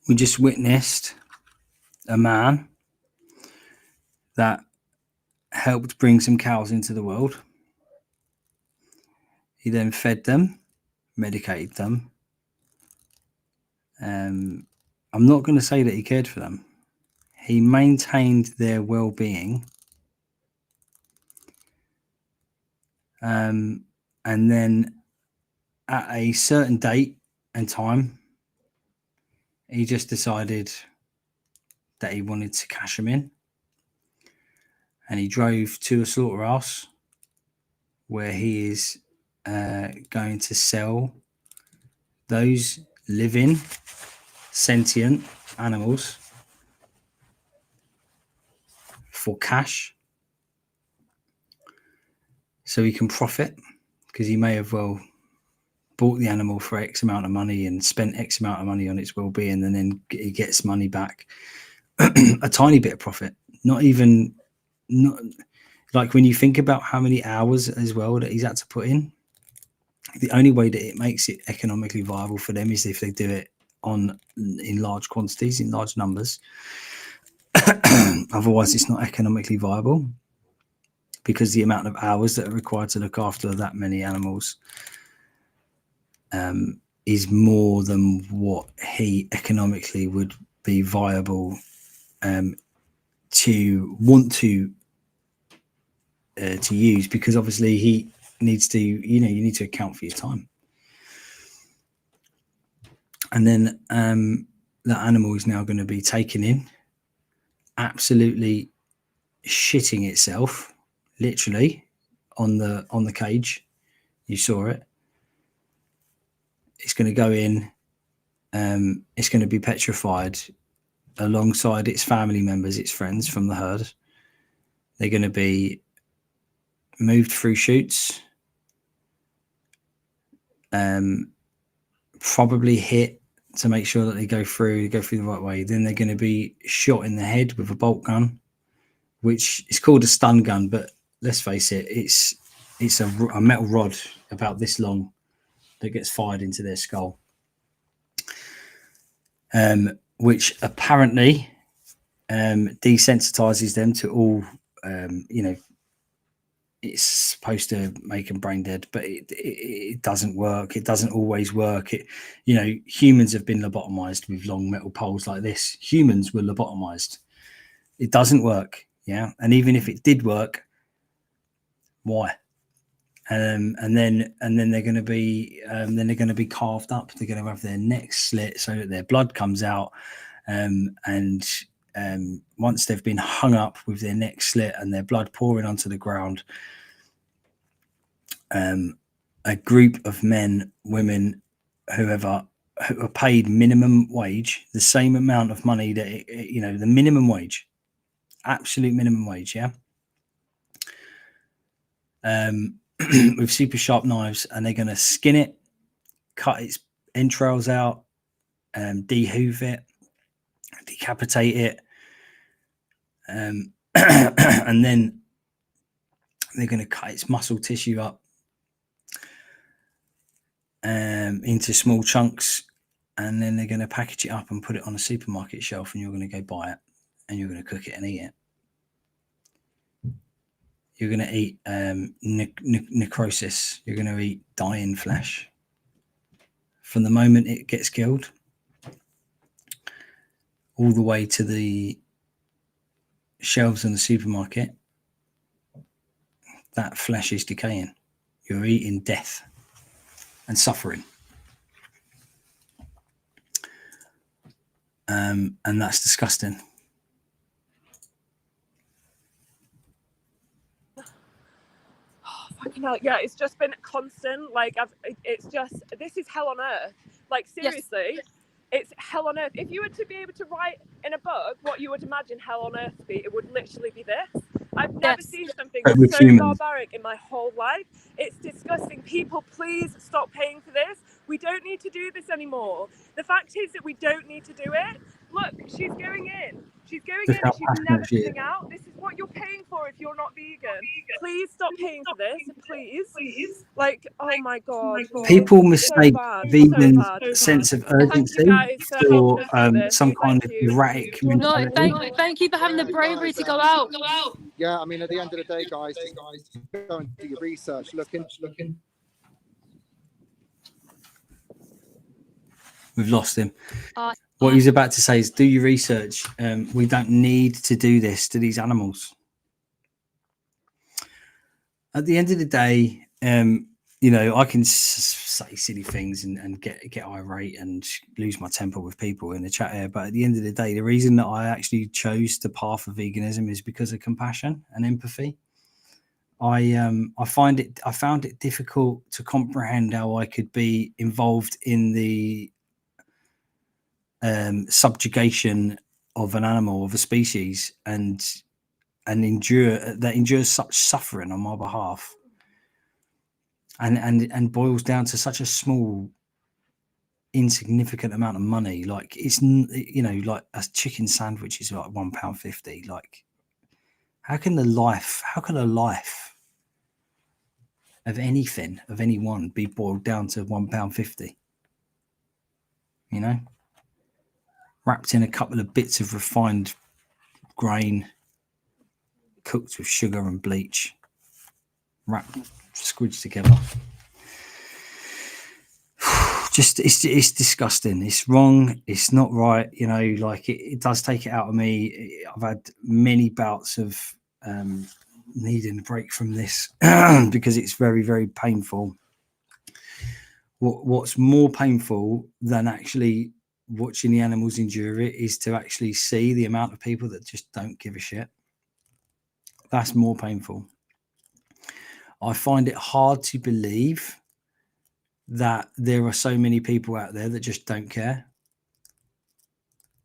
We just witnessed a man that helped bring some cows into the world. He then fed them, medicated them. I'm not going to say that he cared for them. He maintained their well-being. And then at a certain date and time, he just decided that he wanted to cash them in. And he drove to a slaughterhouse where he is going to sell those living, sentient animals for cash so he can profit, because he may have well bought the animal for X amount of money and spent X amount of money on its well-being, and then he gets money back, a tiny bit of profit, not like when you think about how many hours as well that he's had to put in. The only way that it makes it economically viable for them is if they do it in large quantities, in large numbers. Otherwise, it's not economically viable because the amount of hours that are required to look after that many animals is more than what he economically would be viable to want to use, because obviously he needs to, you need to account for your time. And then that animal is now going to be taken in, absolutely shitting itself, literally on the cage. You saw it. It's going to go in. It's going to be petrified alongside its family members, its friends from the herd. They're going to be moved through chutes, probably hit to make sure that they go through the right way. Then they're going to be shot in the head with a bolt gun, which is called a stun gun, but let's face it, it's a metal rod about this long that gets fired into their skull, which apparently desensitizes them to all, it's supposed to make them brain dead, but it doesn't work. It doesn't always work. Humans have been lobotomized with long metal poles like this. Humans were lobotomized. It doesn't work. Yeah. And even if it did work, why? And then they're going to be carved up. They're going to have their necks slit so that their blood comes out. Once they've been hung up with their neck slit and their blood pouring onto the ground, a group of men, women, whoever, who are paid minimum wage, the same amount of money that the minimum wage, absolute minimum wage, yeah. With super sharp knives, and they're going to skin it, cut its entrails out, dehoof it, decapitate it, and then they're going to cut its muscle tissue up into small chunks, and then they're going to package it up and put it on a supermarket shelf, and you're going to go buy it, and you're going to cook it and eat it. You're going to eat necrosis. You're going to eat dying flesh. From the moment it gets killed all the way to the shelves in the supermarket, that flesh is decaying. You're eating death and suffering. And that's disgusting.
Fucking hell, yeah, it's just been constant. Like, this is hell on earth. Like, seriously, It's hell on earth. If you were to be able to write in a book what you would imagine hell on earth to be, it would literally be this. I've never seen something so barbaric in my whole life. It's disgusting. People, please stop paying for this. We don't need to do this anymore. The fact is that we don't need to do it. Look, she's going in. She's going in and she's never coming out. This is what you're paying for if you're not vegan. Please stop paying for this, please. Like, oh my God.
People mistake vegan sense of urgency for some kind of erratic mentality.
No, thank you for having the bravery to go out.
Yeah, I mean, at the end of the day, guys, go and do your research. Looking.
We've lost him. What he's about to say is do your research. We don't need to do this to these animals. At the end of the day, I can say silly things and get irate and lose my temper with people in the chat here. But at the end of the day, the reason that I actually chose the path of veganism is because of compassion and empathy. I found it difficult to comprehend how I could be involved in the subjugation of an animal, of a species, and endures such suffering on my behalf, and boils down to such a small, insignificant amount of money. Like it's like a chicken sandwich is like £1.50. Like how can a life of anything, of anyone, be boiled down to £1.50? Wrapped in a couple of bits of refined grain, cooked with sugar and bleach, wrapped, squidged together. It's disgusting. It's wrong. It's not right. It does take it out of me. I've had many bouts of needing a break from this because it's very, very painful. What's more painful than actually watching the animals endure it is to actually see the amount of people that just don't give a shit. That's more painful. I find it hard to believe that there are so many people out there that just don't care.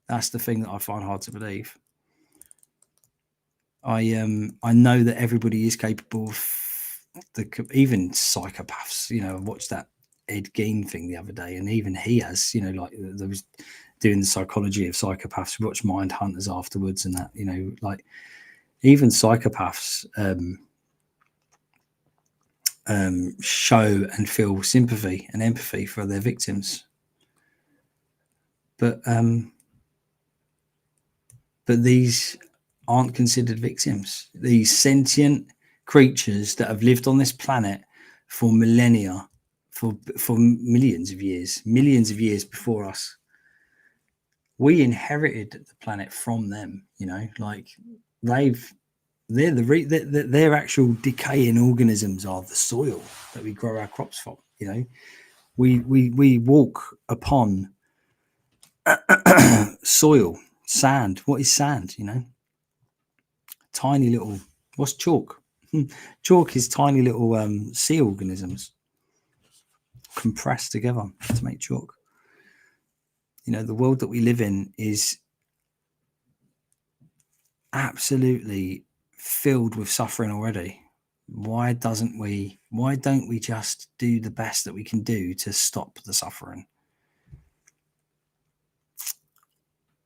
That's the thing that I find hard to believe. I know that everybody is capable of even psychopaths. I've watched that Ed Gein thing the other day, and even he has, you know, like there was doing the psychology of psychopaths. We watched Mind Hunters afterwards, and that, you know, like even psychopaths show and feel sympathy and empathy for their victims. But these aren't considered victims. These sentient creatures that have lived on this planet for millennia, for millions of years before us. We inherited the planet from them, you know, like they're actual decaying organisms are the soil that we grow our crops from, you know. We walk upon soil, sand. What is sand, you know? Tiny little, what's chalk? Chalk is tiny little sea organisms compressed together to make chalk. You know, the world that we live in is absolutely filled with suffering already. Why don't we just do the best that we can do to stop the suffering?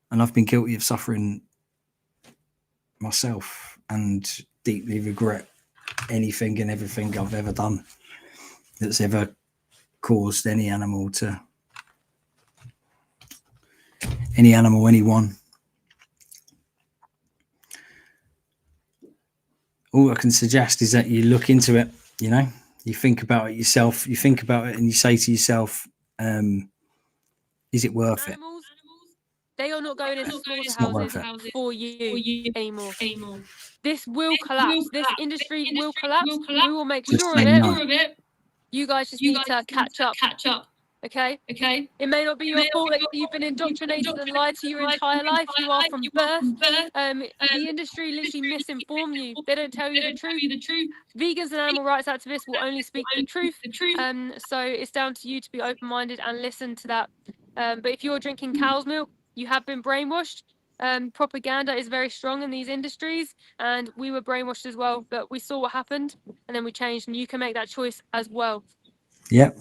And I've been guilty of suffering myself and deeply regret anything and everything I've ever done that's ever caused anyone. All I can suggest is that you look into it, you know, you think about it yourself, you think about it and you say to yourself, is it worth it?
They are not going into slaughterhouses for you anymore. This will collapse. This industry will collapse. We will make sure of it. You guys just need to catch up. Okay? It may not be your fault that you've been indoctrinated and lied to your entire life. You are from birth. The industry literally misinform you. They don't tell you the truth. Vegans and animal rights activists will only speak the truth. So it's down to you to be open-minded and listen to that. But if you're drinking cow's milk, you have been brainwashed. Propaganda is very strong in these industries, and we were brainwashed as well. But we saw what happened, and then we changed. And you can make that choice as well.
Yeah,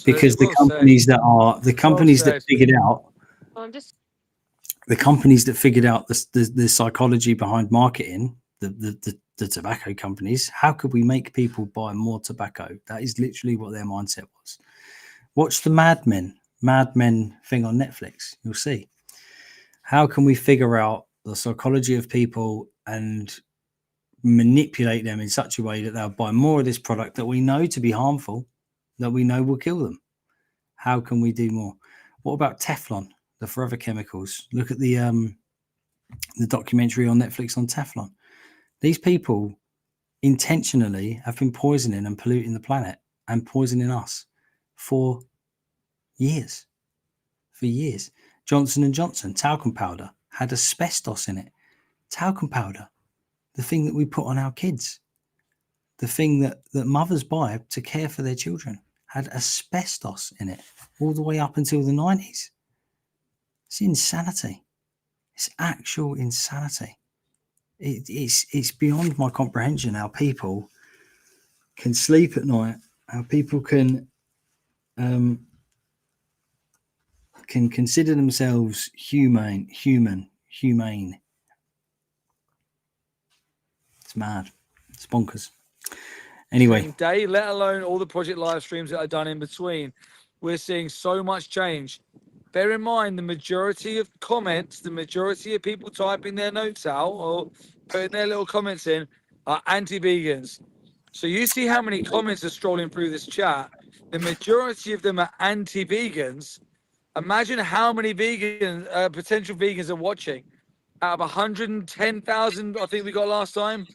because the companies that figured out the psychology behind marketing, the tobacco companies, how could we make people buy more tobacco? That is literally what their mindset was. Watch the Mad Men thing on Netflix. You'll see. How can we figure out the psychology of people and manipulate them in such a way that they'll buy more of this product that we know to be harmful, that we know will kill them? How can we do more? What about Teflon, the forever chemicals? Look at the documentary on Netflix on Teflon. These people intentionally have been poisoning and polluting the planet and poisoning us for years. Johnson & Johnson talcum powder had asbestos in it. Talcum powder, the thing that we put on our kids, the thing that mothers buy to care for their children, had asbestos in it all the way up until the 90s. It's insanity. It's actual insanity. It's beyond my comprehension how people can sleep at night, how people can consider themselves humane. It's mad. It's bonkers. Anyway,
Same day, let alone all the project live streams that are done in between. We're seeing so much change. Bear in mind, the majority of comments, the majority of people typing their notes out or putting their little comments in are anti-vegans. So you see how many comments are strolling through this chat. The majority of them are anti-vegans. Imagine how many potential vegans are watching. Out of 110,000, I think we got last time.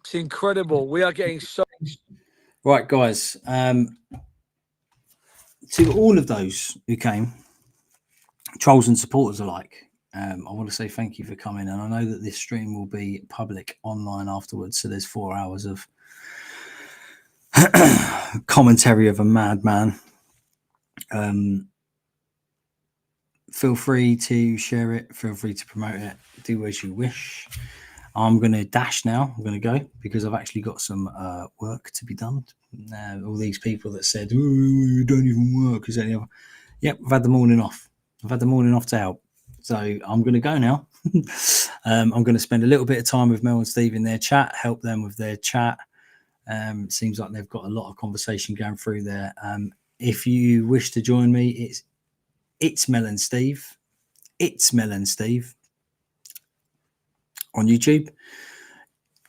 It's incredible. We are getting so...
Right, guys. To all of those who came, trolls and supporters alike, I want to say thank you for coming. And I know that this stream will be public online afterwards. So there's 4 hours of commentary of a madman. Feel free to share it. Feel free to promote it. Do as you wish. I'm going to dash now. I'm going to go because I've actually got some work to be done. All these people that said, "Oh, you don't even work," is any other? Yep, I've had the morning off. I've had the morning off to help. So I'm going to go now. I'm going to spend a little bit of time with Mel and Steve in their chat, help them with their chat. Seems like they've got a lot of conversation going through there. If you wish to join me, it's Mel and Steve. It's Mel and Steve on YouTube.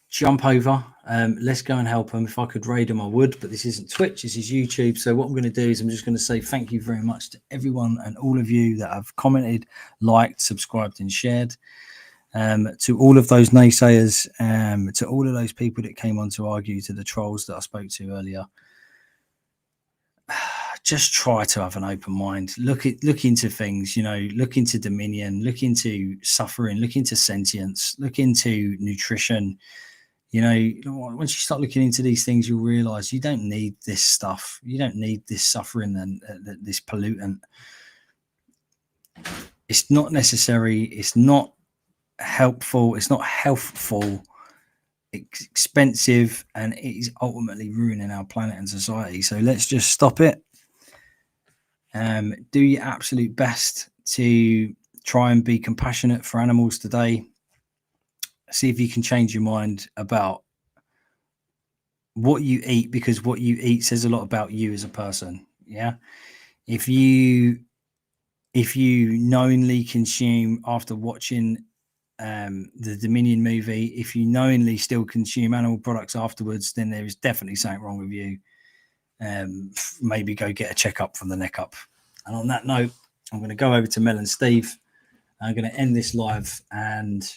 Jump over. Let's go and help them. If I could raid them, I would, but this isn't Twitch, this is YouTube. So what I'm going to do is I'm just going to say thank you very much to everyone and all of you that have commented, liked, subscribed, and shared. To all of those naysayers, to all of those people that came on to argue, to the trolls that I spoke to earlier. Just try to have an open mind. Look into things, look into dominion, look into suffering, look into sentience, look into nutrition. Once you start looking into these things, you'll realize you don't need this stuff. You don't need this suffering and this pollutant. It's not necessary. It's not helpful. It's not healthful. It's expensive, and it is ultimately ruining our planet and society. So let's just stop it. Do your absolute best to try and be compassionate for animals today. See if you can change your mind about what you eat, because what you eat says a lot about you as a person. Yeah. If you knowingly consume after watching the Dominion movie, if you knowingly still consume animal products afterwards, then there is definitely something wrong with you. Maybe go get a checkup from the neck up. And on that note, I'm going to go over to Mel and Steve. I'm going to end this live, and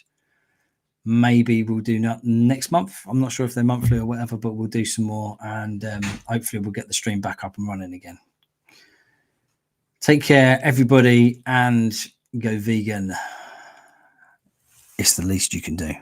maybe we'll do next month. I'm not sure if they're monthly or whatever, but we'll do some more, and hopefully we'll get the stream back up and running again. Take care, everybody, and go vegan. It's the least you can do.